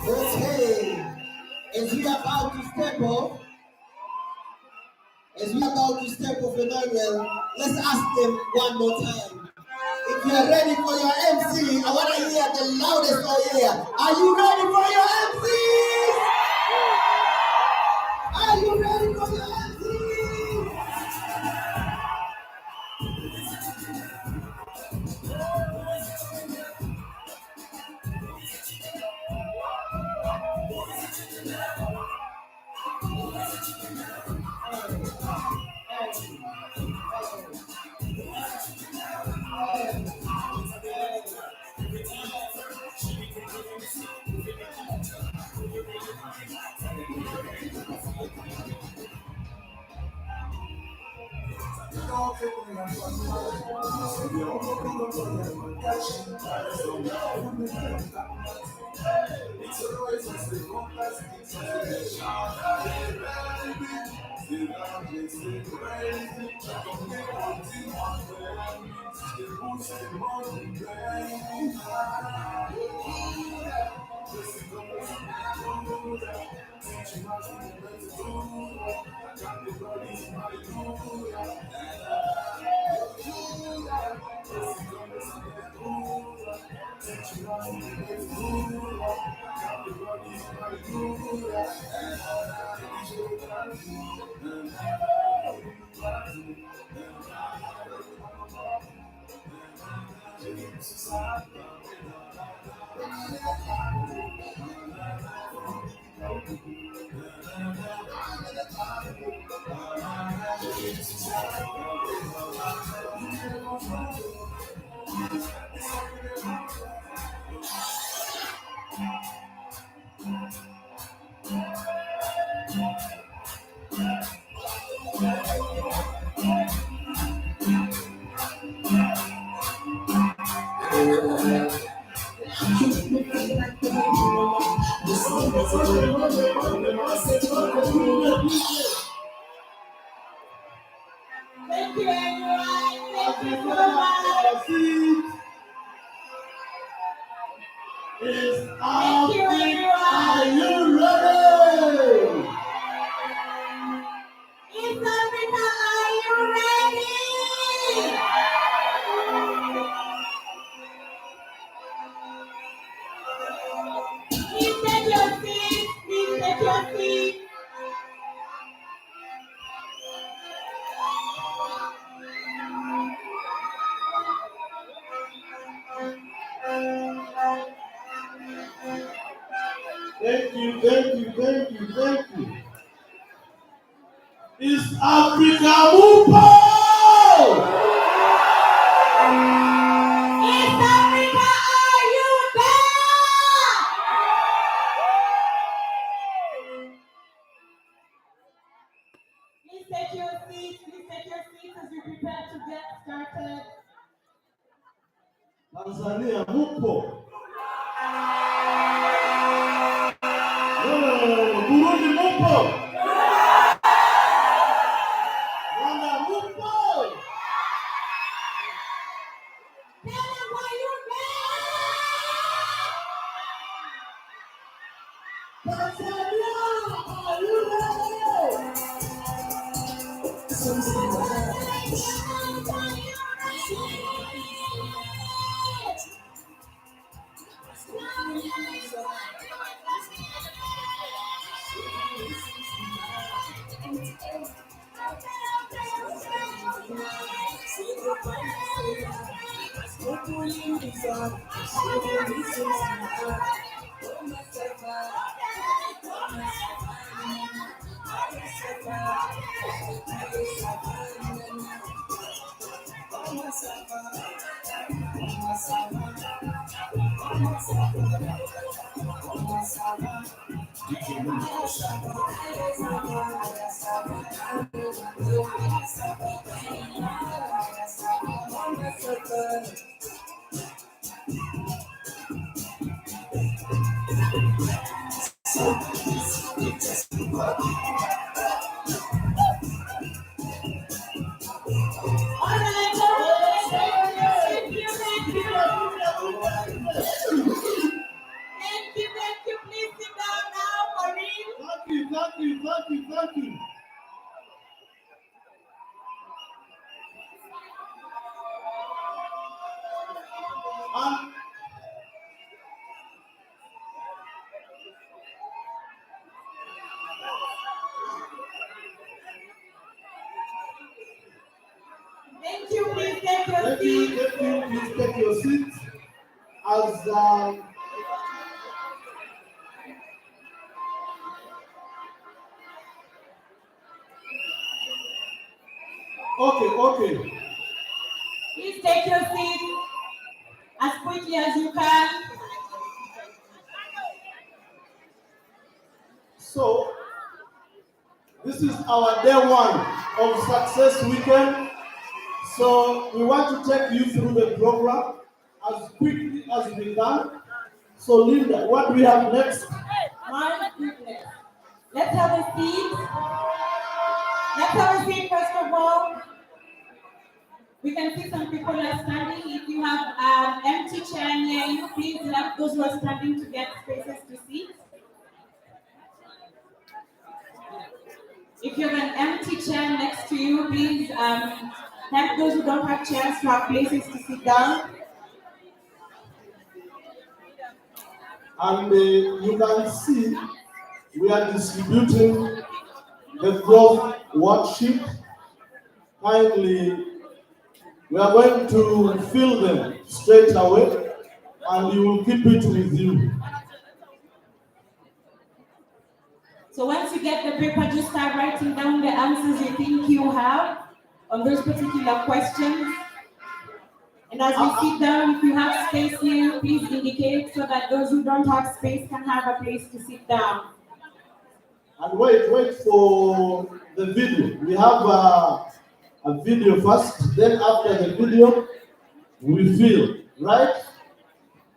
Okay. As we are about to step off Emmanuel, let's ask them one more time. If you are ready for your MC, I want to hear the loudest oh yeah. Are you ready for your MC? Are you ready for your MC? Thank you, everyone. Thank you so much. Thank you, everyone. Are you ready? East Africa, are you ready? Please take your seat. Please take your seat. Thank you, thank you, thank you, thank you. East Africa, Mupo! East Africa, are you there? Please take your seats. Please take your seats as we prepare to get started. Tanzania, Mupo. Burundi, Mupo. Rwanda, Mupo. Kenya, are you there? Tanzania, are you there? Thank you. Please Thank you. Please take your seats. As okay. Please take your seat as quickly as you can. So, this is our day 1 of Success Weekend. So, we want to take you through the program as quickly as we can. So, Linda, what do we have next? My goodness. Let's have a seat. Let's have a seat first of all. We can see some people are standing. If you have an empty chair near you, please help those who are standing to get spaces to sit. If you have an empty chair next to you, please help those who don't have chairs to have places to sit down. And you can see we are distributing the growth worksheet. Kindly, we are going to fill them straight away, and you will keep it with you. So once you get the paper, just start writing down the answers you think you have on those particular questions. And as you sit down, if you have space here, please indicate so that those who don't have space can have a place to sit down. And wait for the video. We have a video first, then after the video, we fill, right?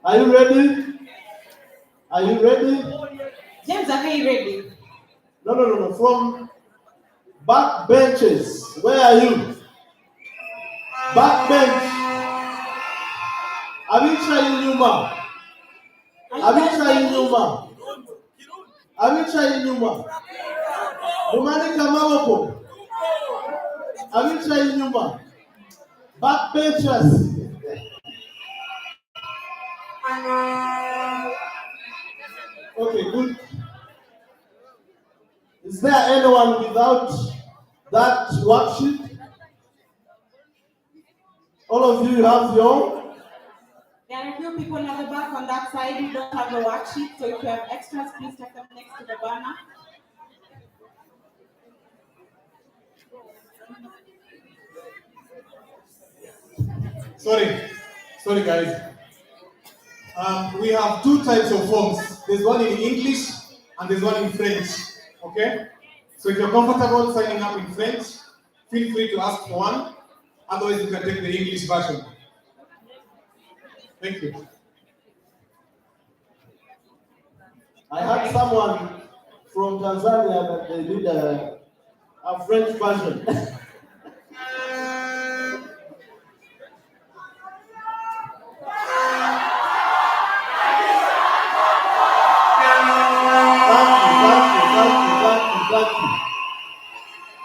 Are you ready? Are you ready? James, are you ready? No. From back benches, where are you? Back bench. Abicha inyuma. Mumani kamawoko. Abicha inyuma. Back benches. Okay, good. Is there anyone without that worksheet? All of you have your own? There are a few people at the back on that side who don't have the worksheet, so if you have extras, please take them next to the banner. Sorry guys. We have 2 types of forms. There's one in English and there's one in French. Okay? So if you're comfortable signing up in French, feel free to ask for one. Otherwise, you can take the English version. Thank you. I had someone from Tanzania that they did a French version. Thank you.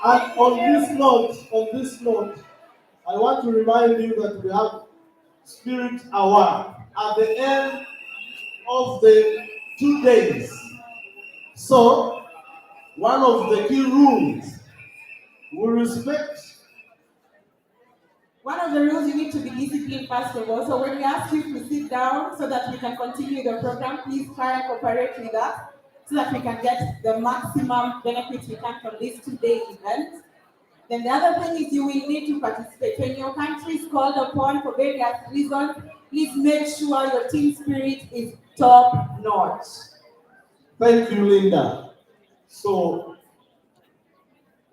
And on this note, I want to remind you that we have Spirit Hour at the end of the 2 days. So, one of the key rules we respect. One of the rules, you need to be disciplined first of all. So when we ask you to sit down so that we can continue the program, please try and cooperate with us so that we can get the maximum benefit we can from this 2-day event. Then the other thing is you will need to participate. When your country is called upon for various reasons, please make sure your team spirit is top notch. Thank you, Linda. So,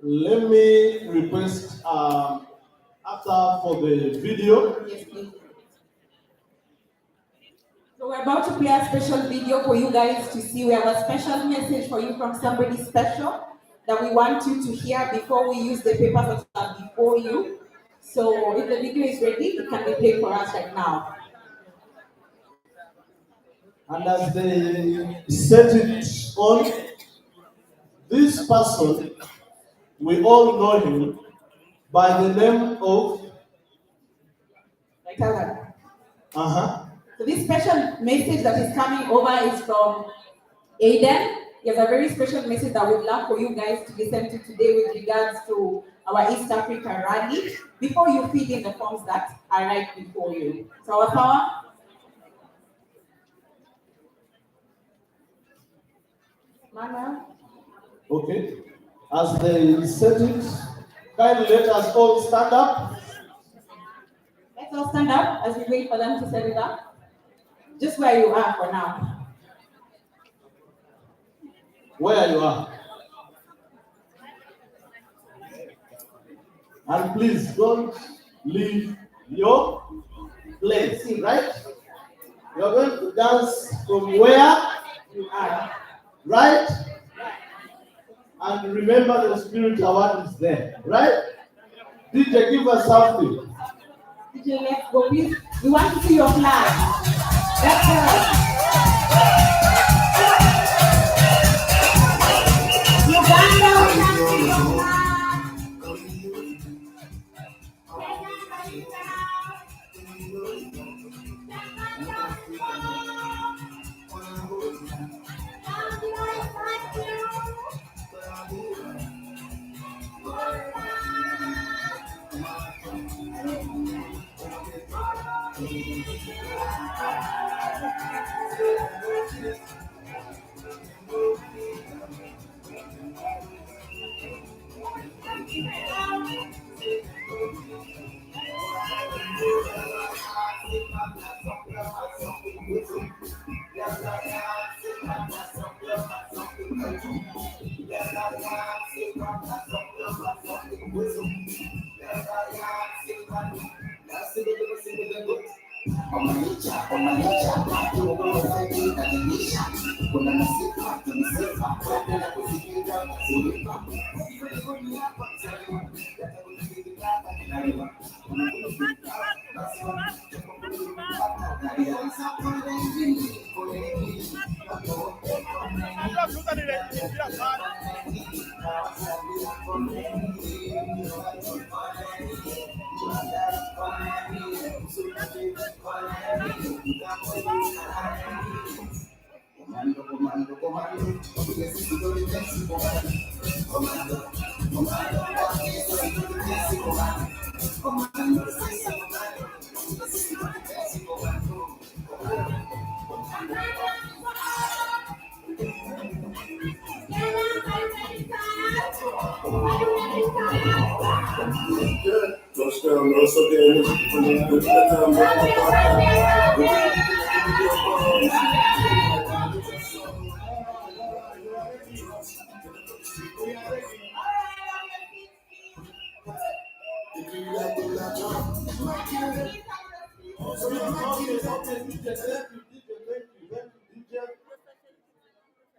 let me request after for the video. Yes, please. So we're about to play a special video for you guys to see. We have a special message for you from somebody special that we want you to hear before we use the papers that are before you. So if the video is ready, it can be played for us right now. And as they set it on, this person, we all know him by the name of So this special message that is coming over is from Aiden. He has a very special message that we'd love for you guys to listen to today with regards to our East Africa rally before you fill in the forms that are right before you. So our power. Manuel. Okay. As they set it, kindly let us all stand up. Let's all stand up as we wait for them to set it up. Just where you are for now. Where you are. And please don't leave your place, right? You're going to dance from where you are, right? And remember the spirit award is there, right? DJ, give us something. DJ, let's go, please. We want to see your flag. That's right. Uganda, we can see your flag.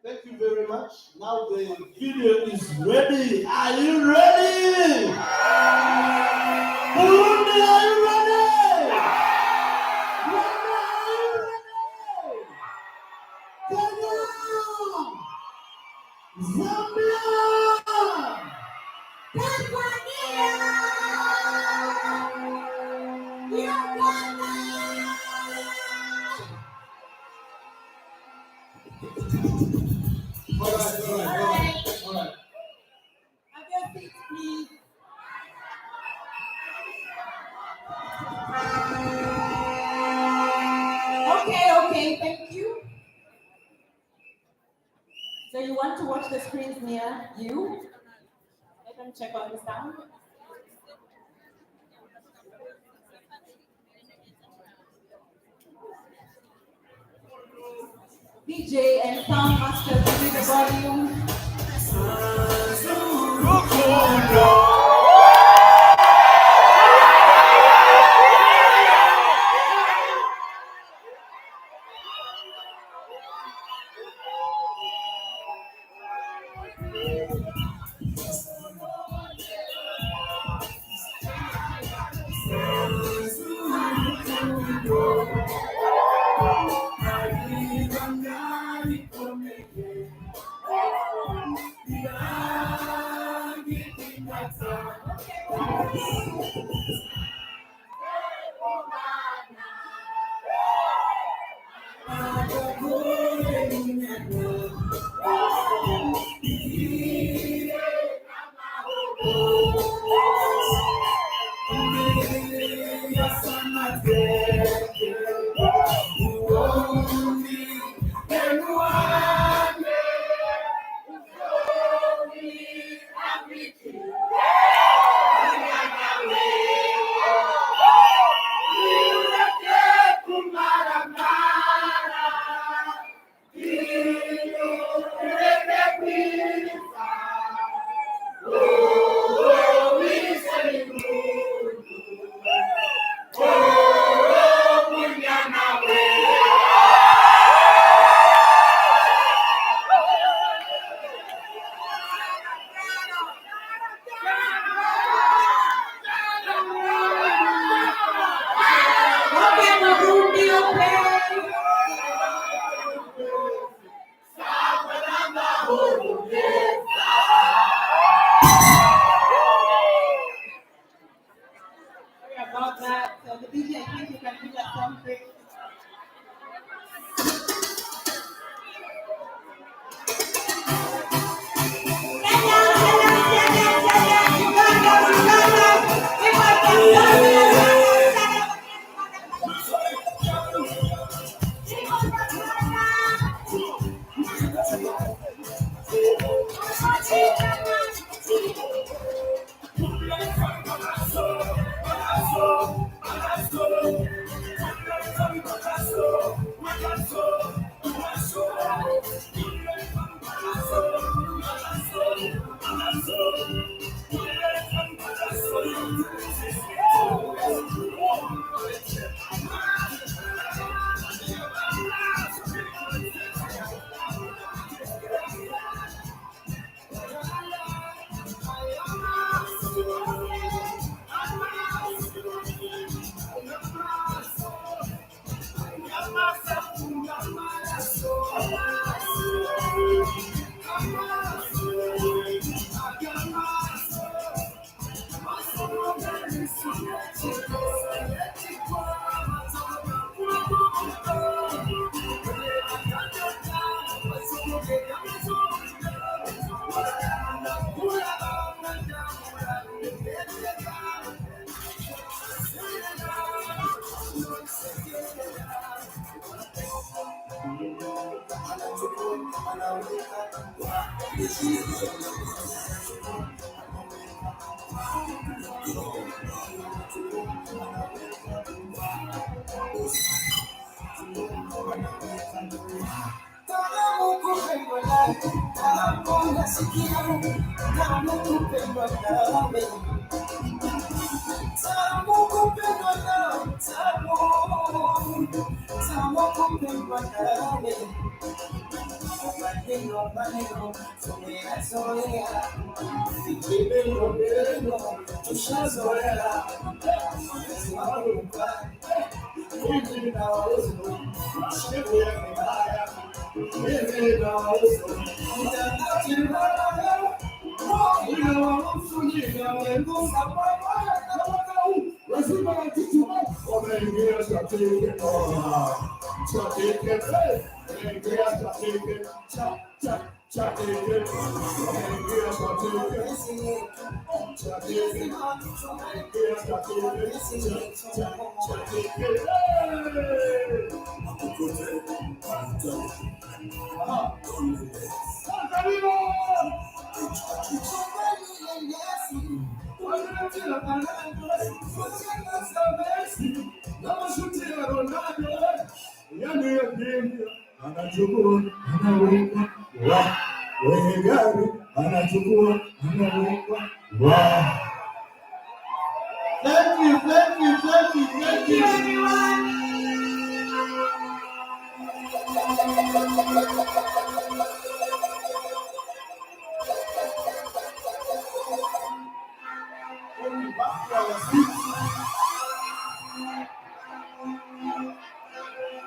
Thank you very much. Now the video is ready. Are you ready? Burundi, are you ready? Rwanda, are you ready? Kenya, Zambia, Tanzania, Uganda. All right. Have your seats, please. Okay, thank you. So you want to watch the screens near you? Let them check on the sound. DJ and sound master, give me the volume.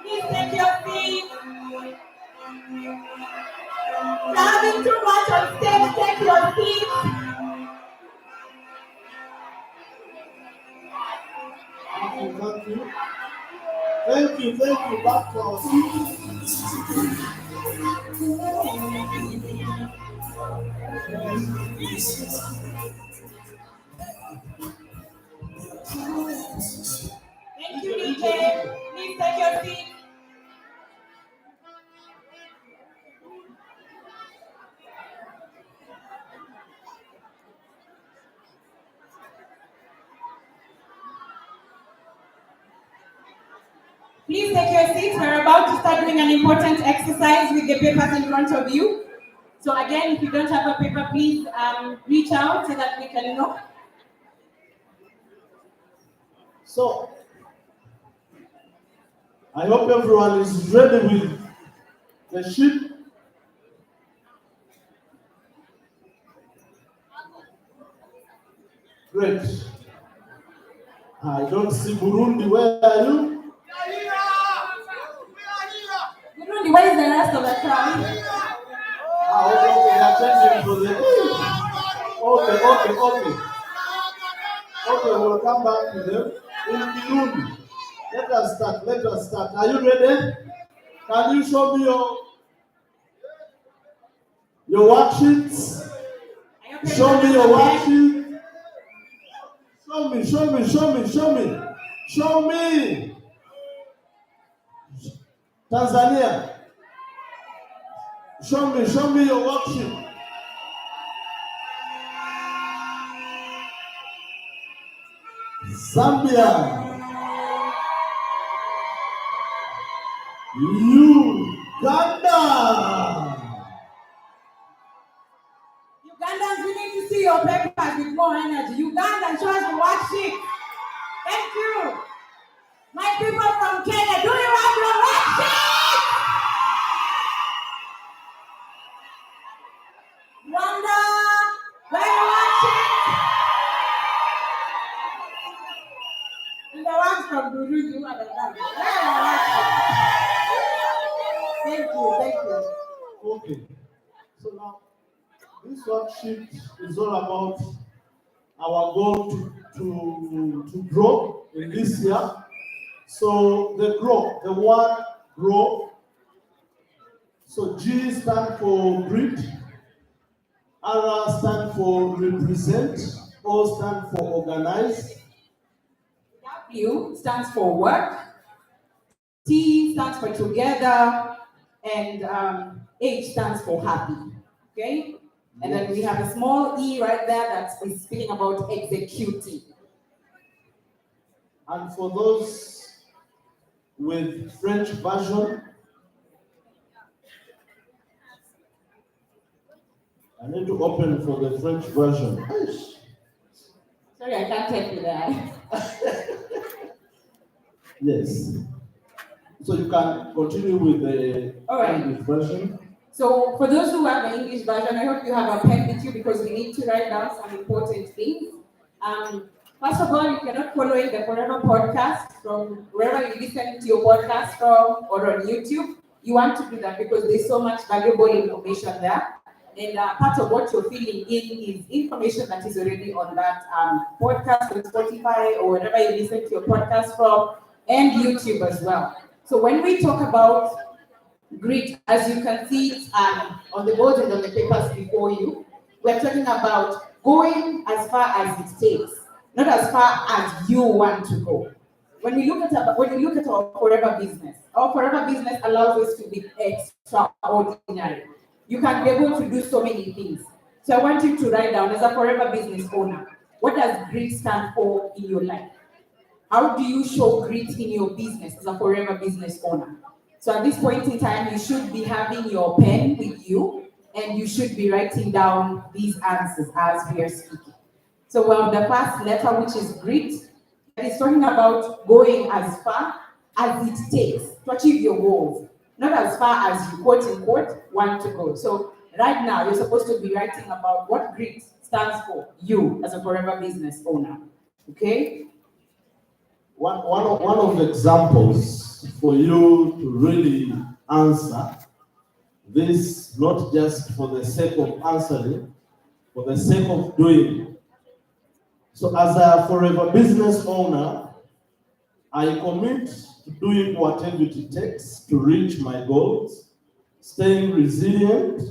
Please take your seat. You're having too much on stage. Take your seat. Thank you. Back to our seat. Thank you, DJ. Please take your seat. Please take your seats. We're about to start doing an important exercise with the papers in front of you. So again, if you don't have a paper, please reach out so that we can know. So, I hope everyone is ready with the sheep. Great. I don't see Burundi. Where are you? Burundi, where is the rest of the crowd? Okay, they are changing for the. Okay. Okay, we'll come back to them. In Burundi. Let us start. Are you ready? Can you show me your worksheets? Show me your worksheet. Show me. Tanzania. Show me your worksheet. Zambia. Uganda. Ugandans, we need to see your papers with more energy. Uganda, show us the worksheet. Thank you. My people from Kenya, do you have your worksheet? Rwanda, where your worksheet? And the ones from Burundi, who are the ones? Where your worksheet? Thank you. Okay. So now, this worksheet is all about our goal to grow in this year. So the word grow. So G stands for grit, R stands for represent, O stands for organize. W stands for work, T stands for together, and H stands for happy. Okay? And then we have a small E right there that is speaking about executing. And for those with French version, I need to open for the French version. Sorry, I can't take you there. Yes. So you can continue with the English version. So for those who have the English version, I hope you have a pen with you because we need to write down some important things. First of all, you cannot follow the Forever podcast from wherever you listen to your podcast from or on YouTube. You want to do that because there's so much valuable information there. And part of what you're filling in is information that is already on that podcast on Spotify or wherever you listen to your podcast from, and YouTube as well. So when we talk about grit, as you can see it on the board and on the papers before you, we're talking about going as far as it takes, not as far as you want to go. When you look at our forever business allows us to be extraordinary. You can be able to do so many things. So I want you to write down, as a forever business owner, what does grit stand for in your life? How do you show grit in your business as a forever business owner? So at this point in time, you should be having your pen with you and you should be writing down these answers as we are speaking. So the first letter, which is grit, is talking about going as far as it takes to achieve your goals, not as far as you quote unquote want to go. So right now, you're supposed to be writing about what grit stands for you as a forever business owner. Okay? One of the examples for you to really answer this, not just for the sake of answering, for the sake of doing. So as a forever business owner, I commit to doing whatever it takes to reach my goals, staying resilient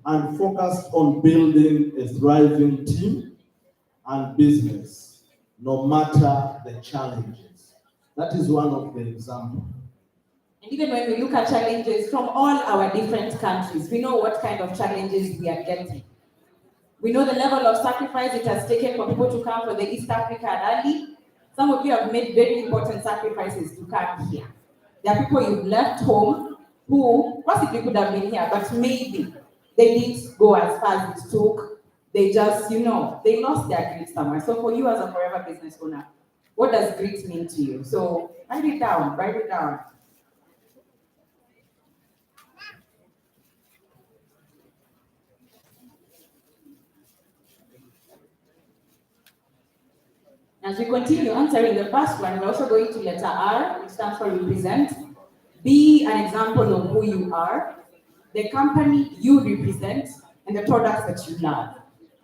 and focused on building a thriving team and business, no matter the challenges. That is one of the examples. And even when we look at challenges from all our different countries, we know what kind of challenges we are getting. We know the level of sacrifice it has taken for people to come for the East Africa rally. Some of you have made very important sacrifices to come here. There are people you've left home who possibly could have been here, but maybe they didn't go as far as it took. They just, they lost their grit somewhere. So for you as a forever business owner, what does grit mean to you? So write it down. As we continue answering the first one, we're also going to letter R, which stands for represent. Be an example of who you are, the company you represent, and the products that you love.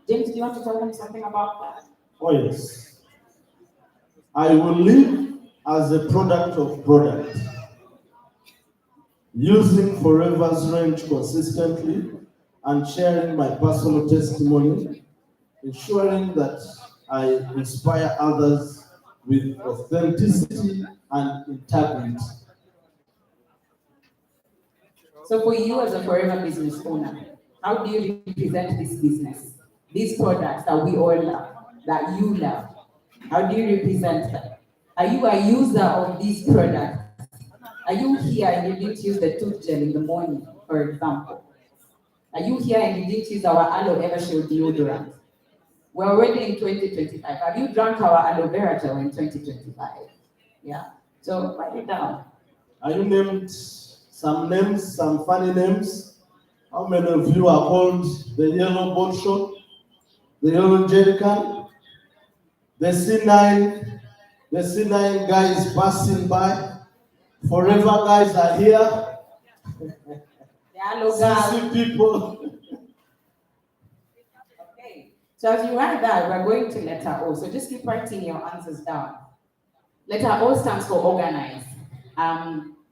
James, do you want to tell them something about that? Oh, yes. I will live as a product of product, using Forever's range consistently and sharing my personal testimony, ensuring that I inspire others with authenticity and integrity. So for you as a forever business owner, how do you represent this business? These products that we all love, that you love, how do you represent them? Are you a user of these products? Are you here and you didn't use the tooth gel in the morning, for example? Are you here and you didn't use our aloe vera gel deodorant? We're already in 2025. Have you drunk our aloe vera gel in 2025? Yeah. So write it down. Are you named some names, some funny names? How many of you are called the yellow boat shop, the yellow jerrycan, the C9 guys passing by? Forever guys are here. CC people. Okay. So as you write that, we're going to letter O. So just keep writing your answers down. Letter O stands for organize.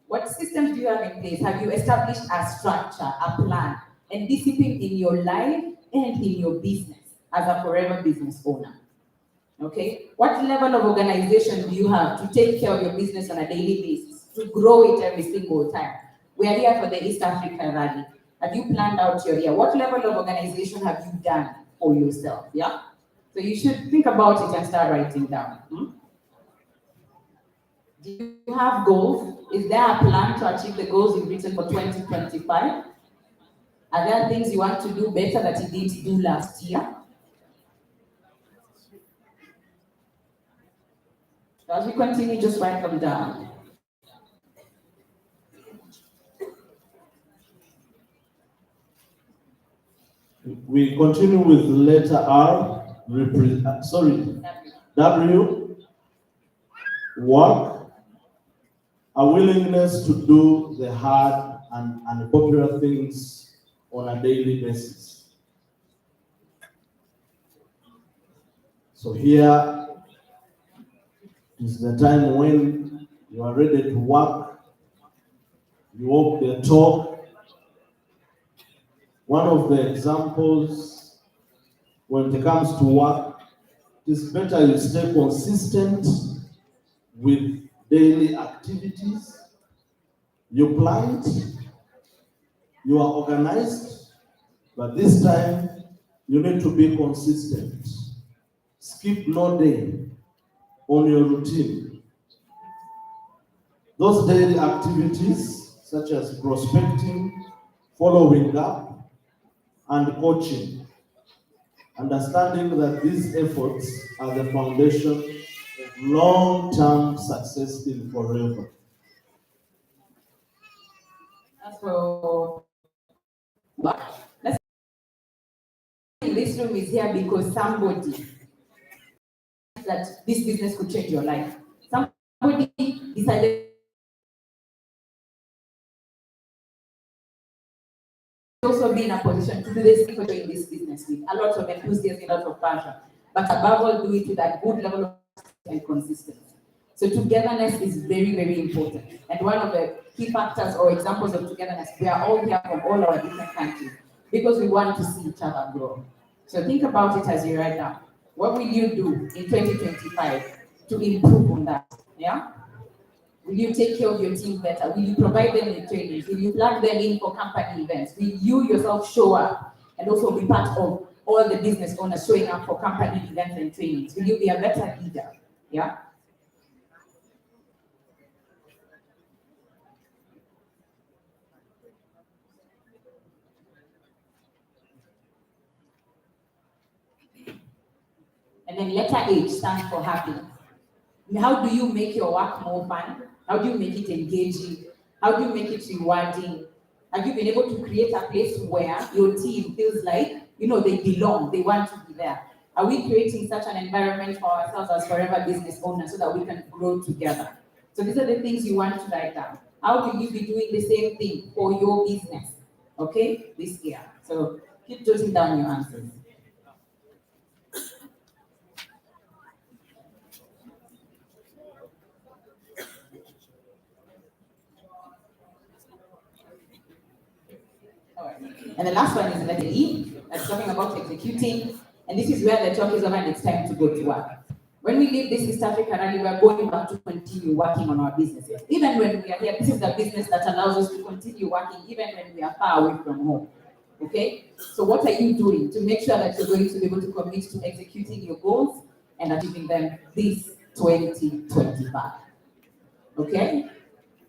What systems do you have in place? Have you established a structure, a plan, and discipline in your life and in your business as a forever business owner? Okay? What level of organization do you have to take care of your business on a daily basis, to grow it every single time? We are here for the East Africa Rally. Have you planned out your year? What level of organization have you done for yourself? Yeah? So you should think about it and start writing down. Do you have goals? Is there a plan to achieve the goals you've written for 2025? Are there things you want to do better that you didn't do last year? So as we continue, just write them down. We continue with letter R, W, work, a willingness to do the hard and unpopular things on a daily basis. So here is the time when you are ready to work, you walk the talk. One of the examples when it comes to work, it is better you stay consistent with daily activities. You planned, you are organized, but this time you need to be consistent. Skip no day on your routine. Those daily activities, such as prospecting, following up, and coaching, understanding that these efforts are the foundation of long-term success in forever. So, this room is here because somebody that this business could change your life. Somebody decided also be in a position to do this people doing this business with a lot of enthusiasm, a lot of passion, but above all, do it with a good level of and consistency. So togetherness is very, very important. And one of the key factors or examples of togetherness, we are all here from all our different countries because we want to see each other grow. So think about it as you write down. What will you do in 2025 to improve on that? Yeah? Will you take care of your team better? Will you provide them with trainings? Will you plug them in for company events? Will you yourself show up and also be part of all the business owners showing up for company events and trainings? Will you be a better leader? Yeah? And then letter H stands for happiness. How do you make your work more fun? How do you make it engaging? How do you make it rewarding? Have you been able to create a place where your team feels like, they belong, they want to be there? Are we creating such an environment for ourselves as forever business owners so that we can grow together? So these are the things you want to write down. How will you be doing the same thing for your business, okay, this year? So keep jotting down your answers. And the last one is letter E, that's talking about executing. And this is where the talk is over and it's time to go to work. When we leave this East Africa rally, we are going back to continue working on our businesses. Even when we are here, this is the business that allows us to continue working even when we are far away from home. Okay? So what are you doing to make sure that you're going to be able to commit to executing your goals and achieving them this 2025? Okay?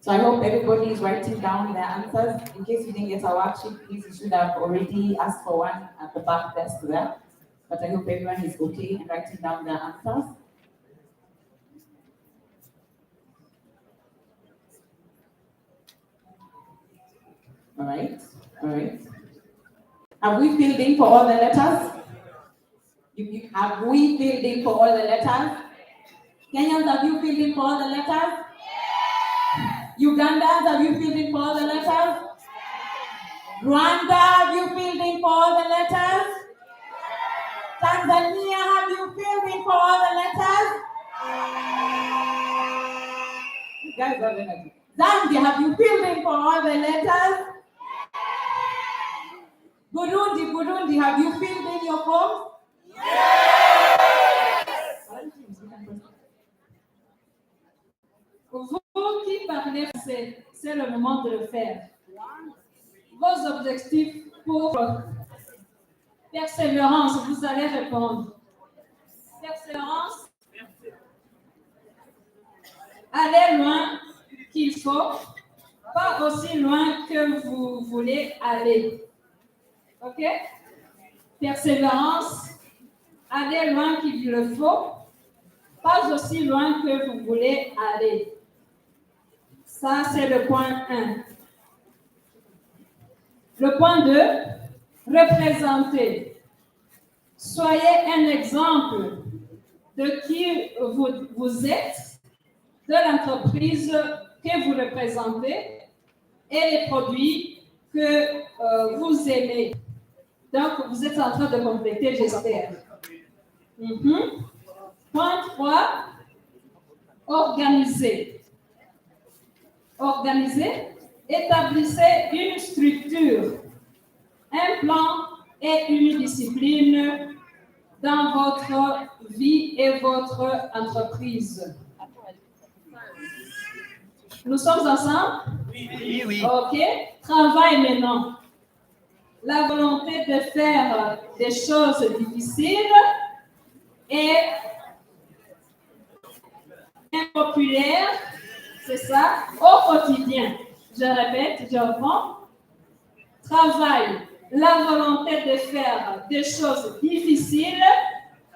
So I hope everybody is writing down their answers. In case you didn't get a worksheet, please, you should have already asked for one at the back desk there. But I hope everyone is okay in writing down their answers. All right, all right. Have we filled in for all the letters? Have we filled in for all the letters? Kenyans, have you filled in for all the letters? Ugandans, have you filled in for all the letters? Rwanda, have you filled in for all the letters? Tanzania, have you filled in for all the letters? You guys are energy. Zambia, have you filled in for all the letters? Burundi, have you filled in your form? Vous qui parlez français, c'est le moment de le faire. Vos objectifs pour persévérance, vous allez répondre. Persévérance, aller loin qu'il faut, pas aussi loin que vous voulez aller. OK? Persévérance, aller loin qu'il le faut, pas aussi loin que vous voulez aller. Ça, c'est le point 1. Le point 2, représenter. Soyez un exemple de qui vous êtes, de l'entreprise que vous représentez et les produits que vous aimez. Donc, vous êtes en train de compléter, j'espère. Point 3, organiser. Organisez, établissez une structure, un plan et une discipline dans votre vie et votre entreprise. Nous sommes ensemble? Oui. OK. Travail maintenant. La volonté de faire des choses difficiles et impopulaires, c'est ça, au quotidien. Je répète, je reprends. Travail, la volonté de faire des choses difficiles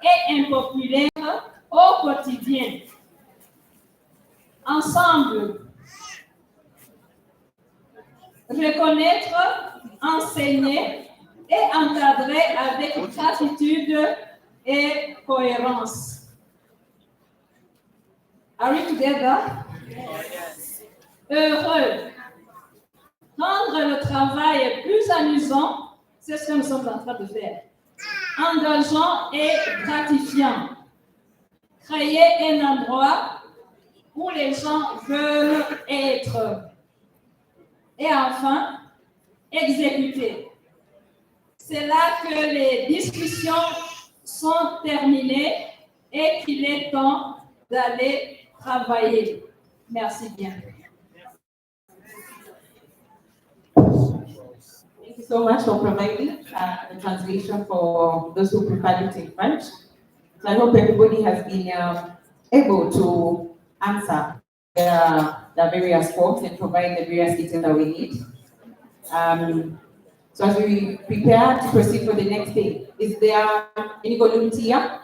et impopulaires au quotidien. Ensemble, reconnaître, enseigner et encadrer avec gratitude et cohérence. Are we together? Yes. Heureux. Rendre le travail plus amusant, c'est ce que nous sommes en train de faire. Engageant et gratifiant. Créer un endroit où les gens veulent être. Et enfin, exécuter. C'est là que les discussions sont terminées et qu'il est temps d'aller travailler. Merci bien. Thank you so much for providing the translation for those who prefer to take French. So I hope everybody has been able to answer the various forms and provide the various details that we need. So as we prepare to proceed for the next thing, is there any volunteer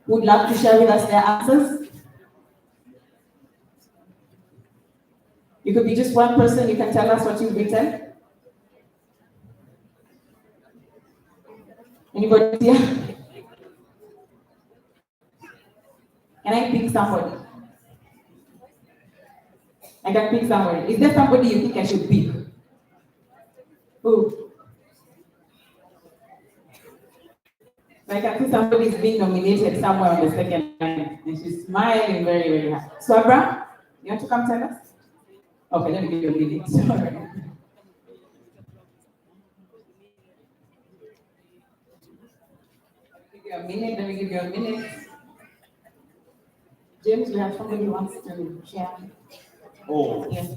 who would love to share with us their answers? You could be just one person, you can tell us what you've written. Anybody here? Can I pick somebody? I can pick somebody. Is there somebody you think I should pick? Who? So I can see somebody is being nominated somewhere on the second line, and she's smiling very, very hard. Swabra, you want to come tell us? Okay, let me give you a minute. Let me give you a minute. James, we have somebody who wants to share. Oh. Yes.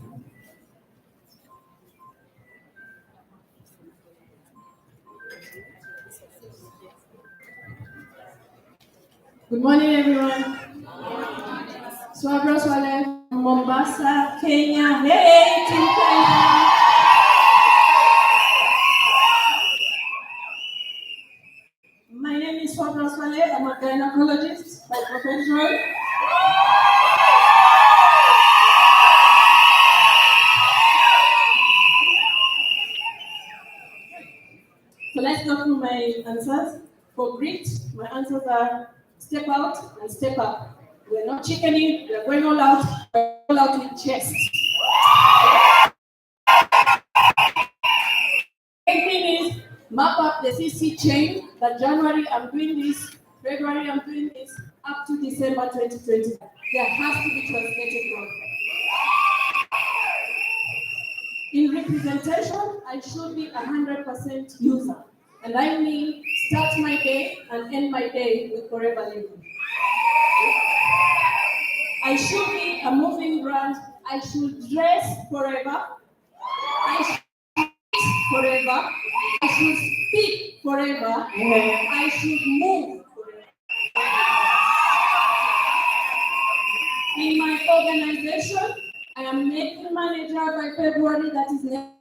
Good morning, everyone. Swabra Swale from Mombasa, Kenya. Hey, to Kenya. My name is Swabra Swale. I'm a gynecologist by profession. So let's go through my answers. For grit, my answers are step out and step up. We're not chickening, we're going all out with chest. Second thing is map up the CC chain that January I'm doing this, February I'm doing this, up to December 2020. There has to be translated growth. In representation, I should be 100% user. And I mean start my day and end my day with forever living. I should be a moving brand. I should dress forever. I should eat forever. I should speak forever. I should move forever. In my organization, I am making manager by February. That is next.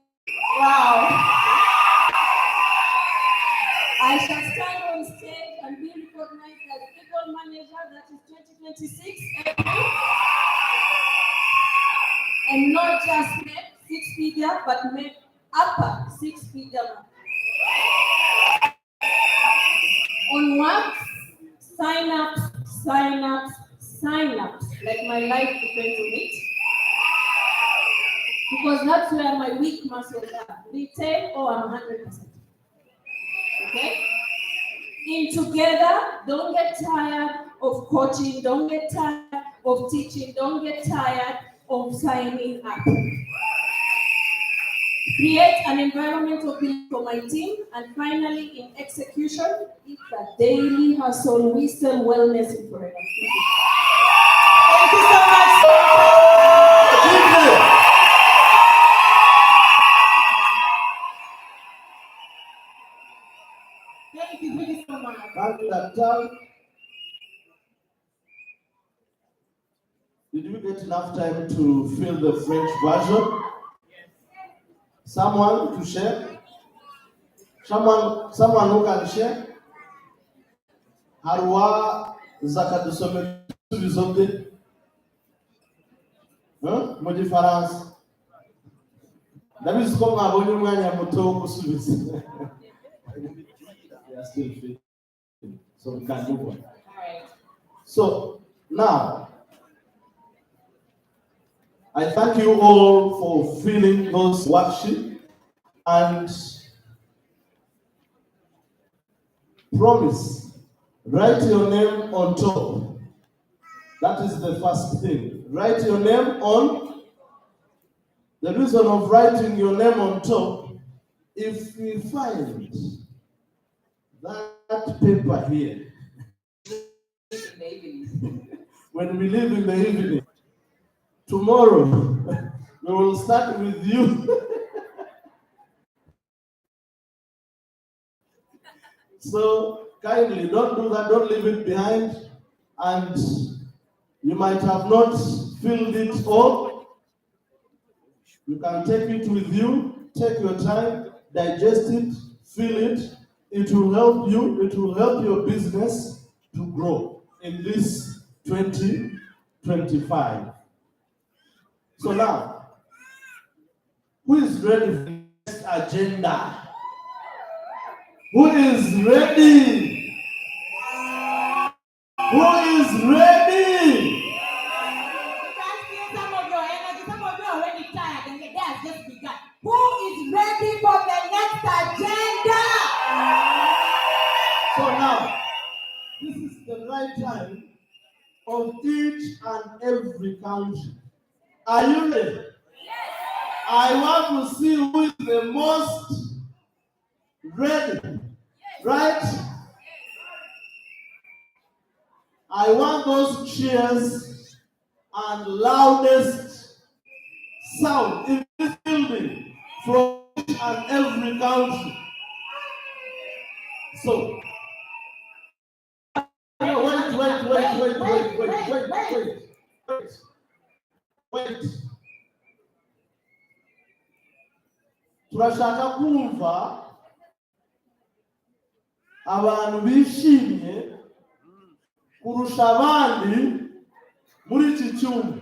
Wow. I shall stand on stage and be recognized as people manager. That is 2026. And not just make 6-figure, but make upper 6-figure. On what? Sign-ups. Like my life depends on it. Because that's where my weak muscles are. Retail, I'm 100%. Okay? In together, don't get tired of coaching, don't get tired of teaching, don't get tired of signing up. Create an environment of building for my team, and finally, in execution, it's a daily hustle, wisdom, wellness, and forever. Thank you so much. Thank you so much. Thank you, Doctor. Did you get enough time to fill the French version? Someone to share? Someone who can share? Harwa zakadusome tubizonde? Mu Gifaransa. Ndabizi ko mwabonye umwanya muto wo gusubiza. Still fit. So we can move on. So now, I thank you all for filling those worksheets and promise, write your name on top. That is the first thing. Write your name on. The reason of writing your name on top, if we find that paper here, when we leave in the evening, tomorrow we will start with you. So kindly don't do that, don't leave it behind. And you might have not filled it all. You can take it with you, take your time, digest it, fill it. It will help you, it will help your business to grow in this 2025. So now, who is ready for the next agenda? Who is ready? Who is ready? Some of your energy, some of you are already tired and the day has just begun. Who is ready for the next agenda? So now, this is the right time of each and every country. Are you ready? Yes. I want to see who is the most ready. Yes. Right? Yes. I want those cheers and loudest sound in this building from each and every country. So, wait. Turashaka kumva abantu bishimye kurusha abandi muri iki cyumba.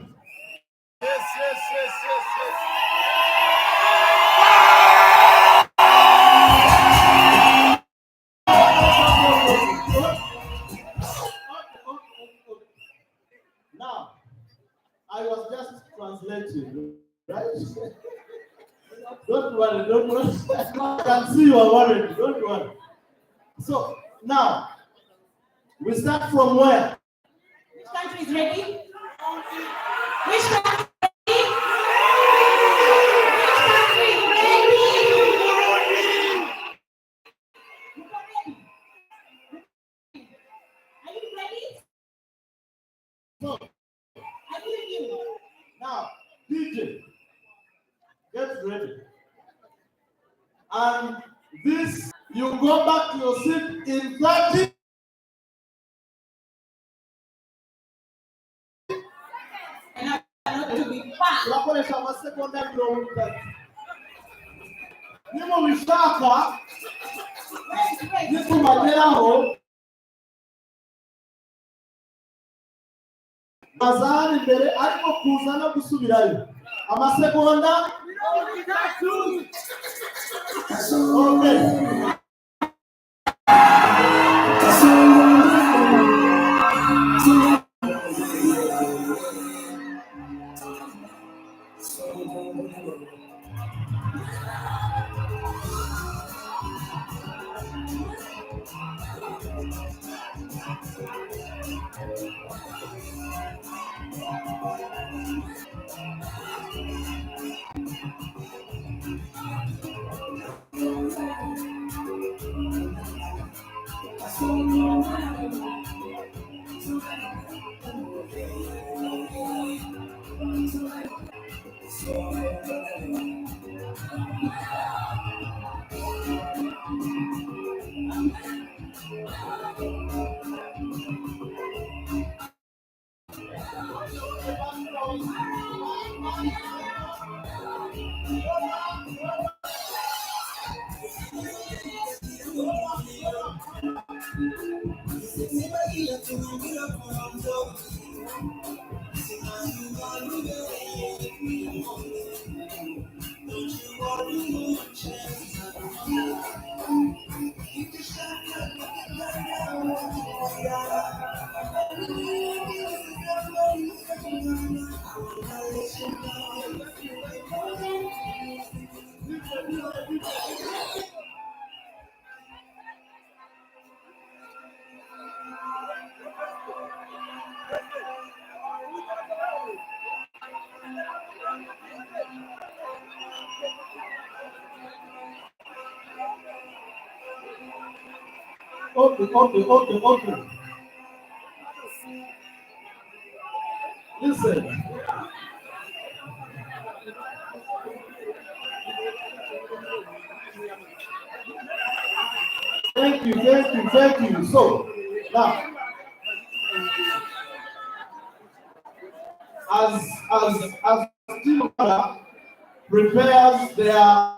Now, I was just translating, right? Don't worry. I can see you are worried. Don't worry. So, now, we start from where? Which country is ready? Which country is ready? Are you ready? So, I hear you. now, DJ, get ready. And this, you go back to your seat in 30. And I want to be fast. Turakoresha amasegonda 30. Niba ubishaka nitumageraho bazahari imbere ariko kuza no gusubirayo amasegonda. Okay. Okay. Listen. Thank you. So, now, as team prepares their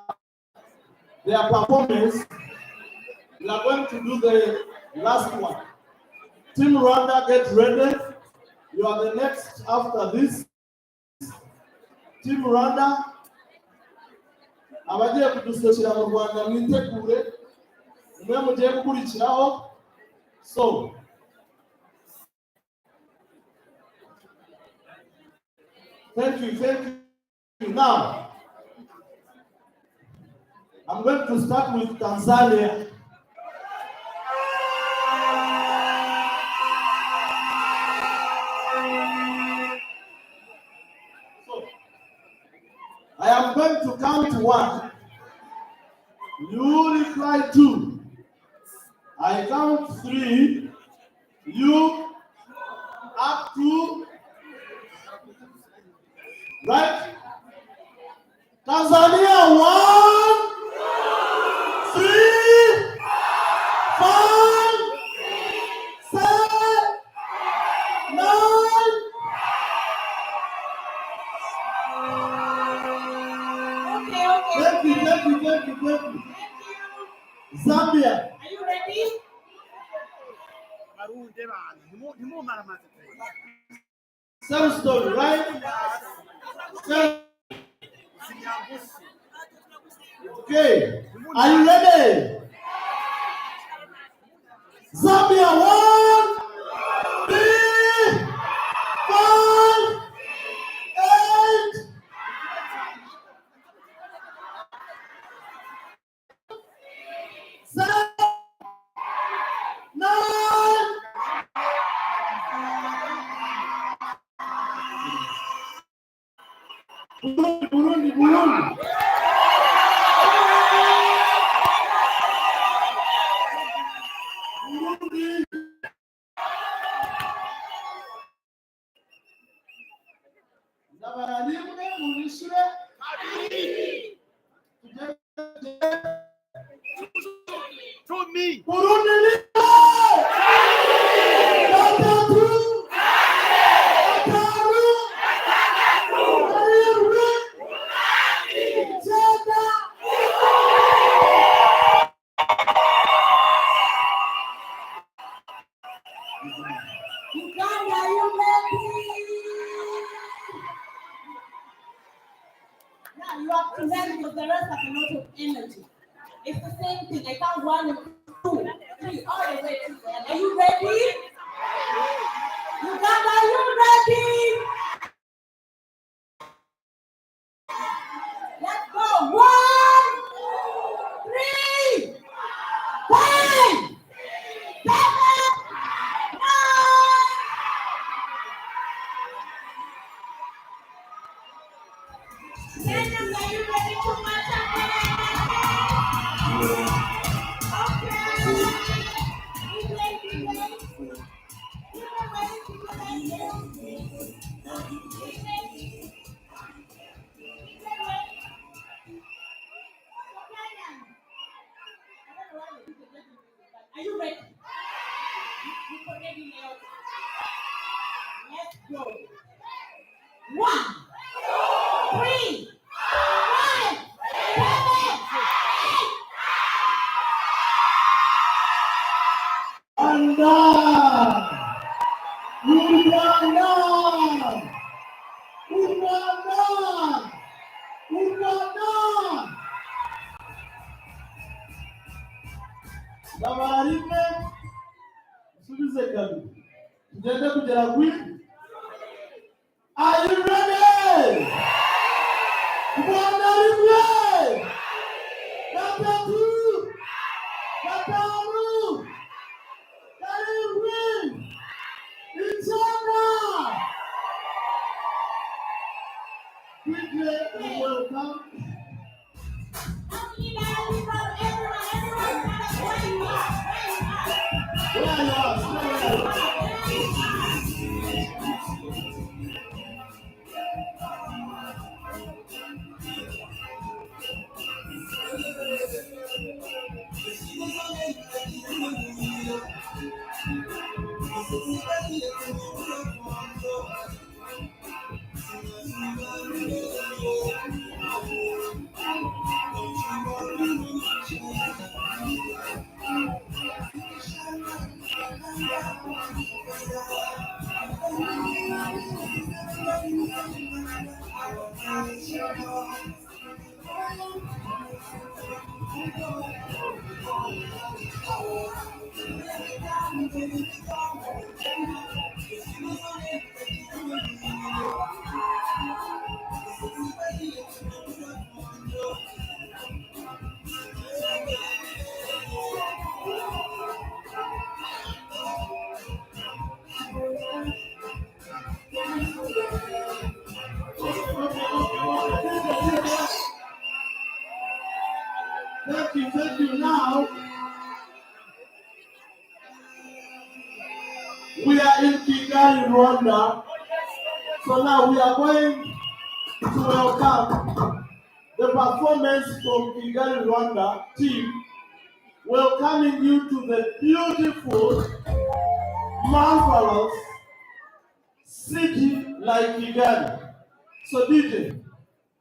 performance, we are going to do the last one. Team Rwanda, get ready. You are the next after this. Team Rwanda, abagiye kudushyira mu Rwanda mwitegure, mwe mugiye gukurikiraho. So, thank you. Now, I'm going to start with Tanzania. So, I am going to count 1. You reply 2. I count 3. You up to Right? Tanzania, 1, 3, 5, 7, 9. Okay. Thank you. Zambia. Are you ready? Same story, right? Okay. Are you ready? Zambia, 1, 3, 5, 8. 7, 9. Burundi. Zabarimwe munishure. To me. Burundi. Uganda, are you ready? Now you have to learn because the rest have a lot of energy. It's the same thing. I count 1 and 2, 3, all the way to the end. Are you ready? Uganda, are you ready? Let's go. 1, 3, 5, 7, 9. Kenyans, are you ready to march again? Okay. England. You are ready to go like Are you ready? You forget me now. Let's go. 1, 3, 5, 7, 8. Uganda. Zabarimwe. Subize kabiri. Tugende kugera kuri. Are you ready? Rwanda rimwe. Gatatu. Gatanu. Karindwi. Icyenda. Quickly, welcome. Thank you. Now, we are in Kigali, Rwanda. So now we are going to welcome the performance from Kigali, Rwanda team, welcoming you to the beautiful, marvelous city like Kigali. So DJ,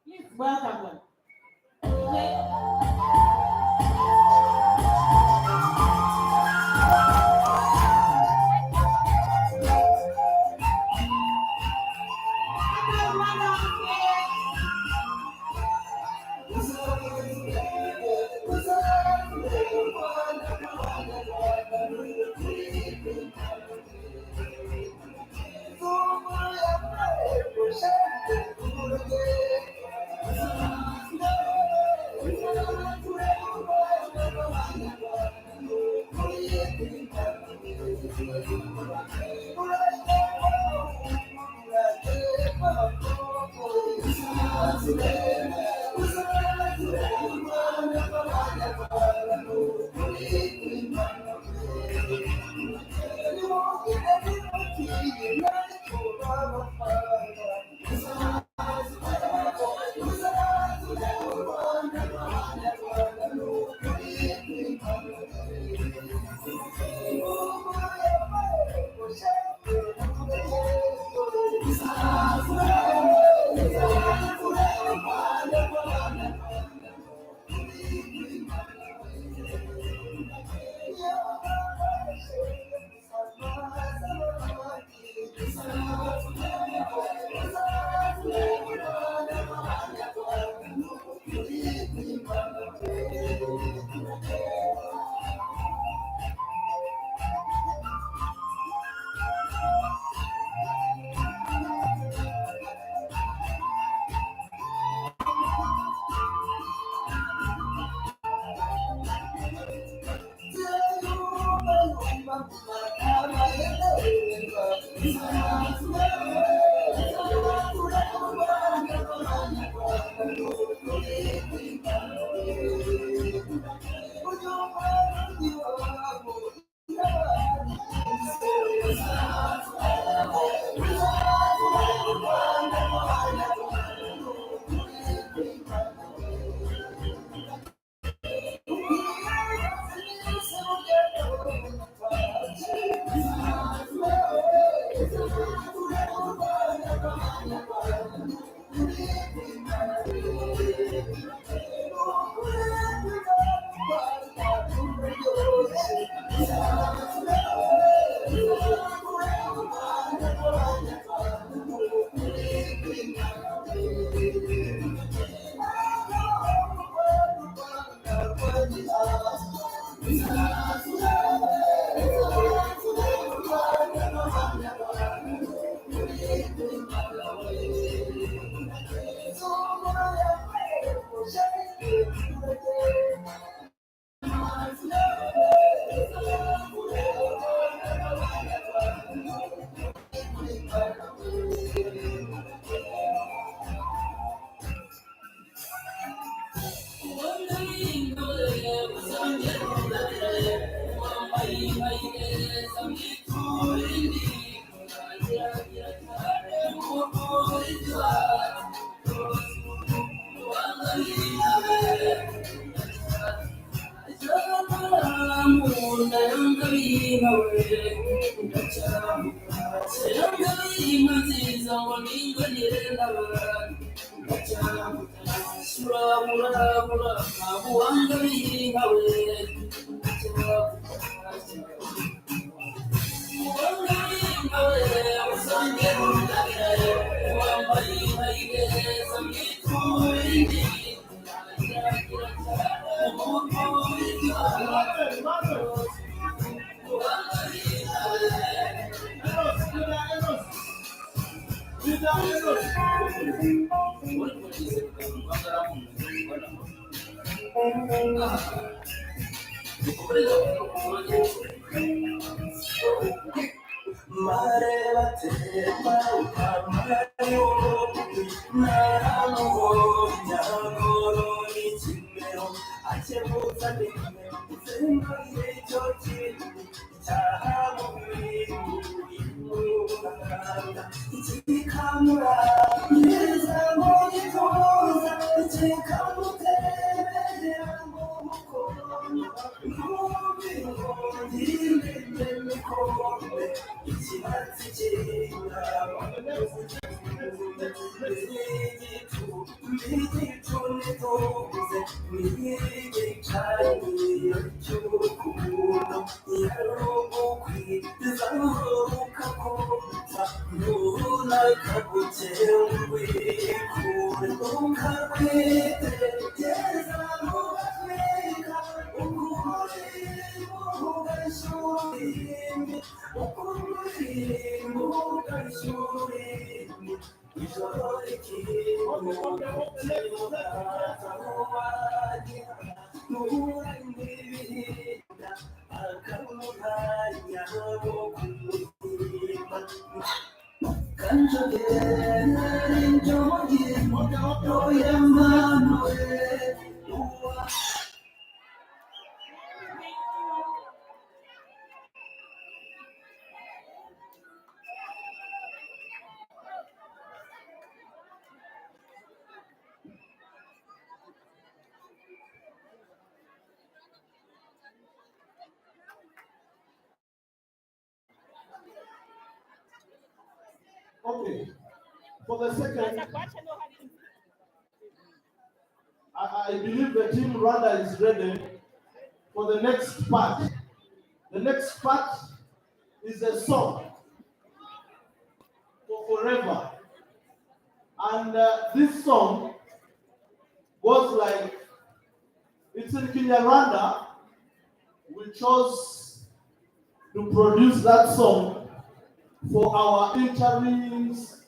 please welcome them. Okay. Okay. For the second, I believe the team Rwanda is ready for the next part. The next part is a song for forever. And this song was like, it's in Kinyarwanda. We chose to produce that song for our interviews.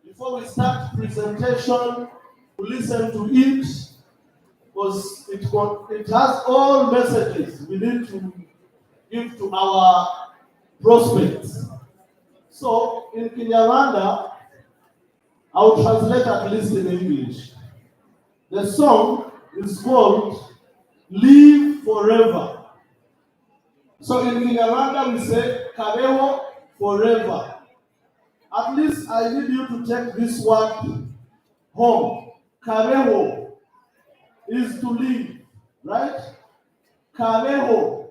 Before we start presentation, we listen to it because it has all messages we need to give to our prospects. So in Kinyarwanda, I'll translate at least in English. The song is called Live Forever. So in Kinyarwanda we say Kabeho forever. At least I need you to take this word home. Kabeho is to live, right? Kabeho.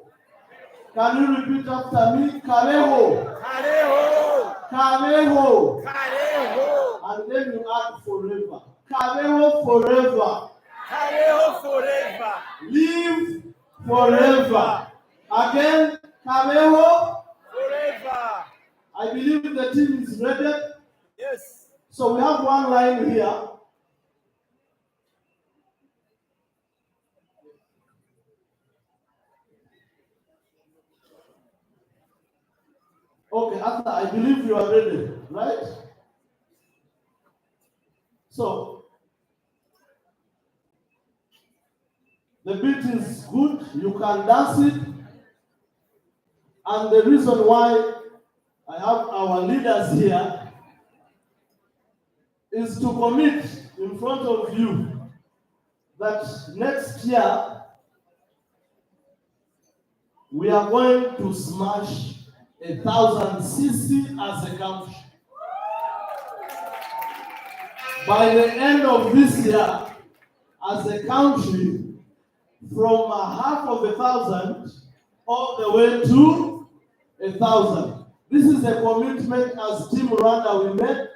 Can you repeat after me? Kabeho. Kareho. Kabeho. Kareho. And then you add forever. Kabeho forever. Kareho forever. Live forever. Again, Kabeho. Forever. I believe the team is ready. Yes. So we have one line here. Okay, after I believe you are ready, right? So the beat is good, you can dance it. And the reason why I have our leaders here is to commit in front of you that next year we are going to smash 1,000 cc as a country. By the end of this year, as a country, from 1,500 all the way to 1,000. This is a commitment as Team Rwanda we made,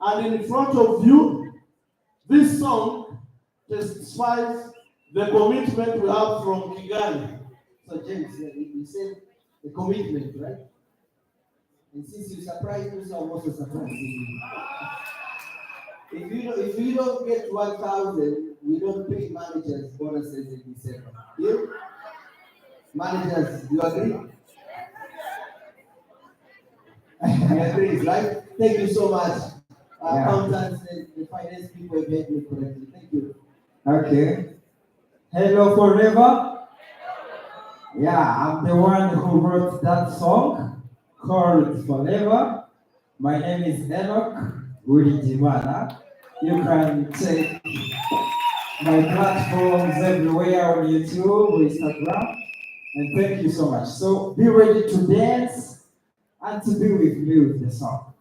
and in front of you, this song testifies the commitment we have from Kigali. So James, you said the commitment, right? And since you surprised me, so I'm also surprised you. If you don't get 1,000, we don't pay managers bonuses in December. You? Managers, you agree? You agree, right? Thank you so much. Accountants and the finance people have made me correctly. Thank you. Okay. Hello forever. Yeah, I'm the one who wrote that song called Forever. My name is Enoch Urijimana. You can check my platforms everywhere on YouTube, Instagram, and thank you so much. So be ready to dance and to be with me with the song.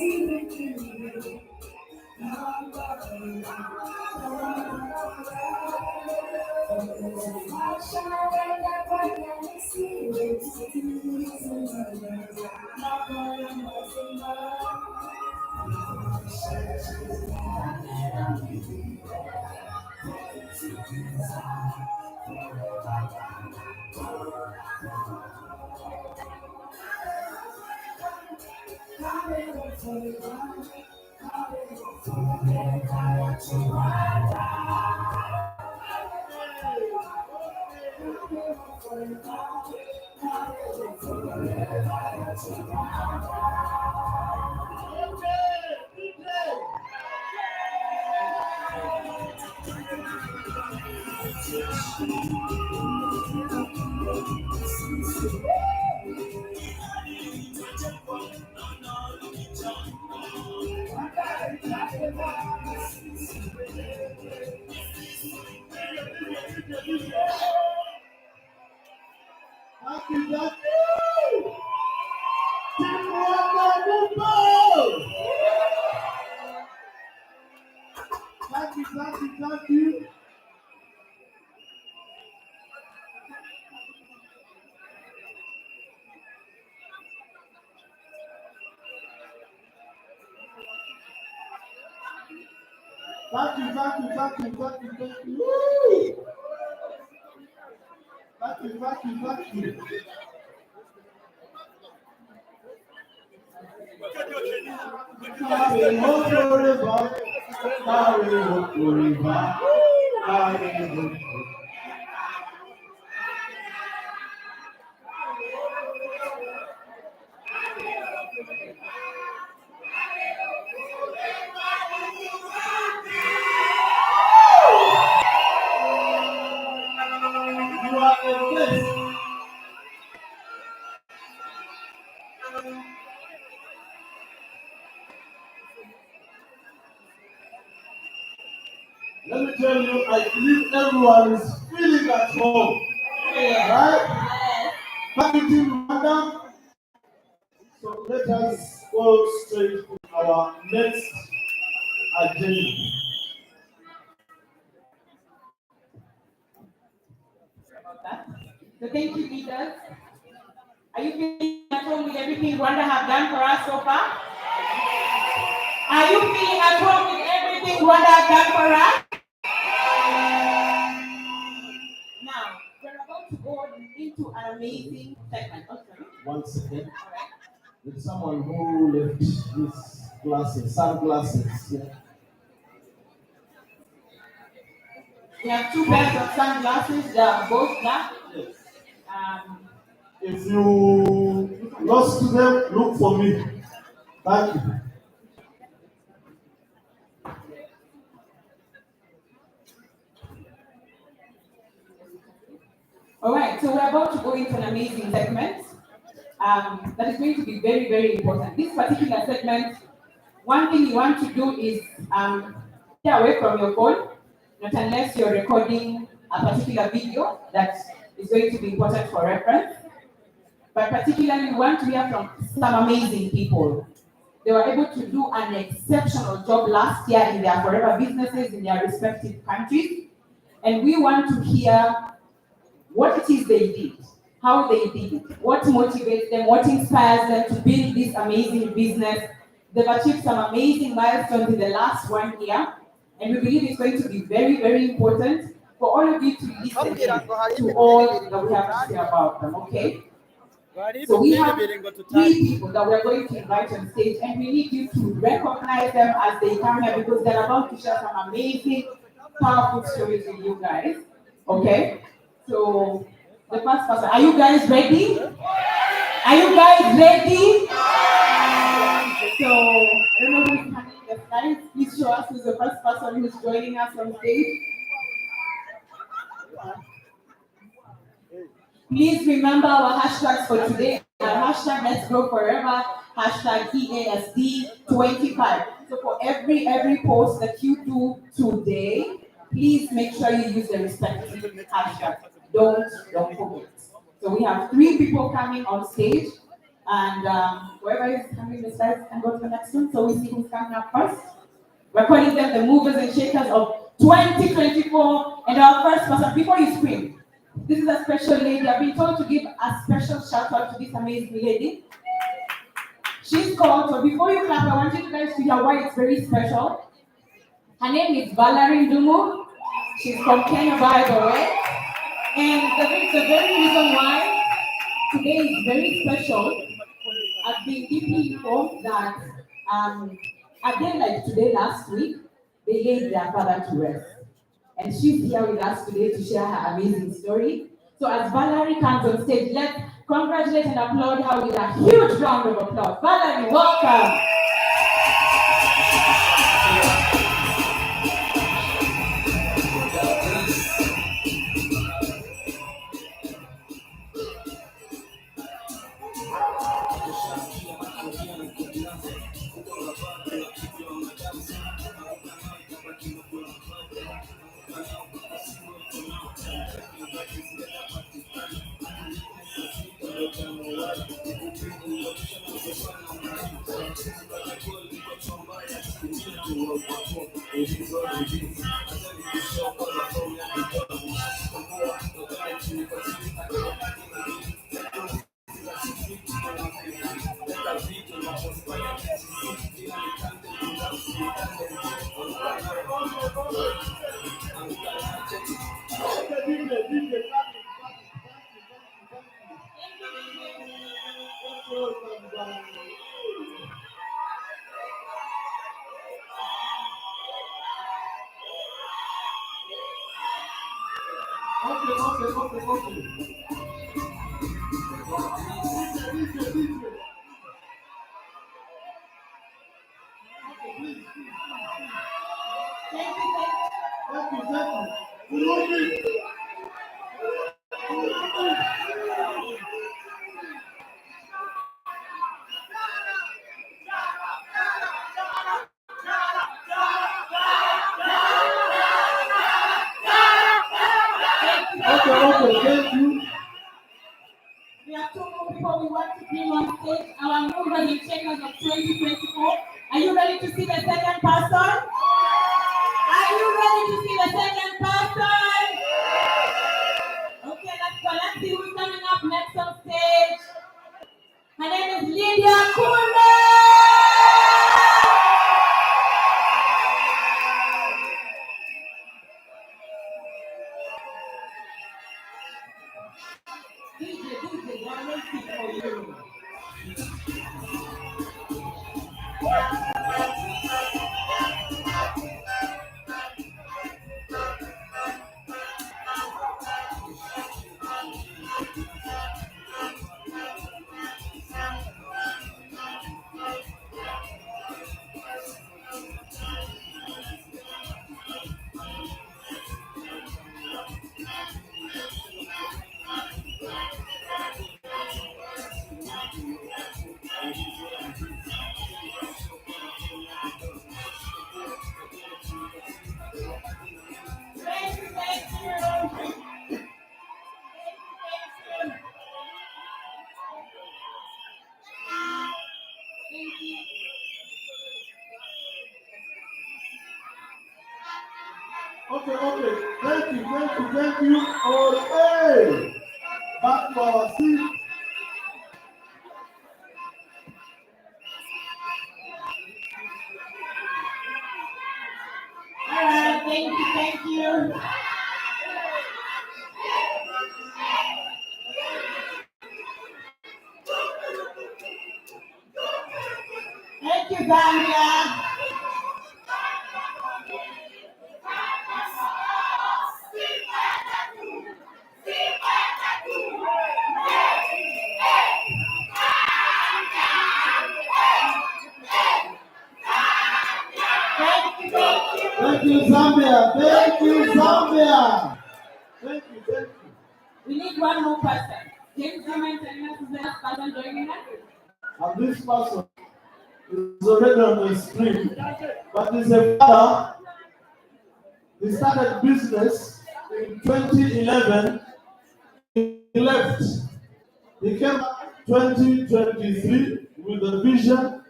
Thank you. Thank you. Woo! Thank you. Carry on forever. Carry on forever. Carry on. You are the best. Let me tell you, I believe everyone is feeling at home. Right? Thank you, madam. So let us go straight to our next agenda. So thank you, leaders. Are you feeling at home with everything Rwanda have done for us so far? Are you feeling at home with everything Rwanda have done for us? Now, we're about to go into an amazing segment. Okay. Once again, with someone who left these glasses, sunglasses. Yeah. We have two pairs of sunglasses. They are both black. Yes. If you lost them, look for me. Thank you. All right, so we're about to go into an amazing segment that is going to be very, very important. This particular segment, one thing you want to do is stay away from your phone, not unless you're recording a particular video that is going to be important for reference. But particularly, we want to hear from some amazing people. They were able to do an exceptional job last year in their forever businesses in their respective countries. And we want to hear what it is they did, how they did it, what motivates them, what inspires them to build this amazing business. They've achieved some amazing milestones in the last 1 year, and we believe it's going to be very, very important for all of you to listen to all that we have to say about them, okay? So we have 3 people that we're going to invite on stage, and we need you to recognize them as they come here because they're about to share some amazing, powerful stories with you guys, okay? So, the first person, are you guys ready? Are you guys ready? So, I don't know who's handling the slides. Please show us who's the first person who's joining us on stage. Please remember our hashtags for today. Our hashtag Let's Grow Forever, hashtag EASD2025. So for every post that you do today, please make sure you use the respective hashtag. Don't forget. So we have 3 people coming on stage. And whoever is coming the slides can go to the next one. So we see who's coming up first. We're calling them the movers and shakers of 2024. And our first person, before you scream, this is a special lady. I've been told to give a special shout out to this amazing lady. She's called, so before you clap, I want you guys to hear why it's very special. Her name is Valerie Ndumu. She's from Kenya, by the way. And the very reason why today is very special, I've been deeply informed that a day like today last week, they laid their father to rest. And she's here with us today to share her amazing story. So as Valerie comes on stage, let's congratulate and applaud her with a huge round of applause. Valerie, welcome. Okay. Thank you. Okay. Back to our seat. All right, thank you. Thank you, Zambia. Thank you, Zambia. Thank you. We need one more person. James, do you mind telling us who's the last person joining us? And this person is already on the screen, but he's a father. He started business in 2011. He left. He came back 2023 with a vision.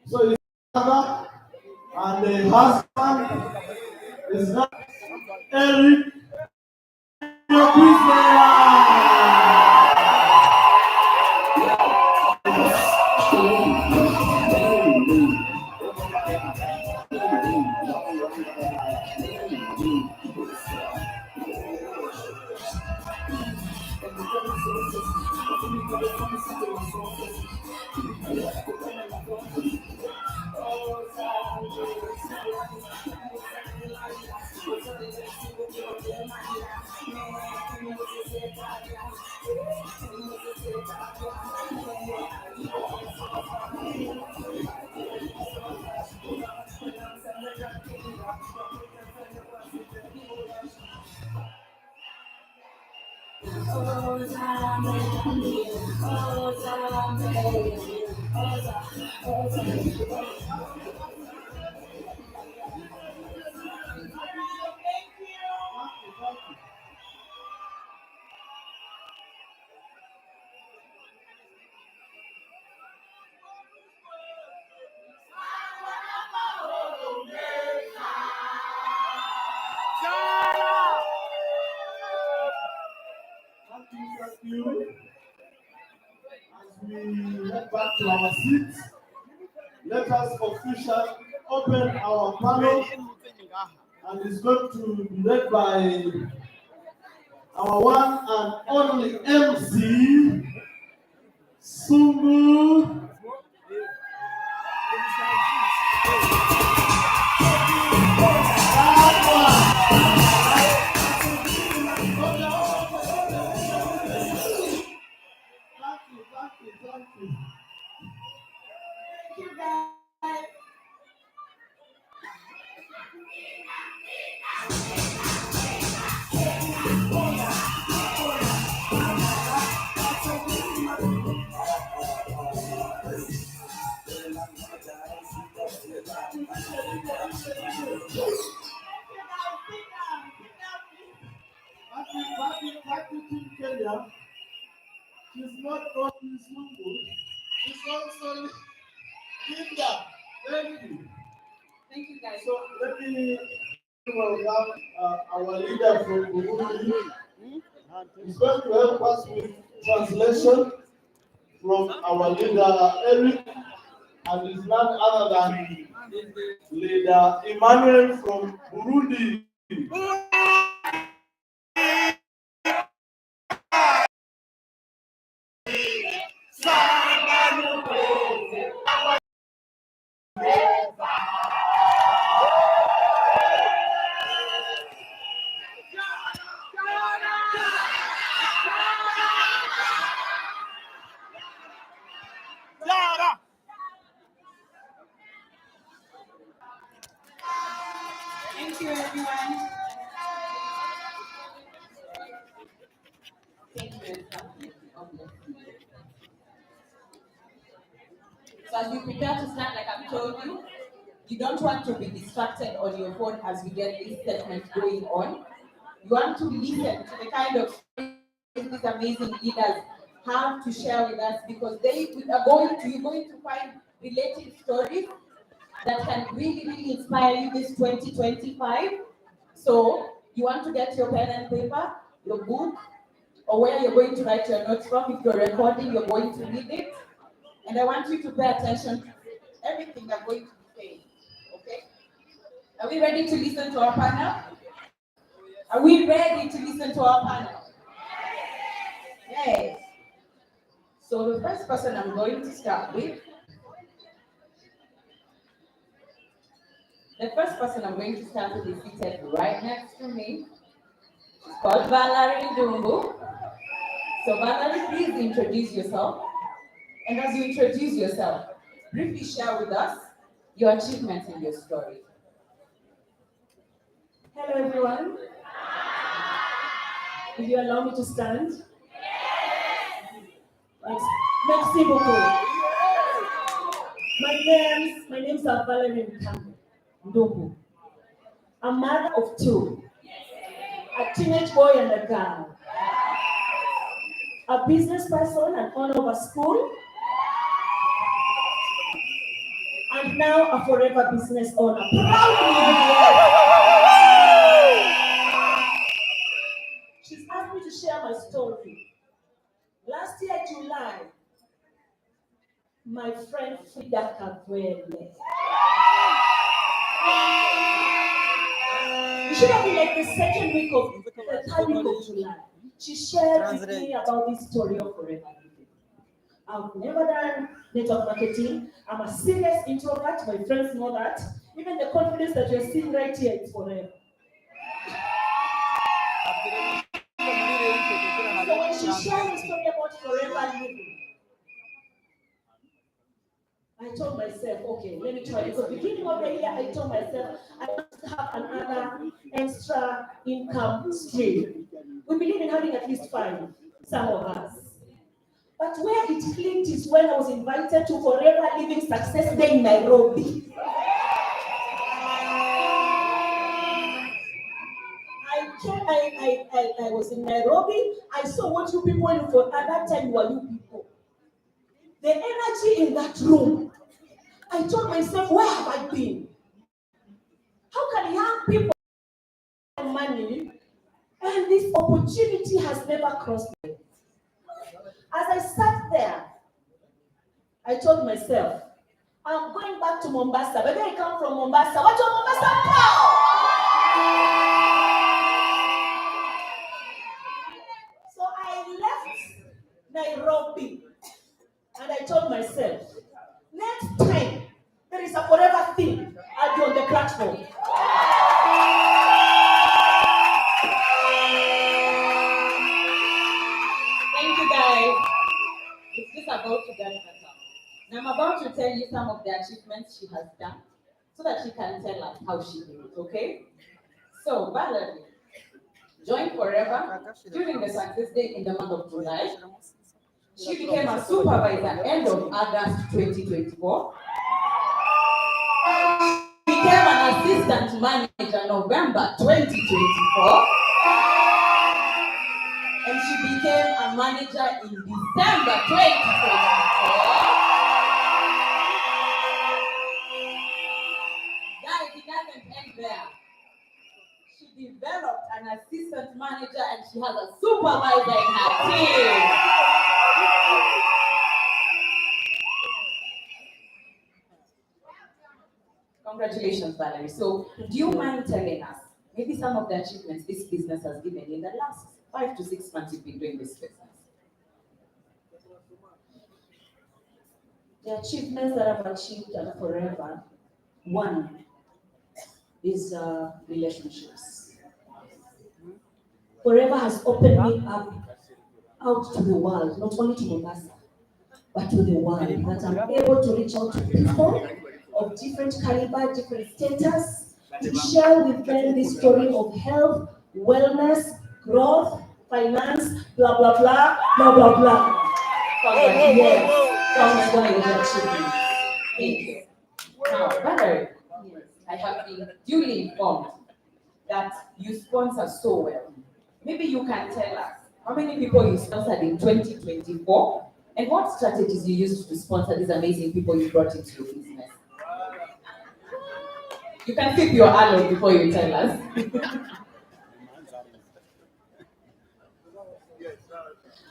So his father and the husband is not Eric. Thank you. As we head back to our seats, let us officially open our panel, and it's going to be led by our one and only MC, Sungu. Thank you. Thank you, guys. Back to Team Kenya. She's not only Sungu, she's also Linda. Thank you. Thank you, guys. So let me welcome our leader from Burundi. He's going to help us with translation from our leader Eric, and is none other than leader Emmanuel from Burundi. Thank you, everyone. Thank you. So as we prepare to start, like I've told you, you don't want to be distracted on your phone as we get this segment going on. You want to listen to the kind of stories these amazing leaders have to share with us, because you're going to find related stories that can really inspire you this 2025. So you want to get your pen and paper, your book, or where you're going to write your notes from. If you're recording, you're going to read it. And I want you to pay attention to everything I'm going to be saying. Okay? Are we ready to listen to our panel? Are we ready to listen to our panel? Yes. So the first person I'm going to start with, is seated right next to me. She's called Valerie Dumbu. So Valerie, please introduce yourself. And as you introduce yourself, briefly share with us your achievements and your story. Hello, everyone. Will you allow me to stand? Merci beaucoup. My name's Valerie Ndumbu. I'm mother of two, a teenage boy and a girl. a business person, an owner of a school, and now a forever business owner. Proudly. She's asked me to share my story. Last year, July, my friend Frida Kavwele. It should have been like the third week of July. She shared with me about this story of forever living. I've never done network marketing. I'm a serious introvert. My friends know that. Even the confidence that you're seeing right here is forever. So when she shared the story about forever living, I told myself, okay, let me try it. So beginning of the year, I told myself, I want to have another extra income stream. We believe in having at least 5, some of us. But where it clicked is when I was invited to Forever Living Success Day in Nairobi. I was in Nairobi. I saw what you people do for at that time were you people. The energy in that room. I told myself, where have I been? How can young people have money and this opportunity has never crossed me? As I sat there, I told myself, I'm going back to Mombasa. Maybe I come from Mombasa. What do Mombasa now? So I left Nairobi and I told myself, next time there is a forever thing, I'll be on the platform. Thank you, guys. It's just about to get better. Now I'm about to tell you some of the achievements she has done so that she can tell us how she did it, okay? So, Valerie joined Forever during the Success Day in the month of July. She became a supervisor end of August 2024. Became an assistant manager November 2024. And she became a manager in December 2024. Guys, it doesn't end there. She developed an assistant manager and she has a supervisor in her team. Congratulations, Valerie. So, do you mind telling us maybe some of the achievements this business has given in the last 5 to 6 months you've been doing this business? The achievements that I've achieved at Forever, one is relationships. Forever has opened me up out to the world, not only to Mombasa, but to the world, that I'm able to reach out to people of different caliber, different status, to share with them the story of health, wellness, growth, finance, blah, blah, blah, blah, blah, blah. Thank you. Now, Valerie, I have been duly informed that you sponsor so well. Maybe you can tell us how many people you sponsored in 2024 and what strategies you used to sponsor these amazing people you brought into your business. You can keep your aloe before you tell us.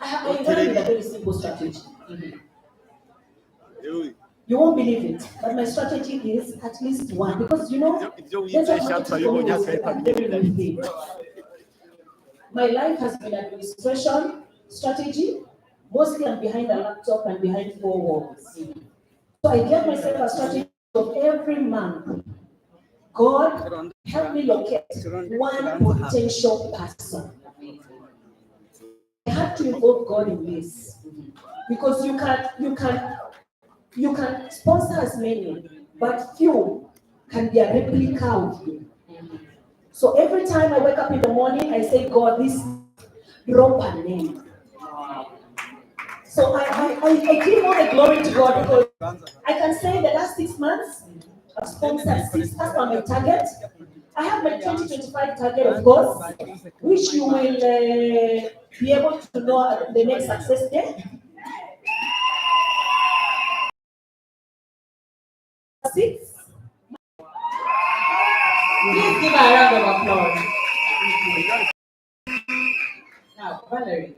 I learned a very simple strategy. You won't believe it, but my strategy is at least one, because my life has been administration, strategy. Mostly I'm behind a laptop and behind 4 walls. So I gave myself a strategy of every month. God, help me locate one potential person. I have to involve God in this, because you can sponsor as many, but few can be a replica of you. So every time I wake up in the morning, I say, God, this drop a name. So I give all the glory to God, because I can say the last 6 months, I've sponsored 6 as per my target. I have my 2025 target, of course, which you will be able to know at the next success day. 6. Please give her a round of applause. Now, Valerie,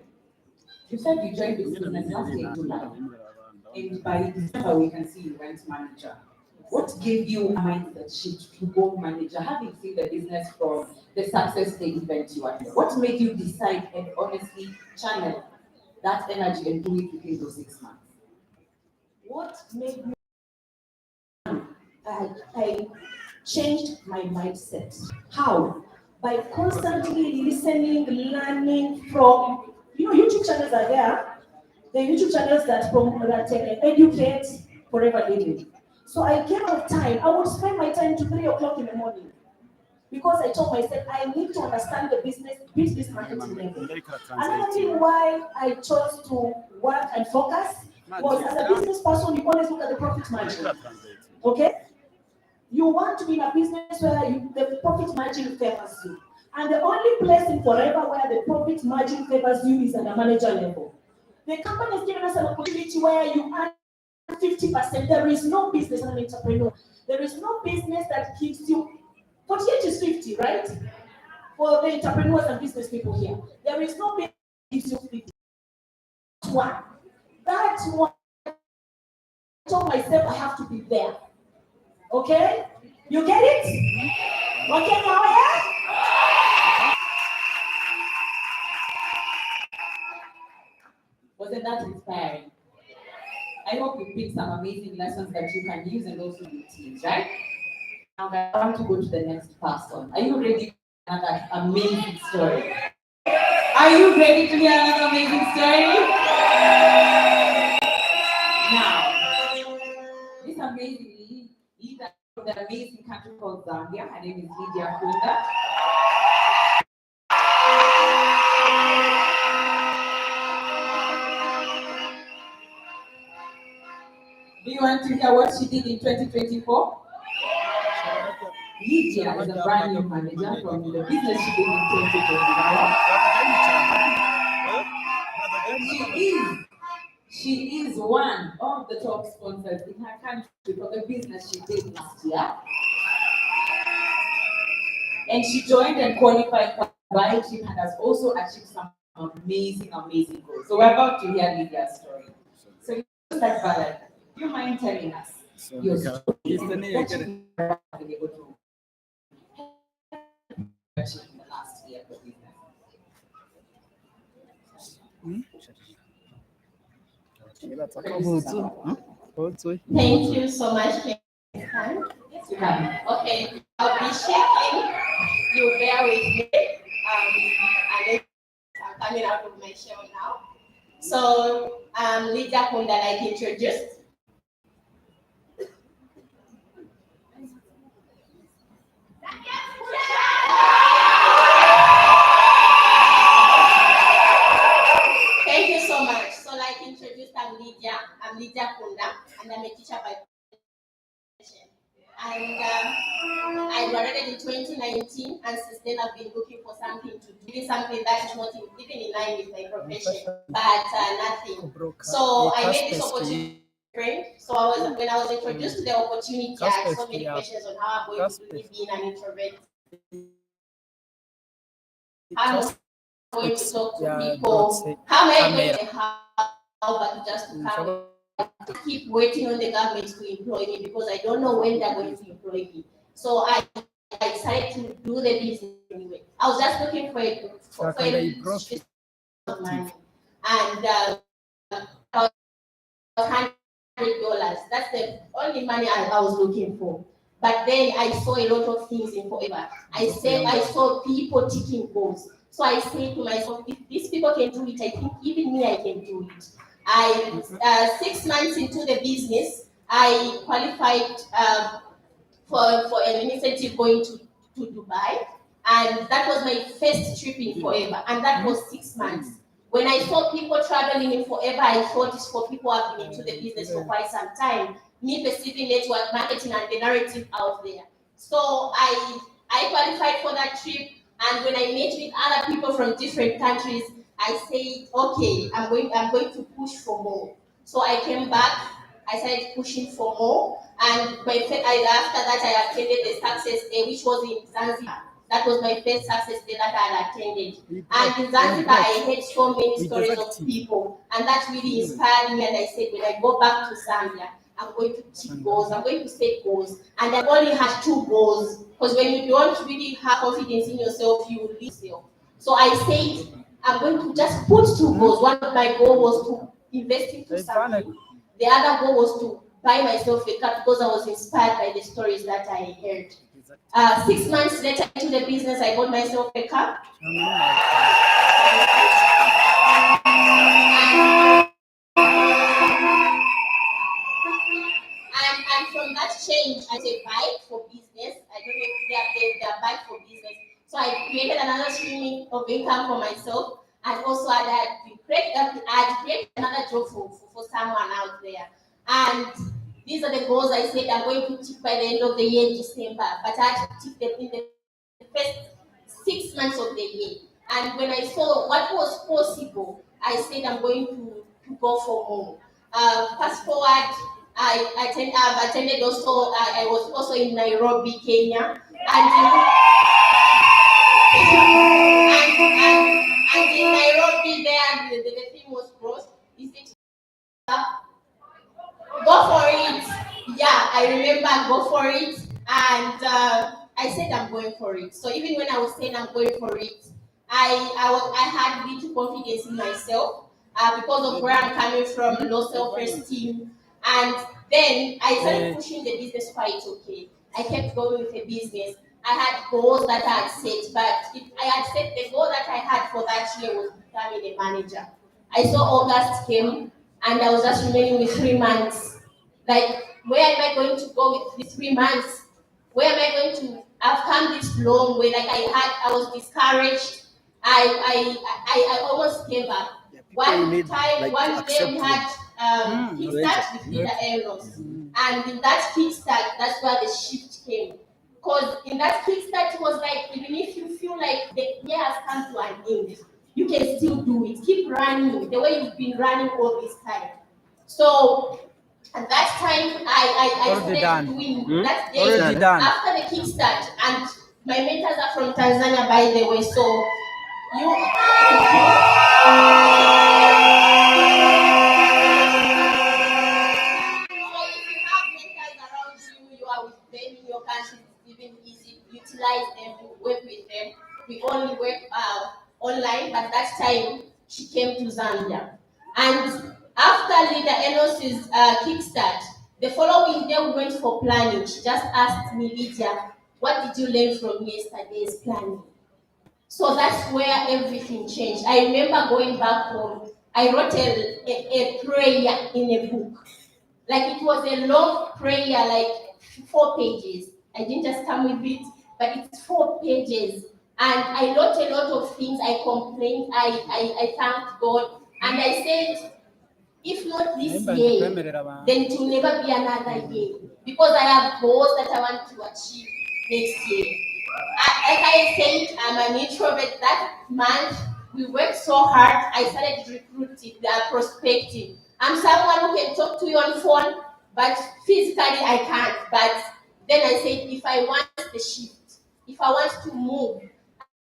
you said you joined this business last year in July, and by December we can see you went manager. What gave you a mindset shift to go manager, having seen the business from the success day event you attended? What made you decide and honestly channel that energy and do it within those 6 months? What made me I changed my mindset. How? By constantly listening, learning from, YouTube channels are there. The YouTube channels that educate forever living. So I came out of time. I would spend my time to 3 o'clock in the morning because I told myself I need to understand the business marketing level. Another thing why I chose to work and focus was, as a business person, you always look at the profit margin. Okay? You want to be in a business where the profit margin favors you. And the only place in forever where the profit margin favors you is at the manager level. The company has given us an opportunity where you earn 50%. There is no business, as an entrepreneur. There is no business that gives you 48 is 50, right? For the entrepreneurs and business people here. There is no business that gives you 50. That's one. I told myself I have to be there. Okay? You get it? Okay, now, yeah? Wasn't that inspiring? I hope you picked some amazing lessons that you can use and also do teams, right? Now I want to go to the next person. Are you ready to hear another amazing story? Are you ready to hear another amazing story? Now, this amazing leader from the amazing country called Zambia, her name is Lydia Kunda. Do you want to hear what she did in 2024? Lydia is a brand new manager from the business she did in 2024. She is one of the top sponsors in her country for the business she did last year. And she joined and qualified for the buy team and has also achieved some amazing goals. So we're about to hear Lydia's story. So you start, Valerie. Do you mind telling us your story? That you have been able to achieve in the last year for business. Thank you so much. Yes, you can. Okay, I'll be shaking. You bear with me. I'm coming out of my shell now. So, Lydia Kunda, like introduced. Thank you so much. So, like introduced, I'm Lydia Kunda, and I'm a teacher by profession. And I graduated in 2019, and since then I've been looking for something to do, something that is not even in line with my profession, but nothing. So I made this opportunity. So when I was introduced to the opportunity, I had so many questions on how I'm going to do it being an introvert. I'm going to talk to people. How am I going to help, but just to come? To keep waiting on the government to employ me because I don't know when they're going to employ me. So I decided to do the business anyway. I was just looking for money, and about $100. That's the only money I was looking for. But then I saw a lot of things in Forever. I saw people ticking goals. So I said to myself, if these people can do it, I think even me, I can do it. 6 months into the business, I qualified for an incentive going to Dubai, and that was my first trip in Forever, and that was 6 months. When I saw people traveling in Forever, I thought it's for people who have been into the business for quite some time. Me perceiving network marketing and the narrative out there. So I I qualified for that trip, and when I met with other people from different countries, I said, okay, I'm going to push for more. So I came back, I started pushing for more, and after that I attended the success day, which was in Zanzibar. That was my first success day that I had attended. And in Zanzibar, I heard so many stories of people, and that really inspired me. And I said, when I go back to Zambia, I'm going to keep goals, I'm going to set goals. And I only had 2 goals, because when you don't really have confidence in yourself, you will lose yourself. So I said, I'm going to just put 2 goals. One of my goals was to invest into something. The other goal was to buy myself a car, because I was inspired by the stories that I heard. 6 months later into the business, I bought myself a car. And from that change, I said bike for business. I don't know if they are bike for business. So I created another stream of income for myself, and also I had created another job for someone out there. And these are the goals I said I'm going to tick by the end of the year, December. But I had to tick them in the first 6 months of the year. And when I saw what was possible, I said I'm going to go for more. Fast forward, I've attended also, I was also in Nairobi, Kenya. And in Nairobi there, the theme was growth. Is it go for it? Yeah, I remember go for it. And I said I'm going for it. So even when I was saying I'm going for it, I had little confidence in myself because of where I'm coming from, low self-esteem. And then I started pushing the business quite okay. I kept going with the business. I had goals that I had set, but I had set the goal that I had for that year was becoming a manager. I saw August came, and I was just remaining with 3 months. Like, where am I going to go with these 3 months? Where am I going to? I've come this long way. Like I was discouraged. I almost gave up. One day we had kickstart with leader errors, and in that kickstart, that's where the shift came. Because in that kickstart, it was like, even if you feel like the year has come to an end, you can still do it. Keep running the way you've been running all this time. So at that time, I started doing that day after the kickstart, and my mentors are from Tanzania, by the way. So you. You are with them in your country, it's even easy. Utilize them, work with them. We only work online, but that time she came to Zambia. And after Leader Enos's kickstart, the following day we went for planning. She just asked me, Lydia, what did you learn from yesterday's planning? So that's where everything changed. I remember going back home, I wrote a prayer in a book. Like it was a long prayer, like 4 pages. I didn't just come with it, but it's 4 pages. And I wrote a lot of things. I complained, I thanked God, and I said, if not this year, then it will never be another year. Because I have goals that I want to achieve next year. Like I said, I'm an introvert. That month, we worked so hard. I started recruiting, prospecting. I'm someone who can talk to you on phone, but physically I can't. But then I said, if I want the shift, if I want to move,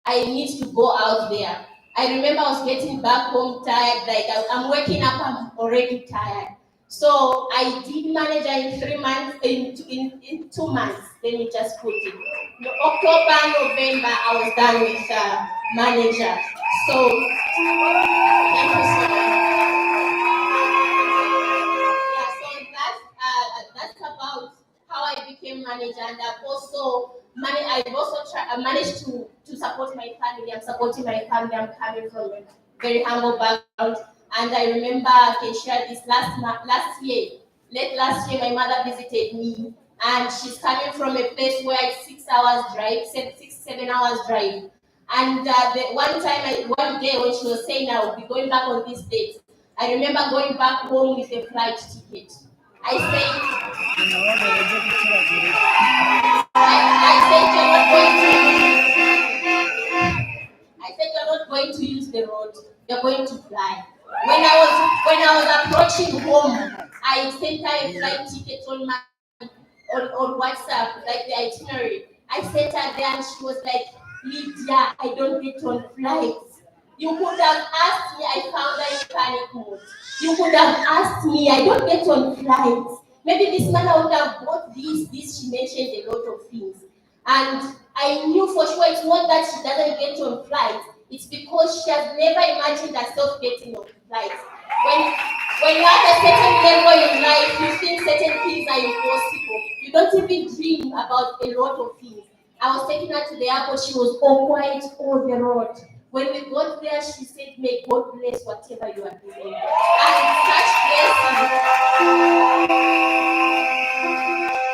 I need to go out there. I remember I was getting back home tired, like I'm waking up, I'm already tired. So I did manager in 3 months, in 2 months, let me just put it. October, November, I was done with manager. So, thank you so much. Yeah, so that's about how I became manager, and I've also managed to support my family. I'm supporting my family. I'm coming from a very humble background. And I remember I can share this late last year, my mother visited me, and she's coming from a place where it's 6 hours drive, 7 hours drive. And one day when she was saying I would be going back on this date, I remember going back home with a flight ticket. I said, you're not going to they're going to fly. When I was approaching home, I sent her a flight ticket on WhatsApp, like the itinerary. I sent her there and she was like, Lydia, I don't get on flights. You could have asked me, I found her in panic mode. You could have asked me, I don't get on flights. Maybe this man would have bought this, she mentioned a lot of things. And I knew for sure it's not that she doesn't get on flights, it's because she has never imagined herself getting on flights. When you have a certain level in life, you think certain things are impossible. You don't even dream about a lot of things. I was taking her to the airport, she was all quiet all the road. When we got there, she said, may God bless whatever you are doing. And such blessing.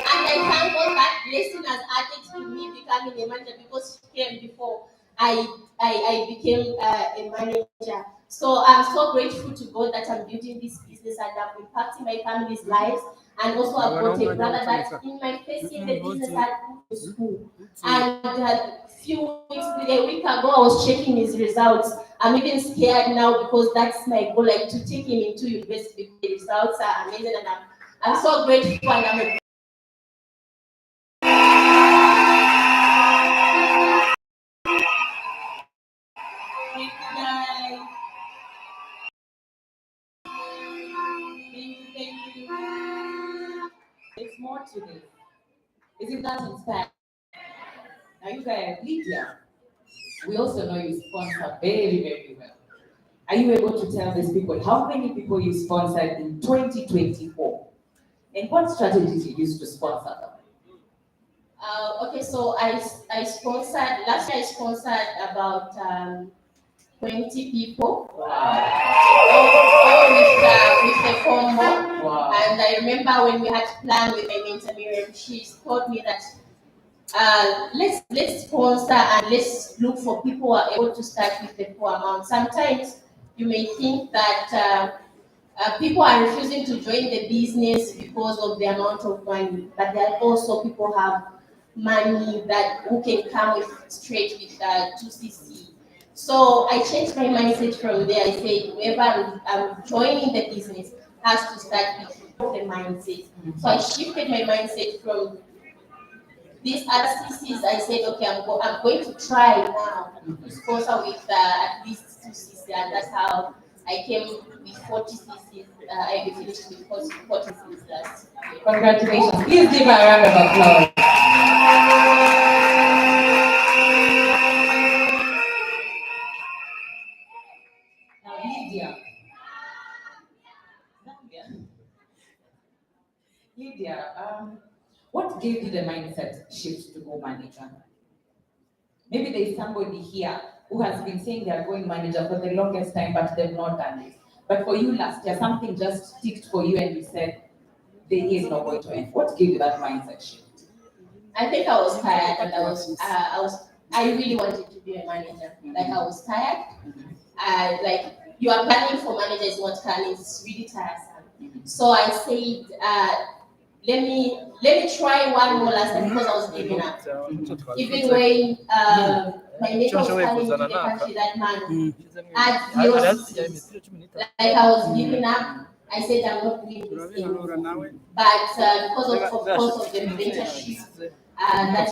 And I thank God that blessing has added to me becoming a manager because she came before I became a manager. So I'm so grateful to God that I'm building this business and I'm impacting my family's lives. And also I've got a brother that in my first year in the business had moved to school. And a week ago I was checking his results. I'm even scared now because that's my goal, like to take him into university. The results are amazing and I'm so grateful and I'm a thank you guys. Thank you. There's more to this. Isn't that inspiring? Now you guys, Lydia, we also know you sponsor very, very well. Are you able to tell these people how many people you sponsored in 2024? And what strategies you used to sponsor them? Okay, so I sponsored, last year I sponsored about 20 people. All with a combo. Wow. And I remember when we had planned with my mentor Miriam, she told me that let's sponsor and let's look for people who are able to start with a poor amount. Sometimes you may think that people are refusing to join the business because of the amount of money, but there are also people who have money who can come with straight with 2cc. So I changed my mindset from there. I said, whoever I'm joining the business has to start with the mindset. So I shifted my mindset from these other CCs. I said, okay, I'm going to try now to sponsor with at least 2cc, and that's how I came with 40 CCs. I finished with 40 CCs last year. Congratulations. Please give her a round of applause. Lydia, what gave you the mindset shift to go manager? Maybe there's somebody here who has been saying they are going manager for the longest time, but they've not done it. But for you last year, something just ticked for you and you said, the year is not going to end. What gave you that mindset shift? I think I was tired and I really wanted to be a manager. Like I was tired. Like you are planning for manager is not planning, it's really tiresome. So I said, let me try one more last time because I was giving up. Even when my neighbor was coming to the country that man had bills, like I was giving up. I said I'm not doing this anymore. But because of the mentorship that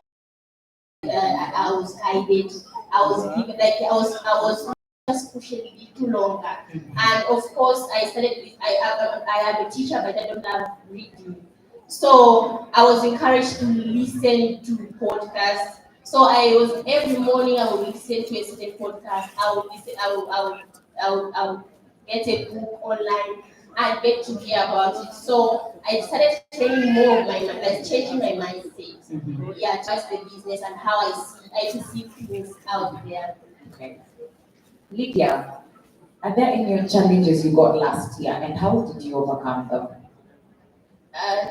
I was guided, I was just pushing a little longer. And of course, I started with I am a teacher, but I don't have reading. So I was encouraged to listen to podcasts. So every morning I would listen to a certain podcast. I would get a book online and get to hear about it. So I started training more of my mind, like changing my mindset. Yeah, just the business and how I see things out there. Okay. Lydia, are there any challenges you got last year and how did you overcome them?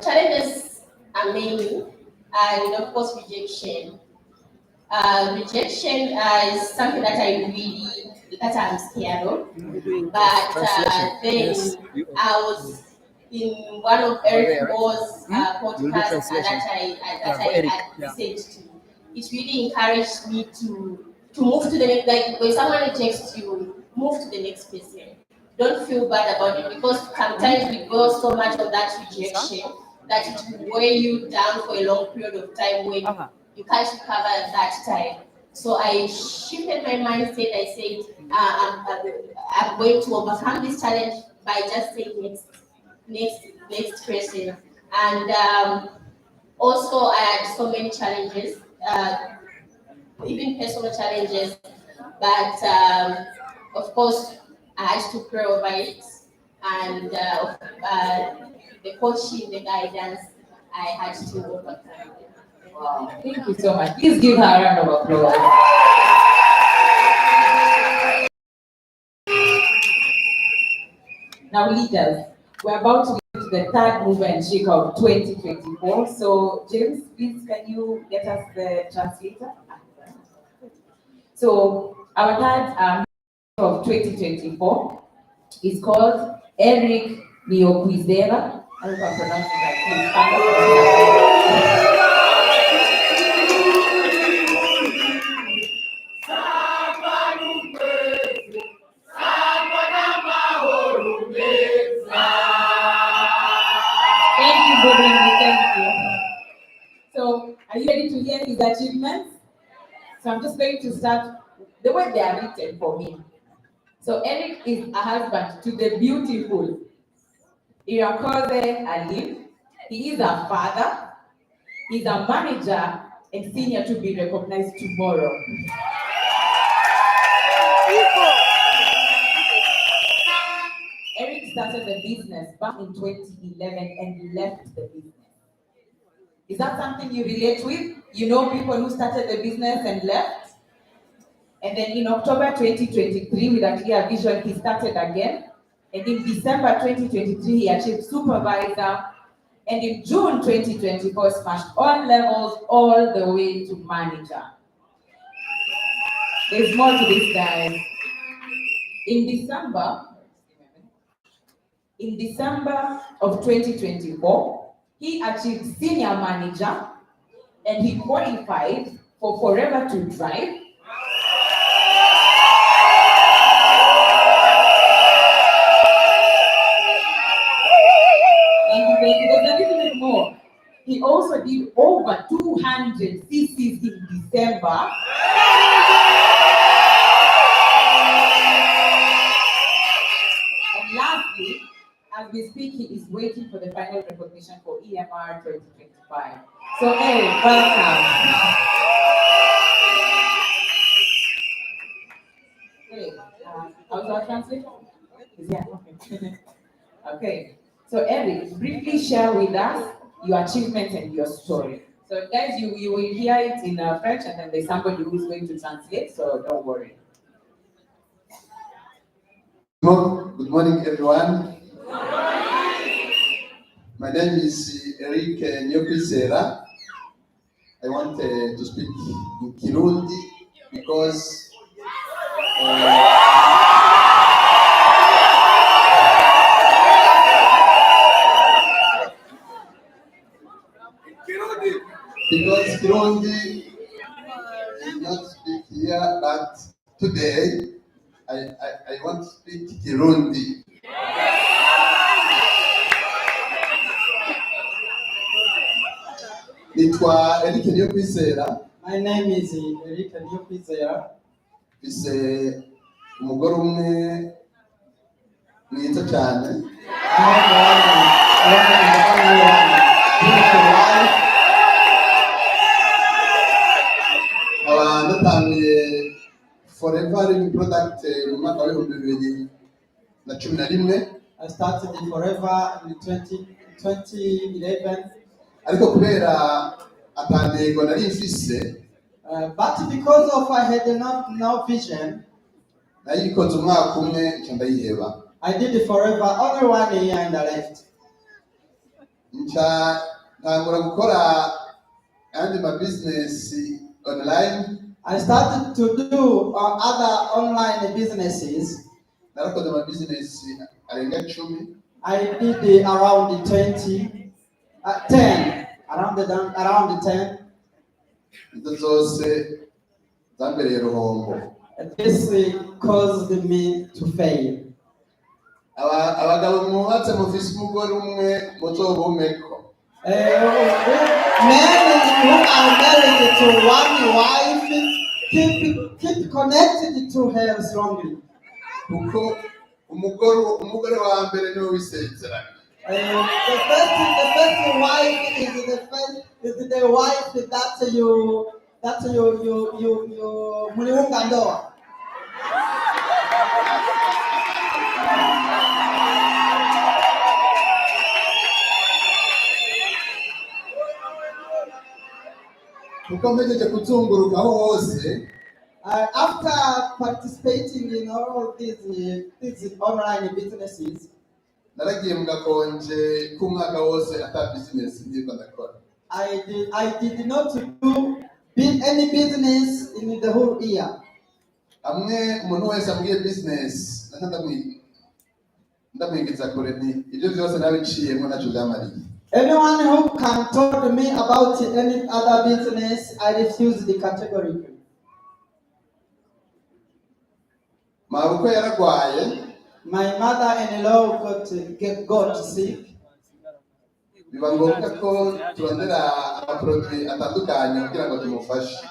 Challenges are many, and of course rejection. Rejection is something that I'm scared of. But then I was in one of Eric Bo's podcasts that I listened to. It really encouraged me to move to the next. Like when someone rejects you, move to the next person. Don't feel bad about it, because sometimes we go so much of that rejection that it will weigh you down for a long period of time when you can't recover at that time. So I shifted my mindset. I said, I'm going to overcome this challenge by just saying next person. And also, I had so many challenges, even personal challenges, but of course, I had to pray over it, and the coaching, the guidance, I had to overcome. Wow, thank you so much. Please give her a round of applause. Now, leaders, we're about to get to the third move and shake of 2024. So, James, please, can you get us the translator? So, our third of 2024 is called Eric Mioquizera. I hope I'm pronouncing that. Thank you, Bobby. Thank you. So, are you ready to hear his achievements? So, I'm just going to start the way they are written for me. So, Eric is a husband to the beautiful Irakoze Ali. He is a father, he's a manager, and senior to be recognized tomorrow. Eric started the business back in 2011 and left the business. Is that something you relate with? You know people who started the business and left? And then in October 2023, with a clear vision, he started again. And in December 2023, he achieved supervisor. And in June 2024, smashed all levels all the way to manager. There's more to this, guys. In December of 2024, he achieved senior manager and he qualified for Forever to Drive. And there's a little bit more. He also did over 200 CCs in December. And lastly, as we speak, he is waiting for the final recognition for EMR 2025. So, Eric, welcome. Hey, how's our translation? Yeah, okay. Okay. So, Eric, briefly share with us your achievements and your story. So, guys, you will hear it in French, and then there's somebody who's going to translate, so don't worry. Good morning, everyone. Good morning. My name is Eric Mioquizera. I want to speak in Kirundi because Kirundi is not speak here, but today I want to speak Kirundi. Nitwa Eric Mioquizera. My name is Eric Mioquizera. Mfise umugore umwe mwiza cyane. Natangiye Forever Living Product mu mwaka wa 2011. I started in Forever in 2011. Ariko kubera atandego nari mfise, but because of I had no vision, nayikoze umwaka umwe nca ndayiheba. I did it Forever only 1 year and I left. Nca ntangura gukora andi ma business online. I started to do other online businesses. Narakoze ma business arenga 10. I did around 10, around 10. Izo zose zambereye ruhombo. This caused me to fail. abagabo muhatse mufise umugore umwe muzobumeko. Men who are married to one wife keep connected to her strongly. Kuko umugore wa mbere niwe wisezerano. The first wife is the wife that you muliunga ndoa. Kuko mpejeje kuzunguruka aho hose, after participating in all these online businesses, naragiye mu gakonje k'umwaka wose ata business ndiko ndakora. I did not do any business in the whole year. Amwe umuntu wese ambwiye business ndamwingiza kure ni ibyo byose nabiciyemo naco byamariye. Anyone who can talk me about any other business, I refuse the category. Mabuko yaragwaye. My mother-in-law got sick. Biba ngombwa ko turondera amaproduit atandukanye kugira ngo tumufashe.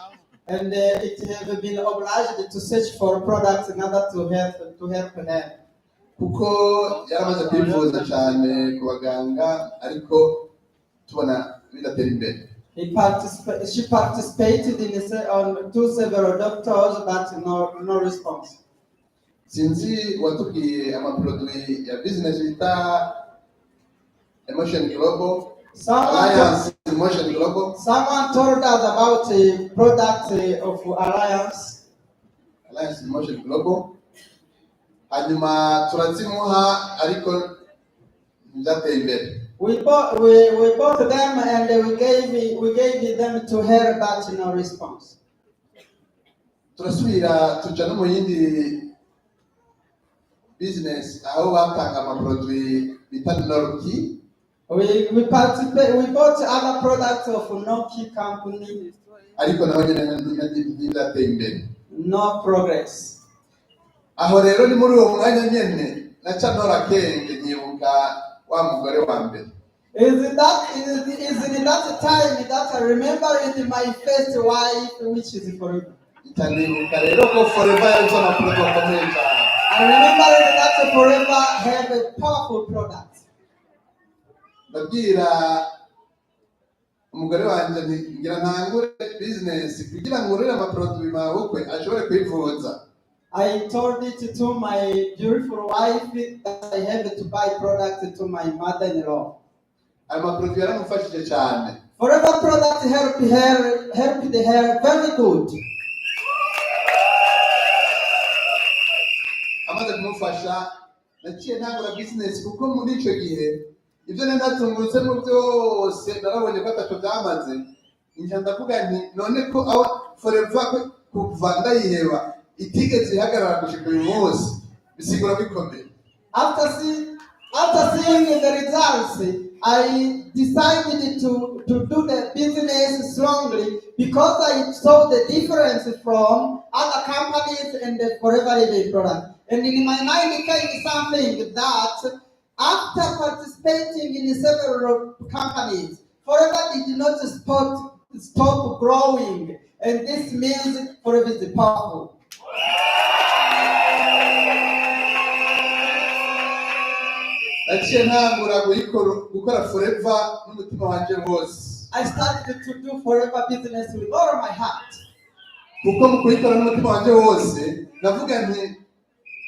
And it has been obliged to search for products in order to help her. Kuko yaramaze kwivuza cyane ku baganga ariko tubona bidatera imbere. She participated on several doctors, but no response. Sinzi watubwiye amaproduit ya business bita Emotion Global. Alliance Emotion Global. Someone told us about a product of Alliance Emotion Global. Hanyuma turazimuha ariko ndateye imbere. We bought them and we gave them to her, but no response. Turasubira tuja no mu yindi business aho batanga amaproduit bita Norki. We bought other products of Noki company. Ariko naho nyene ndateye imbere. No progress. Aho rero ni muri uwo mwanya nyene naca ntora kenge nyibuka wa mugore wa mbere. Is in that time that I remember in my first wife, which is forever. Itanibuka rero ko forever yazo na product akomeye cyane. I remember that forever have a powerful product. Ndabwira umugore wanje ngira ntangure business kugira ngo urere amaproduit mabukwe ashobore kwivuza. I told it to my beautiful wife that I have to buy products to my mother-in-law. Amaproduit yaramufashije cyane. Forever product helped her very good. Amaze kumufasha naciye ntangura business kuko muri ico gihe ibyo nendatungurutse mu byose narabonye ko ataco byamaze. Inja ndavuga nti none ko aho forever kuva ndayiheba itigeze ihagarara gushika uyu munsi bisigura bikomeye. After seeing the results, I decided to do the business strongly because I saw the difference from other companies and the forever living product. And in my mind came something that after participating in several companies, forever did not stop growing. And this means forever is powerful. Naciye ntangura gukora forever n'umutima wanje wose. I started to do forever business with all my heart. Kuko mu kuyikora n'umutima wanje wose navuga nti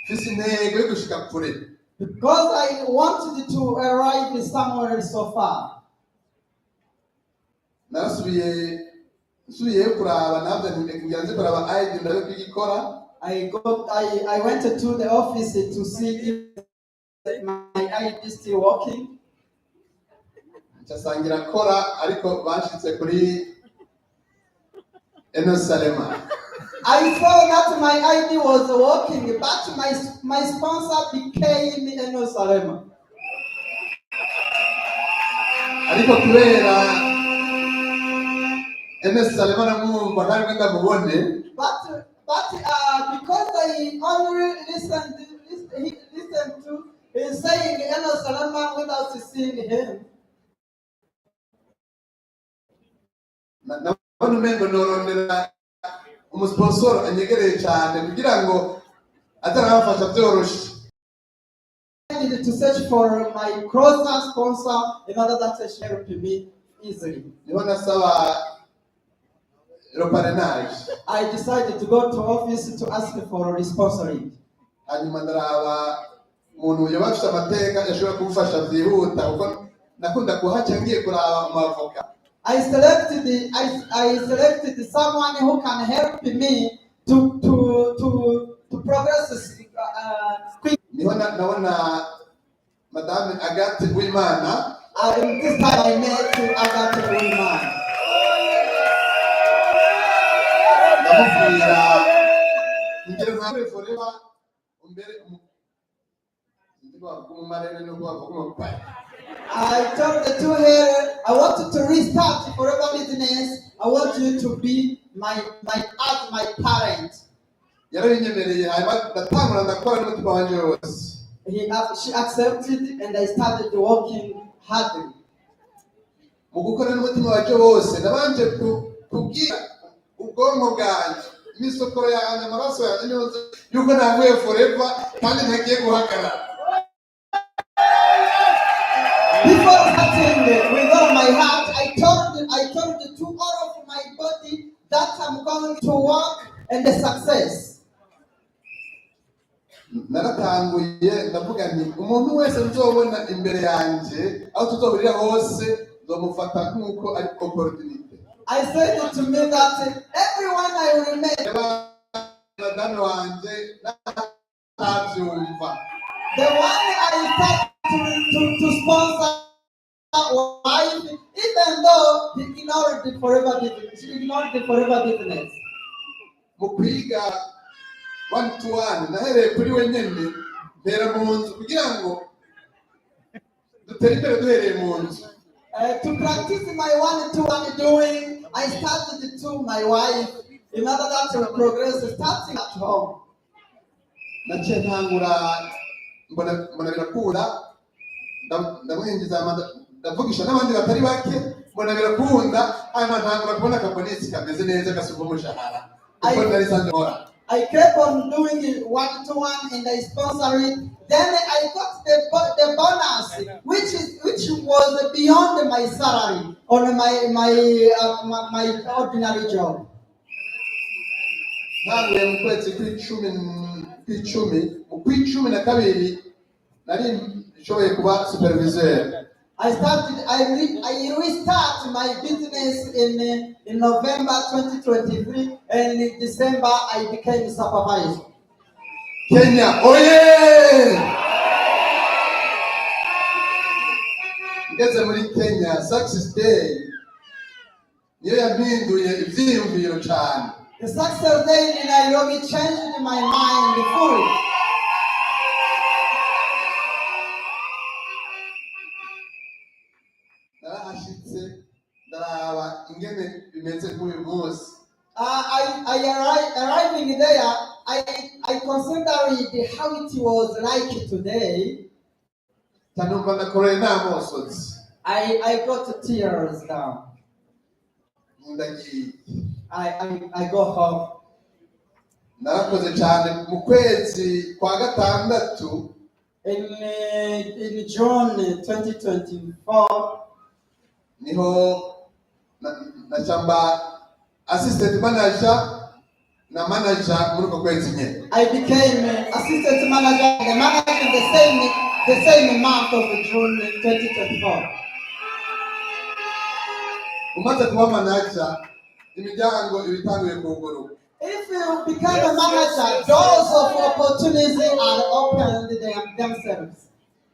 mfise intego yo gushika kure. Because I wanted to arrive somewhere so far. Nasubiye kuraba nabyo ntibigenze kuraba ID ndabe kwigikora. I went to the office to see if my ID is still working. Ncasangira kora ariko banshitse kuri Enosalema. I saw that my ID was working, but my sponsor became Enosalema. Ariko kubera Enosalema namwumva ntabwo ndamubone. But But because I only listened to his saying Eno Salama without seeing him. Nabona umengo norondera umusponsor anyegereye cyane kugira ngo atarafasha byoroshe. I needed to search for my closer sponsor in order that they share to me easily. Niho nasaba le parrainage. I decided to go to office to ask for a sponsoring. Hanyuma ndaraba umuntu yabafite amateka yashobora kumufasha byihuta kuko nakunda kuhaca ngiye kuraba umavoka. I selected someone who can help me to progress quick. Niho nabona Madame Agathe Wimana. This time I met Agathe Wimana. Ndamubwira ngire nka forever umbere I told the two here, I want you to restart forever business. I want you to be my parent. yarabinyemereye hanyuma ndatangura ndakora n'umutima wanjye wose. She accepted and I started working hard. Mu gukora n'umutima wanjye wose nabanje kubwira ubwonko bwanjye imisokoro yanjye amaraso yanjye yose yuko navuye forever kandi ntagiye guhagarara. Before starting with all my heart, I told to all of my body that I'm going to work and the success. Naratanguye ndavuga nti umuntu wese nzobona imbere yanjye aho tuzoburira hose nzomufata nk'uko ari opportunity. I said to me that everyone I will meet, Madame wanjye ntabyumva. the one I start to sponsor wife, even though he ignored the forever business. She ignored the forever business. Mu kwiga one to one nahereye kuri we nyine mpera mu nzu kugira ngo dutere imbere duhereye mu nzu. To practice my one-to-one doing, I started to my wife in order that to progress starting at home. Naciye ntangura mbona birakura ndamwinjiza ndavugisha n'abandi batari bake mbona birakunda hanyuma ntangura kubona akabonisi kameze neza gasuba umushahara. I kept on doing it one-to-one and I sponsor it. Then I got the bonus, which was beyond my salary on my ordinary job. Ntanguye mu kwezi kw'icumi na kabiri nari nshoboye kuba superviseur. I restart my business in November 2023, and in December I became supervisor. Kenya, oye! Ngeze muri Kenya, Success Day niyo yampinduye ivyiyumviro cyane. The Success Day in Nairobi changed my mind fully. Arriving there, I considered how it was like today. I got tears down. I go home. Narakoze cyane mu kwezi kwa gatandatu in June 2024 niho nachamba assistant manager na manager muri ko kwezi nye. I became assistant manager and manager in the same month of June 2024. Umaze kuba manager imiryango ibitanguye kuguruka. If you become a manager, doors of opportunity are opened themselves.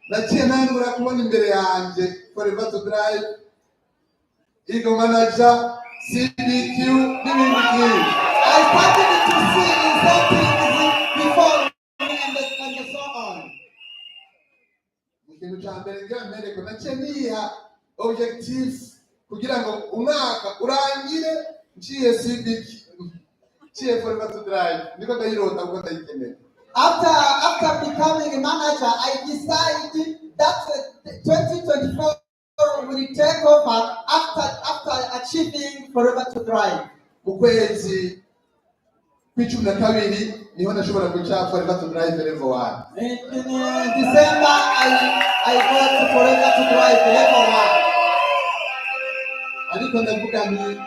Naciye ntangura kubona imbere yanjye forever to drive ego manager CBQ n'ibindi byinshi. I started to see incentives before and so on. Ikintu cya mbere ngira ko naciye niha objectif kugira ngo umwaka urangire nciye CBQ ciye forever to drive niko ndayirota kuko ndayikeneye. After becoming a manager, I decided that 2024 will take over after achieving forever to drive. Mu kwezi kw'icumi na kabiri niho nashobora guca forever to drive level 1. In December, I got forever to drive level 1. Ariko ndavuga nti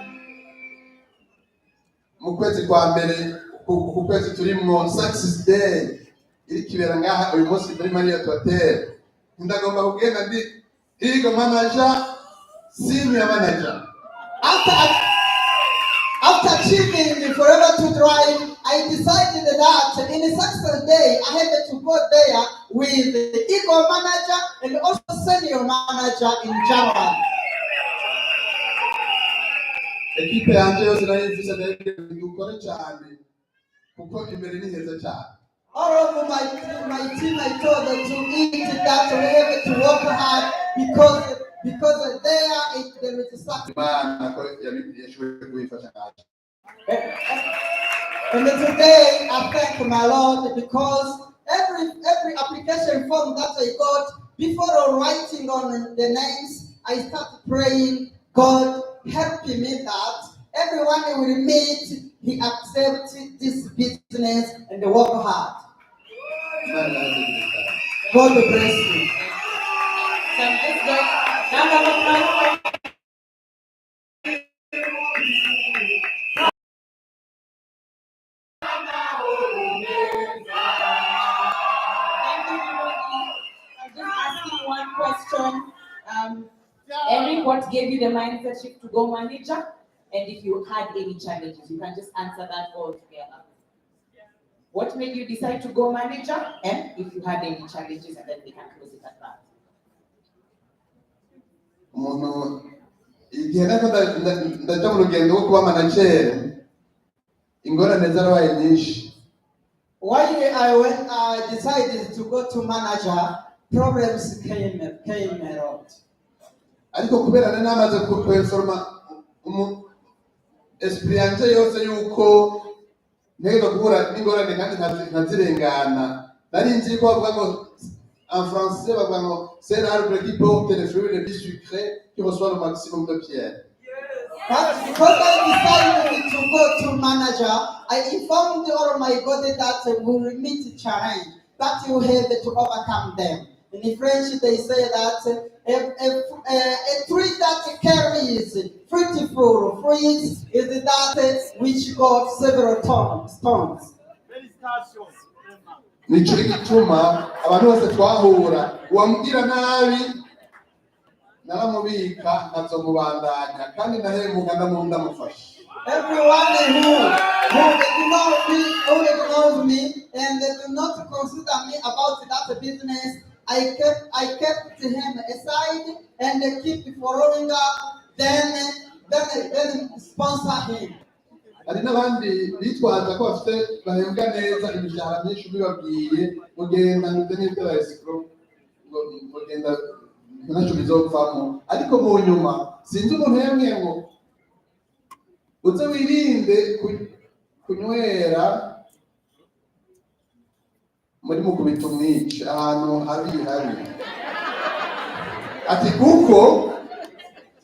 mu kwezi kwa mbere ku kwezi turimo success day iri kibera ngaha uyu munsi muri Marriott Hotel, ndagomba kugenda ndi ego manager, senior manager. After achieving the forever to drive, I decided that in a success day, I had to go there with the ego manager and also senior manager in Germany. Ekipe yanje yose nayifise dukore cyane kuko imbere ni heza cyane. All over my team, I told them to eat that we have to work hard because there is a sacrifice. And today I thank my Lord because every application form that I got, before writing on the names, I started praying, God helping me that everyone will meet, he accepts this business and work hard. God bless you. One question. Eric, what gave you the mindset shift to go manager? And if you had any challenges, you can just answer that all together. What made you decide to go manager? And if you had any challenges, and then we can close it at that. Igihe nako ndaca mu rugendo rwo kuba manager, ingorane zarabaye nyinshi. While I decided to go to manager, problems came around. Ariko kubera namaze kuperforma esprit yanje yose yuko ntego guhura n'ingorane kandi ntazirengana. Nari nzi ko bavuga ngo en français bavuga ngo c'est l'arbre qui porte les fruits les plus sucrés qui reçoit le maximum de pierres. But because I decided to go to manager, I informed all my body that we will meet challenge, that you have to overcome them. In French, they say that a tree that carries fruitful fruits is that which got several stones. Nico gituma abantu bose twahura uwambwira nabi naramubika nkazomubandanya kandi nahemuka ndamufasha. Everyone who ignores me and do not consider me about that business, I kept him aside and keep following up, then sponsor him. Hari n'abandi bitwaza ko bafite bahembwa neza imishahara myinshi bibabwiye mugenda ndetse n'ibyo escrow mugenda ntacyo bizopfamo, ariko mu nyuma sinzi umuntu yambwiye ngo uze wirinde kunywera muri mukubita umwica ahantu habi ati kuko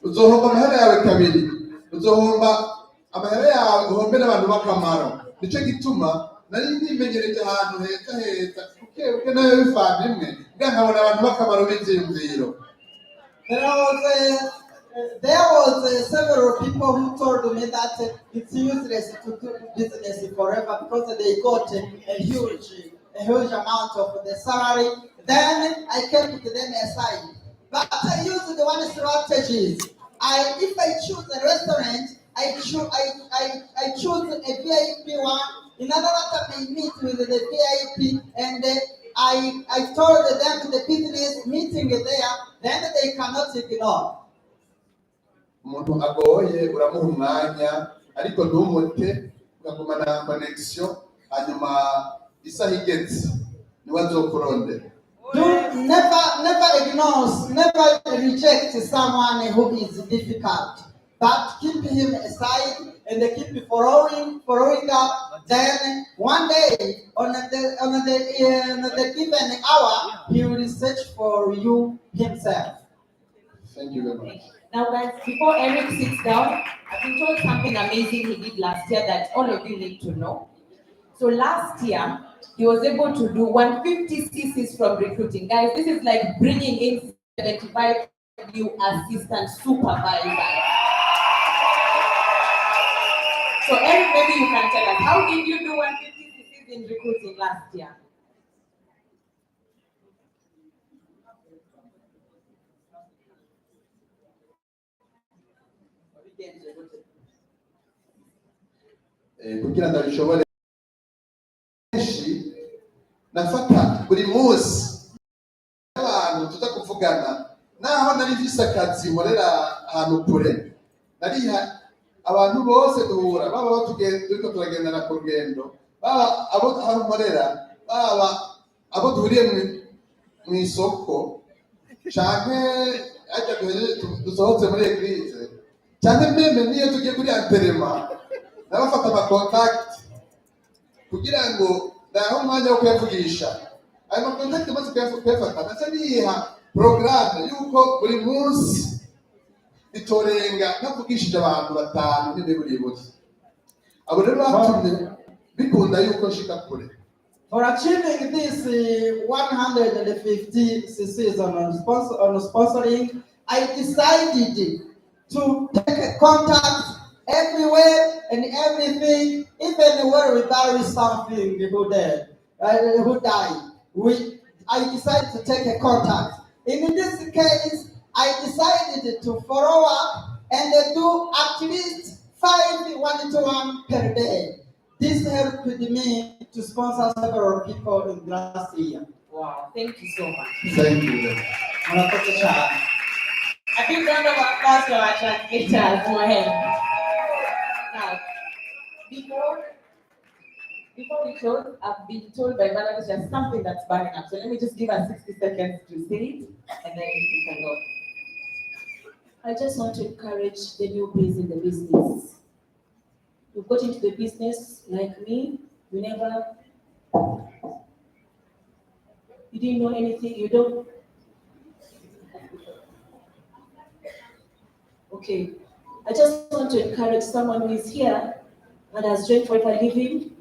uzohomba amahera yawe kabiri, uzohomba amahera yawe uhombe n'abantu b'akamaro. Nico gituma nari nimenyereje ahantu heza kuke nayo bifana imwe nkabona abantu b'akamaro b'ivyiyumviro. There was several people who told me that it's useless to do business forever because they got a huge amount of the salary. Then I kept them aside. But I used the one strategy. If I choose a restaurant, I choose a VIP one. In other words, I meet with the VIP, and I told them the business meeting there. Then they cannot ignore. Umuntu agoye uramuha umwanya ariko ntumute ukagumana connection hanyuma isaha igeze niwe azokurondera. Never reject someone who is difficult, but keep him aside and they keep following up. Then one day, on the given hour, he will search for you himself. Thank you very much. Now, guys, before Eric sits down, I've been told something amazing he did last year that all of you need to know. So last year, he was able to do 150 cc's from recruiting. Guys, this is like bringing in 75 new assistant supervisors. So Eric, maybe you can tell us, how did you do 150 cc's in recruiting last year? Kugira ngo abishobore benshi nafata buri munsi abantu tuza kuvugana naho nari mfise akazi nkorera ahantu kure nariha abantu bose duhura baba turiko turagendana ku rugendo baba abo ahantu nkorera baba abo duhuriye mu isoko canke ajya dusohotse muri eglise canke meme niyo tugiye kuri anterema nabafata amakontakiti kugira ngo ndaho umwanya wo kuyavugisha ayo makontakiti maze kuyafata ndetse niha porogaramu y'uko buri munsi bitorenga navugishije abantu batanu n'ibiburi abo rero batumye bikunda yuko nshika kure. For achieving this 150 cc's on sponsoring, I decided to take a contact everywhere and everything, even where we bury something who died. I decided to take a contact. In this case, I decided to follow up and do at least 5 one-to-one per day. This helped me to sponsor several people in last year. Wow, thank you so much. Thank you. A big round of applause for our translators. Go ahead. Now, before we close, I've been told by Valerie there's something that's burning up. So let me just give her 60 seconds to say it, and then we can go. I just want to encourage the newbies in the business. You got into the business like me, you didn't know anything, you don't. Okay, I just want to encourage someone who is here and has joined for a living,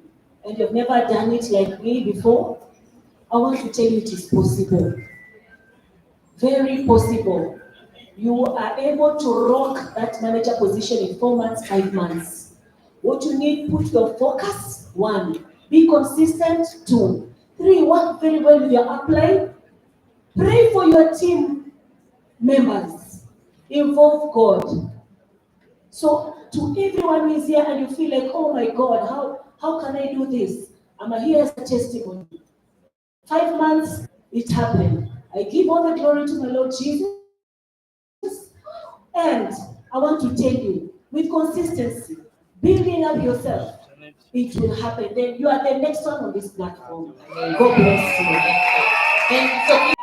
and you've never done it like me before. I want to tell you it is possible. Very possible. You are able to rock that manager position in 4 months, 5 months. What you need, put your focus. 1, be consistent. 2, 3, work very well with your upline. Pray for your team members. Involve God. So to everyone who is here and you feel like, oh my God, how can I do this? I'm here as a testimony. 5 months, it happened. I give all the glory to my Lord Jesus. And I want to tell you, with consistency, building up yourself, it will happen. Then you are the next one on this platform. God bless you. Thank you so much.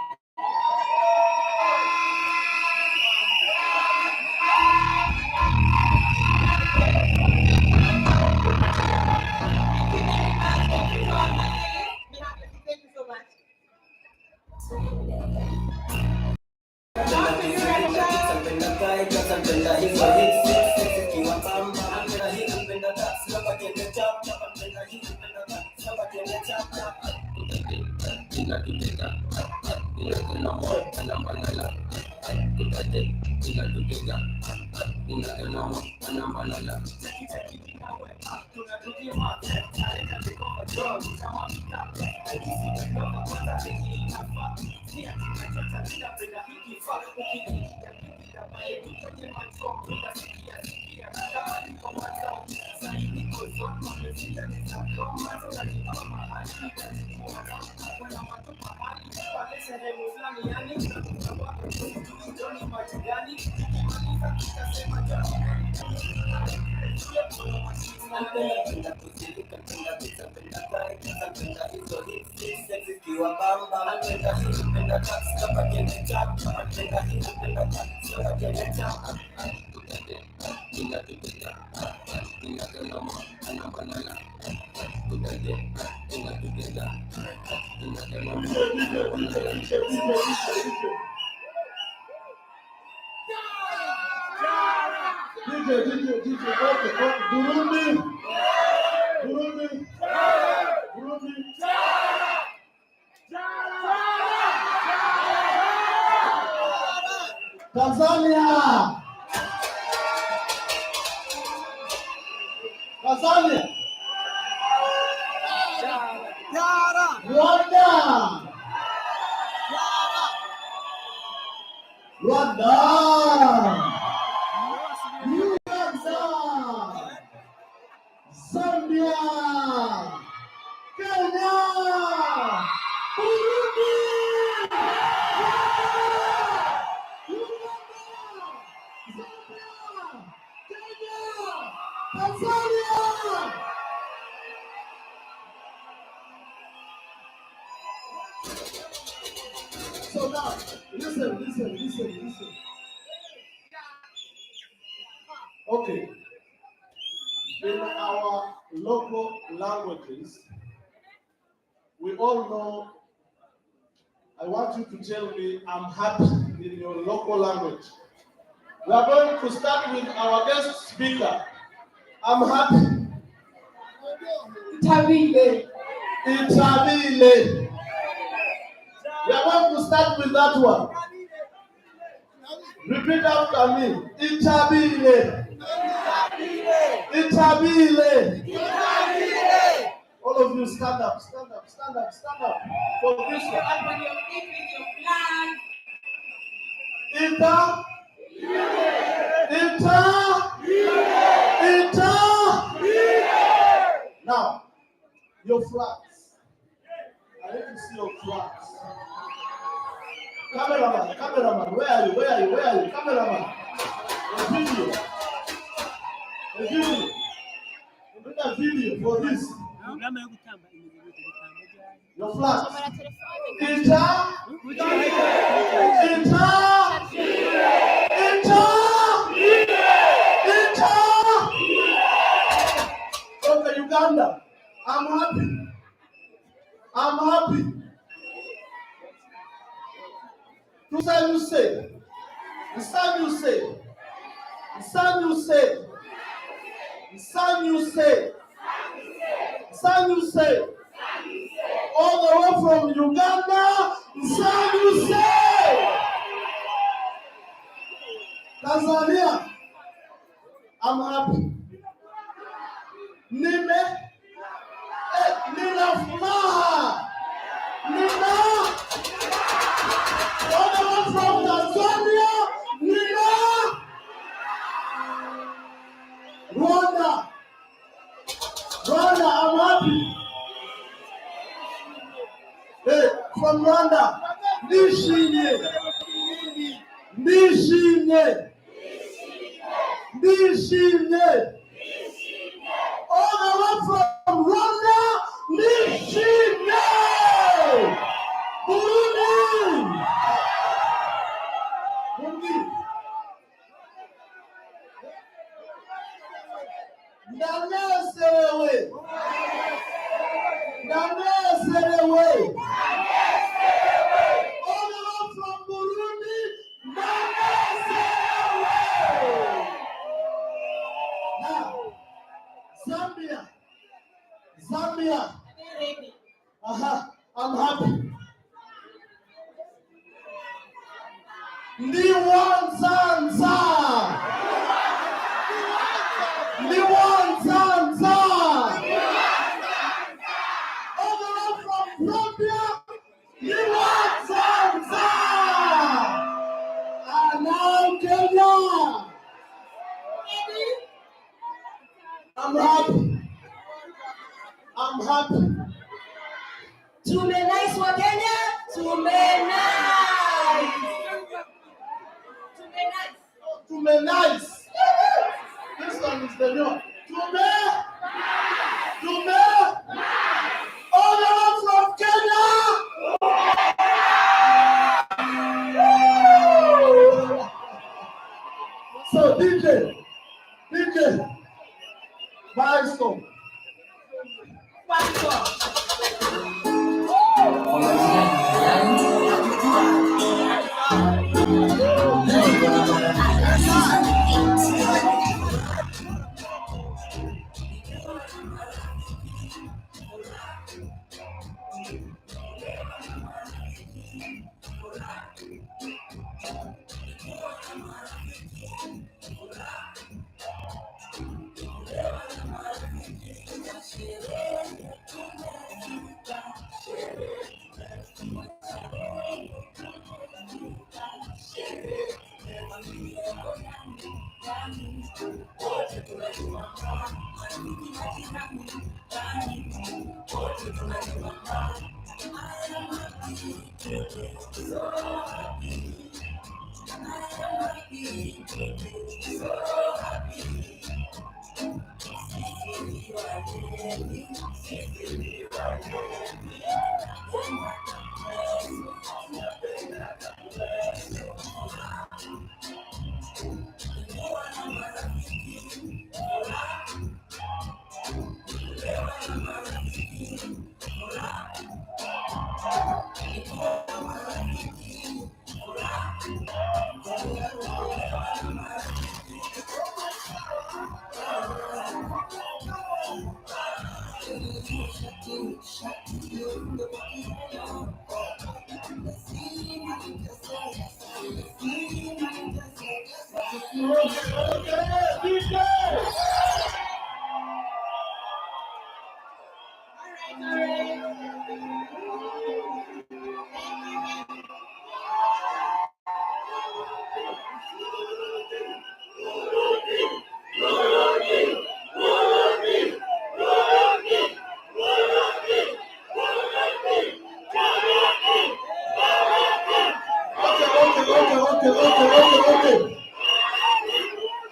Tanzania. Tanzania. Rwanda. Rwanda. Uganda. Zambia. Kenya. Burundi. Tanzania! So now, listen. Okay. In our local languages, we all know, I want you to tell me, I'm happy in your local language. We are going to start with our guest speaker. I'm happy. Itabile. We are going to start with that one. Repeat after me. Itabile. All of you stand up. For this one. With your feet, with your flag. Now, your flags. I need to see your flags. Cameraman, where are you? Cameraman. A video. We bring a video for this. Your flags. Okay, Uganda. I'm happy. Two times you say. It's time you say. All the way from Uganda, it's time you say. Tanzania, I'm happy. Nina furaha. All the way from Tanzania, Nina. Rwanda, I'm happy. Hey, from Rwanda, Nishimye. All the way from Rwanda, Nishimye. Burundi. Ndanezerewe. All the way from Burundi, ndanezerewe. Now, Zambia. I'm happy. Niwanzanza. All the way from Zambia, Niwanzanza. And now Kenya. I'm happy. Tumenais wa Kenya, Tumenais. This one is the new one. All the way from Kenya. So DJ, Okay.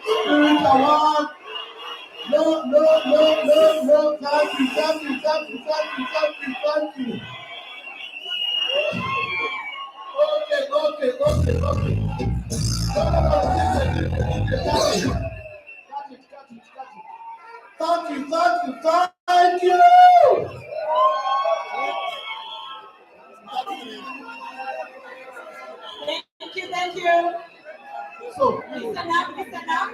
Spirit award. No. Thank you. Okay. Thank you. Thank you. So, Listen up.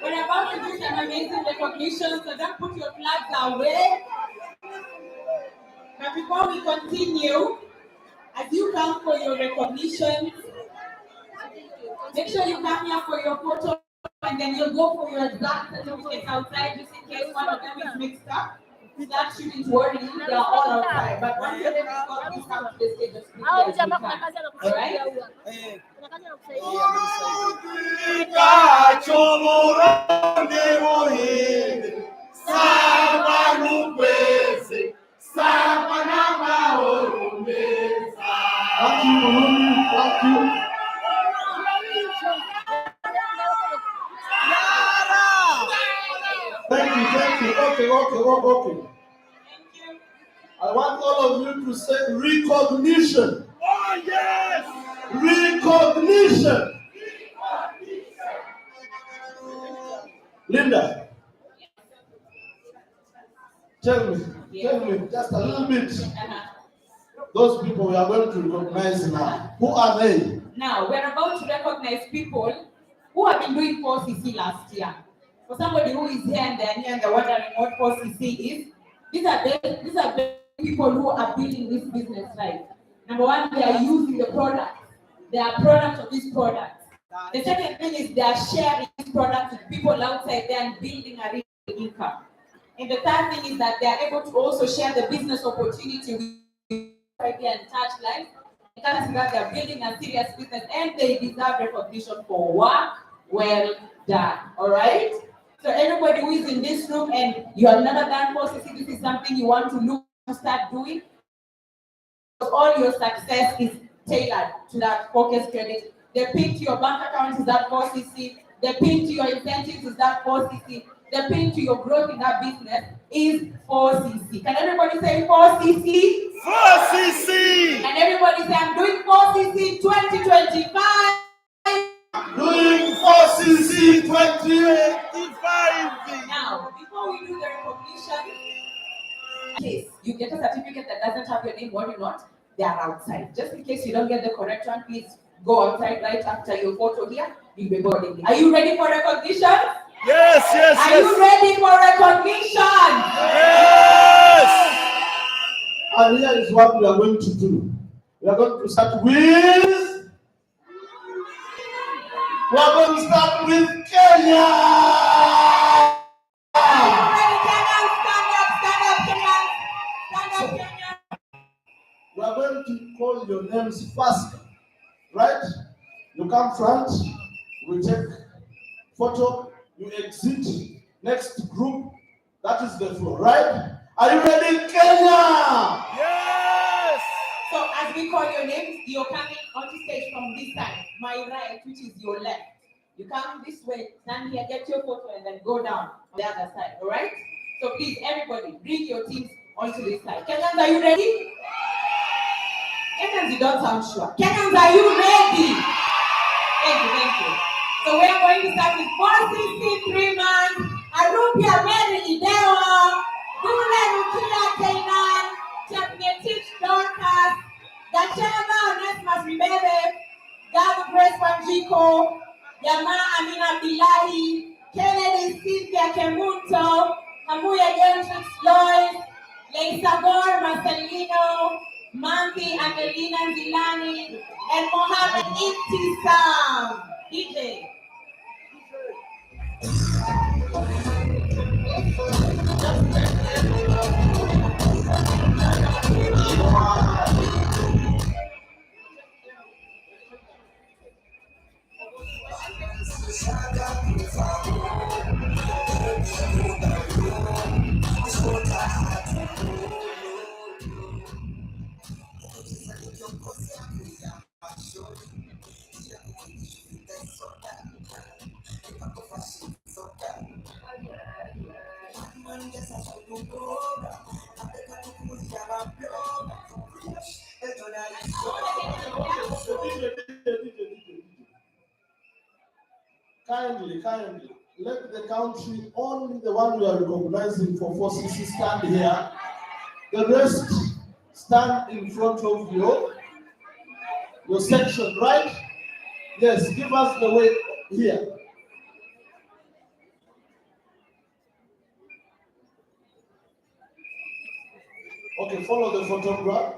We're about to do some amazing recognition, so don't put your flags away. But before we continue, as you come for your recognition, make sure you come here for your photo, and then you'll go for your exact certificate outside, just in case one of them is mixed up. That shouldn't worry you, they are all outside. But once you're ready to go, please come to the stage as quickly as you can. All right? Thank you. Thank you. Okay. I want all of you to say recognition. Oh, yes! Recognition. Linda, tell me just a little bit. Those people we are going to recognize now. Who are they? Now, we're about to recognize people who have been doing 4CC last year. For somebody who is here and they're wondering what 4CC is, these are the people who are building this business right. Number one, they are using the product. They are products of this product. The second thing is they are sharing this product with people outside there and building a real income. And the third thing is that they are able to also share the business opportunity with idea and touch life. Because that they are building a serious business and they deserve recognition for work well done. All right? So everybody who is in this room and you have never done 4CC, this is something you want to look to start doing. All your success is tailored to that focus credit. The pin to your bank account is that 4CC. The pin to your incentives is that 4CC. The pin to your growth in that business is 4CC. Can everybody say 4CC? 4CC! And everybody say, I'm doing 4CC 2025. Doing 4CC 2025. Now, before before we do the recognition, in case you get a certificate that doesn't have your name, worry not, they are outside. Just in case you don't get the correct one, please go outside right after your photo here. You'll be boarding. Are you ready for recognition? Yes, yes, Are you ready for recognition? Yes! And here is what we are going to do. We are going to start with. We are going to start with Kenya. Are you ready, Kenyans? Stand up, Kenyans. Stand up, Kenyans. We are going to call your names first, right? You come front, we take photo, you exit, next group, that is the floor, right? Are you ready, Kenya? Yes! So as we call your names, you're coming onto stage from this side, my right, which is your left. You come this way, stand here, get your photo, and then go down on the other side, all right? So please, everybody, bring your teams onto this side. Kenyans, are you ready? Kenyans, you don't sound sure. Kenyans, are you ready? Thank you. So we are going to start with 463 months. Arupia Mary Idewa, Dule Rukia Kainan, Chamnetich Dorcas, Gachema Onesmus Ribebe, Gabu Grace Wanjiko, Yama Amina Bilahi, Kennedy Cynthia Kemunto, Amuya Gentrix Lloyd, Leisagor Marcelino, Mandy Angelina Zilani, and Mohammed Intisam. DJ. Kindly, let the country, only the one we are recognizing for 460 stand here. The rest stand in front of your section, right? Yes, give us the way here. Okay, follow the photograph.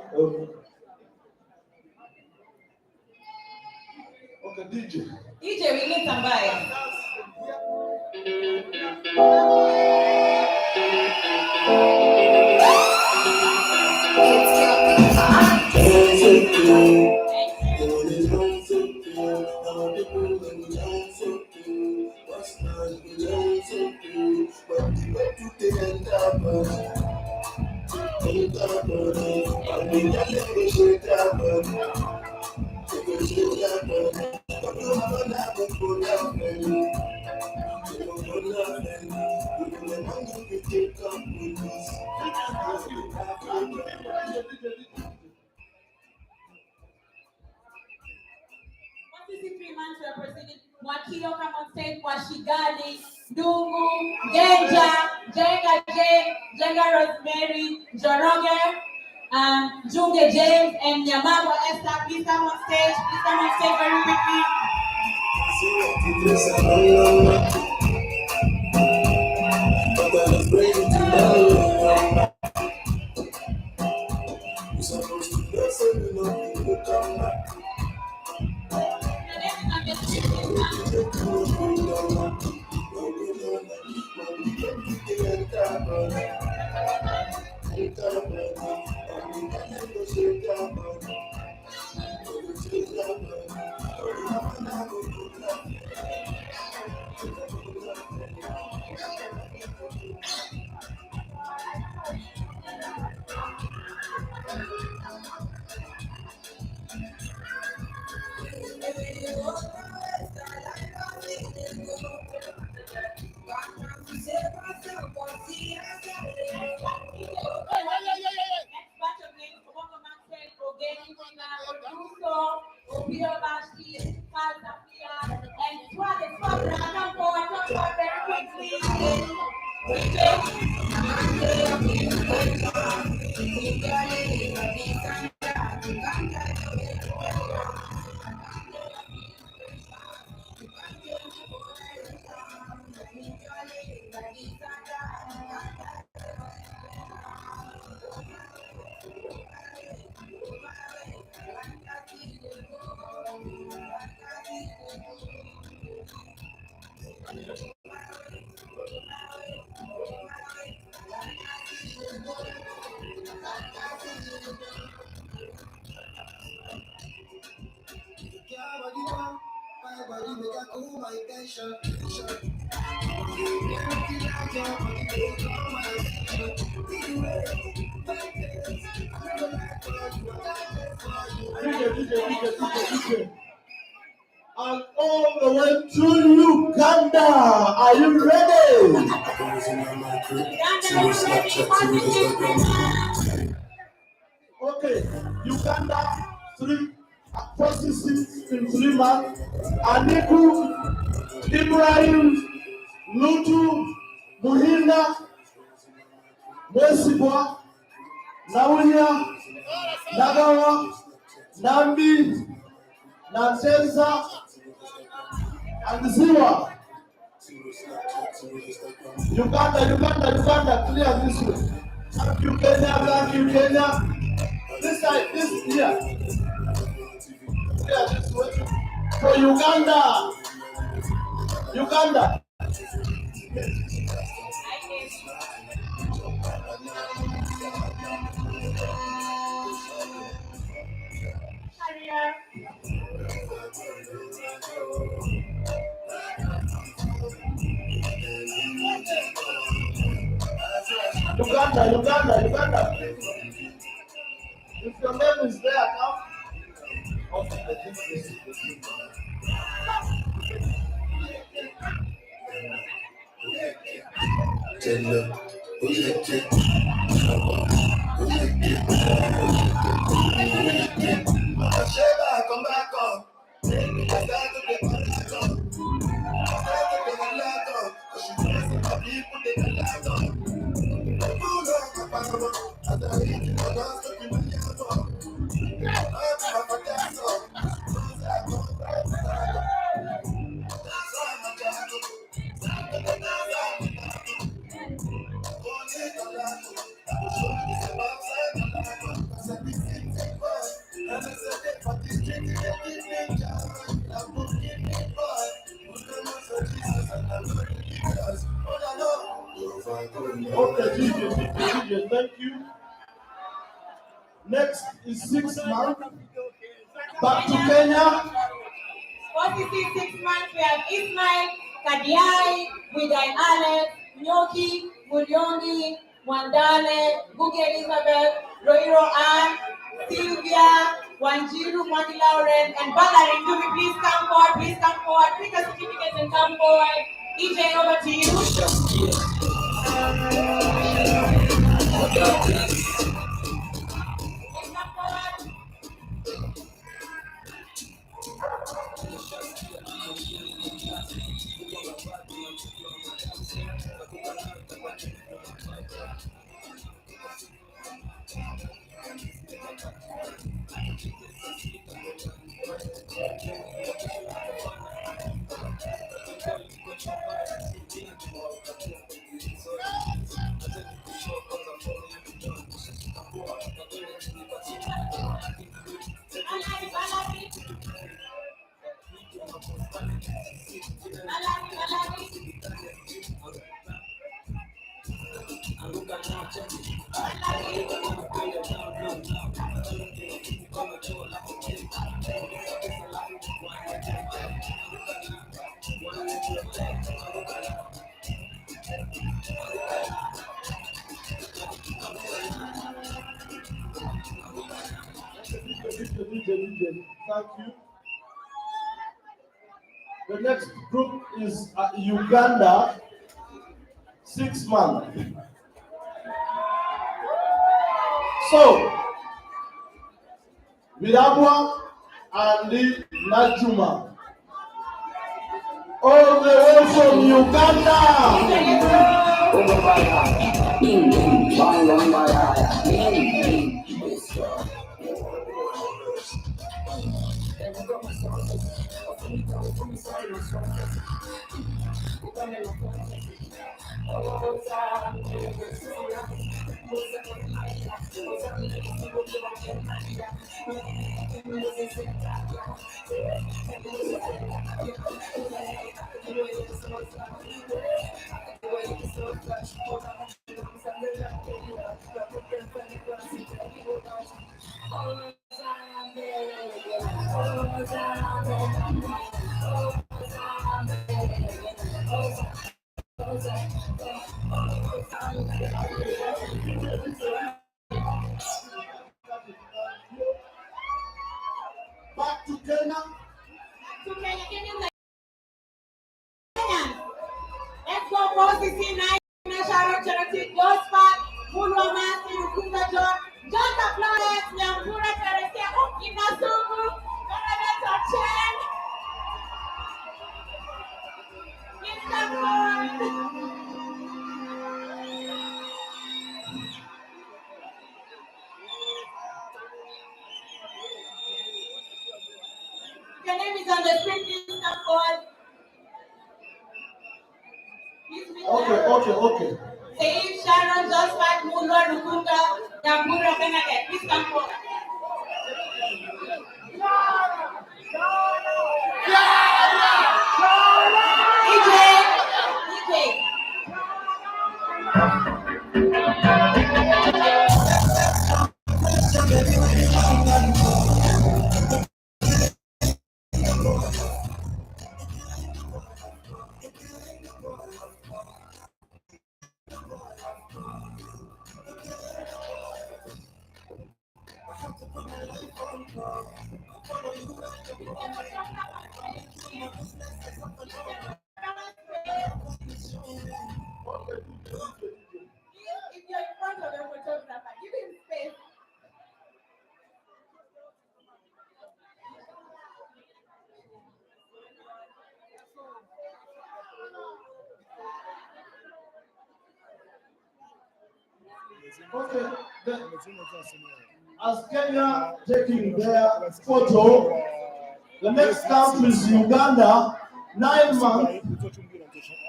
Okay, DJ, we need somebody. Mwakio kama state kwa Shigali, Ndungu, Genja, Jenga Jane, Jenga Rosemary, Joroge, Junge James, and Nyamagwa Esther. Please come on stage. Please come on stage very quickly. Opio And all the way to Uganda. Are you ready? Okay, Uganda, 46 in 3 months. Aniku, Ibrahim, Lutu, Muhinda, Mwesibwa, Naunya, Nagawa, Nambi, Nansenza, and Ziwa. Uganda, clear this way. Thank you, Kenya. This side, this here. Clear this way. For Uganda. Uganda. If your name is there, come. Okay, I think this is the thing. Come back up. Okay, DJ, thank you. Next is 6 months. Back to Kenya. 46 months, we have Ismail, Kadiai, Widai Alex, Nyoki, Mulyongi, Wandale, Bugi Elizabeth, Roiro Ann, Sylvia, Wanjiru, Mwandi Lauren, and Valerie. Do we please come forward, pick a certificate and come forward. DJ, over to you. DJ, thank you. The next group is Uganda, 6 months. So, Virabwa and Najuma, all the way from Uganda. Back to Kenya. To Kenya, can you like Kenya? Let's go, Moses in Nigeria, Sharon Charity, Josephat, Mulwa Masi, Rukunga John, John Florence, Nyambura Teresia, Okina Sumu, Benedetta Chen, Mr. Ford. Your name is on the screen, Mr. Ford. Okay. Say Sharon, Josephat, Mulwa, Rukunga, Nyambura, Benedetta. Please come forward. DJ. If you're in front of a photographer, give him space. Okay. As Kenya taking their photo, the next country is Uganda. 9 months.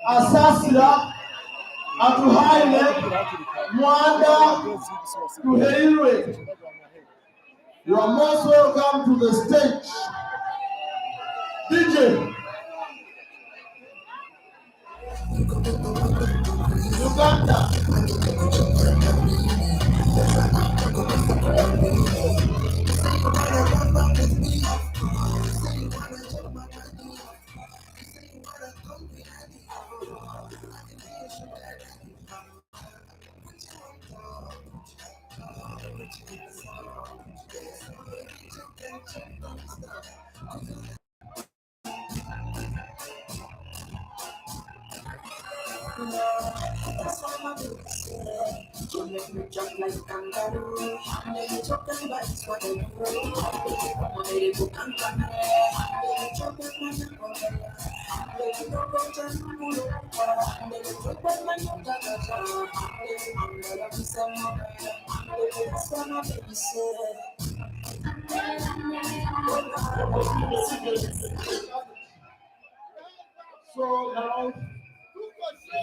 Asasira, Atuhaile, Mwanda, Tuheire. You are most welcome to the stage. DJ. Uganda. So now,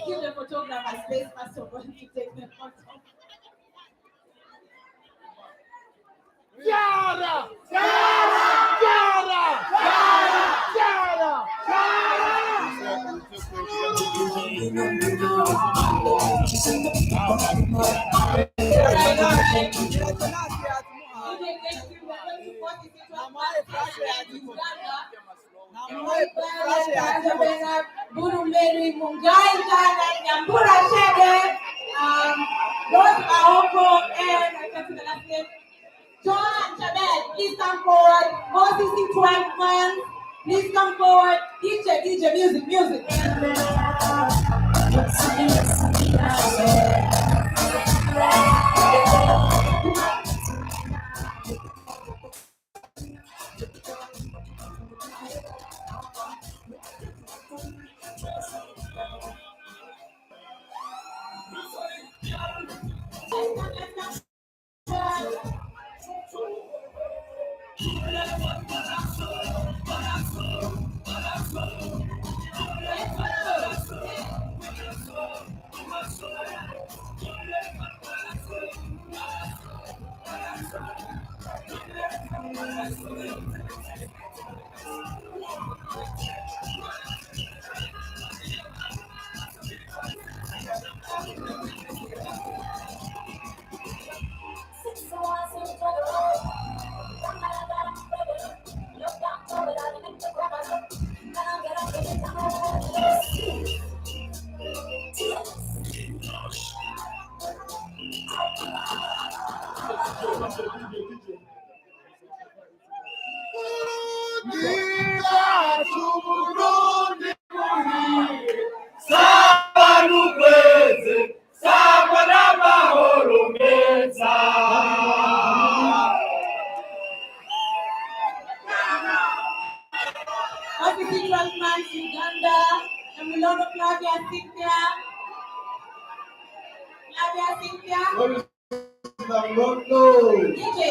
Give the photographer space first of all to take the photo. Yara! Yara! Yara! Yara! Those are Oko and I can see the last name. John and Chabet, please come forward. Moses in 12 months, please come forward. DJ, music. Uganda, and we love Flavia Cynthia. Flavia Cynthia. DJ.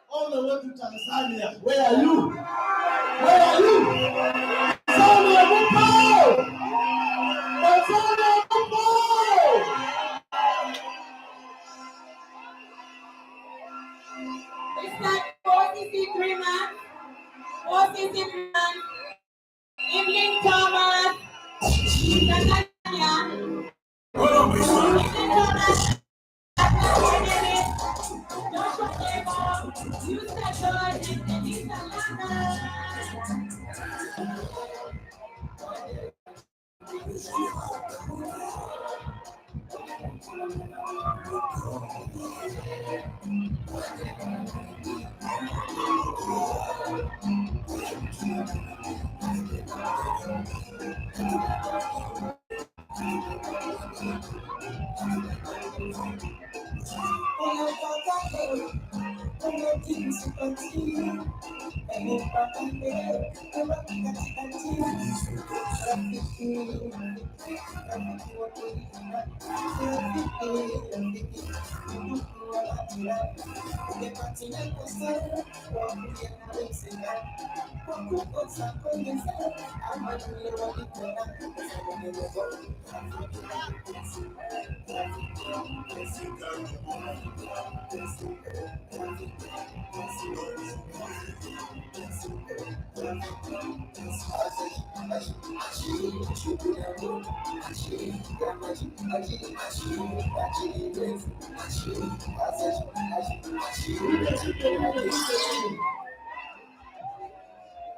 All the way to Tanzania. Where are you? Where are you? Tanzania, Buko! Tanzania, Buko! It's like 43 man. 43 man. Evening Thomas. Tanzania. Evening Thomas.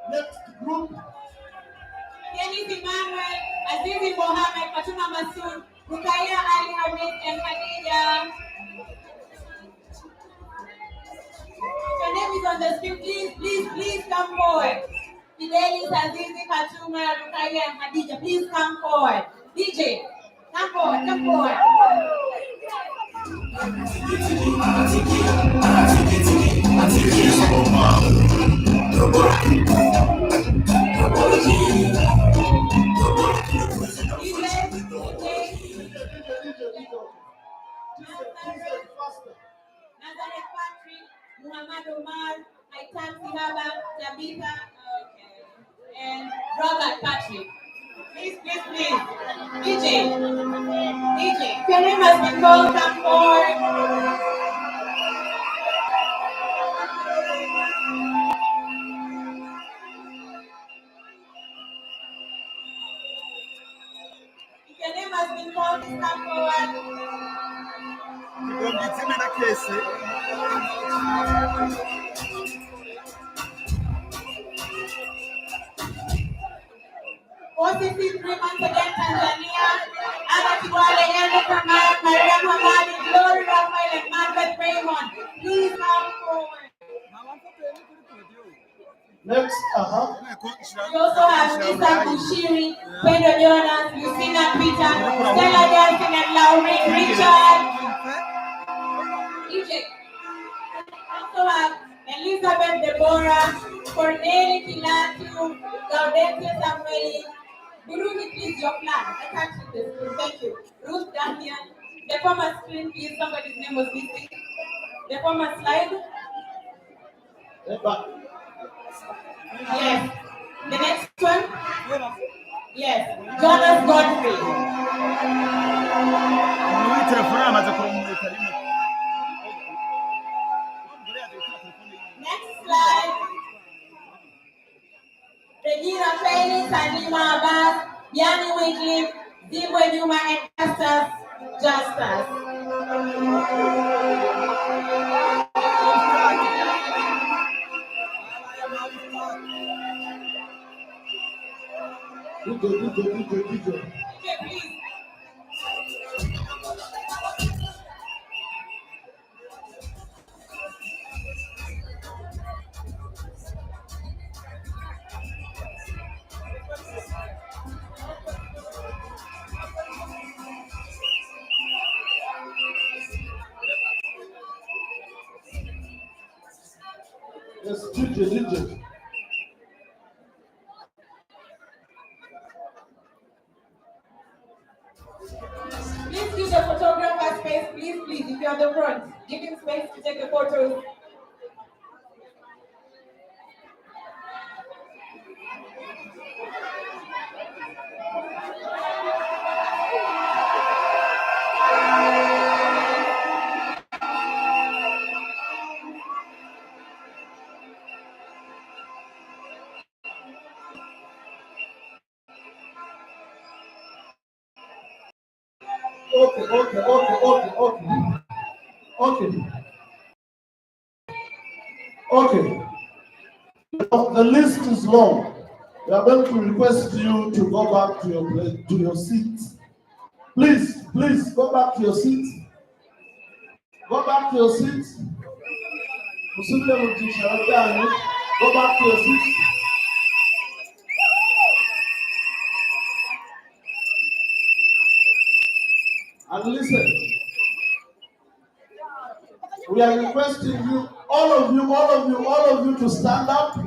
Next group. Dennis Emmanuel, Azizi Mohammed, Fatuma Masood, Rukaya Ali Hamid, and Khadija. Your name is on the screen. Please come forward. Fidelis, Azizi, Fatuma, Rukaya, and Khadija. Please come forward. DJ, come forward. Nazareth Patrick, Muhammad Omar, Aitan Sihaba, Tabitha, and Robert Patrick. Please. DJ. If your name has been called, come forward. If your name has been called, please come forward. OCC 3 months again, Tanzania. Anna Kiwale, Ende Kamara, Maria Hamadi, Glory Raphael, and Margaret Raymond. Please come forward. Next, We also have Lisa Bushiri, Pedro Jonas, Lucina Peter, Stella Johnson, and Lauren Richard. DJ. Also have Elizabeth Deborah, Corneli Kilatu, Gaudete Samueli. Burundi, please, your flag. I can't see this. Thank you. Ruth Daniel. The former screen, please. Somebody's name was missing. The former slide. Yes. The next one. Yes. Jonas Godfrey. Next slide. Regina Felix, Anima Abbas, Yanni Wycliffe, Zimbwe Numa, and Justus. DJ. Please. Yes, DJ. Please give the photographer space, please, if you're at the front. Give him space to take the photos. Okay. The list is long. We are going to request you to go back to your seat. Please, go back to your seat. Go back to your seat. Go back to your seat. And listen, we are requesting you, all of you to stand up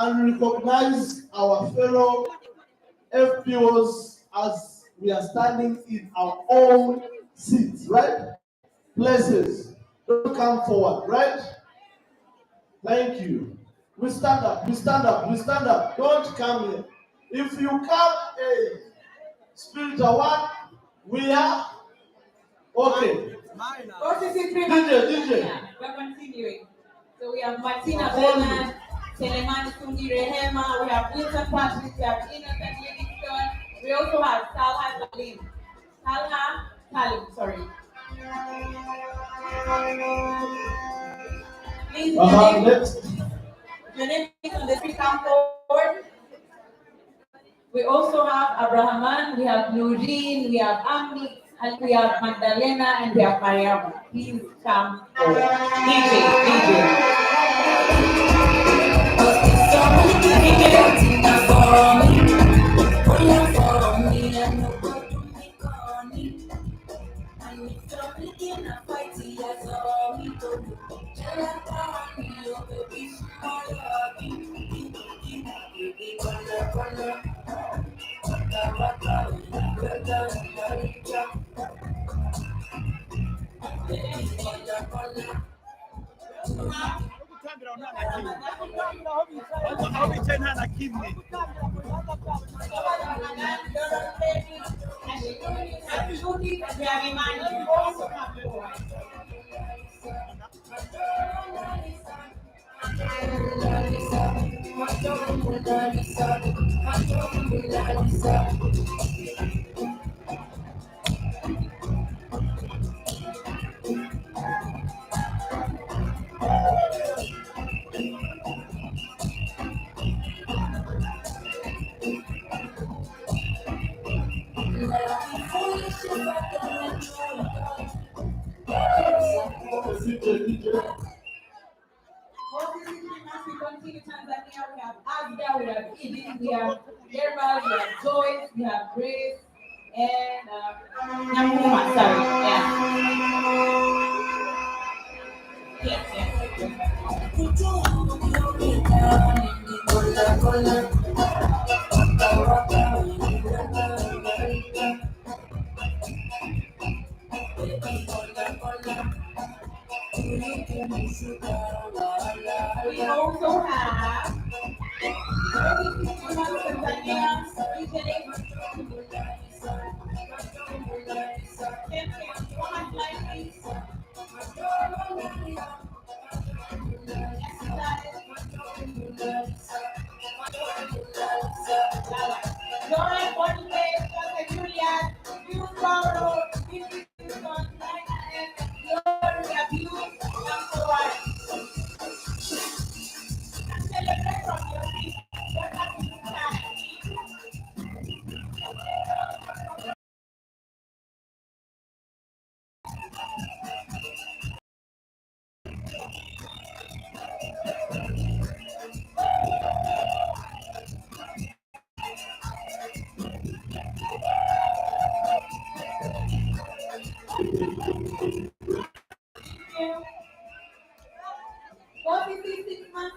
and recognize our fellow FPOs as we are standing in our own seats, right? Places. Don't come forward, right? Thank you. We stand up. Don't come here. If you come, spiritual one, we are okay. DJ. We're continuing. So we have Martina Bernard, Selemani Sundi Rehema, we have Wilson Patrick, we have Innocent Livingston, we also have Salha Salim, sorry. Please, your name is on the screen, come forward. We also have Abrahaman, we have Nureen, we have Amni, and we have Magdalena, and we have Mariam. Please come forward. DJ. We have Agda, we have Edith, we have Gerald, we have Joyce, we have Grace, and Namuma, sorry. Yeah. Yes, yes. We also have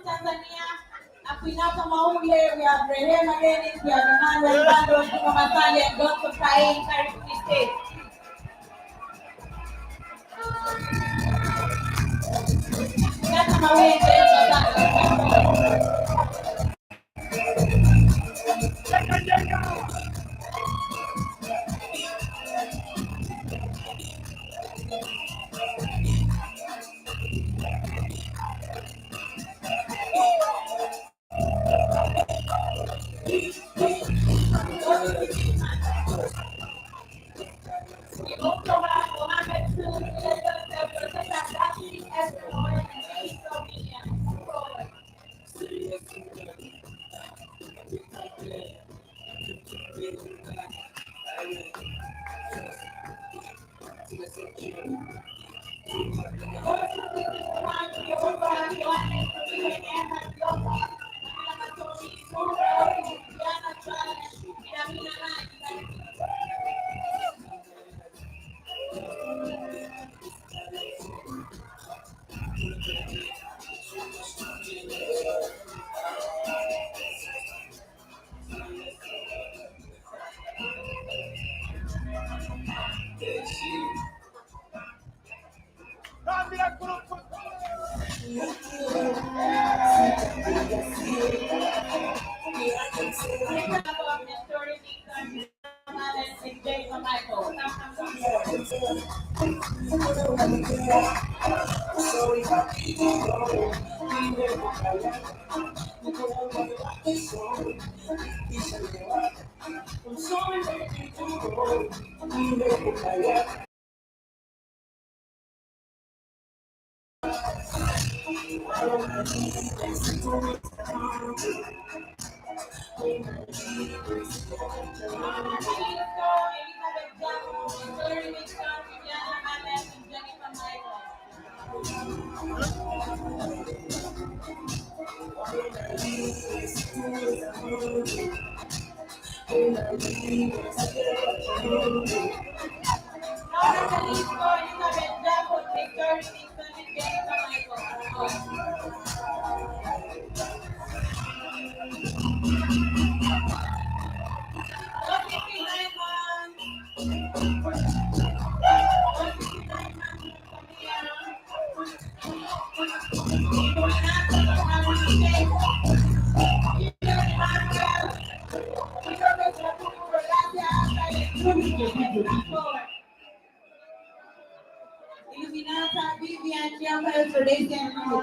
Tanzania, Akwinata Maule, we have Rehema Dennis, we have Emmanuel Bando, Juma Masali, and Dr. Kain, Karibuni State. That's my way to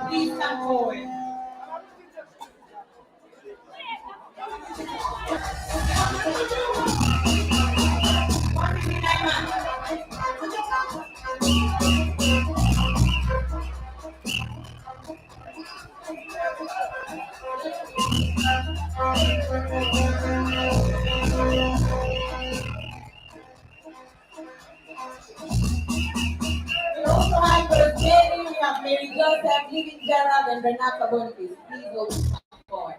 please come forward. Mary Joseph, Living Gerald, and Renata Boniface. Please go forward.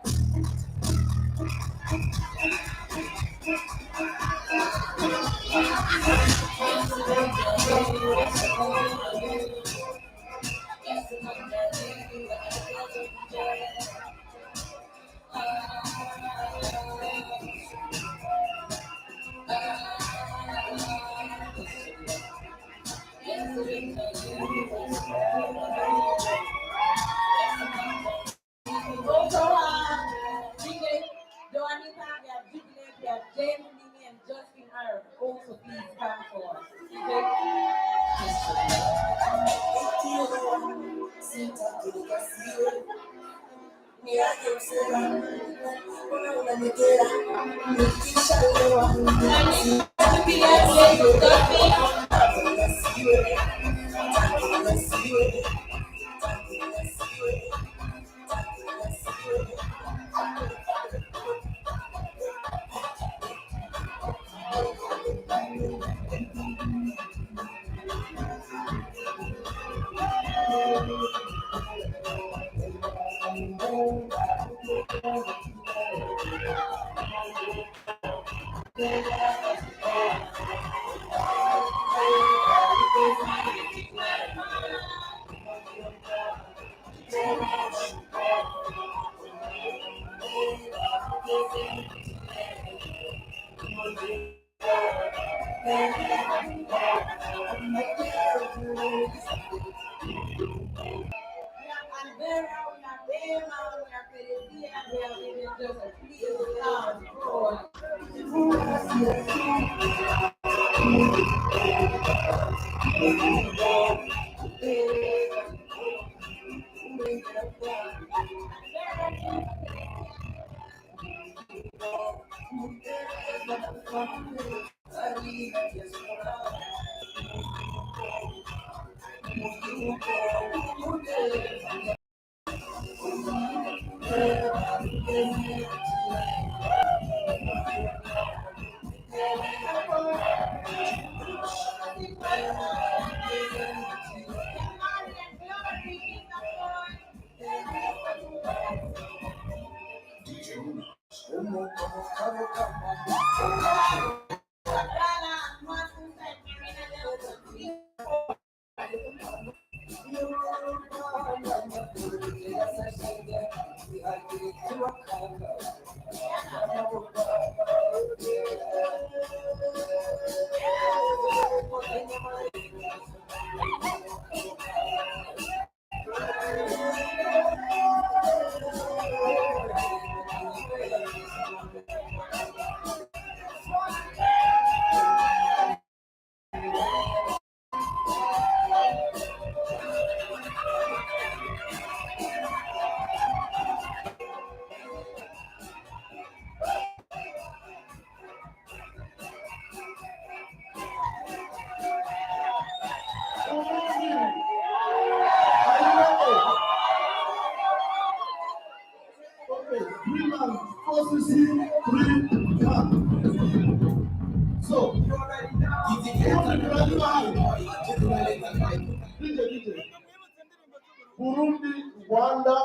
Burundi, Rwanda,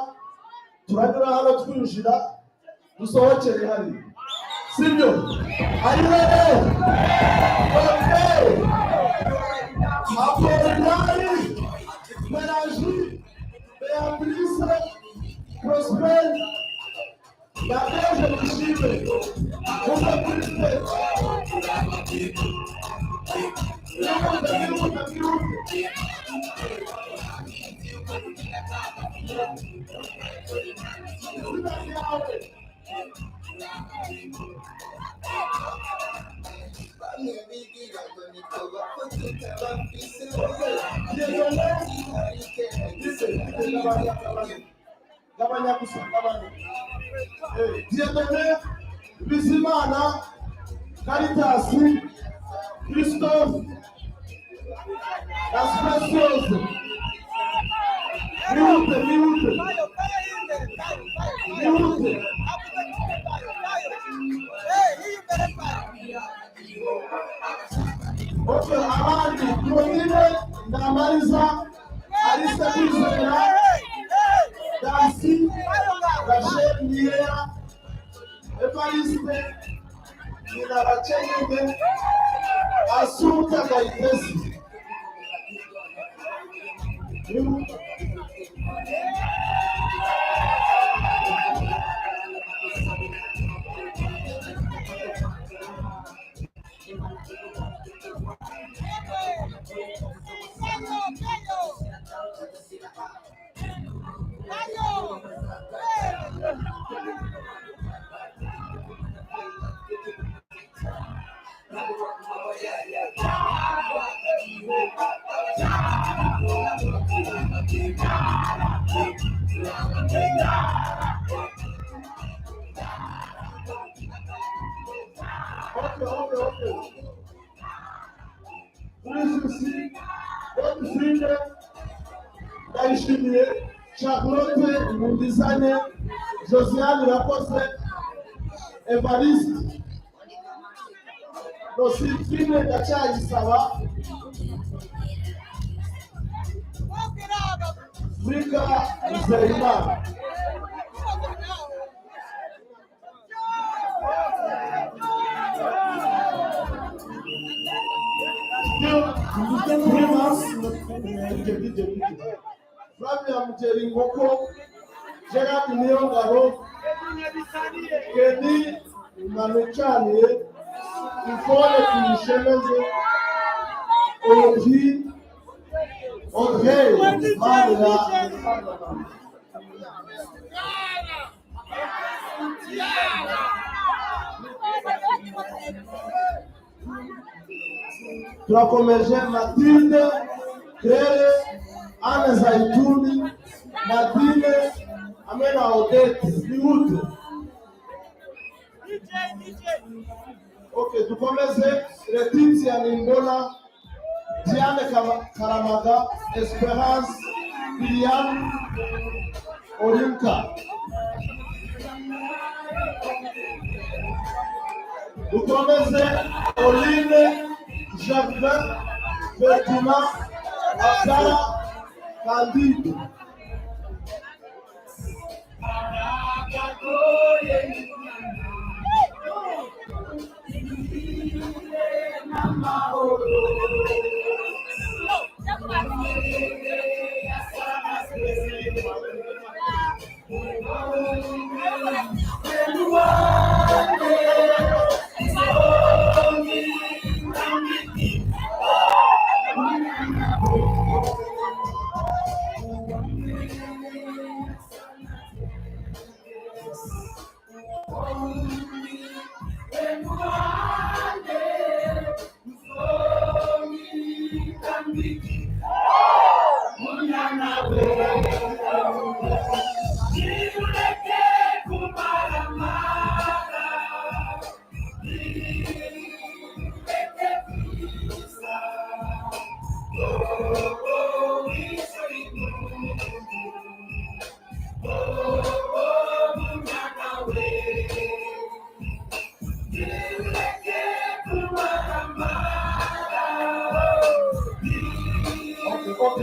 turanyura hano twinjira dusohokere hano. Sibyo? Are you ready? Okay. Apollinaire, Ménagie, Béatrice, Prosper, la Belge Michime, Compatibilité. Dieudonné, Bizimana, Caritas, Christophe, Las Precieuses, Miúde. Ok, abandi, Claudine, Ndamariza, Alice Bizera, Darcy, Rachel Niera, Evariste, Nina Bachenenge, Assunta Gaitesi. Ndayishimiye Charlotte Mundisane, Josiane Lapostre, Evariste, Rosifine Ndacayisaba, frica Nzeyimana. Flavia Muteringoko, Gerard Niongaro, Kenny Manuchani, Ifole Kimisheneze, Aurez, Mara, turakomeje Matilde, Claire, Anne Zaituni, Nadine, Amena Odette, Lihude. Ok, tukomeze Letitia Nimbola, Diane Karamaga, Esperance, Lilian, Olinka. Tukomeze Oline, Jacques, Bertina, Asara, Candide.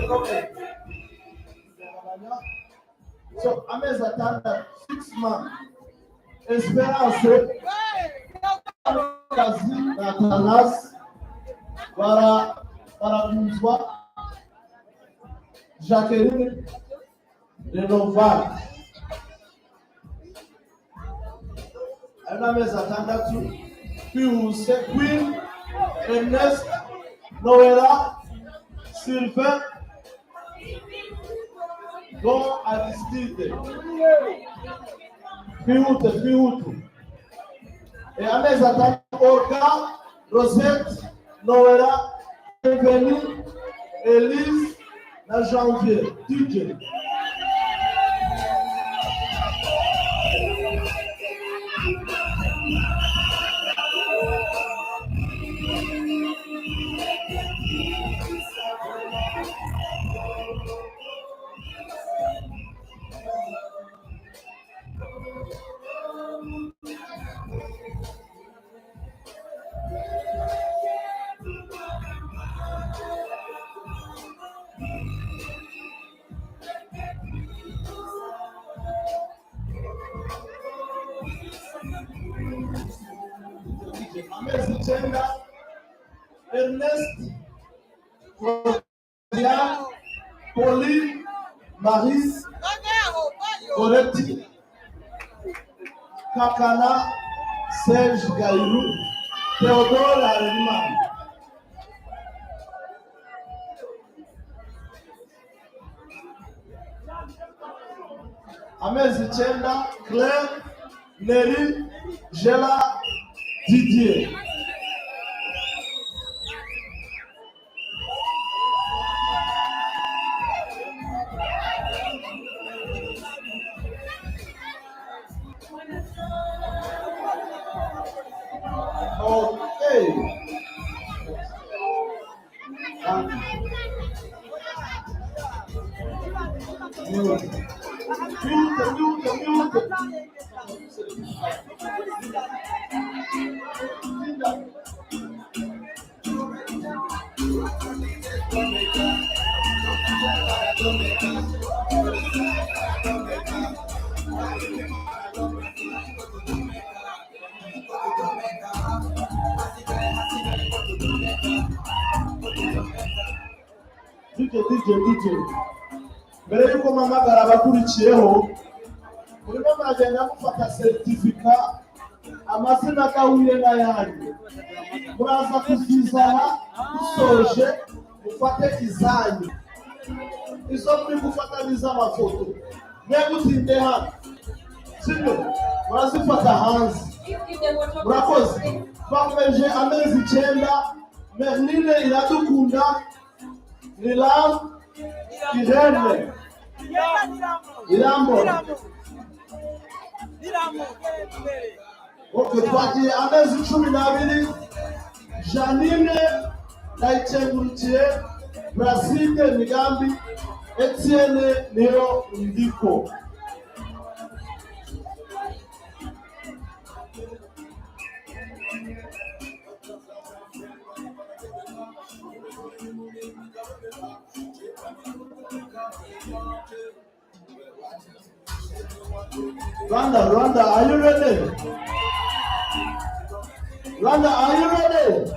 Okay. So, amezi atandatu, 6 months. Esperance, kazi na Tanasi, baraguzwa, Jacqueline, Renoval. Amezi atandatu, Pius, Queen, Ernest, Noëlla, Sylvain, Don Aristide, Piuto. Et à mes attaques, Olga, Rosette, Noëlla, Evely, Élise, la janvier, DJ. Ernest, Claudia, Pauline, Marie, Coretti, Kakana, Serge Gaïrou, Théodore Ariman. Amezi Chenda, Claire, Nelly, Gela, Didier. Okay. DJ. Mbere yuko mpamagara abakurikiyeho, urimo muragenda mufata seritifika amazina gahuye n'ayandi. Muraza kuzizana dusoje mufate izanyu. Izo muri gufata n'iz'amafoto. Mwegutinde hano. Sibyo? Murazifata hanze. Murakoze. Twakomeje amezi 9. Merline iradukunda. Nilam Irene Irambo twagiye amezi 12. Janine Ndayicengurutiye, Braside Migambi, Etienne Nero Ndiko. Rwanda, are you ready? Rwanda, are you ready?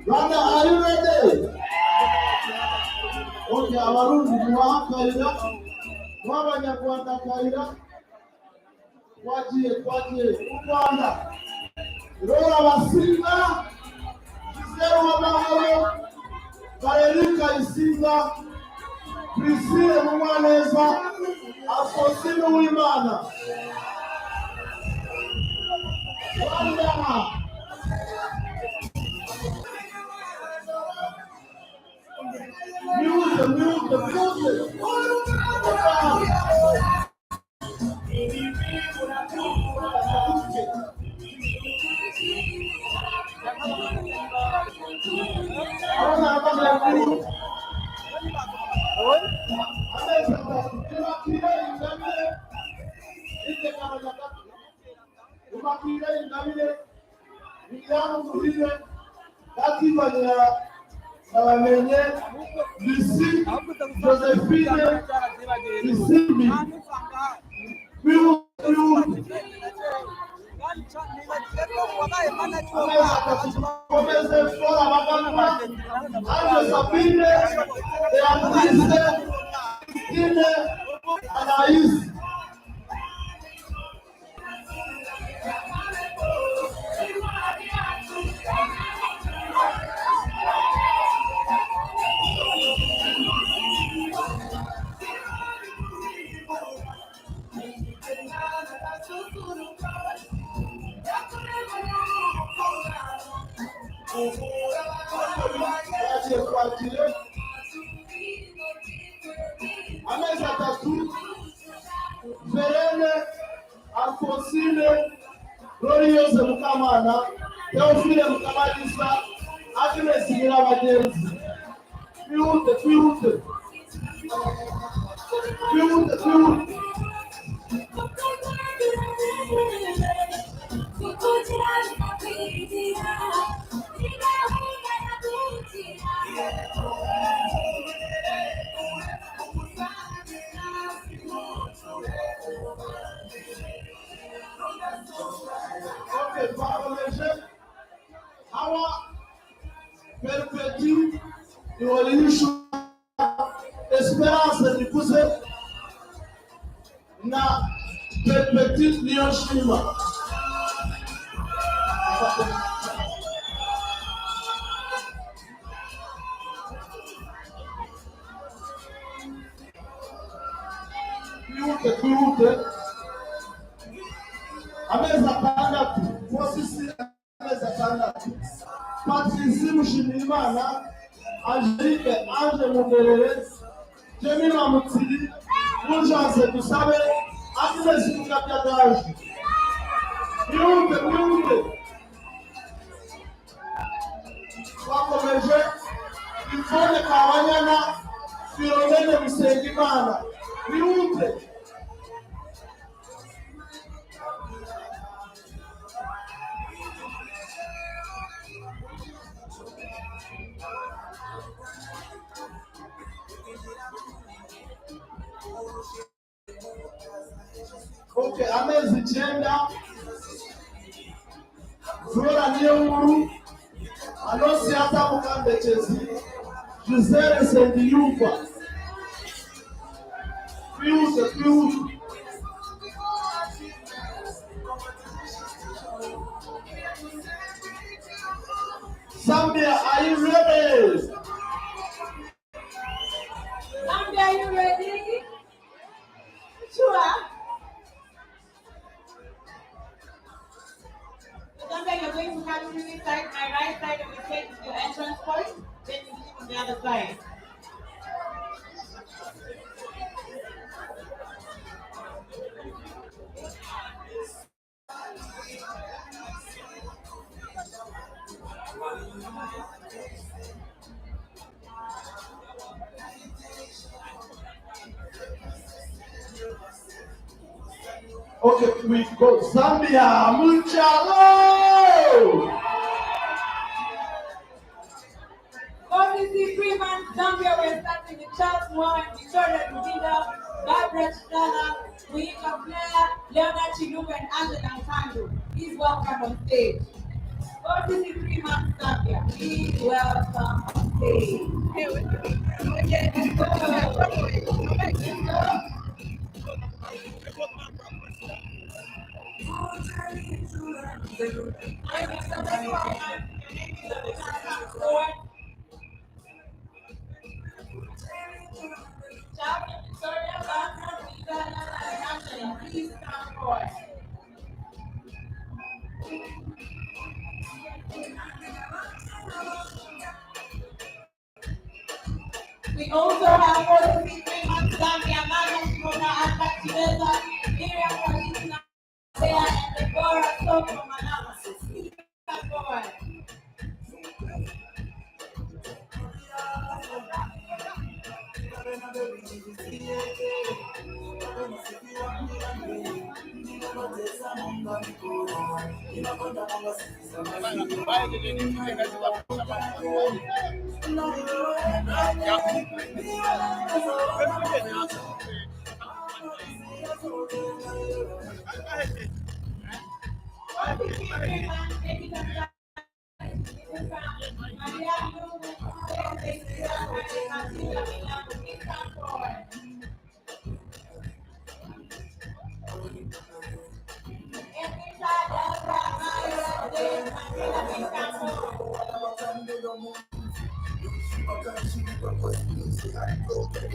Rwanda, are you ready? Okay, abarundi muwakaira, mwabanyarwanda kaira, twagiye u Rwanda. Rora Basinga, Gisele Wamahoro, Valeri Kayisinga, Priscille Mumaneza, Alfonsine Uwimana. Rwanda. Music. Abamenye Lucy Josephine Isimi komeze fora abaganga Ange Sabine Beatrice Ine Anaïs. Amezi 3 Verene Alfonsine Gloriose Mukamana Teofile Mukamalisa Agnes Nyirabagenzi. Twihute. Okay, Parliament. Our perspective, evolution, esperança de você na perspective de Hiroshima. Twihute. Amezi 6 Mosisi amezi 6 Patrice Mushimimana, Angelique Ange Mugerere, Jemima Mutsiri, Urgence Dusabe, Agnes Mukabyadaje. Twihute. Twakomeje Ifone Kabanyana Philomene Musengimana, Biute. Okay, amezi icyenda. Flora Niyonkuru, Anosiata Mukandekezi, Gisele Sendiyumva. Biute. Zambia, are you ready? Zambia, are you ready? Sure. Zambia, you're going to come to this side, my right side of the stage is your entrance point, then you leave on the other side. Okay, we go Zambia, Munchalo! 43 months, Zambia, we're starting with Charles Moore and Victoria Rubinda, Barbara Chitala, Muika Flair, Leonard Chiluba, and Angela Nkandu. Please welcome on stage. 43 months, Zambia. Please welcome on stage. Please come forward. We also have 43 months Zambia, Magan Shona, Akakileza, Miriam Walisina, Sea, and Deborah Soko Manama. Please come forward.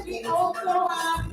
We also have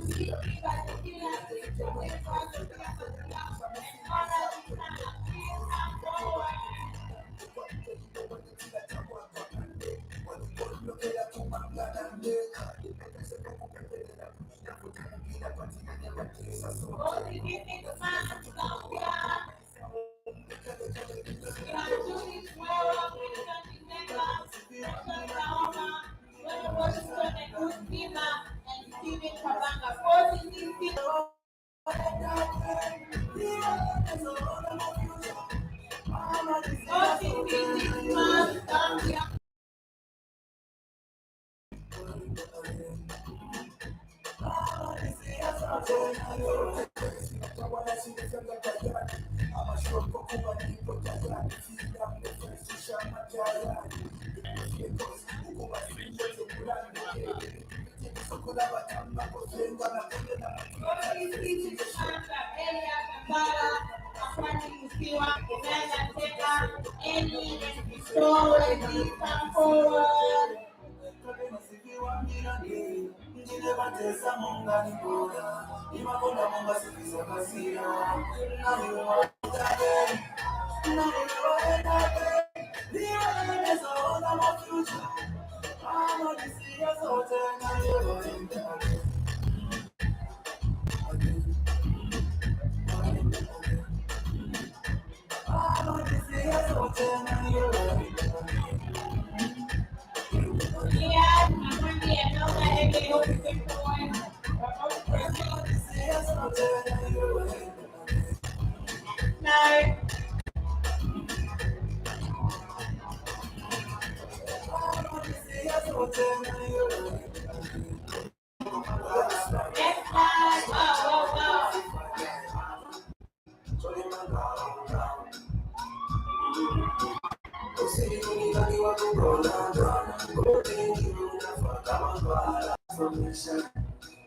Confirmation.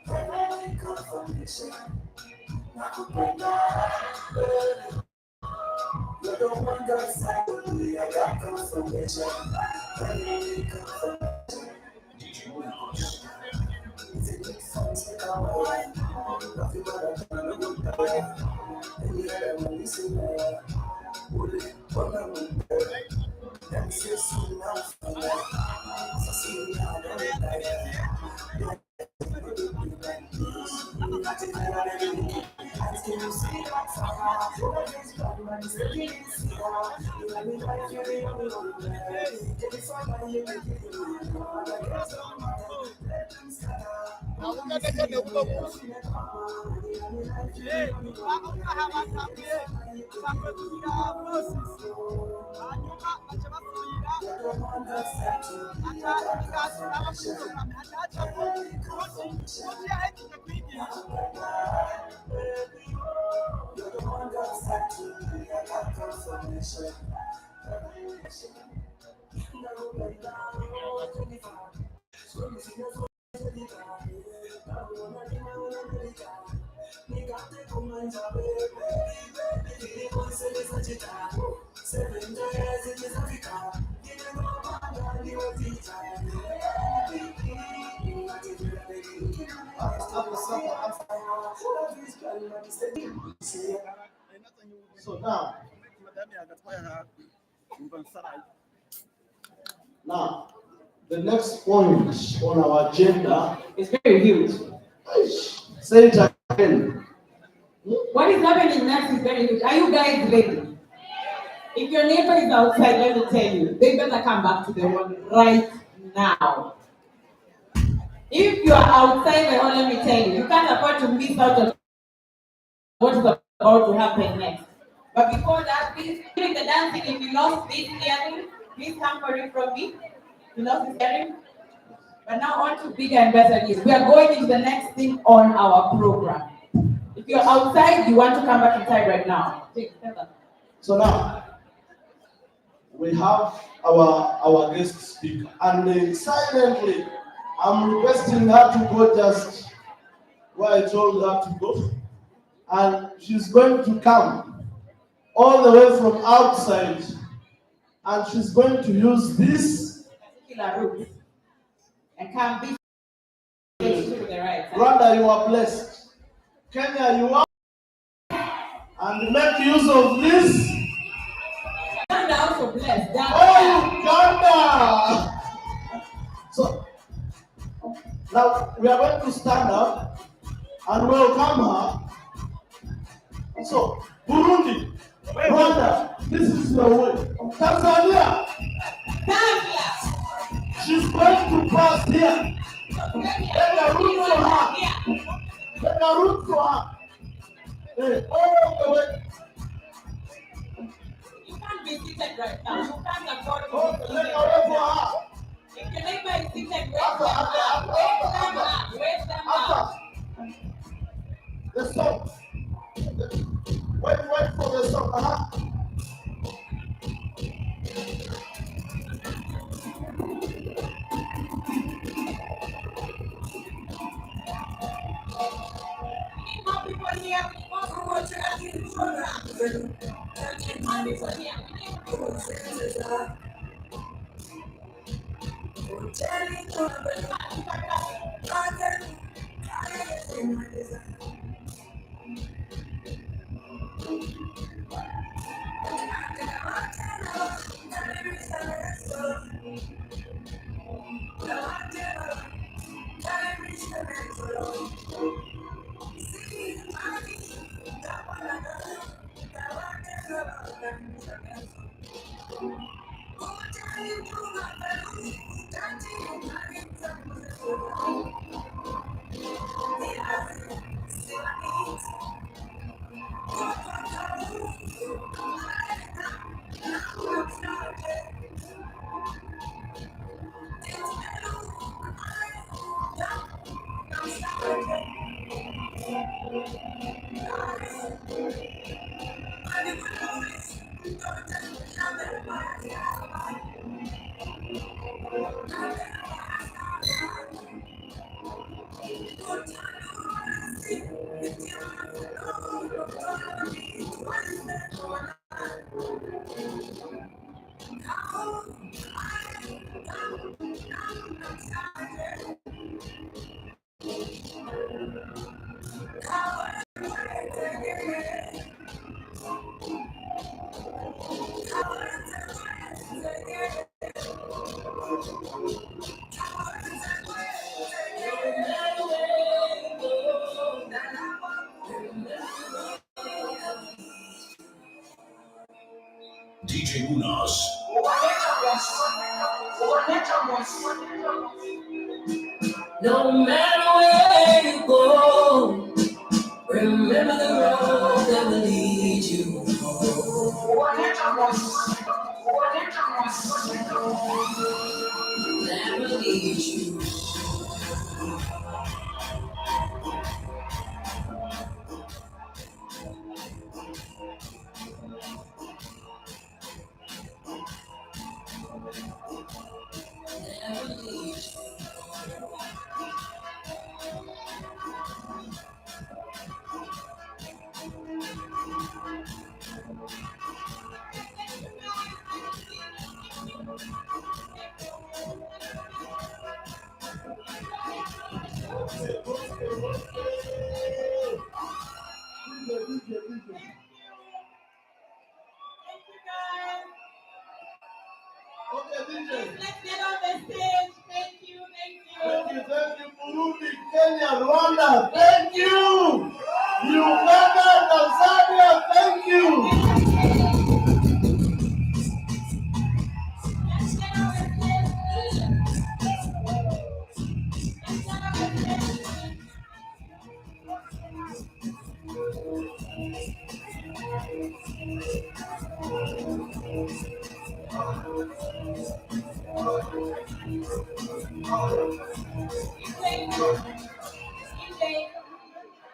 Heavenly confirmation. You're the one God sent to me. I got confirmation. Heavenly confirmation. It's a big song, take away. Nothing but a kind of good time. And you hear them listen there. Would it come and them say soon now for that. So see now, don't die. So now, the next point on our agenda It's very huge. Say it again. What is happening next is very huge. Are you guys ready? If your neighbor is outside, let me tell you, they better come back to the one right now. If you are outside the hall, let me tell you, you can't afford to miss out on what is about to happen next. But before that, please, during the dancing, if you lost this earring, please come for it from me. You lost this earring? But now on to bigger and better news. We are going into the next thing on our program. If you're outside, you want to come back inside right now. So now, we have our guest speaker, and silently, I'm requesting her to go just where I told her to go, and she's going to come all the way from outside, and she's going to use this particular route and come be to the right. Rwanda, you are blessed. Kenya, you are, and make use of this. Uganda also blessed. Oh, Uganda! So now we are going to stand up and welcome her. So Burundi, Rwanda, this is your way. Tanzania, she's going to pass here. Take a route for her. Take a route for her. Hey, all the way. You can't be seated right now. You can't afford to Oh, be take seated. a way for her. If your neighbor is seated, wake them up. The song. Wait for the song. DJ Unas. No matter where you go, remember the road that will lead you home. That will lead you. Okay, DJ. Let's get on the stage. Thank you. Thank you, Burundi, Kenya, Rwanda. Thank you. Uganda, Tanzania. Thank you. Let's get on the stage.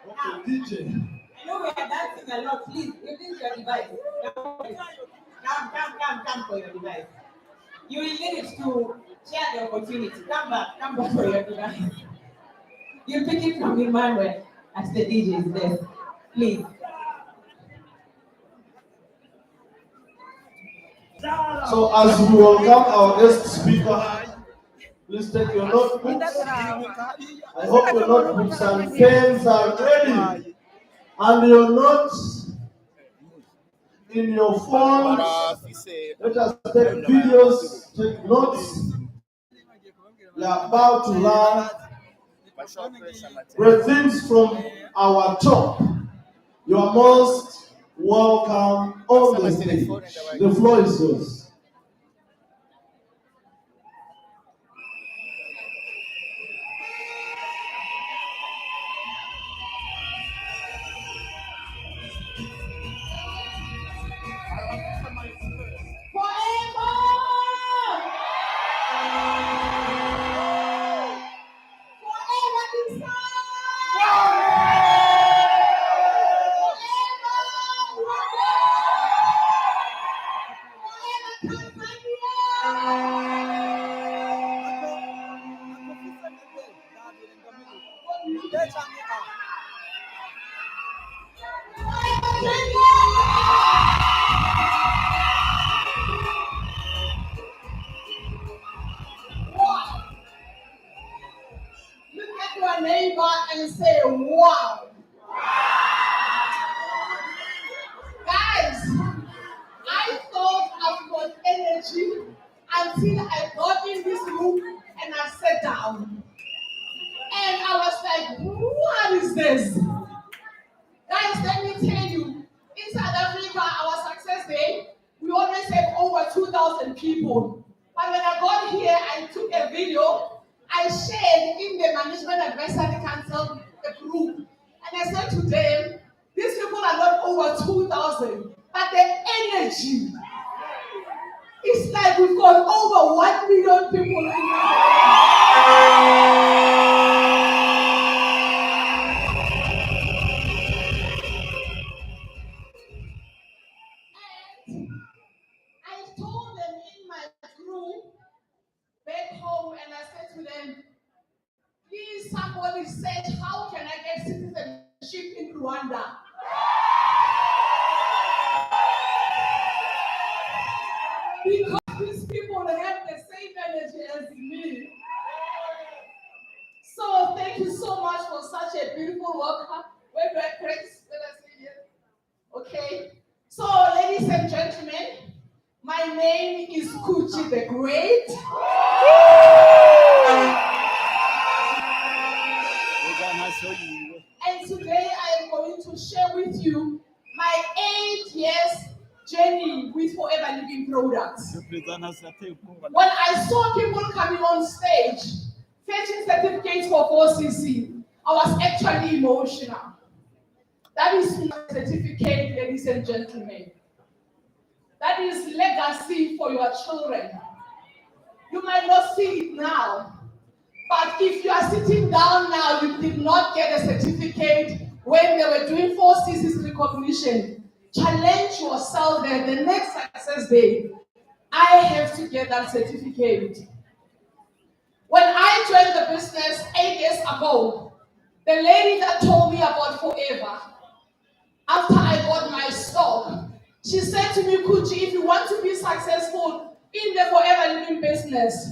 Okay, DJ. I know we are dancing a lot. Please, release your device. Come for your device. You will need it to share the opportunity. Come back for your device. You pick it from Emmanuel as the DJ is there. Please. So as we welcome our guest speaker, please take your notebooks. I hope your notebooks and pens are ready. And your notes in your phone. Let us take videos, take notes. We are about to learn great things from our top. You are most welcome on the stage. The floor is yours. Look at your neighbor and say, wow. Guys, I thought I've got energy until I got in this room and I sat down. And I was like, what is this? Guys, let me tell you, in South Africa, our success day, we always have over 2,000 people. But when I got here, I took a video, I shared in the Management Advisory Council, the group. And I said to them, these people are not over 2,000, but the energy, it's like we've got over 1 million people in I told them in my group back home, and I said to them, please somebody said, how can I get citizenship in Rwanda? Because these people have the same energy as me. So thank you so much for such a beautiful welcome. Where do I press? Let us see here. Okay. So, ladies and gentlemen, my name is Kuchi the Great. And today I am going to share with you my 8 years journey with Forever Living Products. When I saw people coming on stage, fetching certificates for 4cc, I was actually emotional. That is my certificate, ladies and gentlemen. That is legacy for your children. You might not see it now, but if you are sitting down now, you did not get a certificate when they were doing 4cc recognition. Challenge yourself there. The next success day, I have to get that certificate. When I joined the business 8 years ago, the lady that told me about Forever, after I got my stock, she said to me, Kuchi, if you want to be successful in the Forever Living business,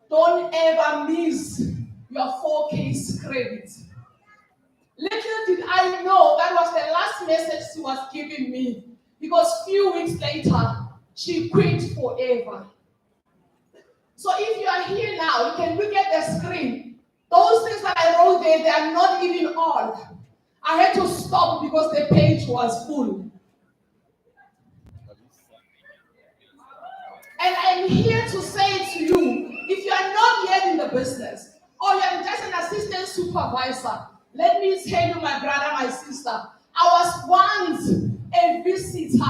don't ever miss your 4K credit. Little did I know that was the last message she was giving me, because few weeks later, she quit Forever. So if you are here now, you can look at the screen. Those things that I wrote there, they are not even on. I had to stop because the page was full. And I'm here to say to you, if you are not yet in the business, or you are just an assistant supervisor, let me tell you, my brother, my sister, I was once a visitor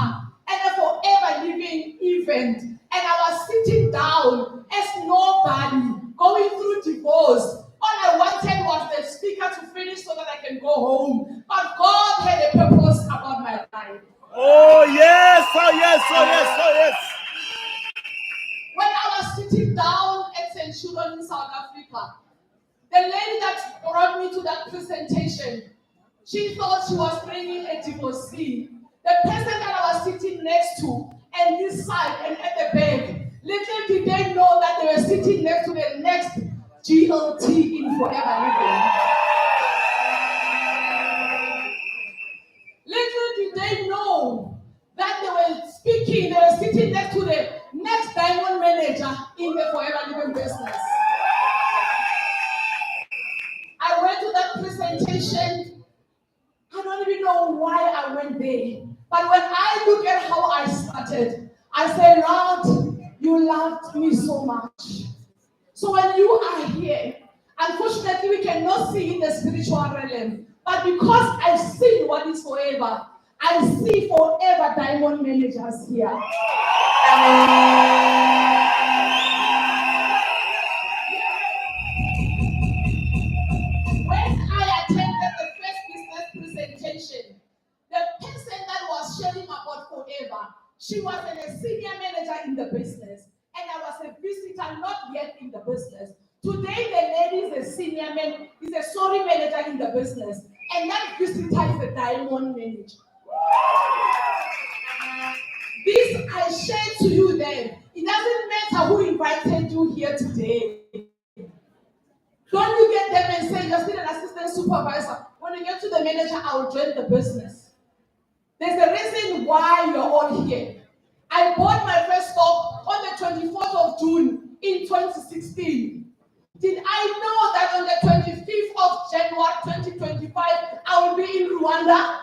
at a Forever Living event, and I was sitting down as nobody, going through divorce. All I wanted was the speaker to finish so that I can go home. But God had a purpose about my life. Oh yes, oh yes, oh yes, oh yes. When I was sitting down at St. Shulon in South Africa, the lady that brought me to that presentation, she thought she was bringing a divorcee. The person that I was sitting next to, and this side and at the back, little did they know that they were sitting next to the next GLT in Forever Living. Little did they know that they were speaking, they were sitting next to the next diamond manager in the Forever Living business. I went to that presentation. I don't even know why I went there. But when I look at how I started, I say, Lord, you loved me so much. So when you are here, unfortunately, we cannot see in the spiritual realm. But because I've seen what is Forever, I see Forever diamond managers here. When I attended the first business presentation, the person that was sharing about Forever, she was a senior manager in the business, and I was a visitor, not yet in the business. Today, the lady is a senior man, is a sorry manager in the business, and that visitor is a diamond manager. This I share to you then. It doesn't matter who invited you here today. Don't you get them and say, you're still an assistant supervisor. When you get to the manager, I'll join the business. There's a reason why you're all here. I bought my first stock on the 24th of June in 2016. Did I know that on the 25th of January 2025, I will be in Rwanda?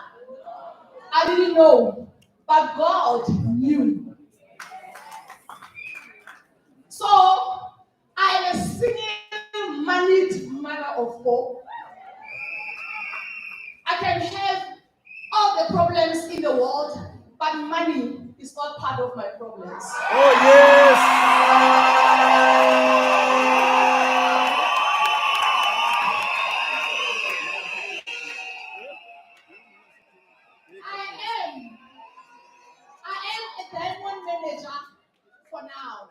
I didn't know, but God knew. So, I am a single-minded mother of four. I can have all the problems in the world, but money is not part of my problems. Oh yes! I am a diamond manager for now.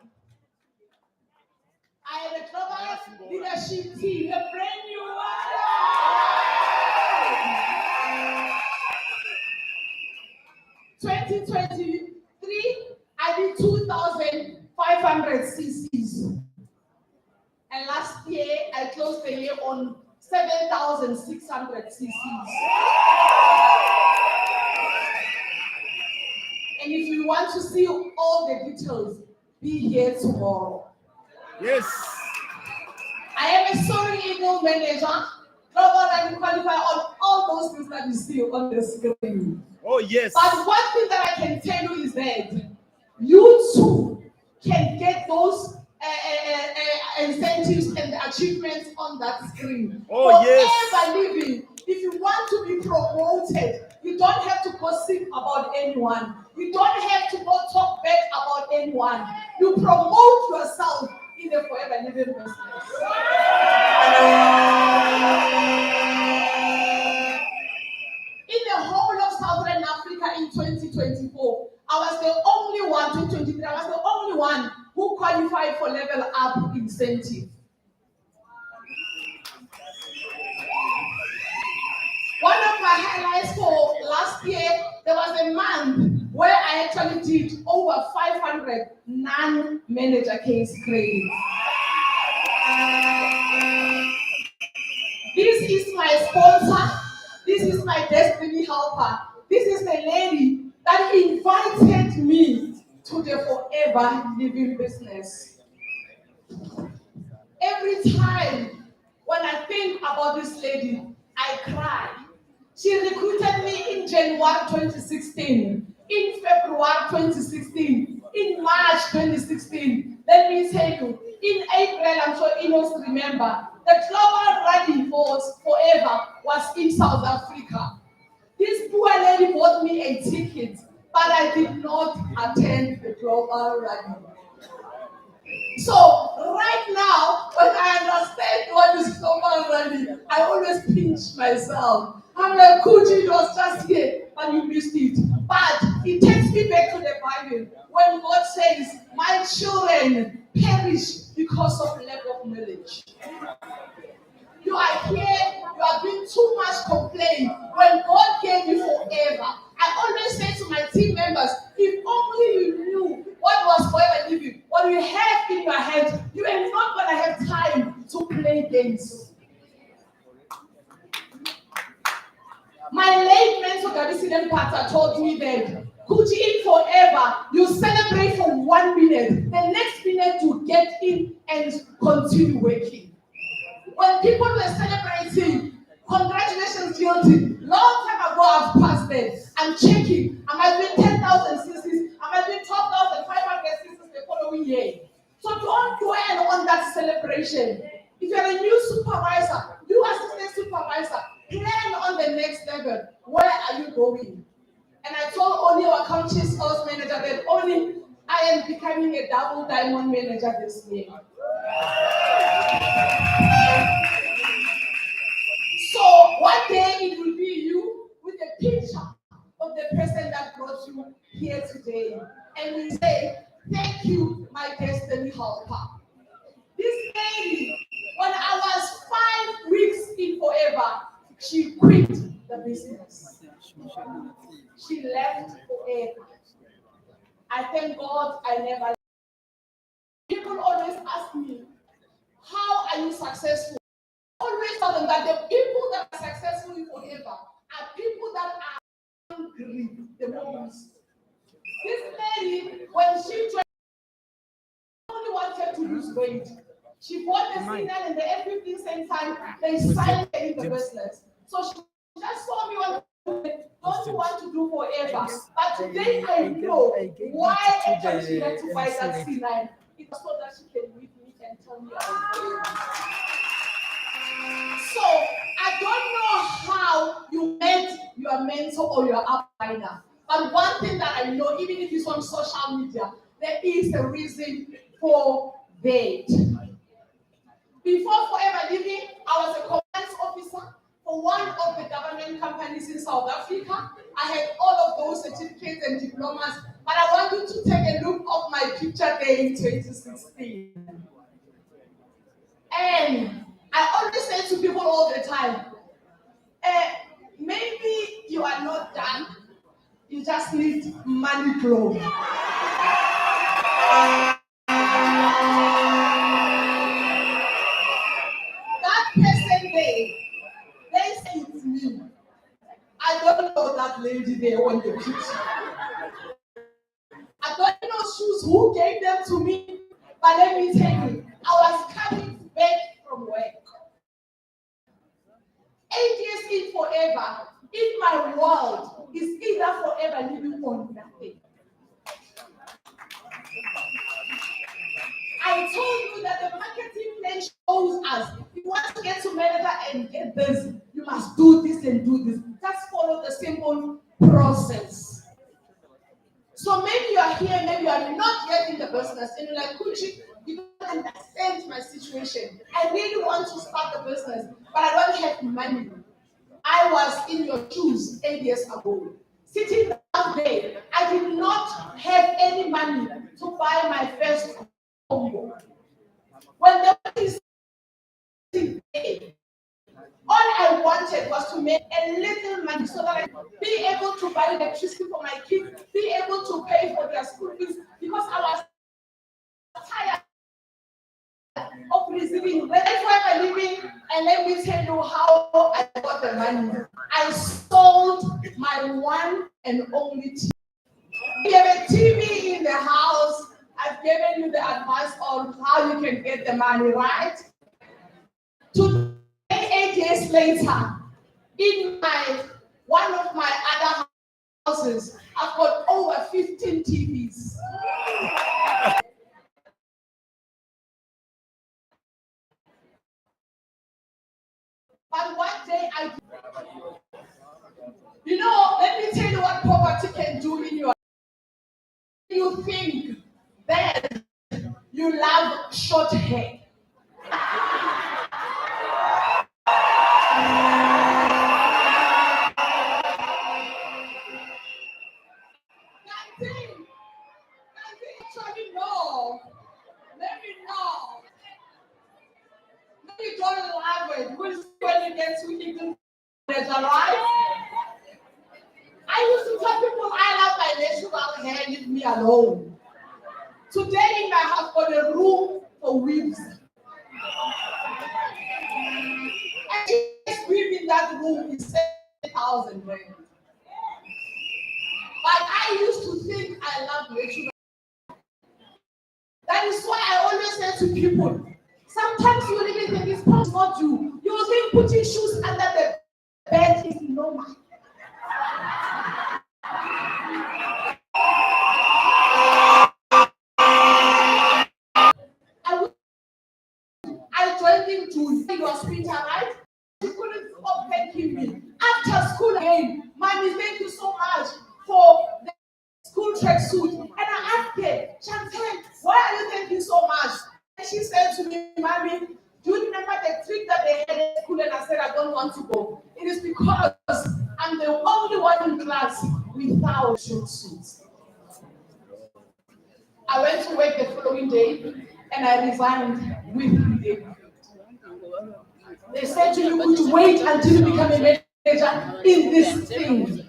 I am a global leadership team, a brand new one. 2023, I did 2,500 cc's. And last year, I closed the year on 7,600 cc's. And if you want to see all the details, be here tomorrow. Yes. I am a sorry email manager. Global and qualify on all those things that you see on the screen. Oh, yes. But one thing that I can tell you is that you too can get those incentives and achievements on that screen. Oh, yes. Forever living. If you want to be promoted, you don't have to gossip about anyone. You don't have to go talk bad about anyone. You promote yourself in the forever living business. In the whole of Southern Africa in 2024, I was the only one, 2023, I was the only one who qualified for level up incentive. One of my highlights for last year, there was a month where I actually did over 500 non-manager case credits. This is my sponsor. This is my destiny helper. This is the lady that invited me to the forever living business. Every time when I think about this lady, I cry. She recruited me in January 2016, in February 2016, in March 2016. Let me tell you, in April, I'm sure Enos remember, the global rally for forever was in South Africa. This poor lady bought me a ticket, but I did not attend the global rally. So right now, when I understand what is global rally, I always pinch myself. I'm like, Kuji, it was just here, but you missed it. But it takes me back to the Bible when God says, my children perish because of lack of knowledge. You are here, you are doing too much complaint when God gave you forever. I always say to my team members, if only you knew what was forever living, what you have in your head, you are not going to have time to play games. My late mentor, Pata, told me that, Gucci in forever, you celebrate for 1 minute, the next minute you get in and continue working. When people were celebrating, congratulations, guilty. Long time ago, I've passed that. I'm checking. Am I doing 10,000 cc's? Am I doing 12,500 cc's the following year? So don't dwell on that celebration. If you're a new supervisor, new assistant supervisor, plan on the next level. Where are you going? And I told only our country sales manager that only I am becoming a double diamond manager this year. So one day it will be you with a picture of the person that brought you here today. And we say, thank you, my destiny helper. This lady, when I was 5 weeks in forever, she quit the business. She left forever. I thank God I never left. People always ask me, how are you successful? I always tell them that the people that are successful in forever are people that are hungry the most. This lady, when she only wanted to lose weight, she bought the signal and the F-15 same time, they signed her in the business. So she just saw me on don't want to do forever. But today I know why actually she had to buy that C9. It's so that she can meet me and tell me about forever. So I don't know how you met your mentor or your upliner. But one thing that I know, even if it's on social media, there is a reason for that. Before Forever Living, I was a compliance officer for one of the government companies in South Africa. I had all of those certificates and diplomas, but I want you to take a look of my picture there in 2016. And I always say to people all the time, maybe you are not done. You just need money flow. That person there, they say it's me. I don't know that lady there on the picture. I don't know shoes who gave them to me, but let me tell you, I was coming back from work. 8 years in forever, in my world, is either forever living on nothing. I told you that the marketing plan shows us, if you want to get to manager and get this, you must do this and do this. Just follow the simple process. So maybe you are here, maybe you are not yet in the business, and you're like, Kuchi, you don't understand my situation. I really want to start the business, but I don't have money. I was in your shoes 8 years ago. Sitting that day, I did not have any money to buy my first combo. When the is all I wanted was to make a little money so that I could be able to buy electricity for my kids, be able to pay for their school fees, because I was tired of receiving. That's why I'm living, and let me tell you how I got the money. I sold my one and only TV. We have a TV in the house. I've given you the advice on how you can get the money, right? Today, 8 years later, in one of my other houses, I've got over 15 TVs. But one day you know, let me tell you what poverty can do in your life. You think that you love short hair. Actually, no. Let me know. Maybe you don't love it. When you get to eating, right? I used to tell people I love my natural hair, leave me alone. Today in my house, got a room for weaves. And just weave in that room is 7,000 rand. But I used to think I love natural. That is why I always say to people, sometimes you even think it's not you. You think putting shoes under the bed is normal. I joined him to your sprinter, right? He couldn't stop thanking me. After school again, Mommy, thank you so much for the school track suit. And I asked her, Chantel, why are you thanking so much? And she said to me, Mommy, do you remember the trick that they had at school? And I said, I don't want to go. It is because I'm the only one in class without short suits. I went to work the following day and I resigned with them. They said to you, would you wait until you become a manager in this thing?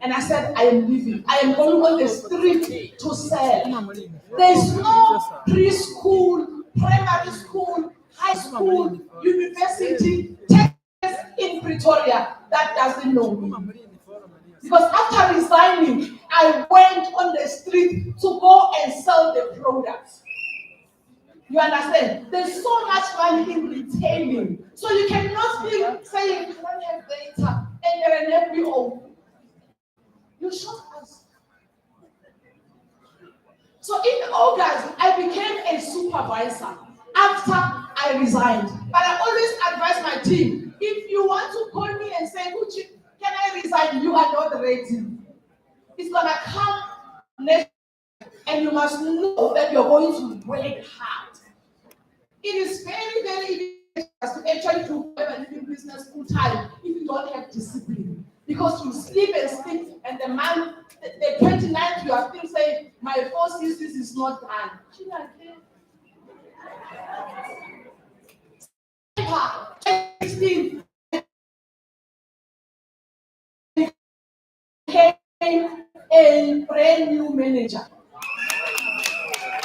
And I said, I am leaving. I am going on the street to sell. There's no preschool, primary school, high school, university, Texas in Pretoria that doesn't know me. Because after resigning, I went on the street to go and sell the products. You understand? There's so much money in retailing. So you cannot be saying you don't have data and you're an FBO. You showed us. So in August, I became a supervisor after I resigned. But I always advise my team, if you want to call me and say, can I resign? You are not ready. It's going to come next, and you must know that you're going to work hard. It is very, very easy to actually do a living business full time if you don't have discipline. Because you sleep and sleep, and the 29th, you are still saying, my 4 seasons is not done. 16 became a brand new manager.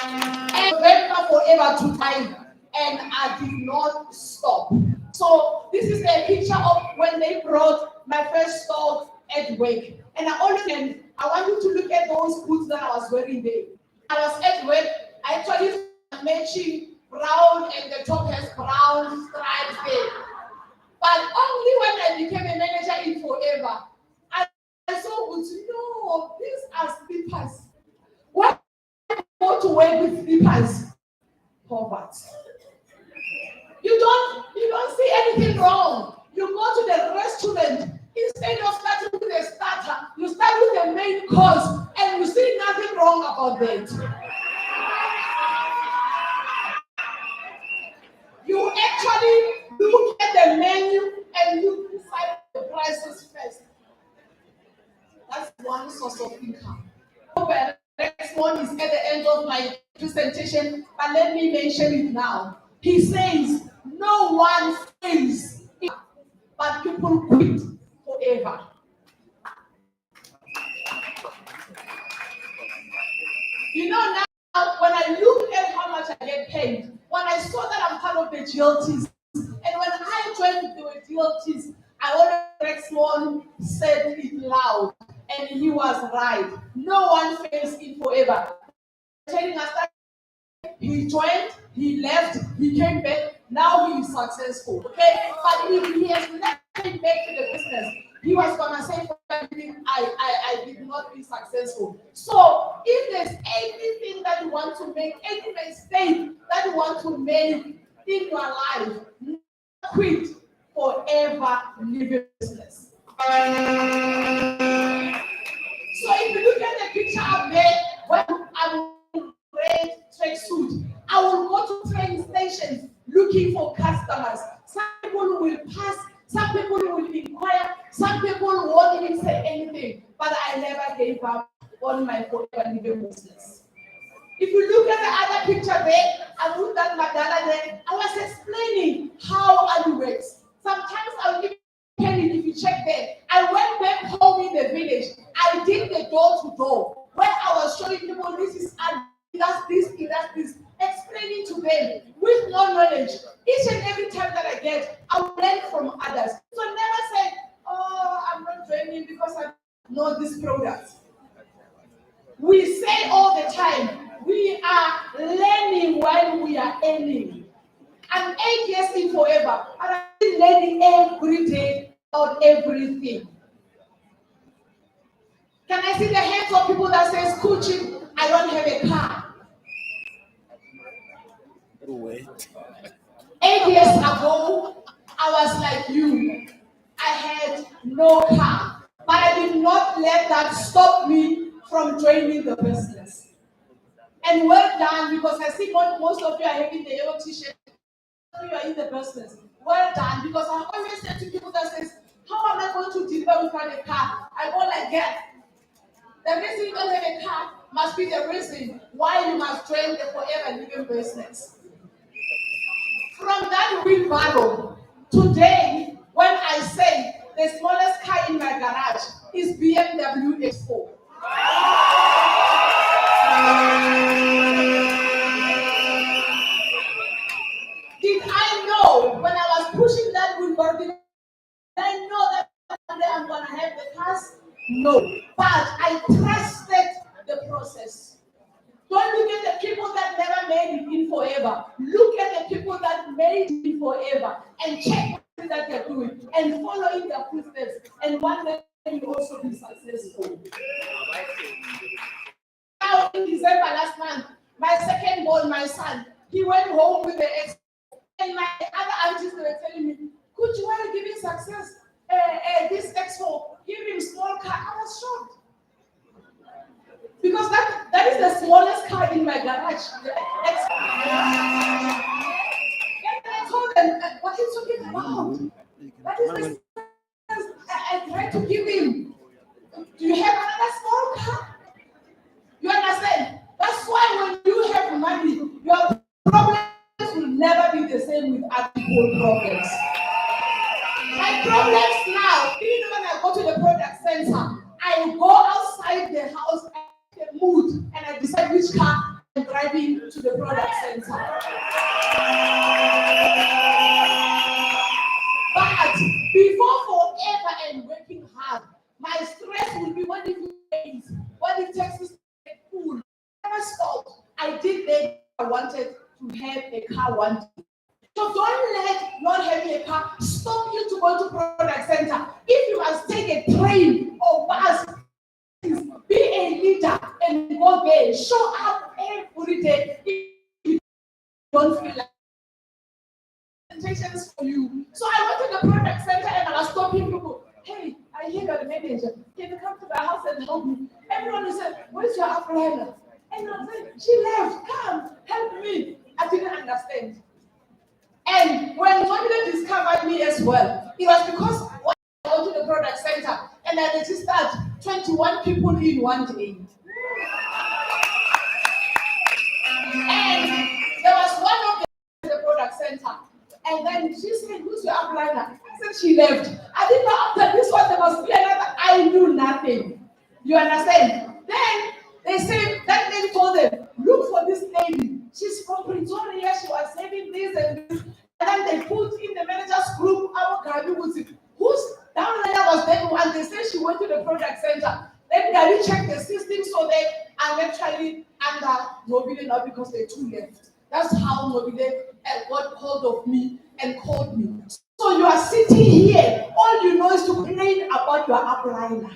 And November forever to time, and I did not stop. So this is a picture of when they brought my first store at work. And I want you to look at those boots that I was wearing there. I was at work, I actually matching brown, and the top has brown stripes there. But only when I became a manager in Forever, I saw boots. No, these are slippers. Why do you go to work with slippers? Poverty. You don't see anything wrong. You go to the restaurant, instead of starting with a starter, you start with the main course, and you see nothing wrong about that. You actually look at the menu and you decide the prices first. That's one source of income. The next one is at the end of my presentation, but let me mention it now. He says, no one fails, but people quit forever. You know, now when I look at how much I get paid, when I saw that I'm part of the GLTs, and when I joined the GLTs, I always next one said it loud, and he was right. No one fails in forever. Telling us that he joined, he left, he came back, now he is successful. Okay? But if he has never came back to the business, he was gonna say for everything, I did not be successful. So if there's anything that you want to make, any mistake that you want to make in your life, not quit, forever live your business. So if you look at the picture up there, when I'm in red tracksuit, I will go to train stations looking for customers. Some people will pass, some people will inquire, some people won't even say anything, but I never gave up on my forever living business. If you look at the other picture there, I put that Madala there, I was explaining how I works. Sometimes I'll give penny if you check there. I went back home in the village. I did the door to door where I was showing people this is it does this, explaining to them with no knowledge. Each and every time that I get, I will learn from others. So never say, oh, I'm not training because I know this product. We say all the time, we are learning while we are earning. I'm 8 years in Forever, and I'm learning every day about everything. Can I see the hands of people that says, coaching, I don't have a car? 8 years ago, I was like you. I had no car, but I did not let that stop me from joining the business. And well done, because I see most of you are having the yellow t-shirt. You are in the business. Well done, because I always say to people that says, how am I going to deliver without a car? I go like that. The reason you don't have a car must be the reason why you must join the forever living business. From that wheelbarrow, today, when I say the smallest car in my garage is BMW X4. Did I know when I was pushing that wheelbarrow, did I know that one day I'm going to have the cars? No. But I trusted the process. Don't look at the people that never made it in Forever. Look at the people that made it in Forever and check what that they're doing and follow in their footsteps. And one day you also be successful. Now in December last month, my second born, my son, he went home with the ex. And my other aunties were telling me, could you want to give him success? This X4, give him small car. I was shocked. Because that is the smallest car in my garage. The X4. And I told them, what are you talking about? That is the I tried to give him. Do you have another small car? You understand? That's why when you have money, your problems will never be the same with other people's problems. My problems now, even when I go to the product center, I go outside outside the house, I mood, and I decide which car I'm driving to the product center. But before forever and working hard, my stress will be what if it rains, what if Texas is full. Never stopped. I did that. I wanted to have a car one day. So don't let not having a car stop you to go to product center. If you must take a train or bus, be a leader and go there. Show up every day. If you don't feel like presentations for you. So I went to the product center and I was stopping people. Hey, I hear you're the manager. Can you come to my house and help me? Everyone said, where's your umbrella? And I said, she left. Come, help me. I didn't understand. And when Normani discovered me as well, it was because when I went to the product center and I registered 21 people in one day. And there was one of the product center. And then she said, who's your upliner? I said, she left. I didn't know after this one, there must be another. I knew nothing. You understand? Then they said, that lady told them, look for this lady. She's from Pretoria. She was having this and this. And then they put in the manager's group, our Gabi who's down there was then one. They said she went to the product center. Then Gabi checked the system so they are actually under Normani now because they two left. That's how Normani got hold of me and called me. So you are sitting here, all you know is to complain about your upliner.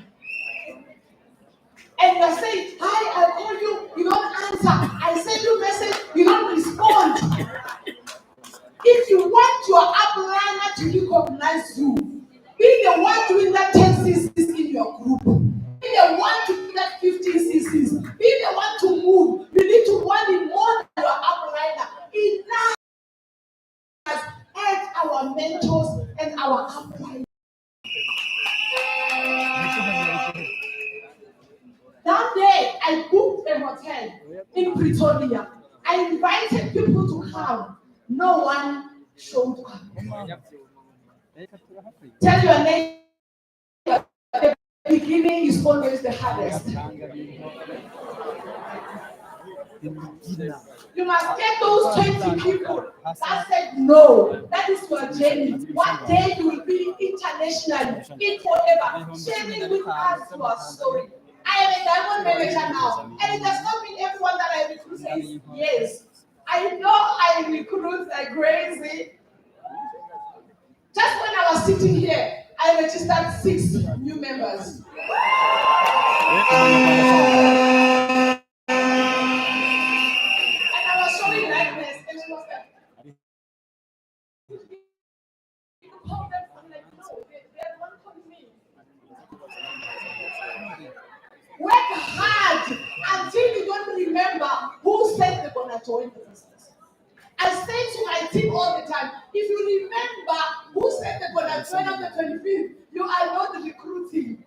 And you are saying, hi, I call you, you don't answer. I send you a message, you don't respond. If you want your upliner to recognize you, be the one doing that 10 cc's in your group. Be the one to do that 15 cc's. Be the one to move. You need to want it more than your upliner. Enough as our mentors and our upline. That day, I booked a hotel in Pretoria. I invited people to come. No one showed up. Tell your neighbor, the beginning is always the hardest. You must get those 20 people that said no. That is your journey. One day you will be international, in forever, sharing with us your story. I am a diamond manager now, and it does not mean everyone that I recruit says yes. I know I recruit like crazy. Just when I was sitting here, I registered 6 new members. Work hard until you don't remember who said they're gonna join the business. I say to my team all the time, if you remember who said they're gonna join on the 25th, you are not recruiting.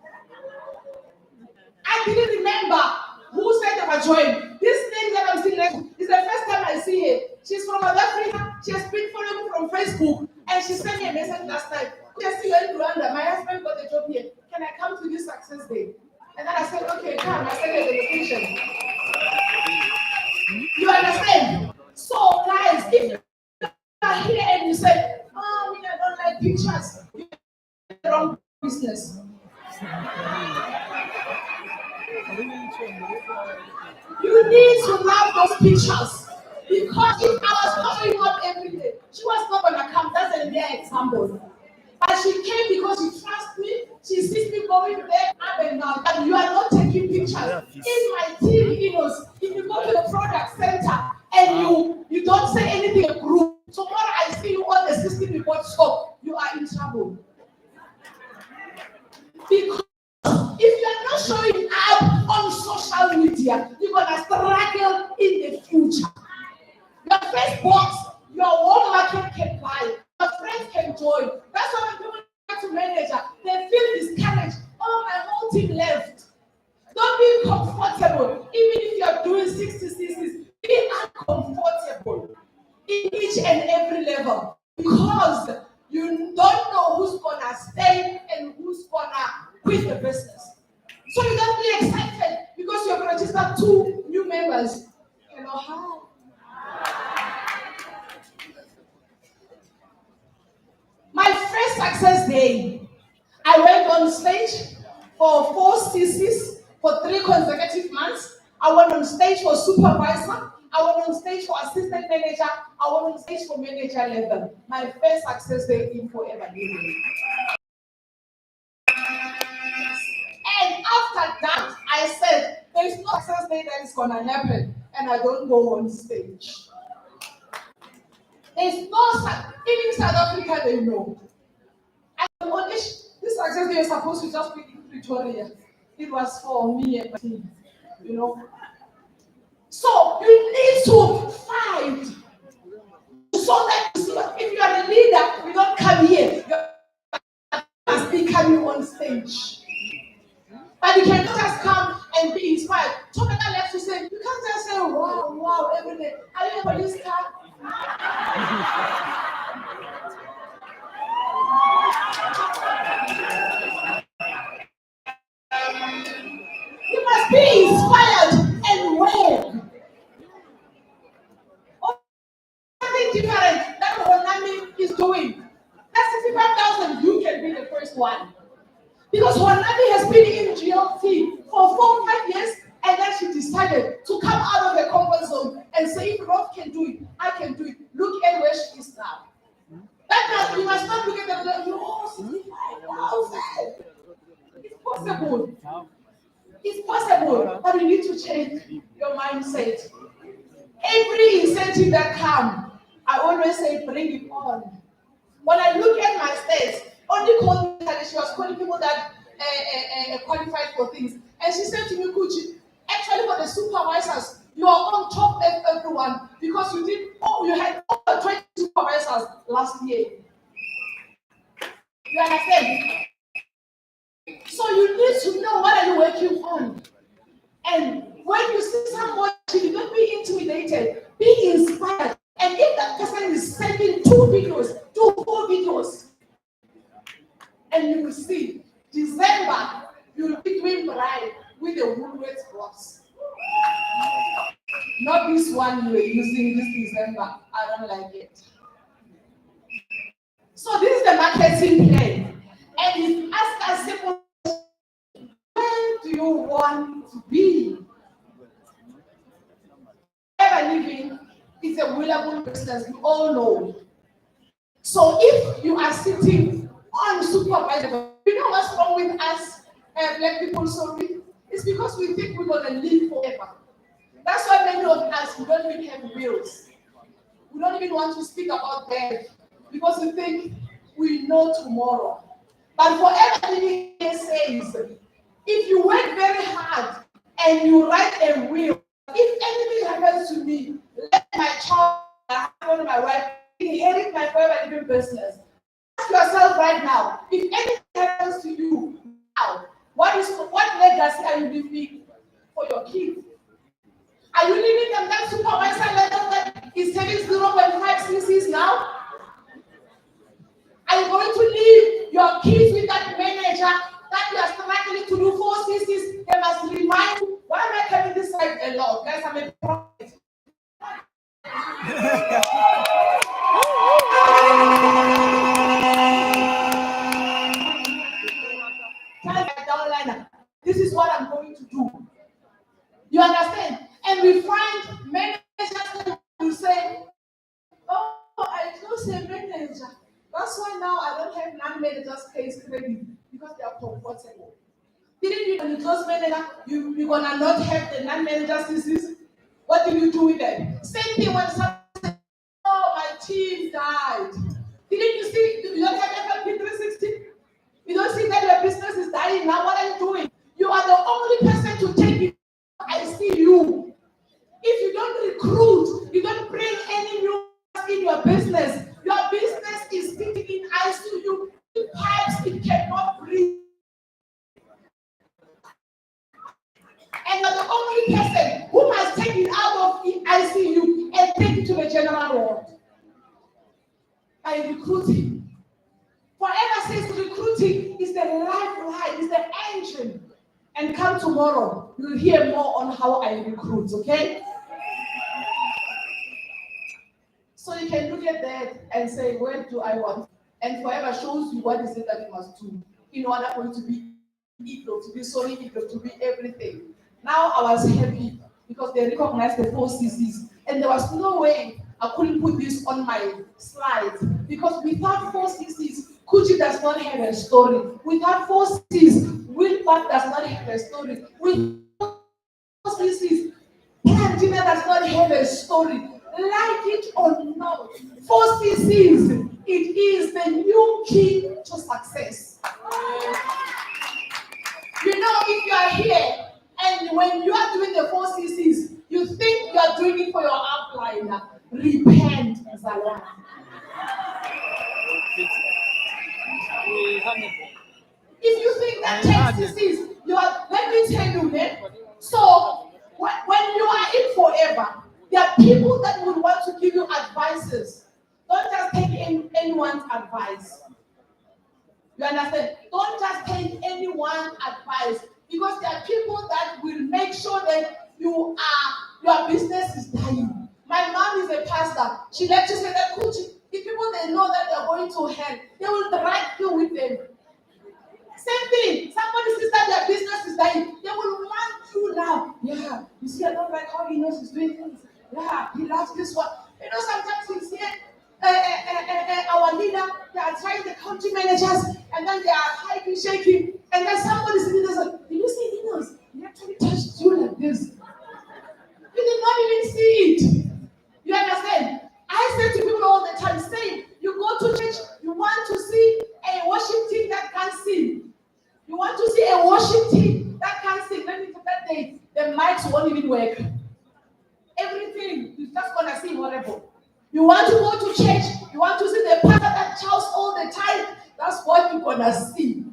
I didn't remember who said they were joining. This lady that I'm sitting next to is the first time I see her. She's from South Africa. She has been following me from Facebook, and she sent me a message last night. Just see you in Rwanda. My husband got a job here. Can I come to this success day? And then I said, okay, come. I sent her the location. You understand? So, guys, if you are here and you say, oh, I don't like pictures, you're in the wrong business. You need to love those pictures. Because if I was following up every day, she was not going to come. That's a mere example. But she came because she trusts me. She sees me going there up and down. And you are not taking pictures. In my team, if you go to the product center and you don't say anything in a group, tomorrow I see you on the system report shop, you are in trouble. Because if you are not showing up on social media, you're going to struggle in the future. Your first box, your whole market can buy. Your friends can join. That's why when people get to manager, they feel discouraged. Oh, my whole team left. Don't be comfortable. Even if you're doing 60 cc's, be uncomfortable in each and every level. Because you don't know who's going to stay and who's going to quit the business. So you don't be excited. realize, hello, hi. My first success day, I went on stage for 4 CCs for 3 consecutive months. I went on stage for supervisor. I went on stage for assistant manager. I went on stage for manager level. My first success day in Forever Living. And after that, I said, there's no success day that is going to happen, and I don't go on stage. There's no success. Even in South Africa, they know. And this success day was supposed to just be in Pretoria. It was for me and my team, you know. So you need to fight so that if you are a leader, you don't come here. You must be coming on stage. But you cannot just come and be inspired. Tomeka left to say, you can't just say, wow, wow, every day. Are you a police car? You must be inspired and work. Something different that Normani is doing. That 65,000, you can be the first one. Because Normani has been in GLT for 4 or 5 years, and then she decided to come out of the comfort zone and say, if Rob can do it, I can do it. Look at where she is now. That means you must not look at them like, oh, 65,000. It's possible. It's possible, but you need to change your mindset. Every incentive that comes, I always say, bring it on. When I look at my stats, only called me, she was calling people that qualified for things. And she said to me, Kuchi, actually for the supervisors, you are on top of everyone because you had over 20 supervisors last year. You understand? So you need to know what are you working on. And when you see someone, you don't be intimidated, be inspired. And if that person is sending 2 videos, 2 4 videos, and you will see, December, you will be doing right with the Woolworths box. Not this one you were using this December. I don't like it. So this is the marketing plan. And it's ask us simple, where do you want to be? Ever living is a willable business, we all know. So if you are sitting on supervisor, you know what's wrong with us, black people, sorry? It's because we think we're going to live forever. That's why many of us, we don't even have wills. We don't even want to speak about death because we think we know tomorrow. But Forever Living says, if you work very hard and you write a will, if anything happens to me, let my child, my husband, my wife inherit my Forever Living business. Ask yourself right now, if anything happens to you now, what legacy are you leaving for your kids? Are you leaving them that supervisor level that is having 0.5 cc's now? Are you going to leave your kids with that manager that you are struggling to do 4 cc's? They must remind you, why am I coming this side a lot? Guys, I'm a prophet. This is what I'm going to do. You understand? And we find managers who say, oh, I close a manager. That's why now I don't have non-managers case credit because they are comfortable. Didn't you, when you close manager, you're gonna not have the non-manager CCs? What do you do with them? Same thing when someone says, oh, my team died. Didn't you see, you don't have FLP 360? You don't see that your business is dying now. What are you doing? You are the only person to take it. I see you. If you don't recruit, you don't bring any new in your business is sitting in ICU. Pipes, it cannot breathe. And you're the only person who must take it out of the ICU and take it to the general ward. By recruiting. Forever says recruiting is the lifeline, is the engine. And come tomorrow, you'll hear more on how I recruit, okay? So you can look at that and say, where do I want? And forever shows you what is it that you must do in order for you to be equal, to be solely equal, to be everything. Now I was happy because they recognized the 4 CCs. And there was no way I couldn't put this on my slides. Because without 4 CCs, Kuchi does not have a story. Without 4 CCs, Wilbert does not have a story. Without 4 CCs, Plantina does not have a story. Like it or not, 4 CCs, it is the new key to success. You know, if you are here and when you are doing the 4 CCs, you think you are doing it for your upline, repent, Zala. If you think that 10 CCs, you are, let me tell you, man. So, when you are in forever, there are people that would want to give you advices. Don't just take anyone's advice. You understand? Don't just take anyone's advice, because there are people that will make sure that your business is dying. My mom is a pastor. She likes to say that, if people they know that they're going to hell, they will drag you with them. Same thing. Somebody says that their business is dying. They will want you now. Yeah, you see, I don't like how he knows he's doing things. Yeah, he loves this one. You know, sometimes we see our leader, they are trying the country managers, and then they are hiking, shaking, and then somebody sitting there says, did you see he knows? He actually touched you like this. You did not even see it. You understand? I say to people all the time, say, you go to church, you want to see a worship team that can sing. You want to see a worship team that can sing. Let me tell that day, the mics won't even work. Everything, you're just going to see horrible. You want to go to church, you want to see the pastor that shouts all the time, that's what you're going to see.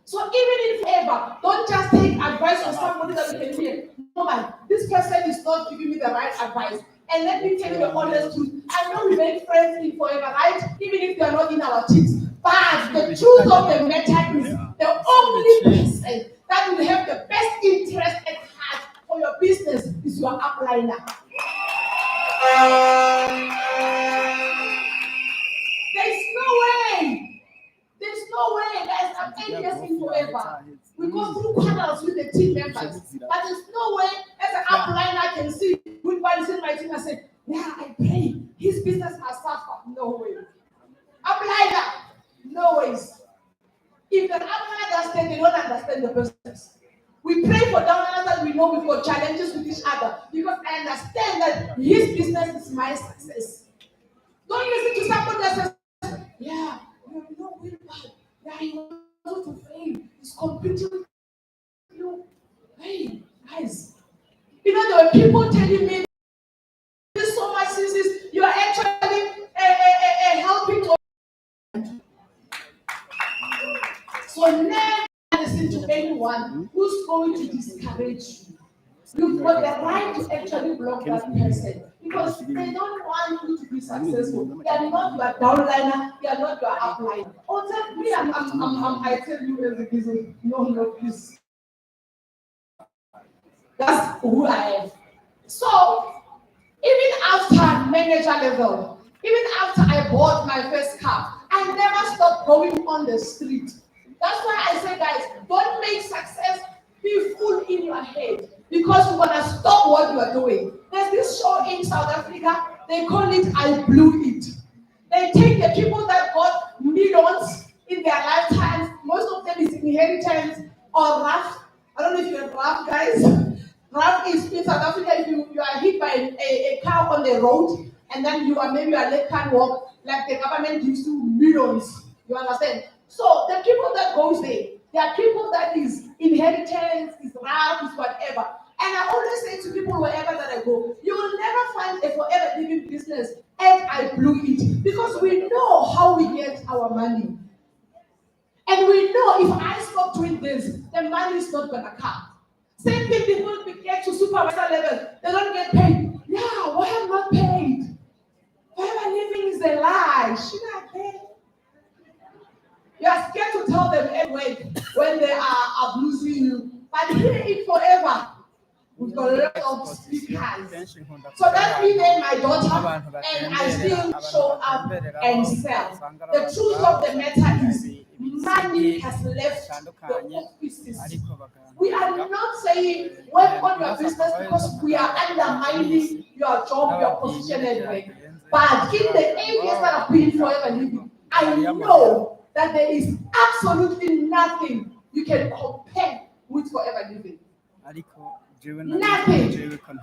So even if ever, don't just take advice from somebody that you can hear. No man, this person is not giving me the right advice. And let me tell you the honest truth. I know we make friends in forever, right? Even if they are not in our cheeks. But the truth of the matter is, the only person that will have the best interest at heart for your business is your upliner. There's no way, guys. I'm 8 years in forever. We go through quarrels with the team members. But there's no way, as an upliner can see, everybody in my team and say, yeah, I pray. His business must suffer. No way. Upliner, no ways. If the upliner doesn't, they don't understand the business. We pray for downliners that we know we've got challenges with each other, because I understand that his business is my success. Don't listen to somebody that says, yeah, you know, we're bad. Yeah, you want to fail. It's competing with you. Hey, guys. You know, there were people telling me, there's so much disease, you are actually helping to. So never listen to anyone who's going to discourage you. You've got the right to actually block that person, because they don't want you to be successful. They are not your downliner, they are not your upliner. Oh, tell me, I tell you as a business, no, please. That's who I am. So, even after manager level, even after I bought my first car, I never stopped going on the street. That's why I say, guys, don't make success be full in your head, because you're gonna stop what you are doing. There's this show in South Africa, they call it I Blew It. They take the people that got millions in their lifetimes, most of them is inheritance or rough. I don't know if you're rough, guys. Rough is in South Africa, if you are hit by a car on the road, and then you are maybe your leg can't walk, like the government gives you millions. You understand? So the people that goes there are people that is inheritance, is rough, is whatever. And I always say to people wherever that I go, you will never find a forever living business and I blew it, because we know how we get our money. And we know if I stop doing this, the money is not gonna come. Same thing, people get to supervisor level, they don't get paid. Yeah, why am I not paid? Forever living is a lie. Should I pay? You are scared to tell them anyway when they are abusing you. But But here in Forever, we've got a lot of speakers. So that's me and my daughter, and I still show up and sell. The truth of the matter is, money has left the offices. We are not saying work on your business because we are undermining your job, your position, and work. But in the 8 years that I've been Forever Living, I know that there is absolutely nothing you can compare with Forever Living. Nothing. In Forever,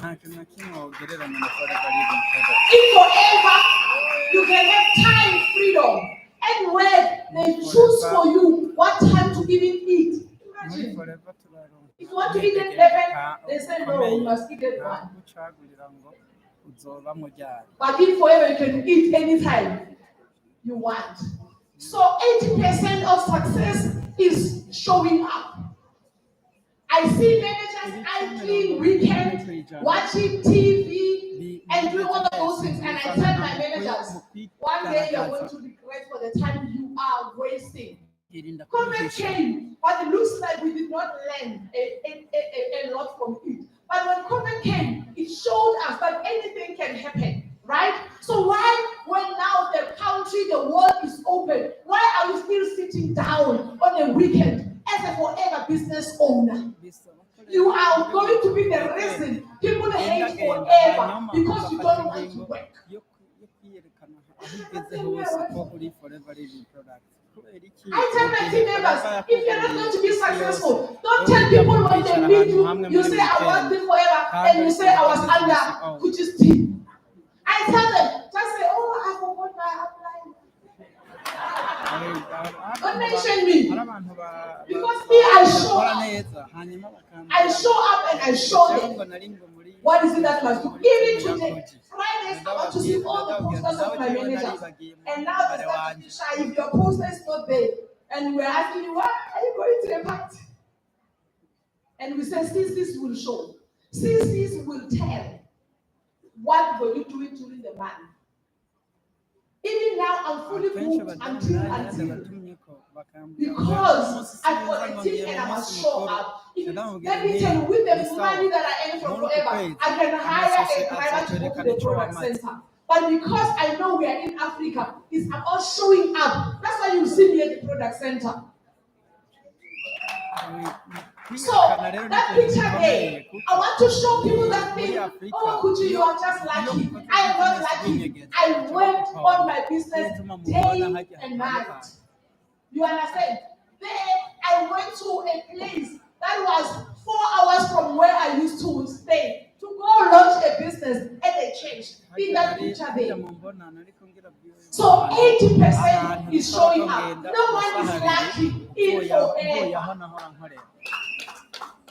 you can have time freedom. And when they choose for you what time to even eat. Imagine. If you want to eat at 11, they say no, you must eat at 1. But in Forever, you can eat anytime you want. So 80% of success is showing up. I see managers idling weekend, watching TV, and doing all of those things. And I tell my managers, one day you're going to regret for the time you are wasting. COVID came, but it looks like we did not learn a lot from it. But when COVID came, it showed us that anything can happen, right? So why, when now the country, the world is open, why are you still sitting down on a weekend as a Forever business owner? You are going to be the reason people hate Forever because you don't want to work. I tell my team members, if you're not going to be successful, don't tell people when they meet you, you say I worked Forever, and you say I was under Kuchi's team. I tell them, just say, oh, I forgot my upline. Don't mention me. Because me, I show up and I show them. What is it that must do? Even today, Fridays, I want to see all the posters of my managers. And now they start to be shy. If your poster is not there, and we're asking you, what are you going to the party? And we say, CCs will show. CCs will tell what were you doing during the month. Even now, I'm fully booked until. Because I've got a team and I must show up. Let me tell you, with the money that I earn from Forever, I can hire a driver to go to the product center. But because I know we are in Africa, it's about showing up. That's why you see me at the product center. So, that picture there, I want to show people that thing. Oh, Kuchi, you are just lucky. I am not lucky. I worked on my business day and night. You understand? Then I went to a place that was 4 hours from where I used to stay to go launch a business, and they changed. In that picture there. So 80% is showing up. No one is lucky in Forever.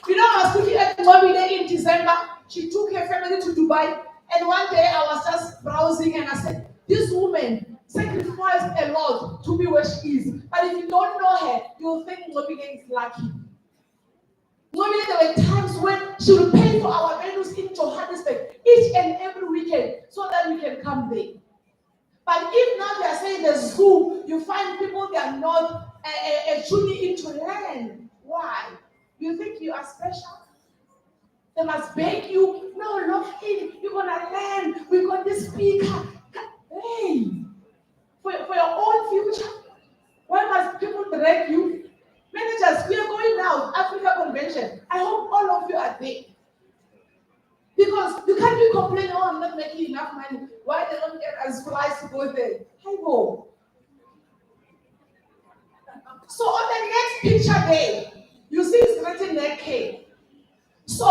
You know, I was looking at Normani in December. She took her family to Dubai, and one day I was just browsing and I said, this woman sacrificed a lot to be where she is. But if you don't know her, you'll think Normani is lucky. Normani, there were times when she would pay for our venues in Johannesburg each and every weekend so that we can come there. But if now they are saying the Zoom, you find people they are not tuning into learn. Why? You think you are special? They must beg you. No, log in. You're gonna learn. We got this speaker. Hey, for your own future. Why must people direct you? Managers, we are going now. Africa Convention. I hope all of you are there. Because you can't be complaining, oh, I'm not making enough money. Why they don't get us flights to go there? I go. So on the next picture there, you see it's written there K. So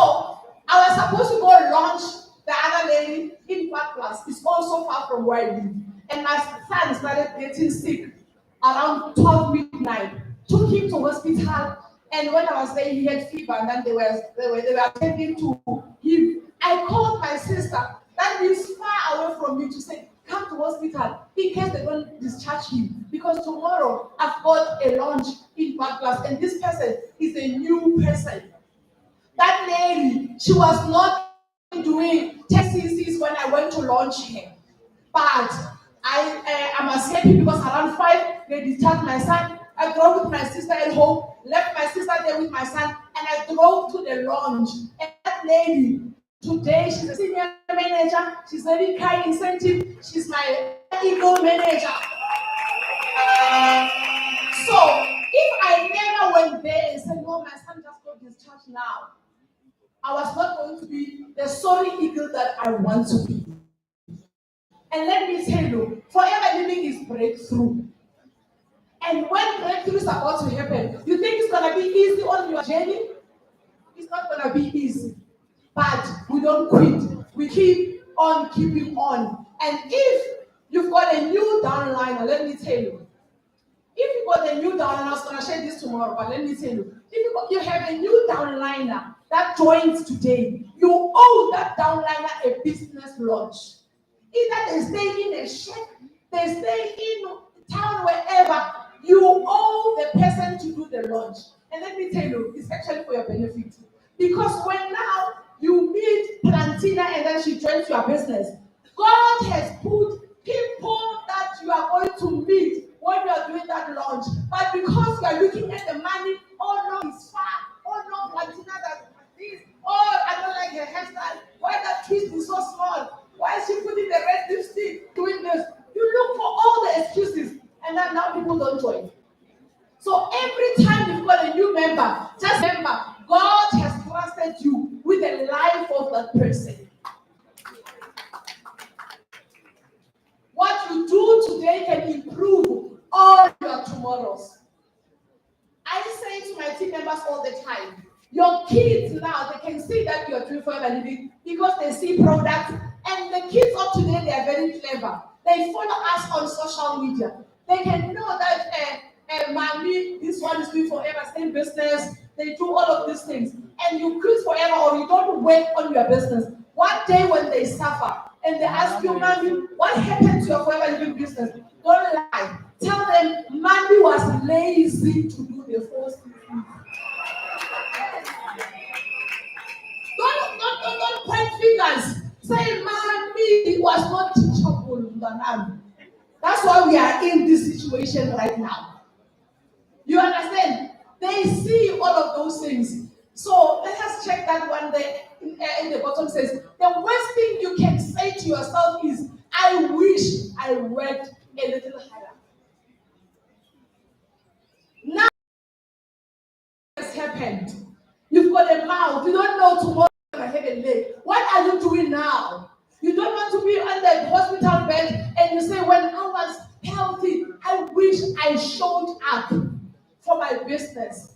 I was supposed to go launch the other lady in Park Plus. It's also far from where I live. And my son started getting sick around 12 midnight. Took him to hospital, and when I was there, he had fever, and then they were attending to him. I called my sister that lives far away from me to say, come to hospital in case they don't discharge him. Because tomorrow I've got a launch in Park Plus, and this person is a new person. That lady, she was not doing TCCs when I went to launch her. But I was happy because around 5, they discharged my son. I drove with my sister at home, left my sister there with my son, and and I drove to the lounge. And that lady, today she's a senior manager, she's very high incentive, she's my ego manager. So if I never went there and said, no, my son just got discharged now, I was not going to be the sorry eagle that I want to be. And let me tell you, forever living is breakthrough. And when breakthrough is about to happen, you think it's going to be easy on your journey? It's not going to be easy. But we don't quit. We keep on keeping on. And if you've got a new downliner, let me tell you, if you got a new downliner, I was going to share this tomorrow, but let me tell you, if you have a new downliner that joins today, you owe that downliner a business launch. Either they stay in a shed, they stay in town, wherever, you owe the person to do the launch. And let me tell you, it's actually for your benefit. Because when now you meet Plantina and then she joins your business, God has put people that you are going to meet when you are doing that launch. But because you are looking at the money, oh no, it's far, oh no, Plantina does this, oh, I don't like her hairstyle, why that twist is so small? Why is she putting the red lipstick, doing this? You look for all the excuses, and then now people don't join. So every time you've got a new member, just remember, God has trusted you with the life of that person. What you do today can improve all your tomorrows. I say to my team members all the time, your kids now, they can see that you are doing forever living because they see products. And the kids of today, they are very clever. They follow us on social media. They can know that, mommy, this one is doing forever, same business. They do all of these things. And you quit forever or you don't work on your business. One day when they suffer and they ask you, mommy, what happened to your forever living business? Don't lie. Tell them, mommy was lazy to do the first thing. Don't point fingers. Say, mommy was not teachable. That's why we are in this situation right now. You understand? They see all of those things. So let us check that one there. In the bottom says, the worst thing you can say to yourself is, I wish I worked a little harder. Now has happened. You've got a mouth. You don't know tomorrow you're going to have a leg. What are you doing now? You don't want to be on the hospital bed and you say, when I was healthy, I wish I showed up for my business.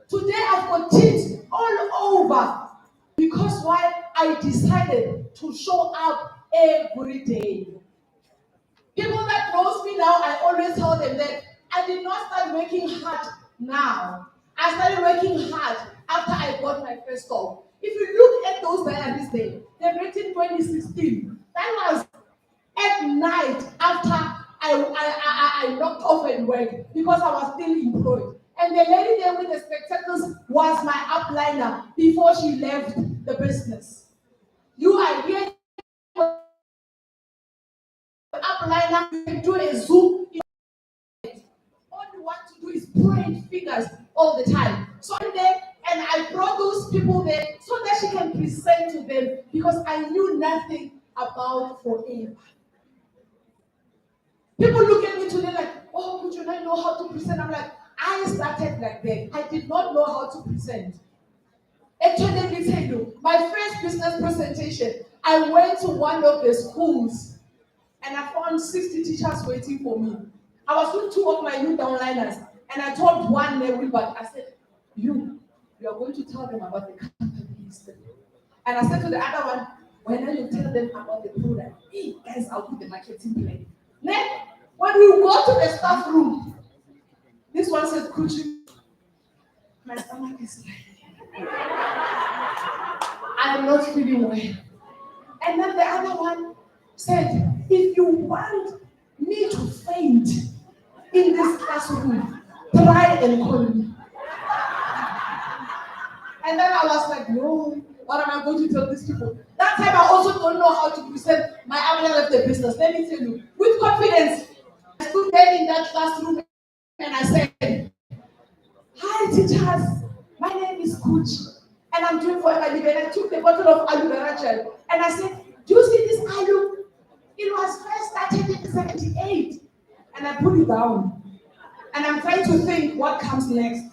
Today I've got teeth all over because why? I decided to show up every day. People that knows me now, I always tell them that I did not start working hard now. I started working hard after I got my first job. If you look at those diaries there, they're written 2016. That was at night after I knocked off and worked because I was still employed. And the lady there with the spectacles was my upliner before she left the business. You are here, upliner, you can do a Zoom. All you want to do is point fingers all the time. So there, and I brought those people there so that she can present to them because I knew nothing about forever. People look at me today like, oh, would you not know how to present? I'm like, I started like that. I did not know how to present. Actually, let me tell you, my first business presentation, I went to one of the schools and I found 60 teachers waiting for me. I was with two of my new downliners and I told one neighbor, but I said, you are going to tell them about the company history. And I said to the other one, when you tell them about the product, hey guys, I'll put the marketing plan. Then, when we go to the staff room, this one said, could you? My stomach is like, I'm not feeling well. And then the other one said, if you want me to faint in this classroom, try and call me. And then I was like, no, what am I going to tell these people? That time I also don't know how to present my ability left the business. Let me tell you, with confidence, I stood there in that classroom and I said, hi teachers, my name is Gucci. And I'm doing forever living. And I took the bottle of aloe vera gel. And I said, do you see this aloe? It was first started in 78. And I put it down. And I'm trying to think what comes next.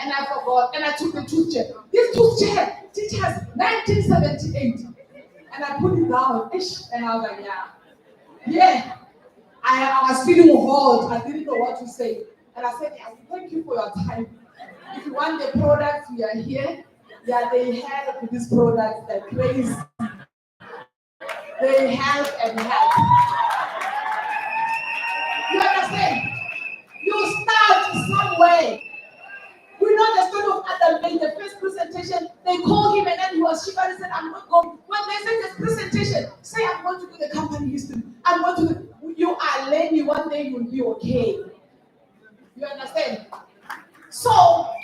And I forgot. And I took the tooth gel. This tooth gel, it has 1978. And I put it down. And I was like, yeah. Yeah. I was feeling hot. I didn't know what to say. And I said, yeah, thank you for your time. If you want the products, we are here. Yeah, they help with this product. They're crazy. They help and help. You understand? You start somewhere. We know the story of Adam in the first presentation. They called him and then he was shivering and said, I'm not going. When they said this presentation, say I'm going to do the company history. I'm going to do. You are learning, one day you'll be okay. You understand? So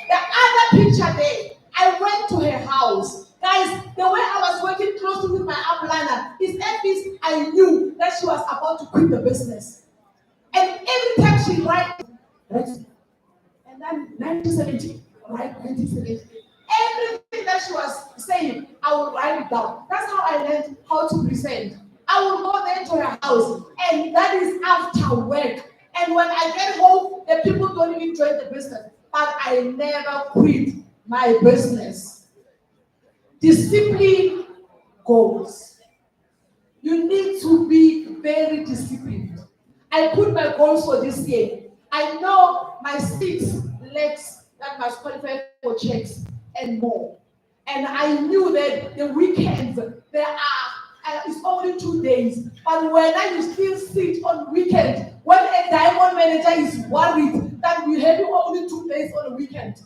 the other picture there, I went to her house. Guys, the way I was working closely with my upliner is at least I knew that she was about to quit the business. And every time she writes, and then 1970, right? 1970. Everything that she was saying, I would write it down. That's how I learned how to present. I will go there to her house, and that is after work. And when I get home, the people don't even join the business. But I never quit my business. Discipline goals. You need to be very disciplined. I put my goals for this year. I know my 6 legs that must qualify for checks and more. And I knew that the weekends, there are, it's only 2 days. But when I still sit on weekend, when a diamond manager is worried that we have only 2 days on the weekend,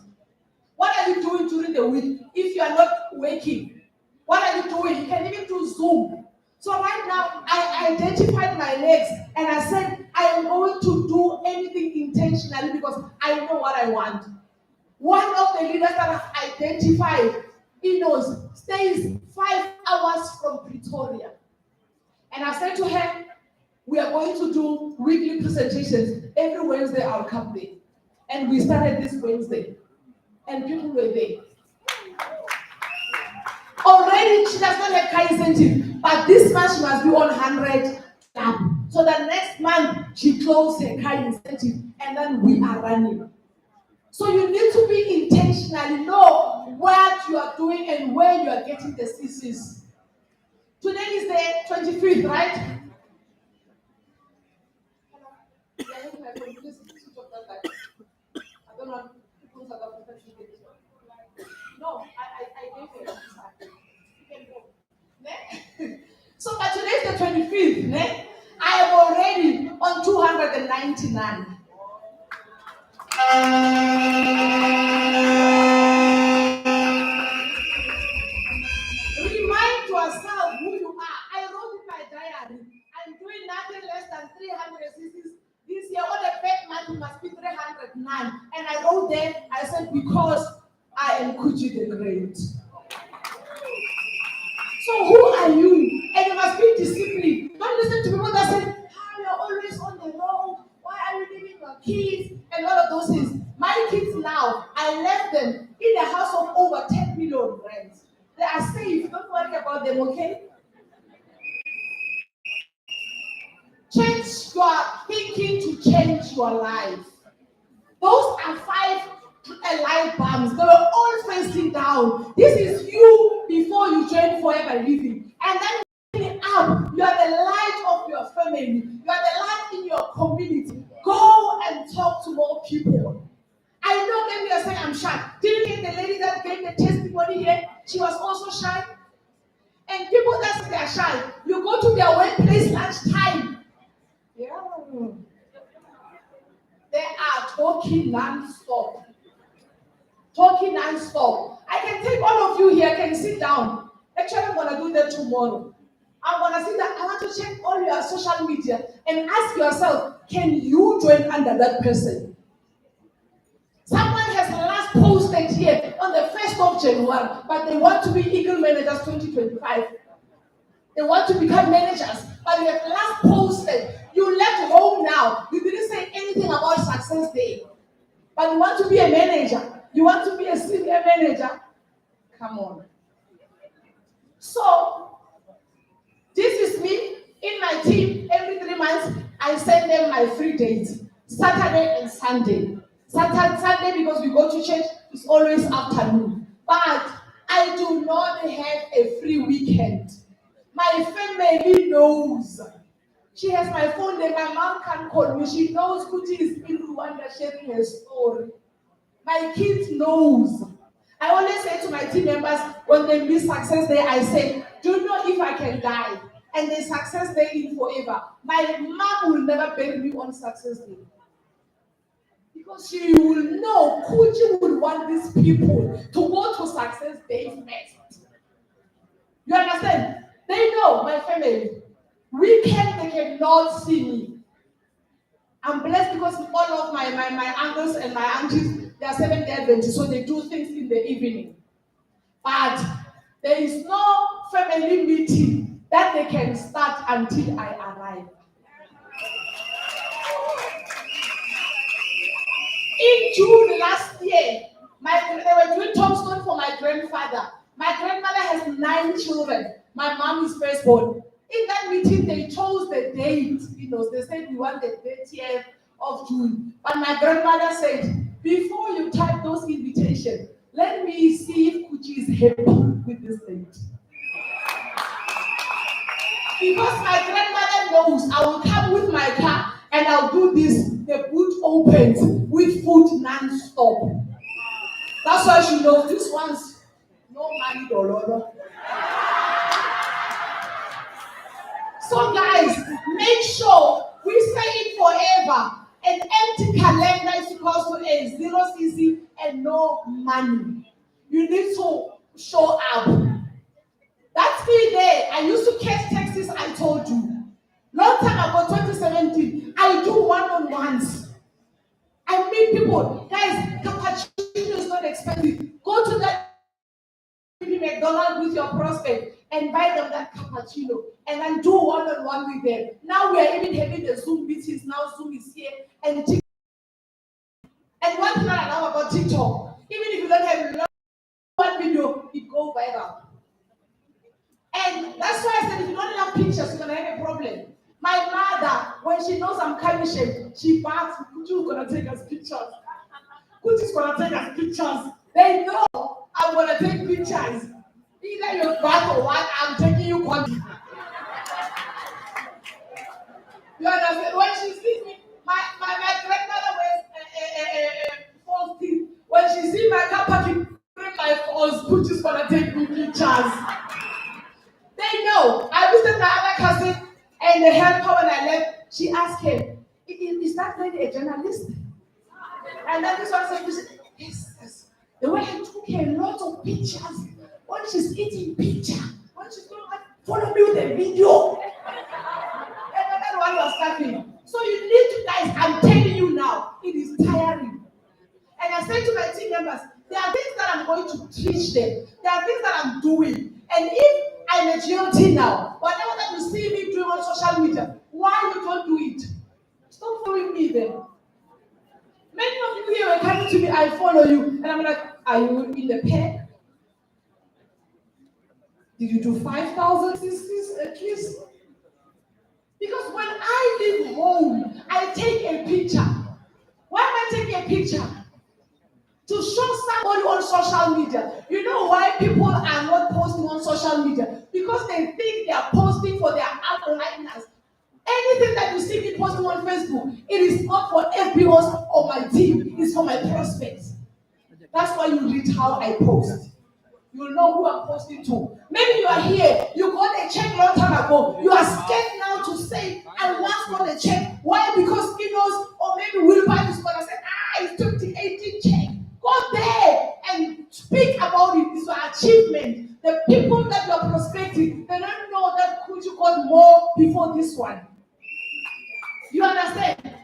what are you doing during the week if you are not working? What are you doing? You can even do Zoom. So right now, I identified my legs and I said, I am going to do anything intentionally because I know what I want. One of the leaders that I've identified, he knows, stays 5 hours from Pretoria. And I said to her, we are going to do weekly presentations. Every Wednesday I'll come there. And we started this Wednesday. And people were there. Already she does not have car incentive, but this month she must be on 100 club. So the next month she closed her car incentive and then we are running. So you need to be intentional, know what you are doing and where you are getting the CCs. Today is the 25th, right? I don't know. No, I gave it. So but today is the 25th. Ne? I am already on 299. Remind yourself who you are. I wrote in my diary, I'm doing nothing less than 360. This year, all the bad money must be 309. And I wrote there, I said, because I am Kuchi the Great. So who are you? And you must be disciplined. Don't listen to people that say, you're always on the road. Why are you leaving your kids? And all of those things. My kids now, I left them in a house of over 10 million rent. They are safe. Don't worry about them, okay? Change your thinking to change your life. Those are 5 light bulbs. They were all facing down. This is you before you join Forever Living. And then looking up, you are the light of your family. You are the light in your community. Go and talk to more people. I know maybe you're saying I'm shy. Didn't you hear the lady that gave the testimony here? She was also shy. And people that say they're shy, you go to their workplace lunchtime. Yeah. They are talking non-stop. Talking non-stop. I can take all of you here, can sit down. Actually, I'm going to do that tomorrow. I'm going to sit down. I want to check all your social media and ask yourself, can you join under that person? Someone has last posted here on the 1st of January, but they want to be Eagle Managers 2025. They want to become managers, but they have last posted. You left home now. You didn't say anything about Success Day, but you want to be a manager. You want to be a senior manager? Come on. So, this is me in my team. Every 3 months, I send them my free days, Saturday and Sunday. Sunday, because we go to church, it's always afternoon. But I do not have a free weekend. My family knows. She has my phone there. My mom can call me. She knows Kuti is in Rwanda sharing her story. My kids knows. I always say to my team members, when they miss success day, I say, do you know if I can die and the success day in forever, my mom will never bury me on success day. Because she will know Kuti will want these people to go to success day first. You understand? They know, my family. Weekend, they cannot see me. I'm blessed because all of my uncles and my aunties, they are Seventh-day Adventists, so they do things in the evening. But there is no family meeting that they can start until I arrive. In June last year, they were doing tombstone for my grandfather. My grandmother has 9 children. My mom is firstborn. In that meeting, they chose the date. They said we want the 30th of June. But my grandmother said, before you type those invitations, let me see if Kuti is happy with this date. Because my grandmother knows I will come with my car and I'll do this. The boot opens with food non-stop. That's why she knows this one's no money, dollar. So guys, make sure we say it forever. An empty calendar is equals to a 0 CC and no money. You need to show up. That's me there. I used to catch taxis, I told you. Long time ago, 2017, I do one-on-ones. I meet people. Guys, cappuccino is not expensive. Go to that McDonald's with your prospect and buy them that cappuccino and then do one-on-one with them. Now we are even having the Zoom meetings. Now Zoom is here and TikTok. And one thing I love about TikTok, even if you don't have one video, it goes viral. And that's why I said if you don't have pictures, you're gonna have a problem. My mother, when she knows I'm coming, she barks, Kuti's gonna take us pictures. Kuti's gonna take us pictures. They know I'm gonna take pictures. Either you're back or what, I'm taking you content. You understand? When she sees me, my grandmother wears false teeth. When she sees my car parking, my false, Kuti's gonna take me pictures. They know. I visited my other cousin and the helper when I left, she asked him, is that lady a journalist? And then this one said, yes. The way I took a lot of pictures. When she's eating picture, when she's going like, follow me with a video. And another one was laughing. So you need to, guys, I'm telling you now, it is tiring. And I said to my team members, there are things that I'm going to teach them. There are things that I'm doing. And if I'm a GLT now, whatever that you see me doing on social media, why you don't do it? Stop following me then. Many of you here were coming to me, I follow you. And I'm like, are you in the pen? Did you do 5,000 cc's at least? Because when I leave home, I take a picture. Why am I taking a picture? To show somebody on social media. You know why people are not posting on social media? Because they think they are posting for their outliners. Anything that you see me posting on Facebook, it is not for FBOs or my team, it's for my prospects. That's why you read how I post. You know who I'm posting to. Maybe you are here, you got a check long time ago. You are scared now to say, I once got a check. Why? Because he knows, or maybe Wilbur is going to say, it's 2018 check. Go there and speak about it. It's your achievement. The people that you are prospecting, they don't know that could you got more before this one. You understand?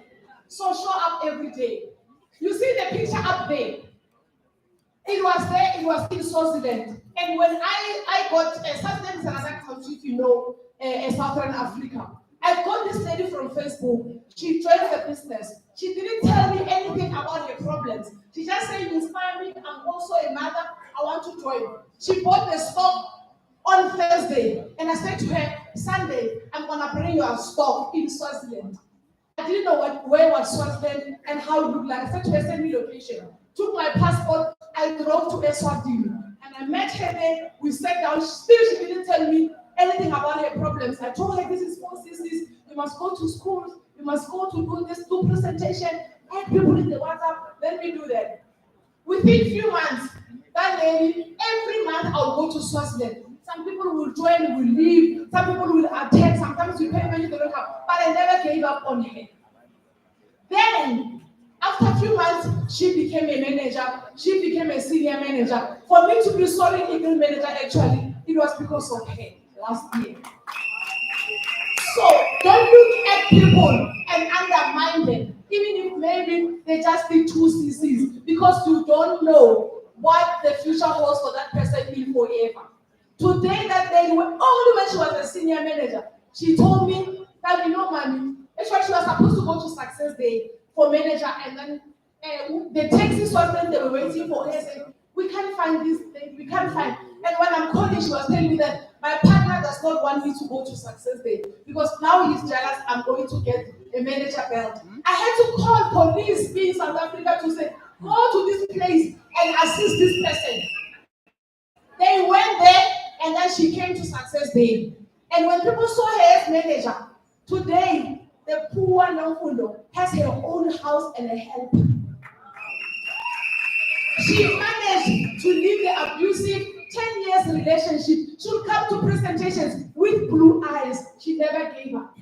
So show up every day. You see the picture up there. It was there, it was in Swaziland. And when I got Swaziland is another country, Southern Africa. I got this lady from Facebook. She joined the business. She didn't tell me anything about her problems. She just said, you inspire me, also a mother. I want to join. She bought the stock on Thursday, and I said to her, Sunday, I'm gonna bring you a stock in Swaziland. I didn't know where was Swaziland and how it looked like. I said to her, send me location. Took my passport, I drove to Eswatini, and I met her there. We sat down. Still, she didn't tell me anything about her problems. I told her, this is for sissies. You must go to schools. You must go to do this, do presentation. Add people in the WhatsApp. Let me do that. Within few months, that lady, every month I'll go to Swaziland. Some people will join, will leave. Some people will attend. Sometimes we pay money to look up. But I never gave up on her. Then, after a few months, she became a manager. She became a senior manager. For me to be solid eagle manager, actually, it was because of her last year. So, don't look at people and undermine them, even if maybe they just did 2 CCs, because you don't know what the future holds for that person in forever. Today, that day, only when she was a senior manager, she told me that, you know, mommy, actually she was supposed to go to Success Day for manager, and then the taxis was then they were waiting for her, saying, we can't find this thing, we can't find. And when I'm calling, she was telling me that my partner does not want me to go to Success Day because now he's jealous I'm going to get a manager belt. I had to call police in South Africa to say, go to this place and assist this person. They went there, and then she came to Success Day. And when people saw her as manager, today, the poor Nonfundo has her own house and a helper. She managed to leave the abusive 10 years relationship. She would come to presentations with blue eyes. She never gave up.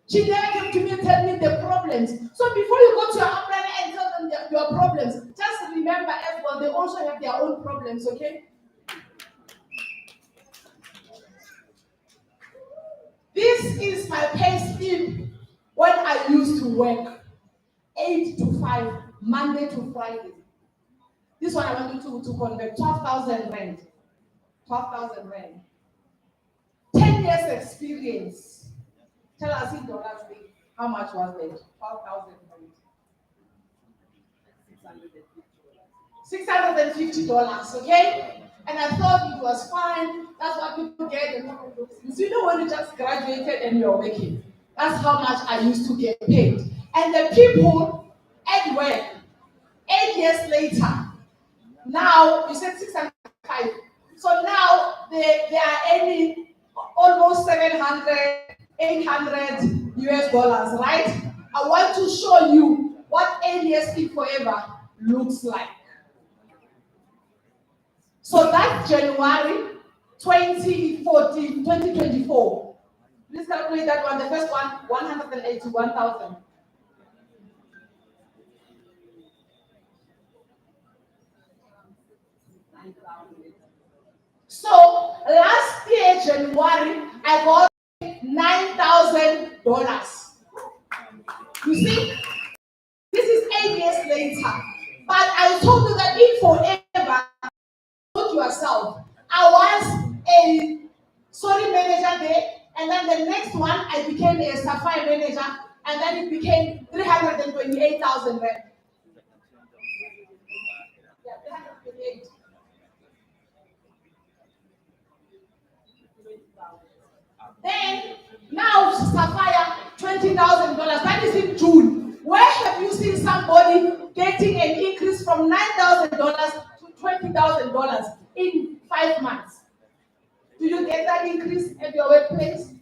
She never came to me and tell me the problems. So before you go to your upline and tell them your problems, just remember as well, they also have their own problems, okay? This is my pay slip when I used to work 8 to 5, Monday to Friday. This one I want you to convert 12,000 rand. 12,000 rand. 10 years experience. Tell us in dollars, how much was it? 12,000 rand. $650, okay? And I thought it was fine. That's what people get. You know when you just graduated and you're working. That's how much I used to get paid. And the people at work, 8 years later, now, you said 605. So now they are earning almost 700, 800 US dollars, right? I want to show you what EASD forever looks like. So that's January 2024. Please calculate that one. The first one, 181,000. So last year, January, I got $9,000. You see, this is 8 years later. But I told you that if forever, put yourself. I was a sorry manager there, and then the next one I became a sapphire manager, and then it became 328,000 rand. Yeah, 328. Then now sapphire $20,000. That is in June. Where have you seen somebody getting an increase from $9,000 to $20,000 in 5 months? Do you get that increase at your workplace?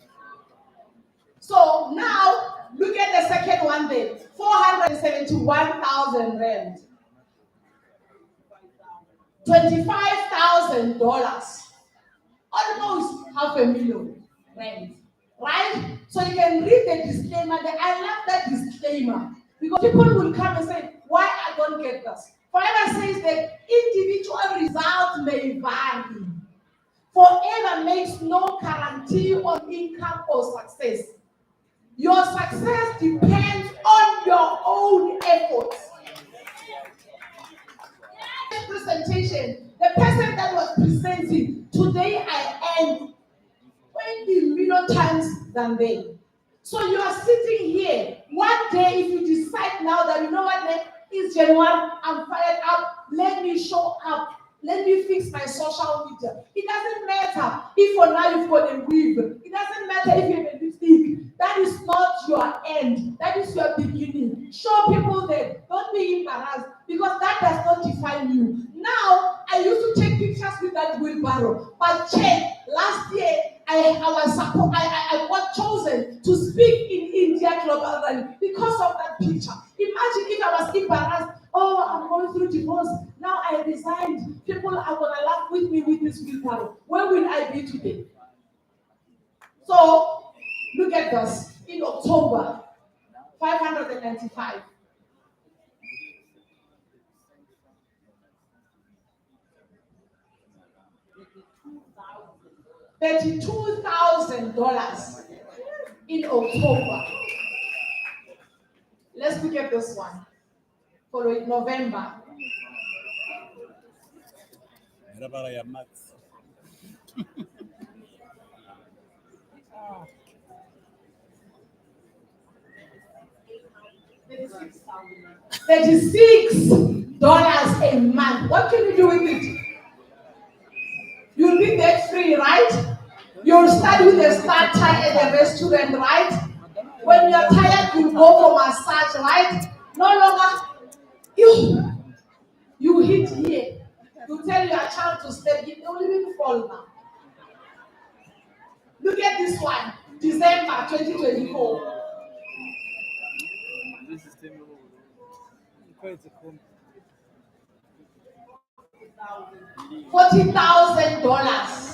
So now look at the second one there, 471,000 rand, $25,000, almost $500,000 rand, right? So you can read the disclaimer there. I love that disclaimer because people will come and say, why I don't get this? Forever says that individual results may vary. Forever makes no guarantee on income or success. Your success depends on your own efforts. Presentation, the person that was presenting, today I earn 20 million times than they. So you are sitting here. One day, if you decide now that you know what, it's January, I'm fired up, Let me show up. Let me fix my social media. It doesn't matter if for now you've got a weave. It doesn't matter if you have a lipstick. That is not your end. That is your beginning. Show people that. Don't be embarrassed because that does not define you. Now, I used to take pictures with that wheelbarrow. But check, last year, I was chosen to speak in India Global Rally because of that picture. Imagine if I was embarrassed. Oh, I'm going through divorce. Now I resigned. People are going to laugh with me with this wheelbarrow. Where will I be today? So, look at this. In October, 595. $32,000 in October. Let's look at this one. Following November. $36 a month. What can you do with it? You'll be debt free, right? You'll start with a start time at the restaurant, right? When you're tired, you go for massage, right? No longer you hit here. You tell your child to step, you don't even fall now. Look at this one, December 2024. $40,000.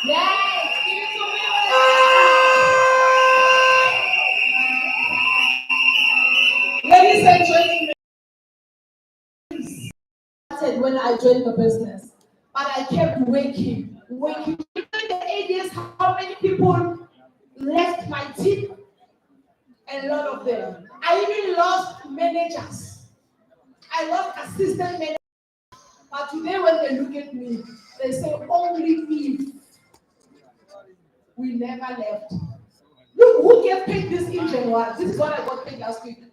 Yes, give it to me. Ladies and gentlemen, when I joined the business, but I kept waking. In the 8 years, how many people left my team? A lot of them. I even lost managers. I lost assistant managers. But today when they look at me, they say only if we never left. Look, who gets paid this in January? This is what I got paid last week.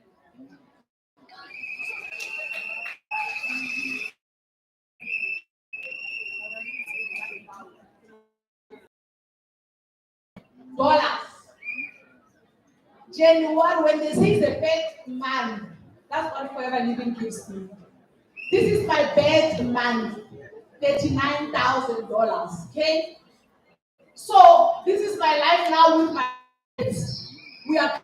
$. January, when they say the best man, that's what Forever Living gives me. This is my best man, $39,000. Okay? So this is my life now with my kids. We are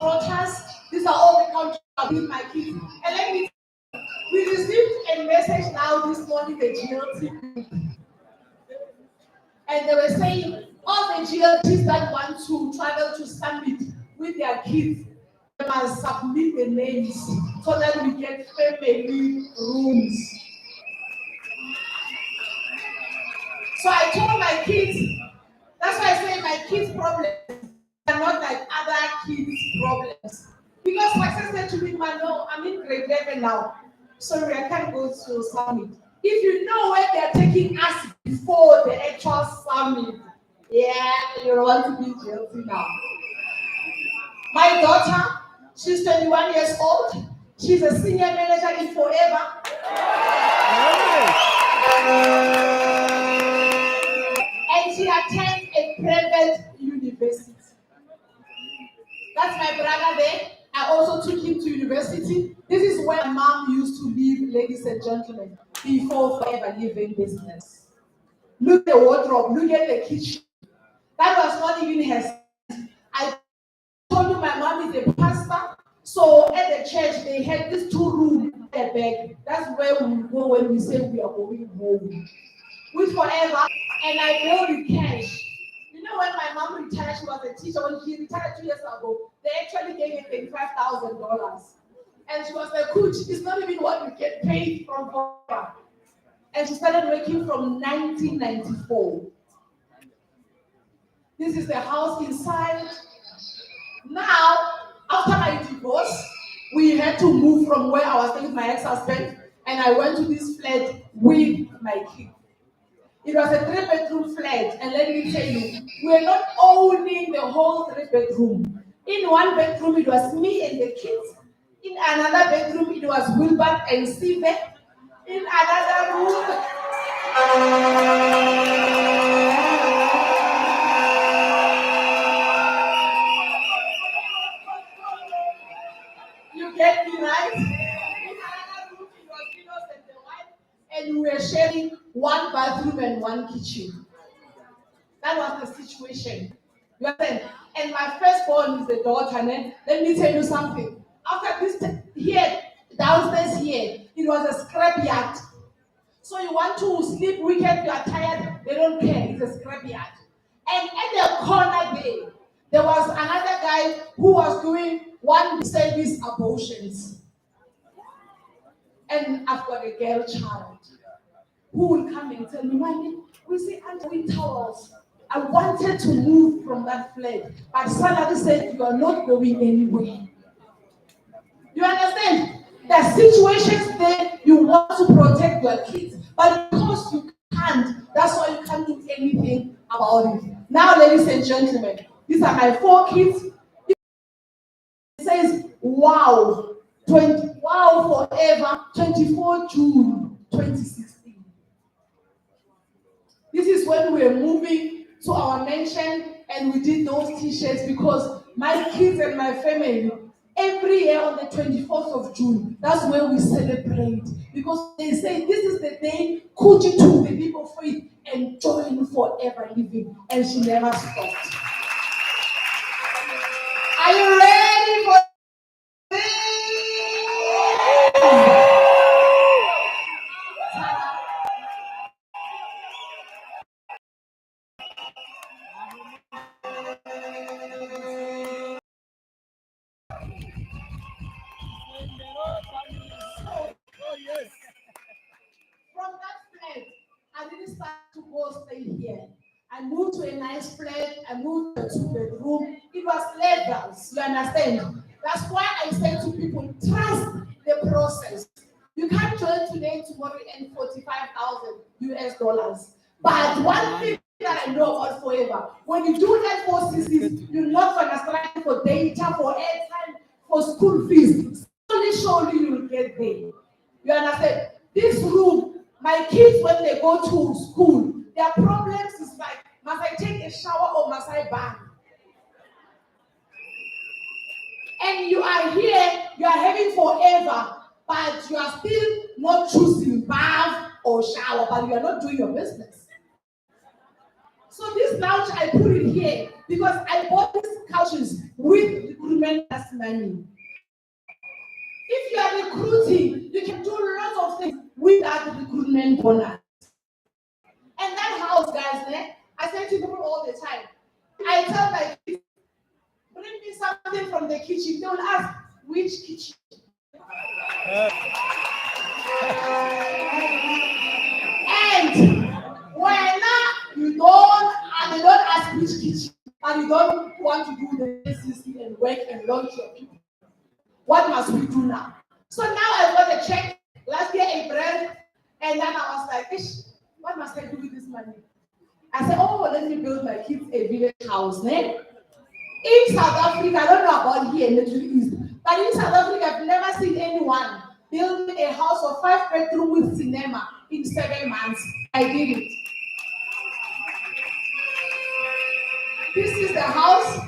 daughters. These are all the contracts with my kids. And let me tell you, we received a message now this morning, the GLT. And they were saying all the GLTs that want to travel to summit with their kids, they must submit the names so that we get family rooms. So I told my kids, that's why I say my kids' problems are not like other kids' problems. Because success said to me, man, no, I'm in grade 11 now. Sorry, I can't go to summit. If you know where they're taking us before the actual summit, yeah, you don't want to be guilty now. My daughter, she's 21 years old. She's a senior manager in Forever. And she attends a private university. That's my brother there. I also took him to university. This is where mom used to live, ladies and gentlemen, before Forever Living business. Look at the wardrobe, look at the kitchen. That was not even her. I told you my mom is a pastor. So at the church, they had this 2-room at the back. That's where we go when we say we are going home. With Forever, and I billed with cash. You know when my mom retired, she was a teacher. When she retired 2 years ago, they actually gave me $35,000. And she was like, coach, it's not even what you get paid from Forever. And she started working from 1994. This is the house inside. Now, after my divorce, we had to move from where I was staying with my ex-husband, and I went to this flat with my kids. It was a 3-bedroom flat, and let me tell you, we're not owning the whole 3-bedroom. In 1 bedroom, it was me and the kids. In another bedroom, it was Wilbert and Steve. In another room, you get me right? In another room, it was Venus and the wife, and we were sharing one bathroom and one kitchen. That was the situation. You understand? And my firstborn is the daughter. And let me tell you something. After this, here, downstairs here, it was a scrapyard. So you want to sleep weekend, you are tired, they don't care. It's a scrapyard. And at the corner there was another guy who was doing one service abortions. And I've got a girl child who will come and tell me, Mommy, we see Auntie towels. I wanted to move from that flat, but somebody said you are not going anywhere. You understand? The situations there you want to protect your kids, but because you can't, that's why you can't do anything about it. Now, ladies and gentlemen, these are my 4 kids. It says, wow, wow forever, 24 June 2016. This is when we were moving to our mansion and we did those t-shirts because my kids and my family, every year on the 24th of June, that's where we celebrate. Because they say this is the day Kuchi took the leap of faith and joined forever living. And she never stopped. Are you ready for this? From that flat, I didn't start to go stay here. I moved to a nice flat. I moved to a 2-bedroom. It was levels, you understand? That's why I say to people, trust the process. You can't join today, tomorrow, and $45,000. But one thing that I know about forever, when you do that for CCs, you're not going to strive for data, for airtime, for school fees. Surely you will get there. You understand? This room, my kids, when they go to school, their problems is like, must I take a shower or must I bath? And you are here, you are having forever, but you are still not choosing bath or shower, but you are not doing your business. So this couch, I put it here because I bought these couches with recruitment money. If you are recruiting, you can do lots of things with that recruitment bonus. And that house, guys, I say to people all the time, I tell my kids, bring me something from the kitchen. They will ask, which kitchen? And when you don't, and they don't ask which kitchen, and you don't want to do the ACC and work and launch your people, what must we do now? So now I got a check, last year a bread, and then I was like, what must I do with this money? I said, oh, let me build my kids a village house. In South Africa, I don't know about here in the Middle East, but in South Africa, I've never seen anyone building a house of 5 bedrooms with cinema in 7 months. I did it. This is the house.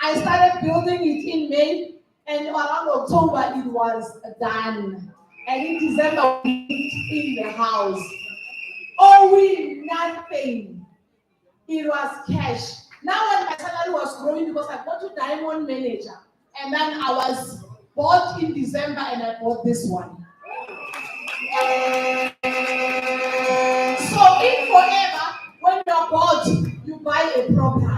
I started building it in May. And around October, it was done. And in December, we lived in the house. Owing nothing. It was cash. Now when my salary was growing, because I got to Diamond Manager. And then I was bought in December and I bought this one. So in forever, when you're bought, you buy a property.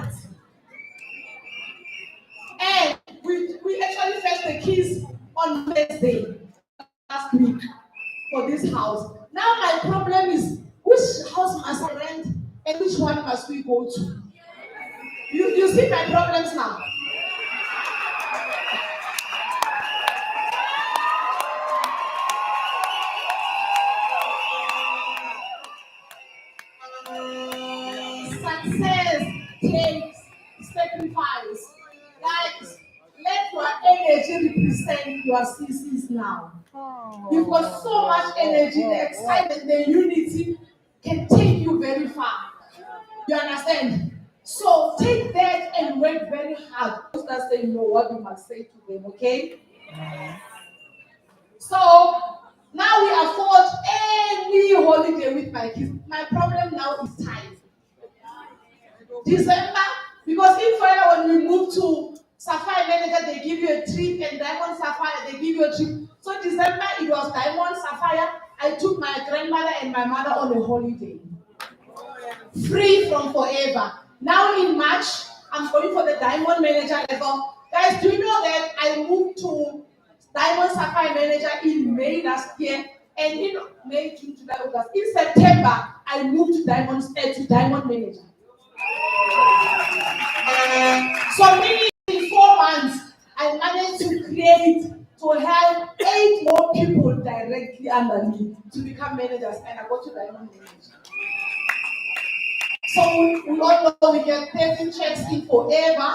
And we actually fetched the keys on Wednesday last week for this house. Now my problem is, which house must I rent and which one must we go to? You see my problems now? Success takes sacrifice. Guys, let your energy represent and your CCs now. You've got so much energy, the excitement, the unity can take you very far. You understand? So take that and work very hard. Those that say no, what you must say to them, okay? So now we afford any holiday with my kids. My problem now is time. December, because in Florida when we move to Sapphire Manager, they give you a trip, and Diamond Sapphire, they give you a trip. So December, it was Diamond Sapphire. I took my grandmother and my mother on a holiday. Free from forever. Now in March, I'm going for the Diamond Manager level. Guys, do you know that I moved to Diamond Sapphire Manager in May last year? And in May, June, July, August. In September, I moved to Diamond Manager. So meaning in 4 months, I managed to help 8 more people directly under me to become managers, and I got to Diamond Manager. So we all know we get 13 checks in forever.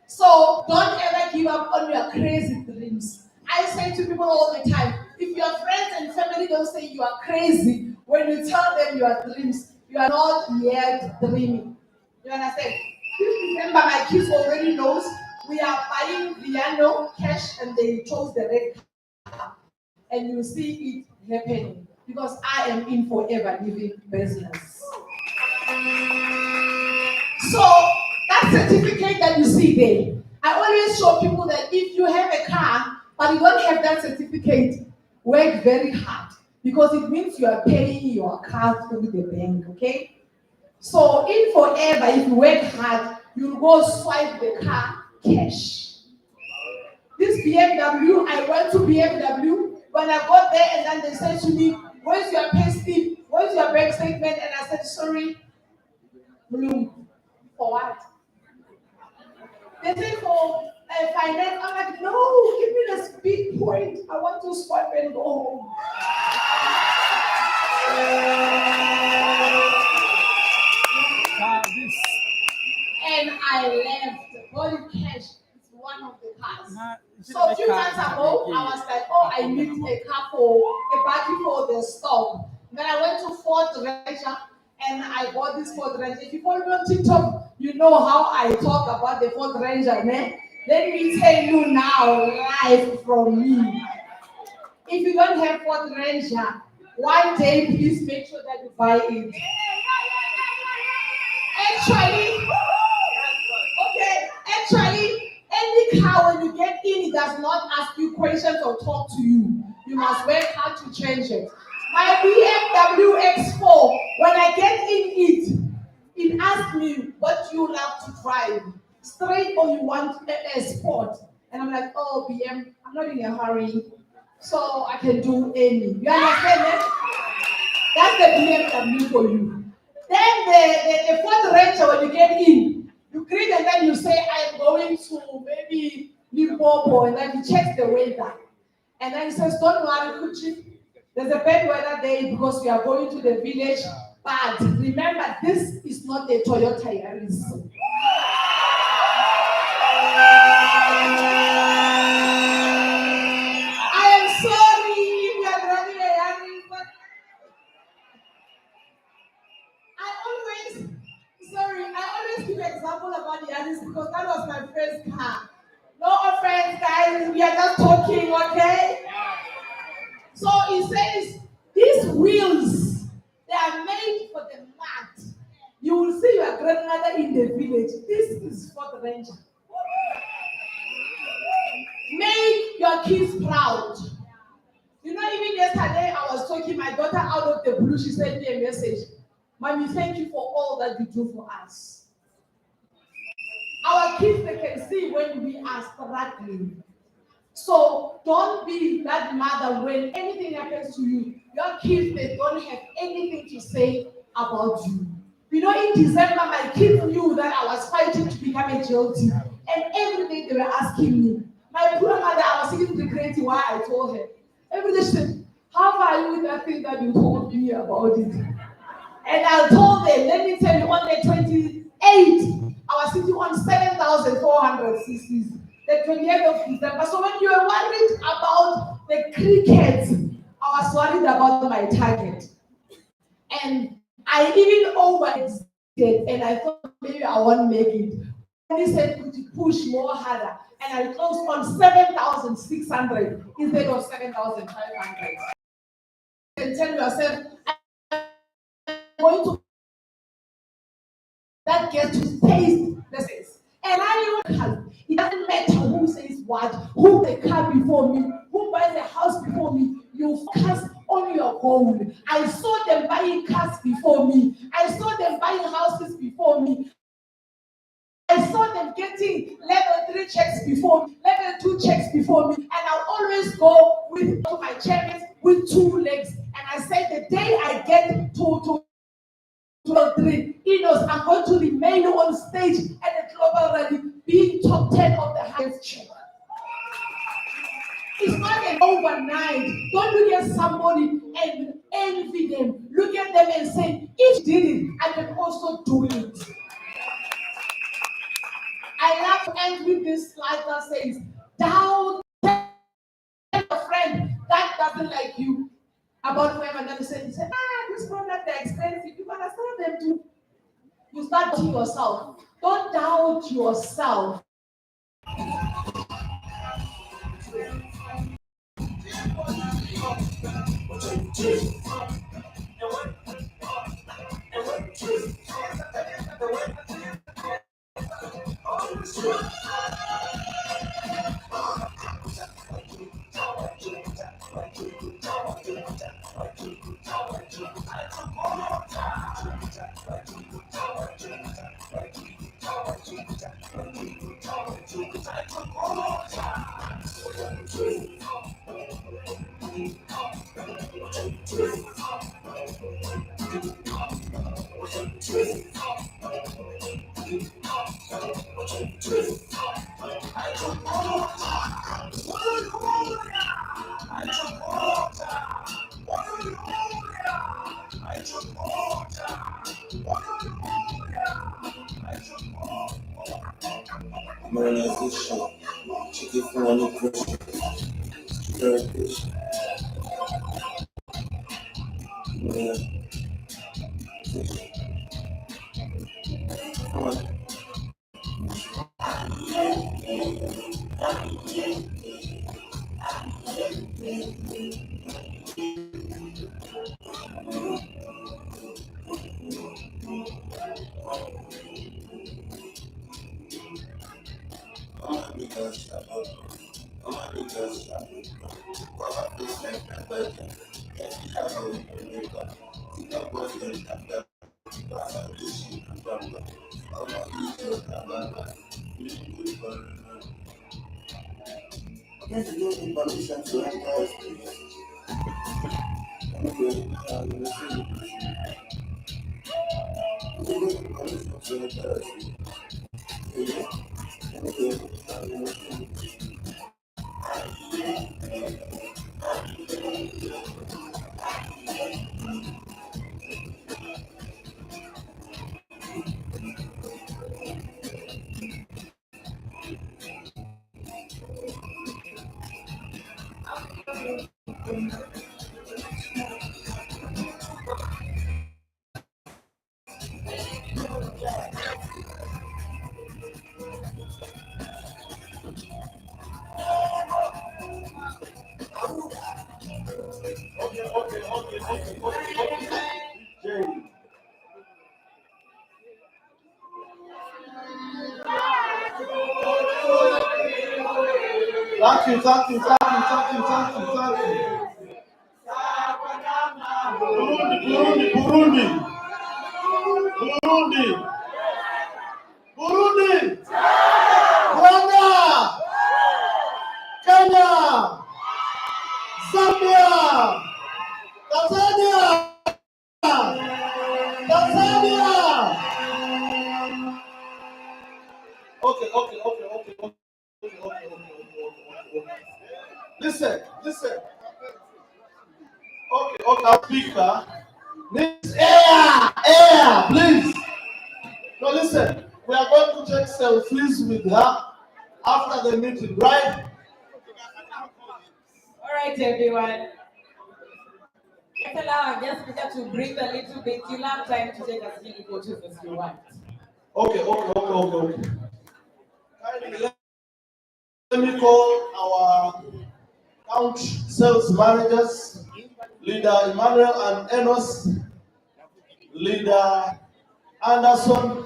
So don't ever give up on your crazy dreams. I say to people all the time, if your friends and family don't say you are crazy, when you tell them your dreams, you are not yet dreaming. You understand? This December, my kids already knows we are buying piano cash, and they chose the red car. And you see it happening because I am in forever living business. So that certificate that you see there, I always show people that if you have a car but you don't have that certificate, work very hard, because it means you are paying your car through the bank, okay? So in forever, if you work hard, you'll go swipe the car cash. This BMW, I went to BMW. When I got there, and then they said to me, where's your pay slip? Where's your bank statement? And I said, sorry, Bloom. For what? They said for finance. I'm like, no, give me the speed point. I want to swipe and go home. And I left. Body cash is one of the cars. So a few months ago, I was like, oh, I need a battery for the stove. Then I went to Ford Ranger, and I bought this Ford Ranger. If you follow me on TikTok, you know how I talk about the Ford Ranger, man. Let me tell you now, live from me. If you don't have Ford Ranger, one day please make sure that you buy it. Actually, any car when you get in, it does not ask you questions or talk to you. You must work hard to change it. My BMW X4, when I get in it asks me what you love to drive, straight or you want a sport. And I'm like, oh, BM, I'm not in a hurry, so I can do any. You understand it? That's the BMW for you. Then the Ford Ranger, when you get in, you greet and then you say, I'm going to maybe Limpopo, and then he checks the weather. And then he says, don't worry, Kuchi, there's a bad weather day because we are going to the village. But remember, this is not a Toyota Yaris. I am sorry if you are driving a Yaris, but I always give an example about the Yaris because that was my first car. No offense, guys, we are just talking, okay? So it says, these wheels, they are made for the mat. You will see your grandmother in the village. This is for the Ranger. Make your kids proud. You know, even yesterday I was talking, my daughter out of the blue, she sent me a message. Mommy, thank you for all that you do for us. Our kids, they can see when we are struggling. So don't be that mother when anything happens to you. Your kids, they don't have anything to say about you. You know, in December, my kids knew that I was fighting to become a GLT. And every day they were asking me. My poor mother, I was even regretting why I told her. Every day she said, how are you with that thing that you told me about it? And I told them, let me tell you, on the 28th, I was sitting on 7,400 cc's. the 28th of December. So when you were worried about the crickets, I was worried about my target. And I even overextended, and I thought maybe I won't make it. He said to push more harder, and I closed on 7,600 instead of 7,500. You can tell yourself, I'm going to that get to taste the sense. And I know it doesn't matter who says what, who the car before me, who buys the house before me. You focus on your goal. I saw them buying cars before me. I saw them buying houses before me. I saw them getting level 3 checks before me, level 2 checks before me, and I'll always go with my chairman with 2 legs. And I said, the day I get to 3, he knows I'm going to remain on stage at the global rally, being top 10 of the highest check. It's not an overnight. Don't look at somebody and envy them. Look at them and say, if you did it, I can also do it. I love to end with this slide that says, doubt a friend that doesn't like you about whoever, and then you say, this product is expensive. You understand them too. You start doubting yourself. Don't doubt yourself. Normani-motivation, chicken for any question, verification. Thank you. Burundi, Rwanda, Kenya, Zambia, Tanzania. Okay. Listen. Okay, our speaker needs air, please. No, listen. We are going to take selfies with her. after the meeting, right? All right, everyone. Let's allow our guest speaker to breathe a little bit. You'll have time to take as many photos as you want. Okay. Let me call our account sales managers, Leader Emmanuel and Enos, Leader Anderson.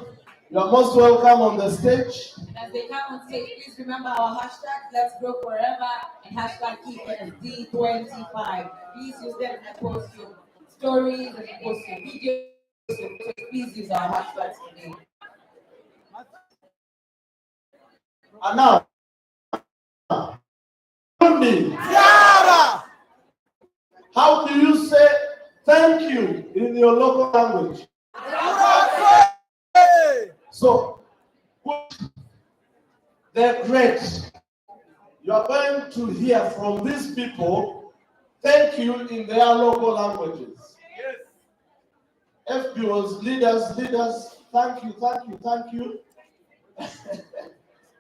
You are most welcome on the stage. And as they come on stage, please remember our hashtag, Let's Grow Forever, and hashtag EASD2025. Please use them to post your stories and post your videos. So please use our hashtags today. And now, how do you say thank you in your local language? So, they're great. You are going to hear from these people thank you in their local languages. Yes. FBOs, leaders, thank you.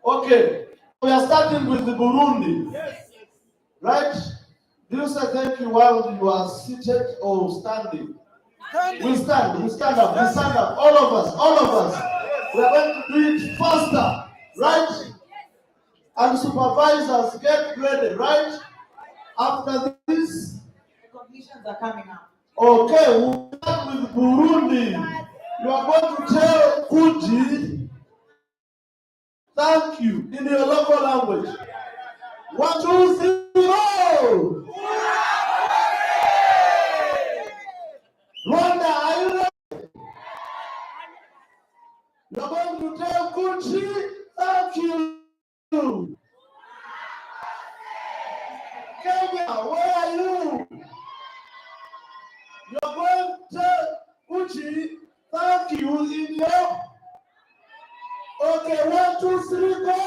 Okay, we are starting with the Burundi. Yes. Right? Do you say thank you while you are seated or standing? We stand up, all of us. We are going to do it faster, right? And supervisors, get ready, right? After this, the completions are coming up. Okay, we'll start with Burundi. You are going to tell Fuji thank you in your local language. 1, 2, 3, go! Rwanda, are you ready? You're going to tell Fuji thank you. Kenya, where are you? You're going to tell Fuji thank you in your... Okay, 1, 2, 3, go!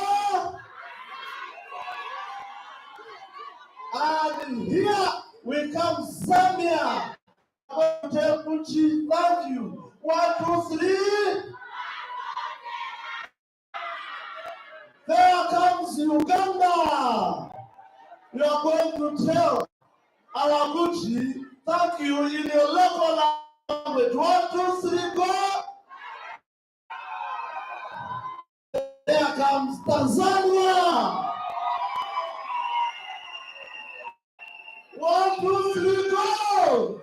And here we come, Zambia. I'm going to tell Fuji thank you. 1, 2, 3. There comes Uganda. You are going to tell our Gucci thank you in your local language. 1, 2, 3, go. There comes Tanzania. 1, 2, 3, go.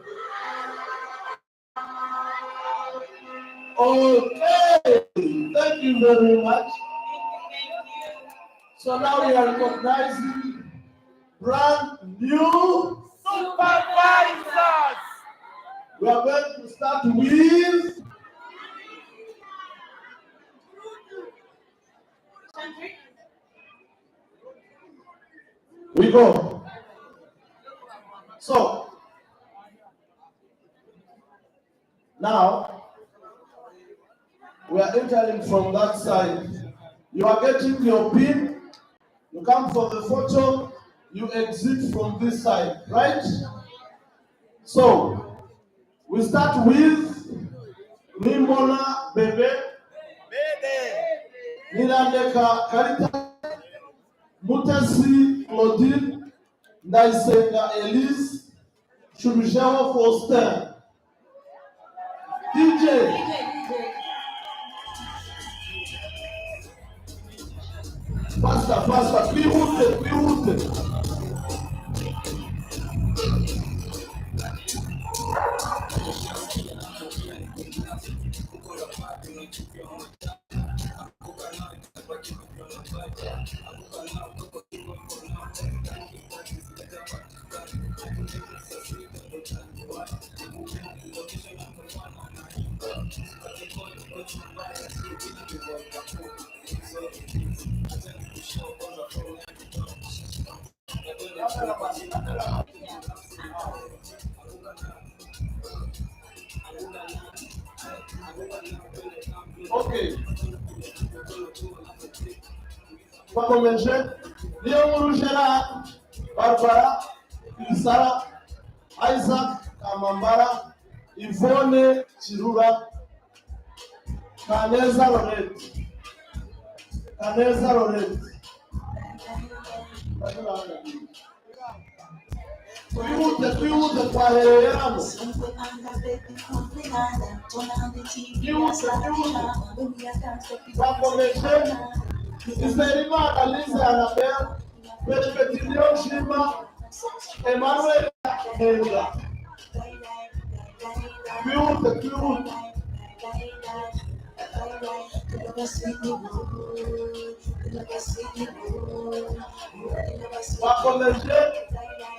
Okay, thank you very much. So now we are recognizing brand new supervisors. We are going to start with we go. So now we are entering from that side. You are getting your pin. You come for the photo. You exit from this side, right? So we start with Nimona Bebe, Nirandeka Karita, Mutesi Claudine, Ndaisenga Elise, Shubishawa Foster. DJ. Faster, be rooted. Okay. Pakomeje, Leo Rugera, Barbara, Isara, Isaac, Kamambara, Yvonne Chirura, Kaneza Loret. twihute twahereye hano. Bakomeje izera Imana Lize Anabel, Perepetiniyo Shima, Emmanuel Henga. Twihute. Bakomeje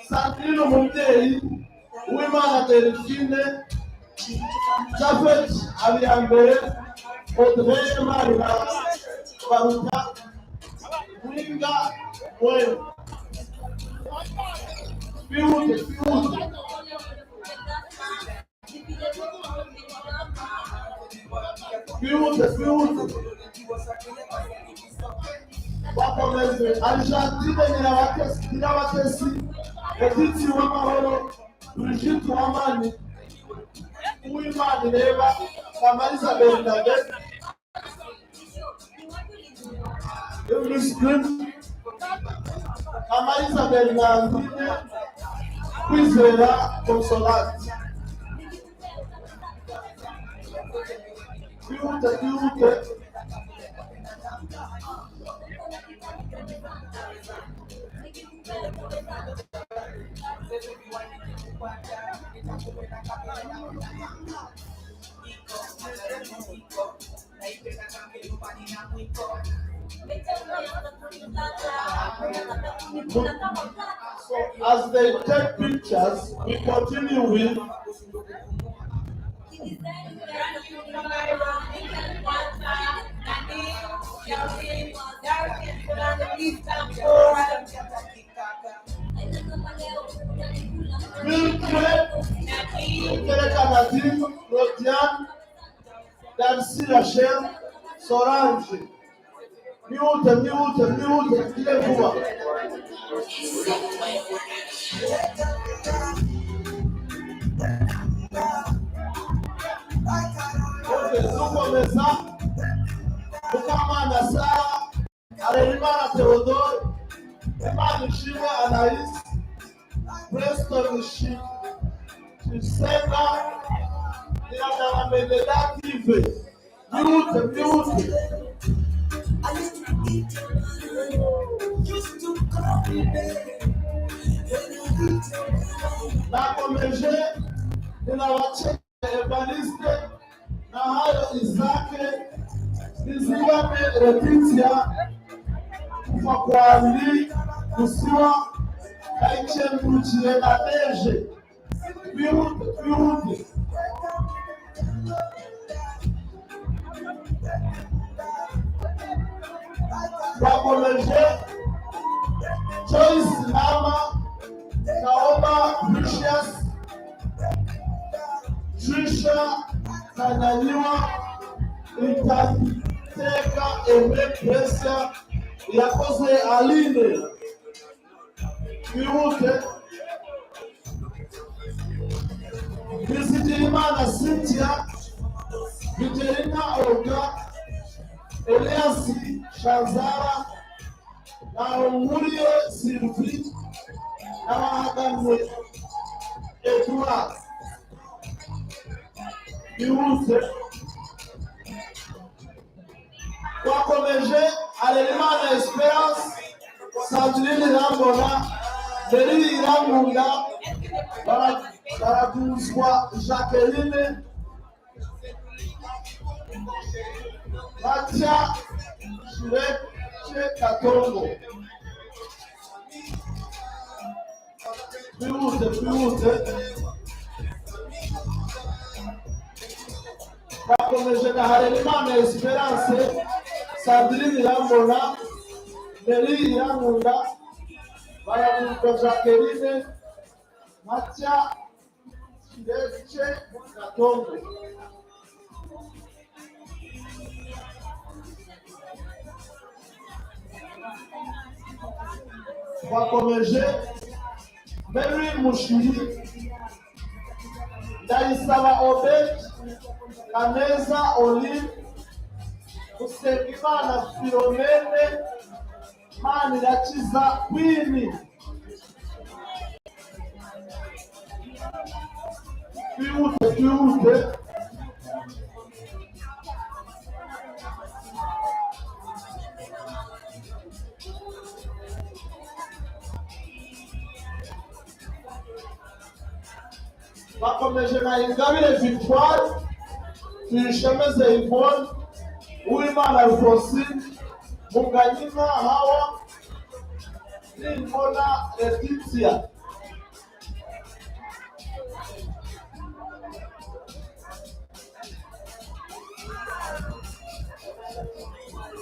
Sandrine umubyeyi w'Imana Delphine, Japhet Habiyambere, Audrey Marina Baruta, Winga Mwen. Twihute. Bakomeze Argentine Nyirabatesi, Edith Uwamahoro, Brigitte Uwamani, Uwimana Ireba, Kamaliza Bernadette, Kamaliza Bernardine, Kwizera Consolate. Twihute. So as they take pictures, we continue with Nadine, Rodiane, Darcy Rachel, Solange. Miúda, que levou. Vamos começar. O Camana Sara, a Elimana Teodoro, Emmanuel Shima Anaís, Preston Shisena, e a Mededa Tive. Miúda. Na Comeje, e na Wache Evaniste, na Hayo Isake, Nizigame Letitia, Ufakwali, Usiwa, Kaiche Mbuchie na Neje. Miúde. Bakomeje, Joyce Nama, Kaoma Precious, Trisha Kananiwa, Itateka Eme Presia, Yakoze Aline. Miúde. Visitimana Cynthia, Viterina Olga, Elias Shazara, na Umurie Sylvie, na Mahagamwe Edouard. Miúde. Bakomeje, Alemana Esperance, Sandrine Rambona, Delis Ramunda, Baraduzwa Jacqueline, Matia Shireche Katongo. Miúde. Bakomeje na Harerimana Esperance, Sandrine Rambona, Delis Ramunda, Baraduzwa Jacqueline, Matia Shireche Katongo. Bakomeje, Mary Mushiri, Daisaba Obed, Kaneza Olive, Usengimana Philomene, Mani irakiza kwini. Twihute. Bakomeje na Ingabire Victoire, Tuyishemeze Yvonne, Uwimana Rufosine, Muganyima Hawa, Nimbona Letitia.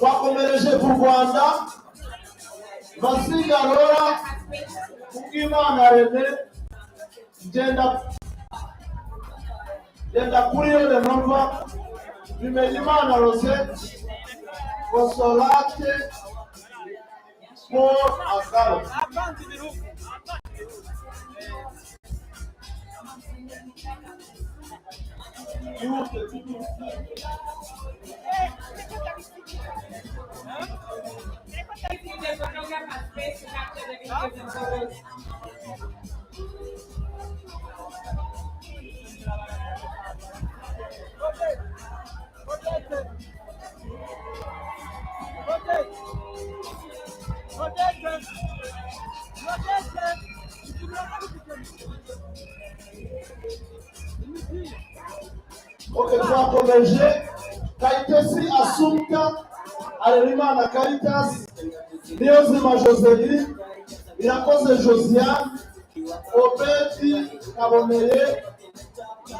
Bakomereje ku Rwanda, Basiga Rora, Kubwimana Rene, Genda kuri Renova, Bimenyimana Rosette, Consolate, Paul Agaro. Ok, twakomeje. Kayitesi Assumpta, Arerimana Caritas, Niyonzima Joseline, Irakoze Josiane, Obedi Kaboneye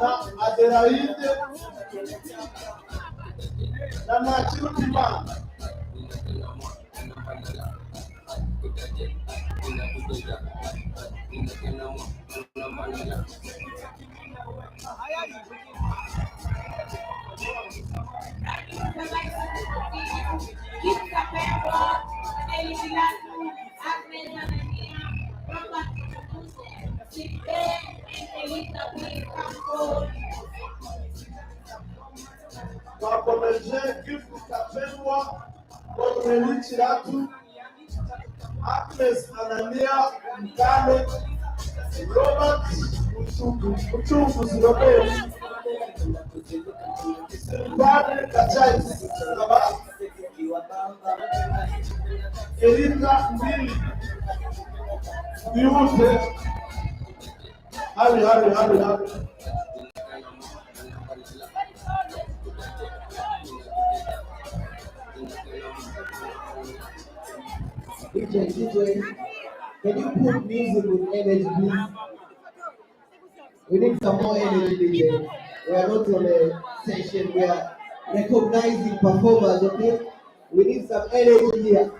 na Adelaide na Ntakirutimana. Bakomeje Gifu Kapelwa, Godwin Chiratu, Agnes Anania Mkane, Robert Uchunguzi Robert, Silvane Kachais, Erika Mbili, Biute, Hali. DJ, can you put music with energy, please? We need some more energy, DJ. We are not on a session, we are recognizing performers, okay? We need some energy here.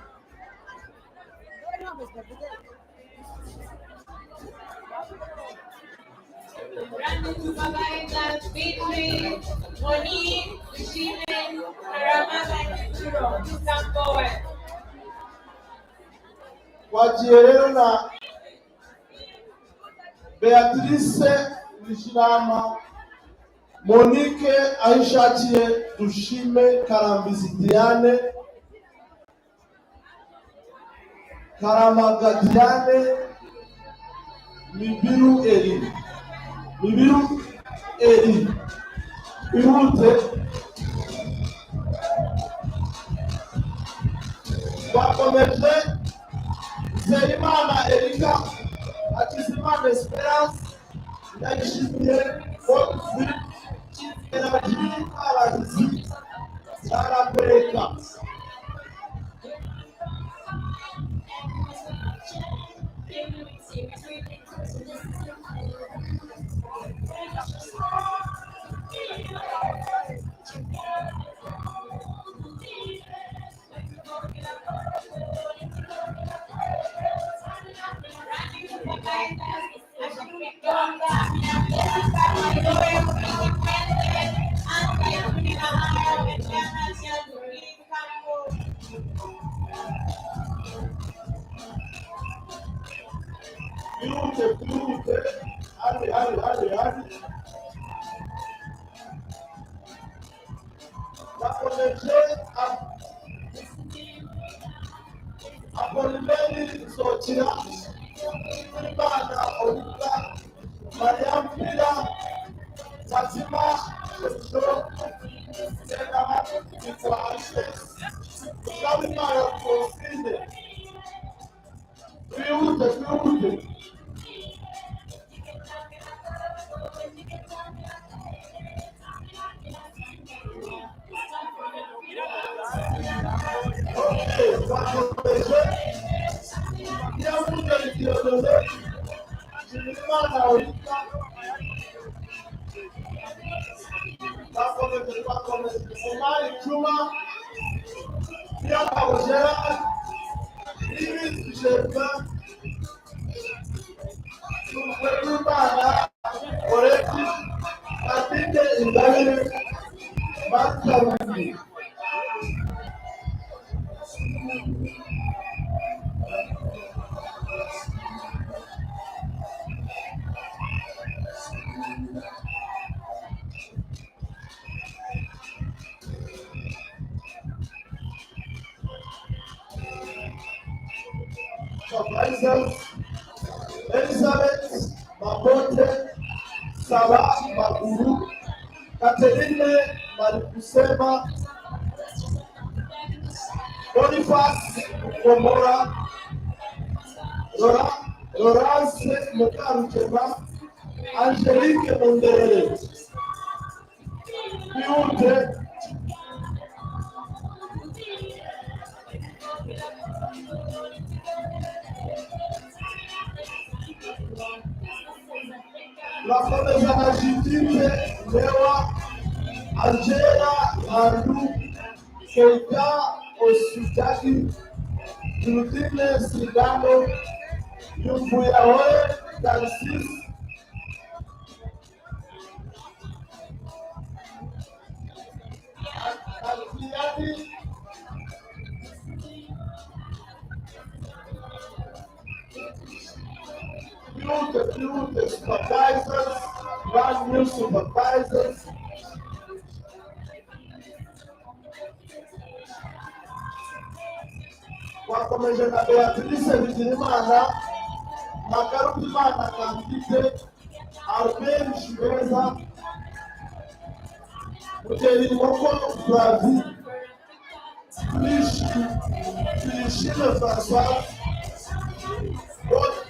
Wagiye rero na Beatrice Bishirama, Monique Aishakiye, Dushime Karambizi Diane, Karamaga Diane, Mibiru Eli, Ihute. Bakomeje Zerimana Erika, Akizimana Esperance, Ndayishimiye Godfrey, Energy Arazi, Sara Pereka. Apolimeni Sochira, Imana Olika, Mariam Pila, Fatima, Shesho, Senama, Ikuache, Kamimara Kosinde, Fiude. Okay, Fatima, Yamude Diodole, Imana Olika, Omari Chuma, Yaka Ojera, Iris Shepa, Imana, Oreti, Atinde Indale, Makamani. Supervisors, Elizabeth, Mabote, Sarah, Maguru, Catherine, Marikusema, Boniface, Gomora, Laurence Mukarukema, Angelique Monderele, Piute, la Fondation Judith, Lewa, Angela, Andu, Keita, Osutaki, Judith, Sidano, Yumbuyawe, Tarsis, Alfiati, Beauty supervisors, brand new supervisors. Wakomeje na Beatrice Bigirimana, Makarubimana Kandide, Arben Shibeza, Muteri Moko Bravi, Filishine François, votre.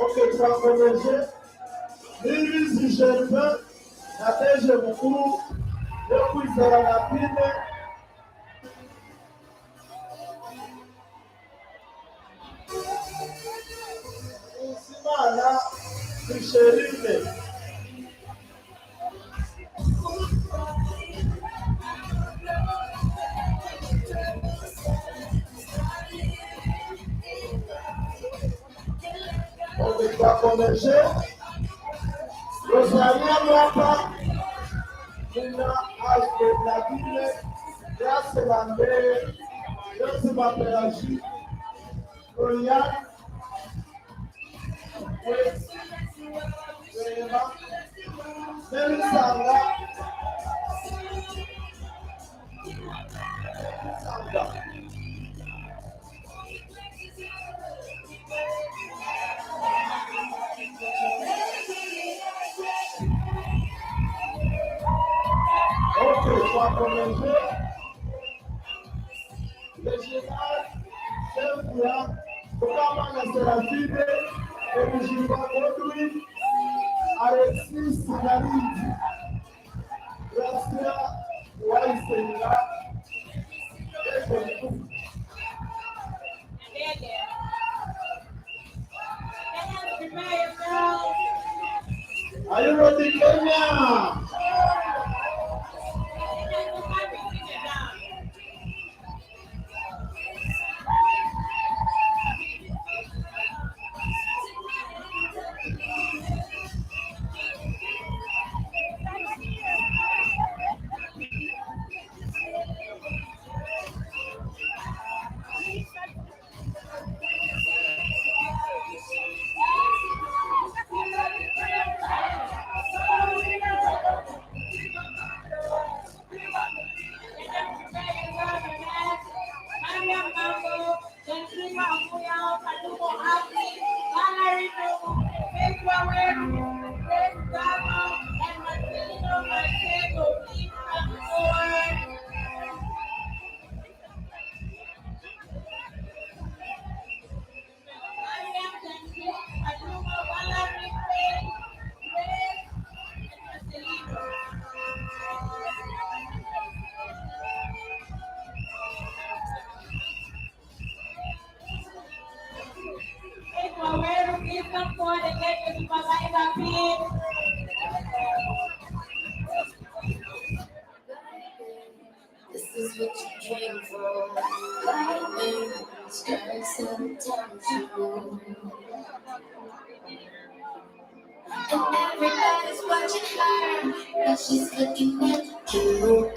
Ok, twakomeje n'ibizi jepe nateje mukuru yo kwizera na pine Usimana Krisherine. Ok, twakomeje Rosalia Mwapa Nina Alpe Nadine Grace Lambert Grace Mapelaji Oriane Melisanga va commencer. Le général, chef là, comment la Séraphine, et le général Godwin, Alexis Sinarine, Gracia, Waisena, et tout. Are you ready, Kenya? This is what you came for. Lightning strikes sometimes you move. And everybody's watching her, but she's looking at you.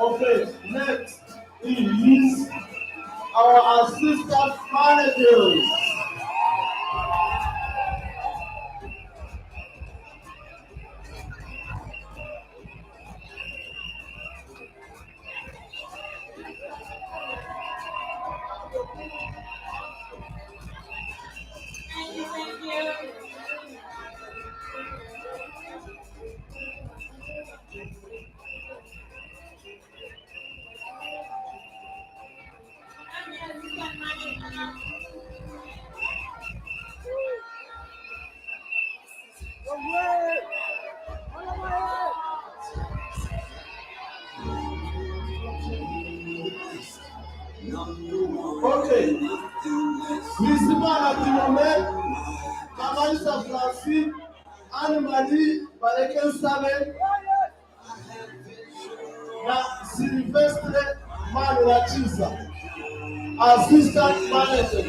Okay, next is our assistant managers. Thank you. Okay, principal Abdulmomed, Kamalisa Francis, Anne-Marie Baleken-Same, na Sylvestre Manurachiza, assistant manager.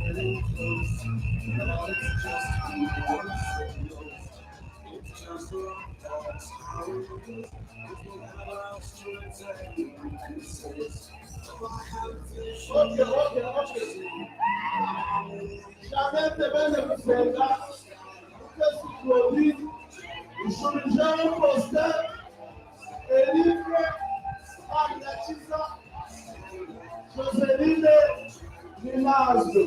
getting close. Now it's just you and it's just that's how it is. If you have a house to attack, you can say it. Jamais te gusenga Yesu Kristo ushujaa posta elimu anachiza Joseline Ninazo.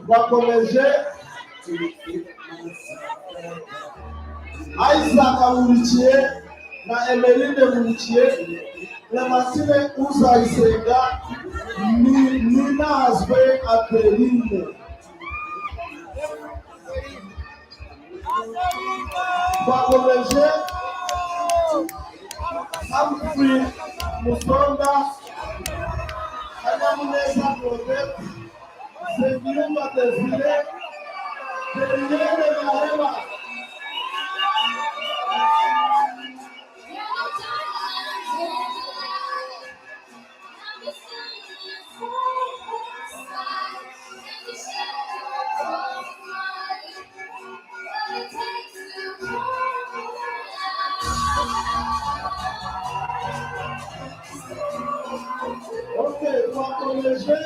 Bakomeje Isaac aburikiye na Emeline burikiye Lematine uzayisenga Ninazwe Adeline. Bakomeje Humphrey Musonda Kanyamuneza Claudette Nsengiyumva Desire Deriene Mahema. Okay, twakomeje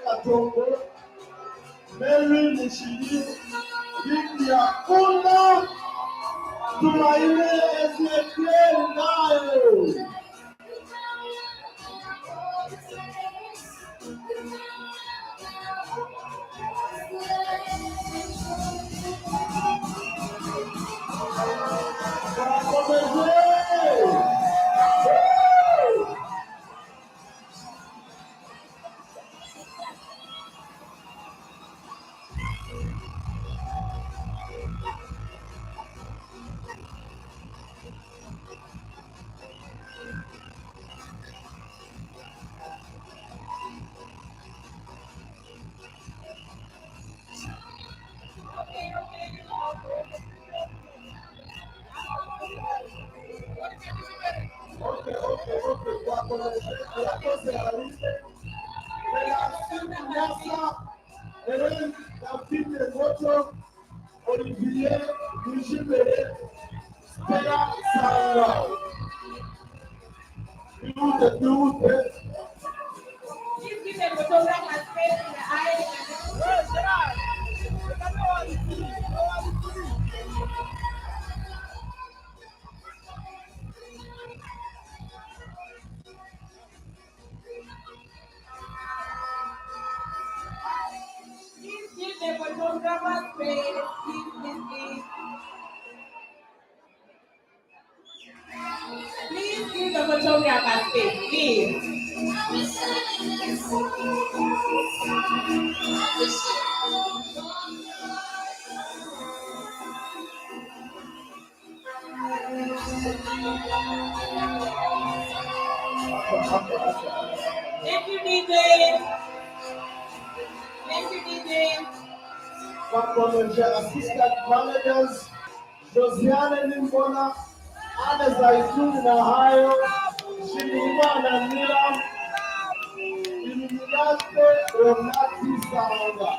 Katongo, Mary Mushiri, Lydia Kunda, Tumaine Ezekiel Nayo. Olivier Dujibere, Stella Sarah. Tuute. Give them a photograph and face in the eye. Give them a photograph and face. Please give the photograph and face, please. Thank you, DJ. Thank you, DJ. Assistant managers, Josiane Nimbona, Anna Zaituni na Hayo, Shimima na Mira, Illuminate Renati Saonga.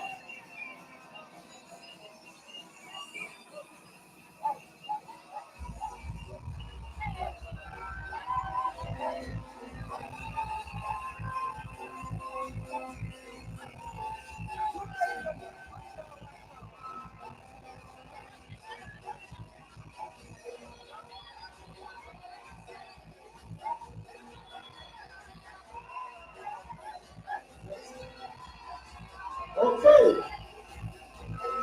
Okay.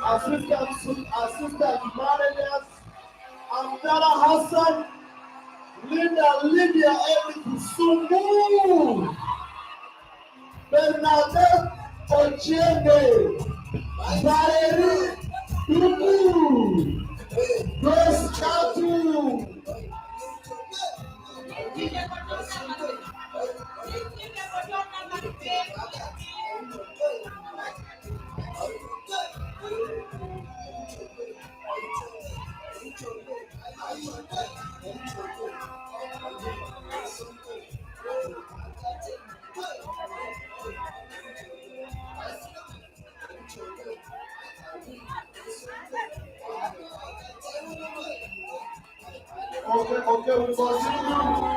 Assistant managers, Amdala Hassan, Lydia Eric Sumu, Bernadette Ochiende, Valérie, Tutu, Chatu. Okay, we continue.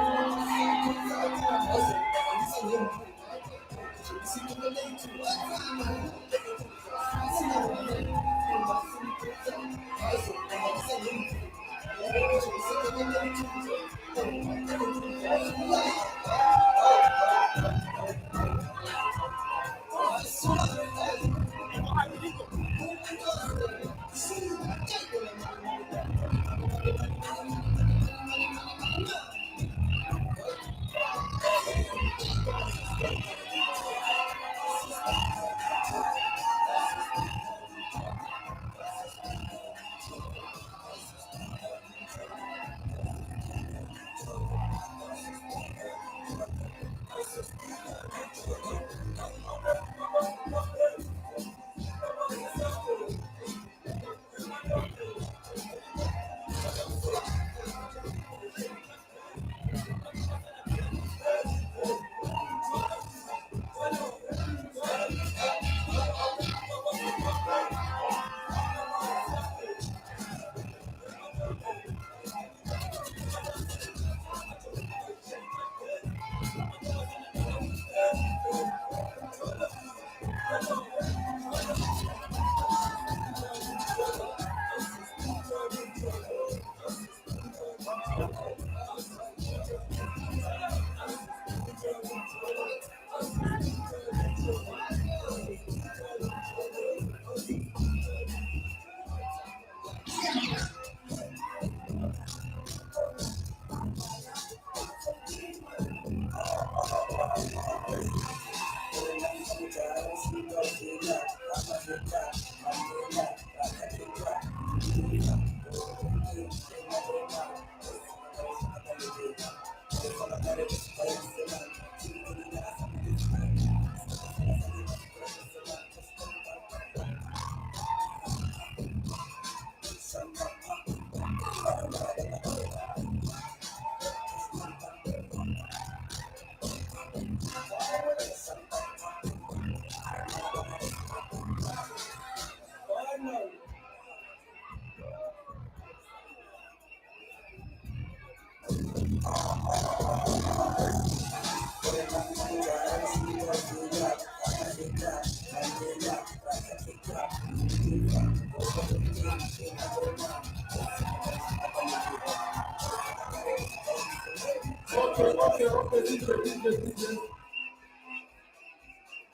Okay.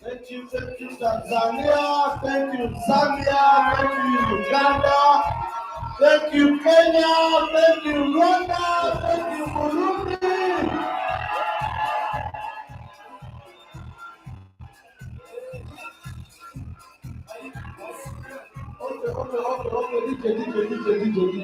Thank you, Tanzania. Thank you, Zambia. Thank you, Uganda. Thank you, Kenya. Thank you, Rwanda. Thank you, Burundi. Okay, DJ. Okay, DJ.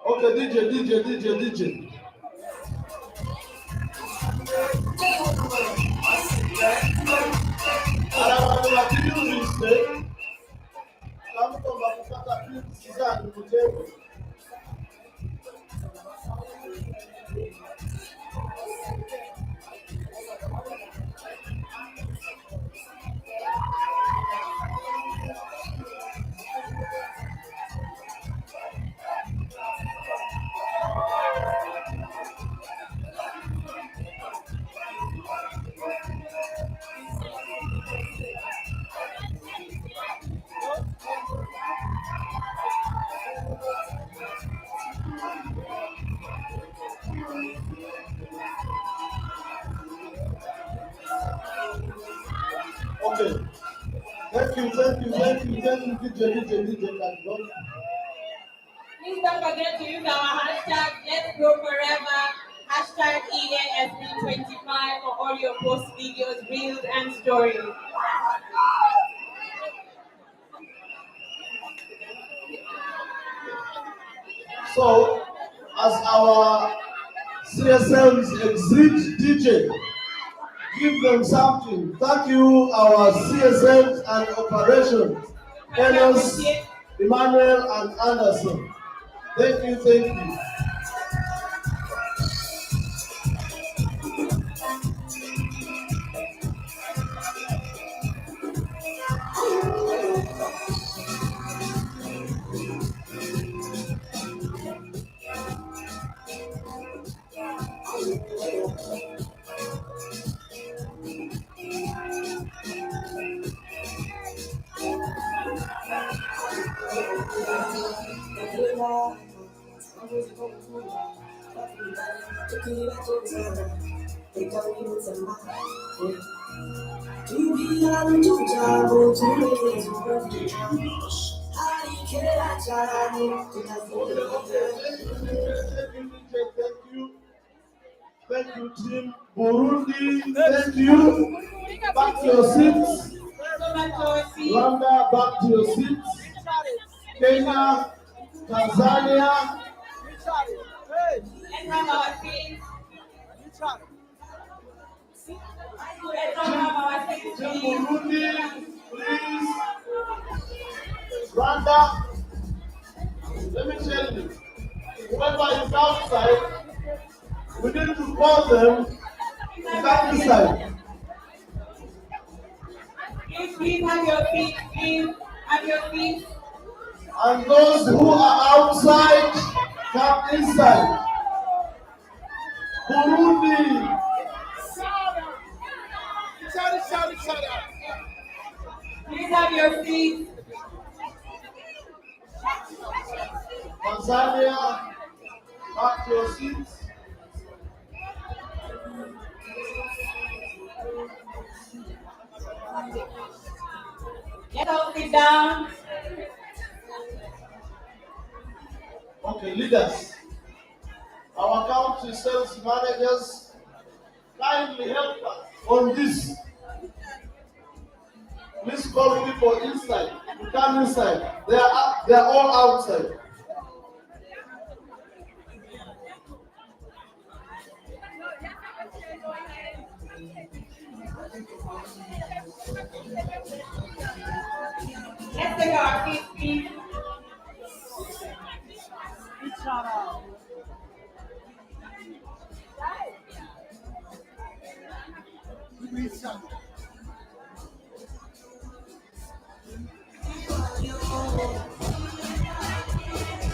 Okay. Thank you, DJ. Please don't forget to use our hashtag Let's Grow Forever, hashtag EASD2025 for all your post videos, reels, and stories. So, as our CSMs exit DJ, give them something. Thank you, our CSMs and operations, Enos, Emmanuel, and Anderson. Thank you, thank you. Thank you, team. Burundi, thank you. Back to your seats. Rwanda, back to your seats. Kenya, Tanzania. Let's have our seats. Burundi, please. Rwanda, let me tell you, whoever is outside, we need to call them to come inside. Please have your feet, please have your feet. And those who are outside, come inside. Burundi. Please have your feet. Tanzania, back to your seats. Get all sit down. Okay, leaders. Our country sales managers, kindly help us on this. Please call people inside. You come inside. They are all outside. Let's take our seats, please.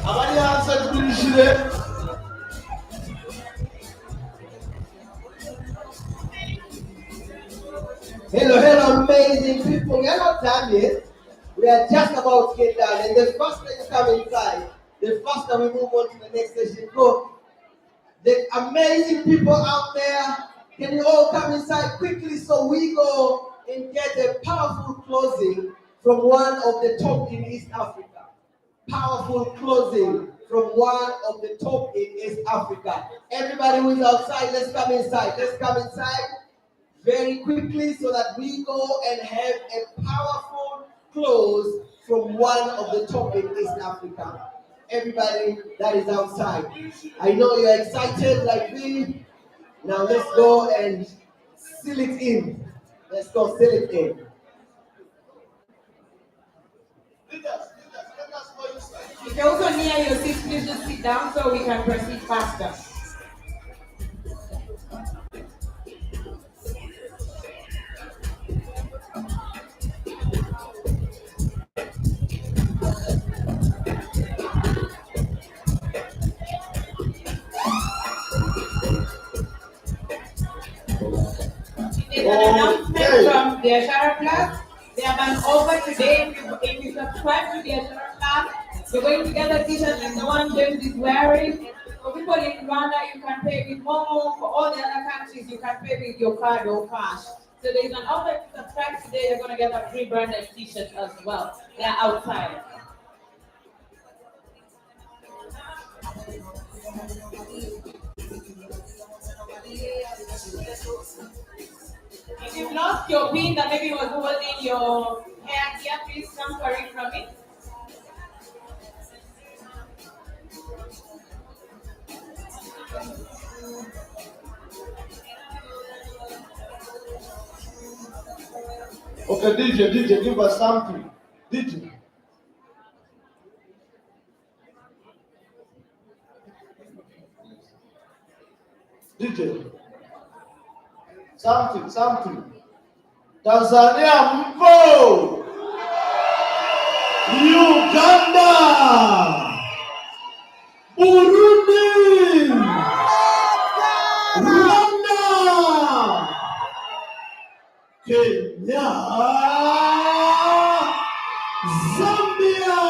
Abari hanze tubirishire. Hello, amazing people. We are not done yet. We are just about to get done. And the faster you come inside, the faster we move on to the next session. Go. The amazing people out there, can you all come inside quickly so we go and get a powerful closing from one of the top in East Africa. Powerful closing from one of the top in East Africa. Everybody who is outside, let's come inside. Let's come inside very quickly so that we go and have a powerful close from one of the top in East Africa. Everybody that is outside, I know you're excited like me. Now let's go and seal it in. Let's go seal it in. If you're also near your seat, please just sit down so we can proceed faster. There's an announcement from the Ashara class. They have an offer today. If you subscribe to the Ashara class, you're going to get a t-shirt like the one James is wearing. For people in Rwanda, you can pay with Momo. For all the other countries, you can pay with your card or cash. So there's an offer to subscribe today. You're going to get a free branded t-shirt as well. They're outside. If you've lost your pin that maybe was holding your hair here, please come for it from it. Okay, DJ, give us something. DJ. DJ. Something. Tanzania mpo. Uganda. Burundi. Rwanda. Kenya. Zambia.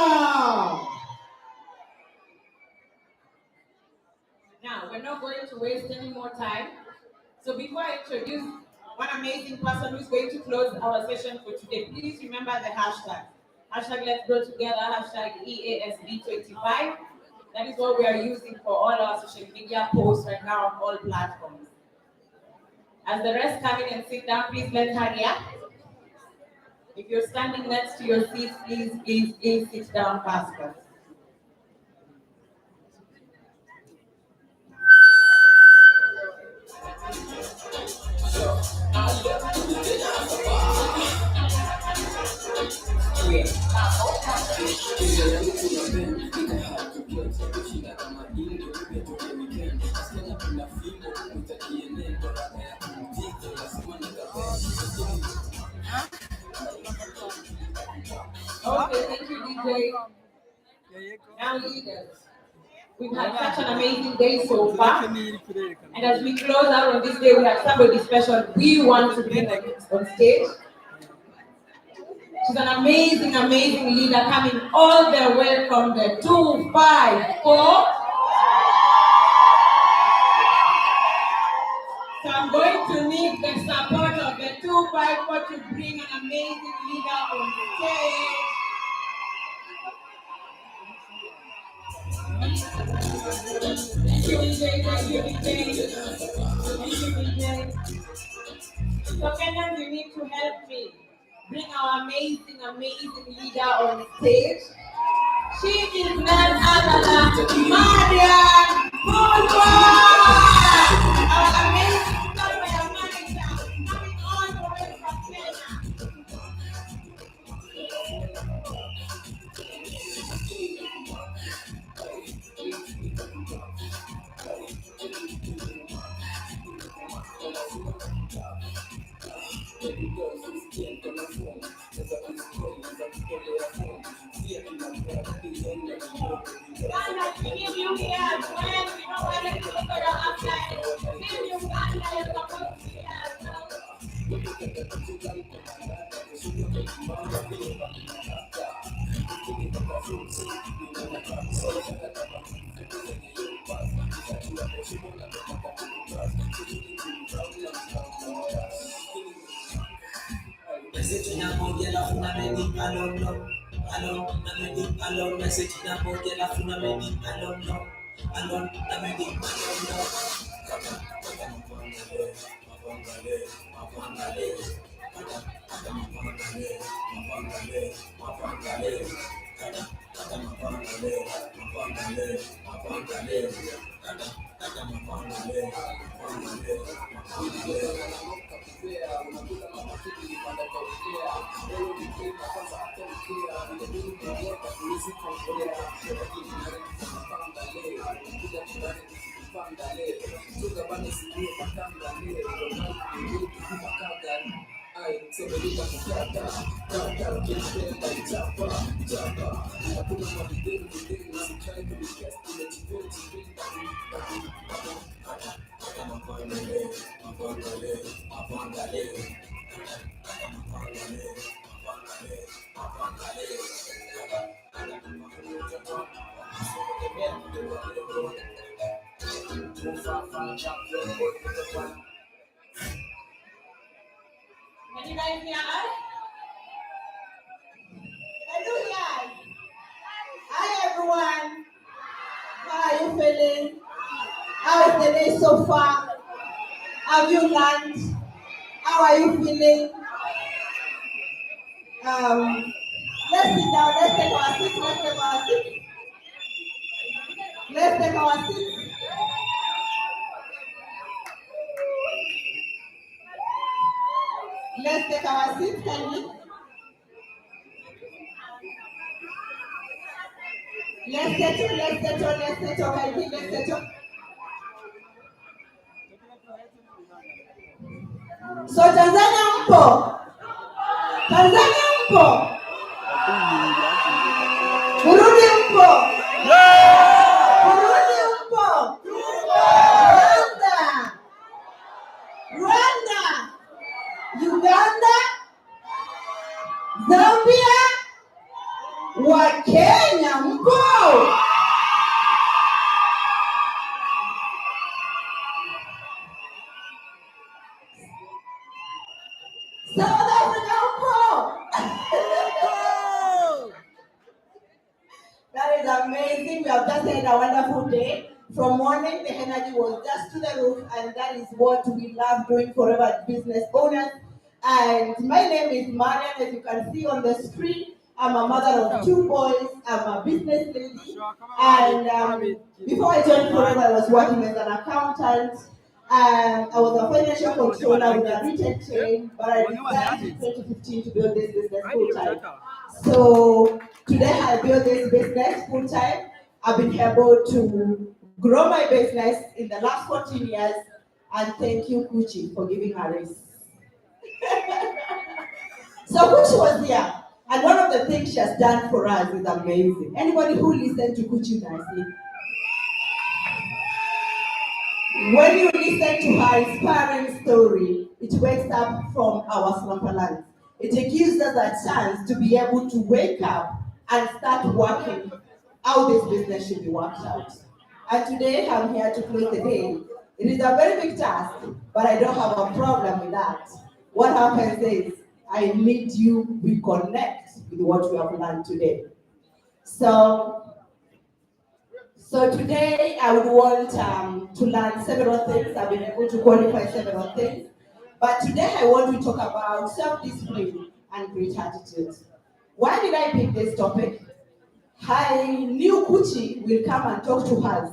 Now, we're not going to waste any more time. So before I introduce one amazing person who's going to close our session for today, please remember the hashtag. Hashtag let's grow together, hashtag EASD2025. That is what we are using for all our social media posts right now on all platforms. As the rest come in and sit down, please let's hurry up. If you're standing next to your seat, please sit down faster. Okay, thank you, DJ. Now, leaders, we've had such an amazing day so far. And as we close out on this day, we have somebody special we want to bring on stage. She's an amazing, amazing leader coming all the way from the 254. So I'm going to need the support of the 254 to bring an amazing leader on stage. Thank you, DJ. Thank you, DJ. Thank you, DJ. So Kenyans, you need to help me bring our amazing, amazing leader on stage. She is none other than Marian Fulton, our amazing software manager, coming all the way from Kenya. Can you guys hear us? Hallelujah! Hi everyone! How are you feeling? How is the day so far? Have you learned? How are you feeling? Let's sit down. Let's take our seats. Let's take our seats. Let's take our seats. Let's take our seats, kindly. Let's settle, kindly. Let's settle. So Tanzania mpo? Tanzania mpo? Burundi mpo? Burundi mpo? Rwanda, Uganda, Zambia, wa Kenya mpo? South Africa mpo? That is amazing. We have just had a wonderful day. From morning, the energy was just to the roof, and that is what we love doing forever business owners. And my name is Marian, as you can see on the screen. I'm a mother of 2 boys. I'm a business lady. And before I joined Forever, I was working as an accountant. I was a financial controller with a retail chain, but I decided in 2015 to build this business full time. So today I built this business full time. I've been able to grow my business in the last 14 years, and thank you, Kuchi, for giving her raise. So Kuchi was here, and one of the things she has done for us is amazing. Anybody who listened to Kuchi nicely? When you listen to her inspiring story, it wakes up from our slumberland. It gives us a chance to be able to wake up and start working how this business should be worked out. And today I'm here to close the day. It is a very big task, but I don't have a problem with that. What happens is I need you to reconnect with what we have learned today. So today I would want to learn several things. I've been able to qualify several things. But today I want to talk about self-discipline and great attitude. Why did I pick this topic? I knew Kuchi will come and talk to us.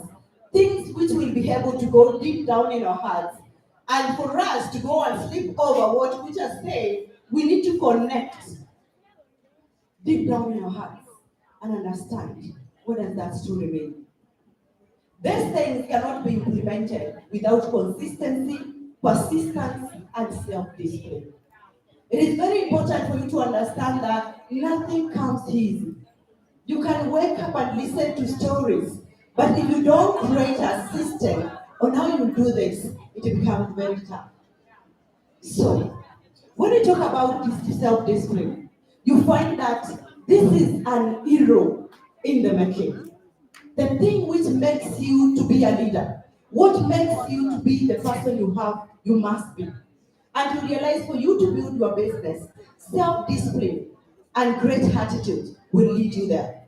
Things which will be able to go deep down in our hearts. And for us to go and sleep over what Kuchi has said, we need to connect deep down in our hearts and understand what does that truly mean. These things cannot be implemented without consistency, persistence, and self-discipline. It is very important for you to understand that nothing comes easy. You can wake up and listen to stories, but if you don't create a system on how you do this, it becomes very tough. So, when you talk about this self-discipline, you find that this is an hero in the making. The thing which makes you to be a leader, what makes you to be the person you must be. And you realize for you to build your business, self-discipline and great attitude will lead you there.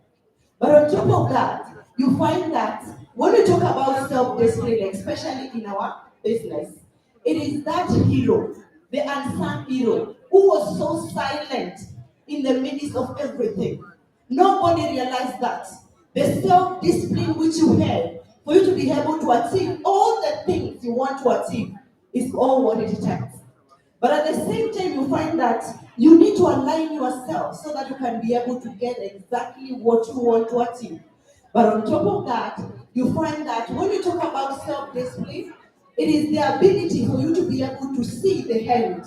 But on top of that, you find that when we talk about self-discipline, especially in our business, it is that hero, the unsung hero, who was so silent in the midst of everything. Nobody realized that. The self-discipline which you have for you to be able to achieve all the things you want to achieve is all what it takes. But at the same time, you find that you need to align yourself so that you can be able to get exactly what you want to achieve. But on top of that, you find that when you talk about self-discipline, it is the ability for you to be able to see the end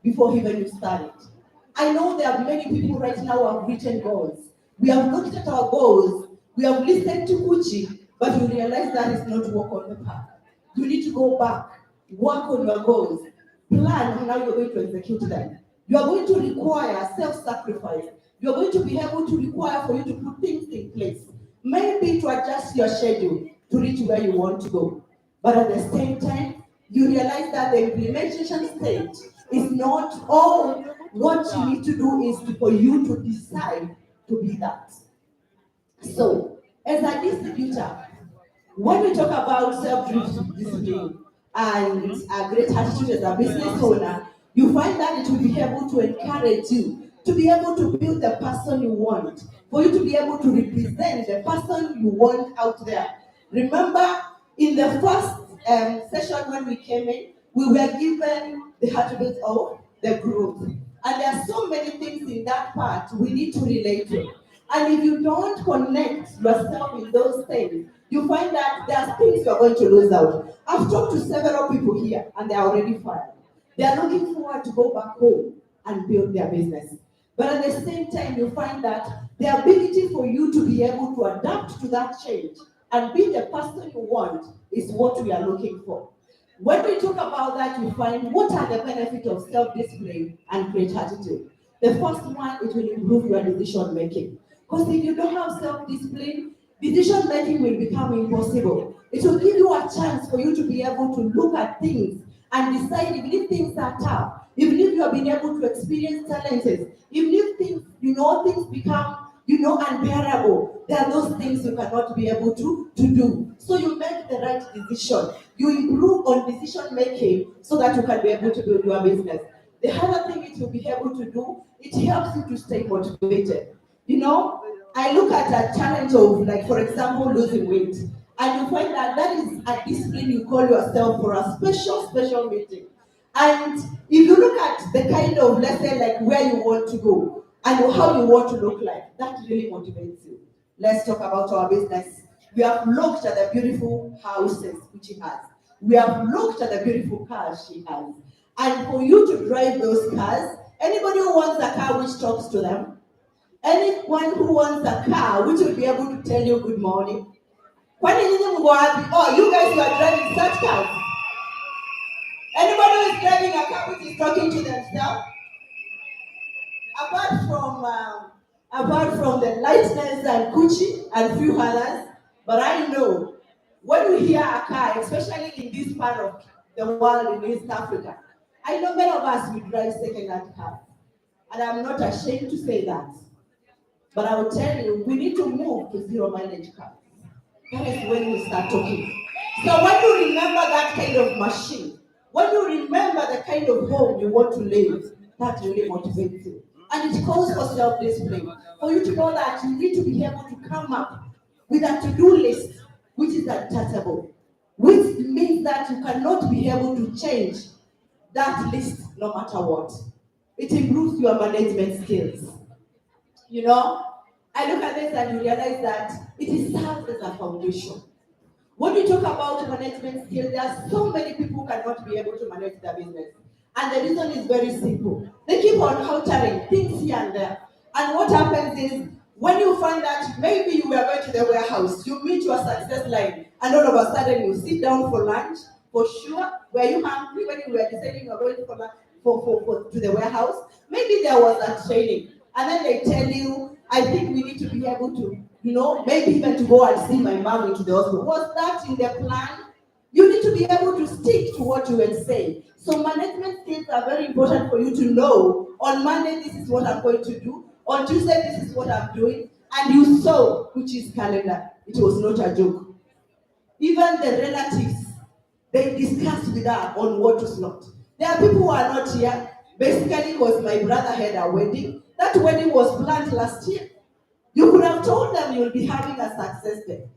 before even you start it. I know there are many people right now who have written goals. We have looked at our goals, we have listened to Kuchi, but you realize that is not work on the path. You need to go back, work on your goals, plan on how you're going to execute them. You are going to require self-sacrifice. You're going to be able to require for you to put things in place. Maybe to adjust your schedule to reach where you want to go. But at the same time, you realize that the implementation stage is not all. What you need to do is for you to decide to be that. So, as a distributor, When we talk about self-discipline and a great attitude as a business owner, you find that it will be able to encourage you to be able to build the person you want, for you to be able to represent the person you want out there. Remember, in the first session when we came in, we were given the attributes of the group. And there are so many things in that part we need to relate to. And if you don't connect yourself with those things, you find that there are things you're going to lose out. I've talked to several people here and they're already fired. They're looking forward to go back home and build their business. But at the same time, you find that the ability for you to be able to adapt to that change and be the person you want is what we are looking for. When we talk about that, you find what are the benefits of self-discipline and great attitude. The first one, it will improve your decision making. Because if you don't have self-discipline, decision making will become impossible. It will give you a chance for you to be able to look at things and decide even if things are tough, even if you have been able to experience challenges, even if things, things become, unbearable, there are those things you cannot be able to do. So you make the right decision. You improve on decision making so that you can be able to build your business. The other thing it will be able to do, it helps you to stay motivated. I look at a challenge of, like, for example, losing weight. And you find that that is a discipline you call yourself for a special meeting. And if you look at the kind of, let's say, like where you want to go and how you want to look like, that really motivates you. Let's talk about our business. We have looked at the beautiful houses which she has. We have looked at the beautiful cars she has. And for you to drive those cars, anybody who wants a car which talks to them, anyone who wants a car which will be able to tell you good morning. Oh, you guys who are driving such cars. Anybody who is driving a car which is talking to themselves? Apart from the lightness and Gucci and few others, but I know when we hear a car, especially in this part of the world in East Africa, I know many of us will drive second-hand cars. And I'm not ashamed to say that. But I will tell you, we need to move to zero mileage cars. That is when we start talking. So when you remember that kind of machine, when you remember the kind of home you want to live, that really motivates you. And it calls for self-discipline. For you to know that you need to be able to come up with a to-do list, which is untouchable, which means that you cannot be able to change that list no matter what. It improves your management skills. I look at this and you realize that it serves as a foundation. When you talk about management skills, there are so many people who cannot be able to manage their business. And the reason is very simple. They keep on countering things here and there. And what happens is, when you find that maybe you were going to the warehouse, you meet your success line, and all of a sudden you sit down for lunch, for sure, were you hungry when you were deciding you were going for lunch to the warehouse? Maybe there was a training. And then they tell you, I think we need to be able to, maybe even to go and see my mom into the hospital. Was that in the plan? You need to be able to stick to what you will say. So management skills are very important for you to know. On Monday, this is what I'm going to do. On Tuesday, this is what I'm doing. And you saw which is calendar. It was not a joke. Even the relatives, they discussed with her on what to slot. There are people who are not here. Basically, because my brother had a wedding. That wedding was planned last year. You could have told them you'll be having a success day.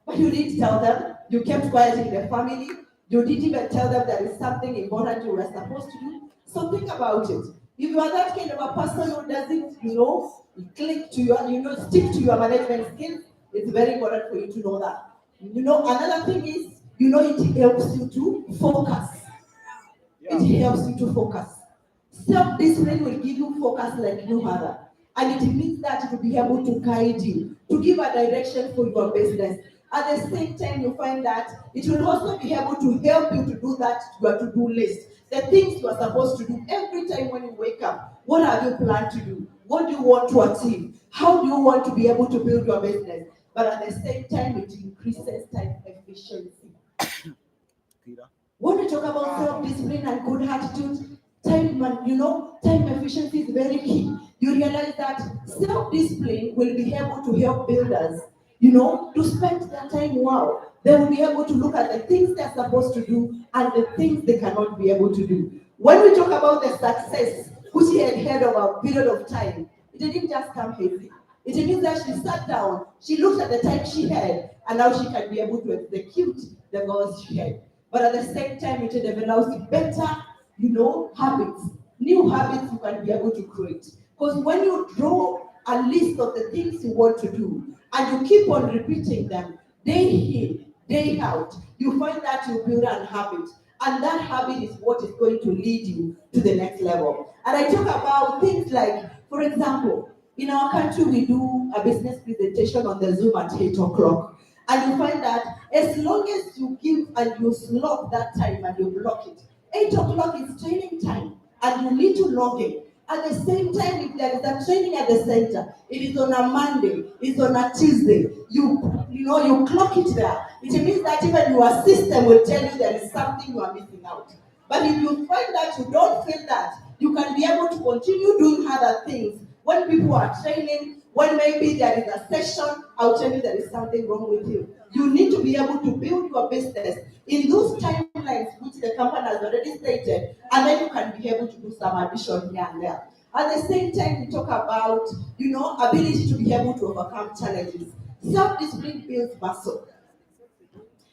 But you didn't tell them. You kept quiet in the family. You didn't even tell them there is something important you were supposed to do. So think about it. If you are that kind of a person who doesn't, click to your, stick to your management skills, it's very important for you to know that. Another thing is, it helps you to focus. It helps you to focus. Self-discipline will give you focus like no other. And it means that it will be able to guide you, to give a direction for your business. At the same time, you find that it will also be able to help you to do that, your to-do list. The things you are supposed to do every time when you wake up. What have you planned to do? What do you want to achieve? How do you want to be able to build your business? But at the same time, it increases time efficiency. When we talk about self-discipline and good attitude, time efficiency is very key. You realize that self-discipline will be able to help builders to spend their time well. They will be able to look at the things they're supposed to do and the things they cannot be able to do. When we talk about the success which he had had over a period of time, it didn't just come easy. It means that she sat down, she looked at the time she had, and now she can be able to execute the goals she had. But at the same time, it develops better, habits, new habits you can be able to create. Because when you draw a list of the things you want to do, and you keep on repeating them, day in, day out, you find that you build a habit. And that habit is what is going to lead you to the next level. And I talk about things like, for example, in our country, we do a business presentation on the Zoom at 8 o'clock. And you find that as long as you give and you slot that time and you block it, 8 o'clock is training time and you need to log in. At the same time, if there is a training at the center, it is on a Monday, it's on a Tuesday, you clock it there. It means that even your system will tell you there is something you are missing out. But if you find that you don't feel that, you can be able to continue doing other things. When people are training, when maybe there is a session, I'll tell you there is something wrong with you. You need to be able to build your business in those timelines which the company has already stated, and then you can be able to do some addition here and there. At the same time, we talk about, ability to be able to overcome challenges. Self-discipline builds muscle.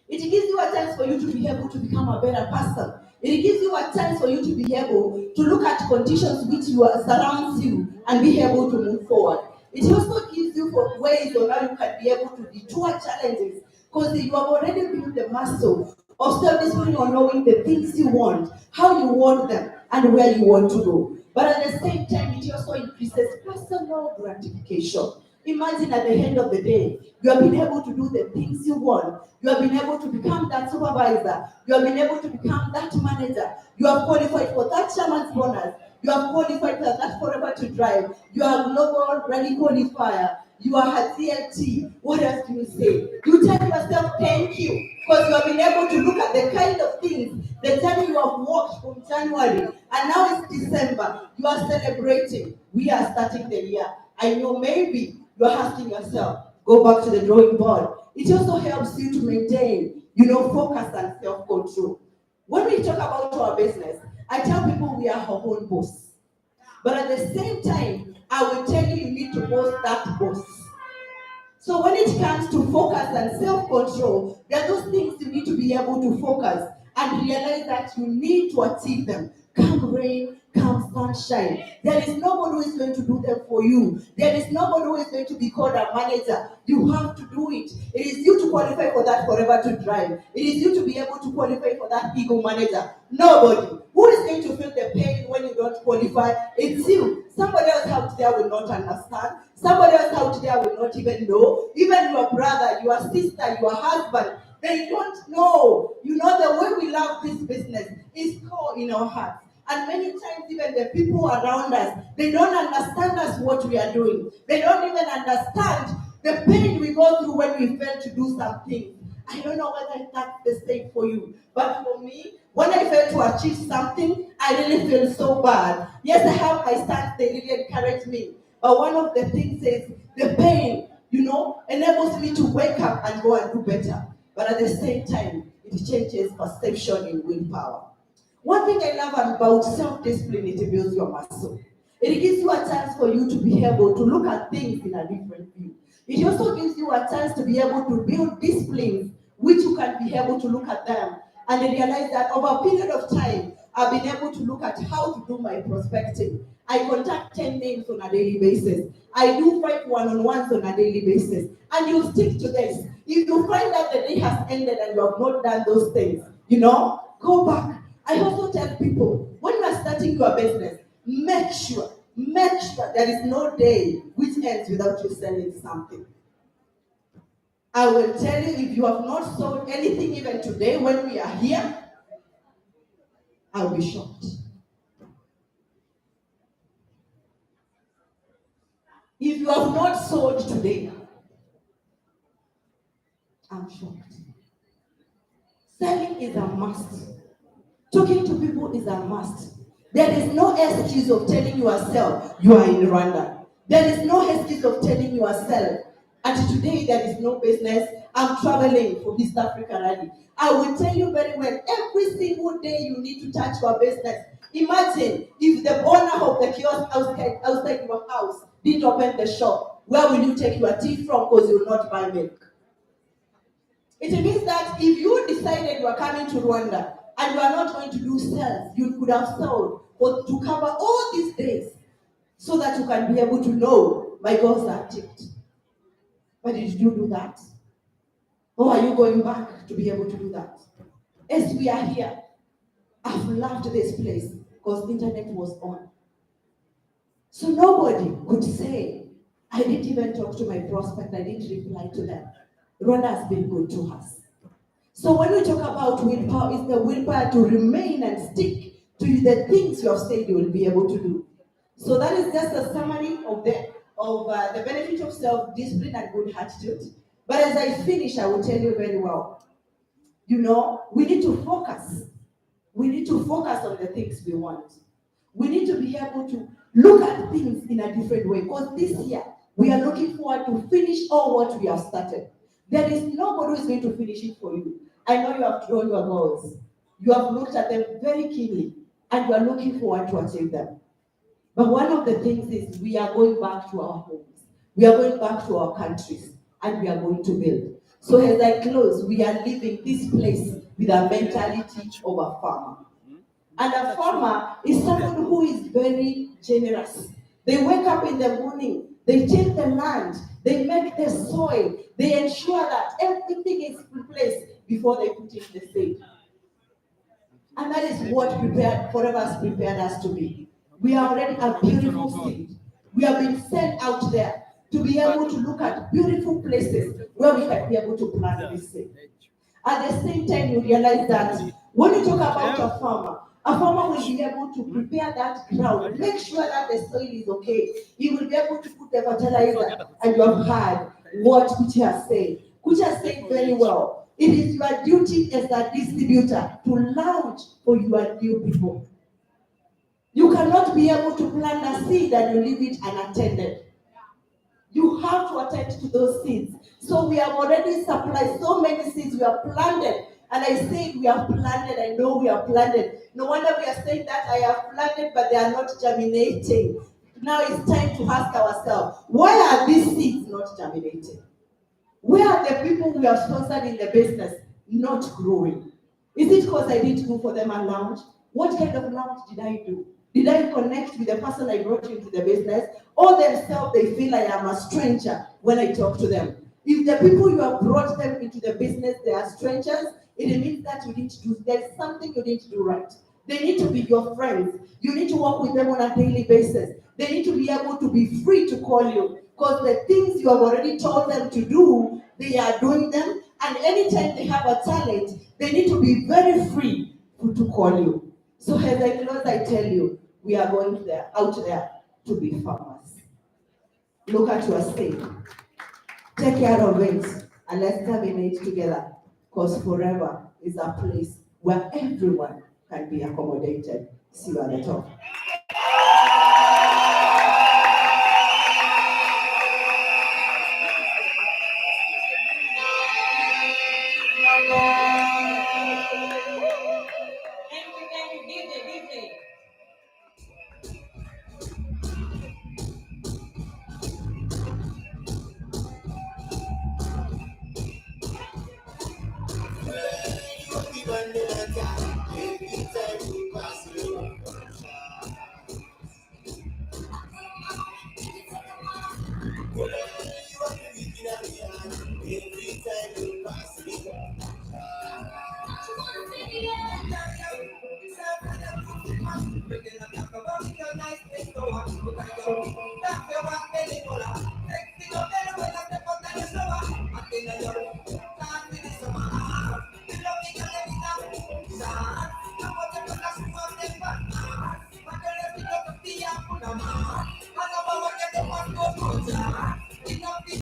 It gives you a chance for you to be able to become a better person. It gives you a chance for you to be able to look at conditions which surrounds you and be able to move forward. It also gives you ways on how you can be able to detour challenges, because you have already built the muscle of self-discipline on knowing the things you want, how you want them, and where you want to go. But at the same time, it also increases personal gratification. Imagine at the end of the day, you have been able to do the things you want. You have been able to become that supervisor. You have been able to become that manager. You have qualified for that chairman's bonus. You have qualified for that forever to drive. You are a global rally qualifier. You are a CLT. What else do you say? You tell yourself thank you, because you have been able to look at the kind of things, the journey you have walked from January, and now it's December. You are celebrating. We are starting the year. I know maybe you're asking yourself, go back to the drawing board. It also helps you to maintain, focus and self-control. When we talk about our business, I tell people we are our own boss. But at the same time, I will tell you need to boss that boss. So when it comes to focus and self-control, there are those things you need to be able to focus and realize that you need to achieve them. Come rain, come sunshine. There is nobody who is going to do them for you. There is nobody who is going to be called a manager. You have to do it. It is you to qualify for that forever to drive. It is you to be able to qualify for that ego manager. Nobody. Who is going to feel the pain when you don't qualify? It's you. Somebody else out there will not understand. Somebody else out there will not even know. Even your brother, your sister, your husband, they don't know. The way we love this business is core in our hearts. And many times even the people around us, they don't understand us what we are doing. They don't even understand the pain we go through when we fail to do something. I don't know whether that's the same for you. But for me, when I fail to achieve something, I really feel so bad. Yes, I have my sons, they really encourage me. But one of the things is the pain, enables me to wake up and go and do better. But at the same time, it changes perception in willpower. One thing I love about self-discipline, it builds your muscle. It gives you a chance for you to be able to look at things in a different view. It also gives you a chance to be able to build disciplines, which you can be able to look at them and realize that over a period of time, I've been able to look at how to do my prospecting. I contact 10 names on a daily basis. I do 5 one-on-ones on a daily basis. And you stick to this. If you find that the day has ended and you have not done those things, go back. I also tell people, when you are starting your business, make sure there is no day which ends without you selling something. I will tell you, if you have not sold anything even today when we are here, I'll be shocked. If you have not sold today, I'm shocked. Selling is a must. Talking to people is a must. There is no excuse of telling yourself you are in Rwanda. There is no excuse of telling yourself And today there is no business. I'm traveling for East Africa Rally. I will tell you very well, every single day you need to touch your business. Imagine if the owner of the kiosk outside your house didn't open the shop. Where will you take your tea from? Because you will not buy milk. It means that if you decided you are coming to Rwanda and you are not going to do sales, you could have sold to cover all these days so that you can be able to know my goals are ticked. But did you do that? Or are you going back to be able to do that? As we are here, I've loved this place because internet was on. So nobody could say, I didn't even talk to my prospect, I didn't reply to them. Rwanda has been good to us. So when we talk about willpower, it's the willpower to remain and stick to the things you have said you will be able to do. So that is just a summary of the benefit of self-discipline and good attitude. But as I finish, I will tell you very well. You know, we need to focus. We need to focus on the things we want. We need to be able to look at things in a different way. Because this year, we are looking forward to finish all what we have started. There is nobody who is going to finish it for you. I know you have drawn your goals. You have looked at them very keenly, and you are looking forward to achieve them. But one of the things is we are going back to our homes. We are going back to our countries, and we are going to build. So as I close, we are leaving this place with a mentality of a farmer. And a farmer is someone who is very generous. They wake up in the morning, they take the land, they make the soil, they ensure that everything is in place before they put in the seed. And that is what Forever has prepared us to be. We are already a beautiful seed. We have been sent out there to be able to look at beautiful places where we can be able to plant this seed. At the same time, you realize that when you talk about a farmer will be able to prepare that ground, make sure that the soil is okay. He will be able to put the fertilizer, and you have heard what Kuchi has said. Kuchi has said very well. It is your duty as a distributor to launch for your new people. You cannot be able to plant a seed and you leave it unattended. You have to attend to those seeds. So we have already supplied so many seeds we have planted. And I said we have planted, I know we have planted. No wonder we are saying that I have planted, but they are not germinating. Now it's time to ask ourselves, why are these seeds not germinating? Where are the people we have sponsored in the business not growing? Is it because I didn't do for them a launch? What kind of launch did I do? Did I connect with the person I brought into the business? Or themselves, they feel I am a stranger when I talk to them. If the people you have brought them into the business, they are strangers, it means that there's something you need to do right. They need to be your friends. You need to work with them on a daily basis. They need to be able to be free to call you. Because the things you have already told them to do, they are doing them. And anytime they have a talent, they need to be very free to call you. So as I close, I tell you, we are going out there to be farmers. Look at your state. Take care of it, and let's terminate together. Because Forever is a place where everyone can be accommodated. See you at the top.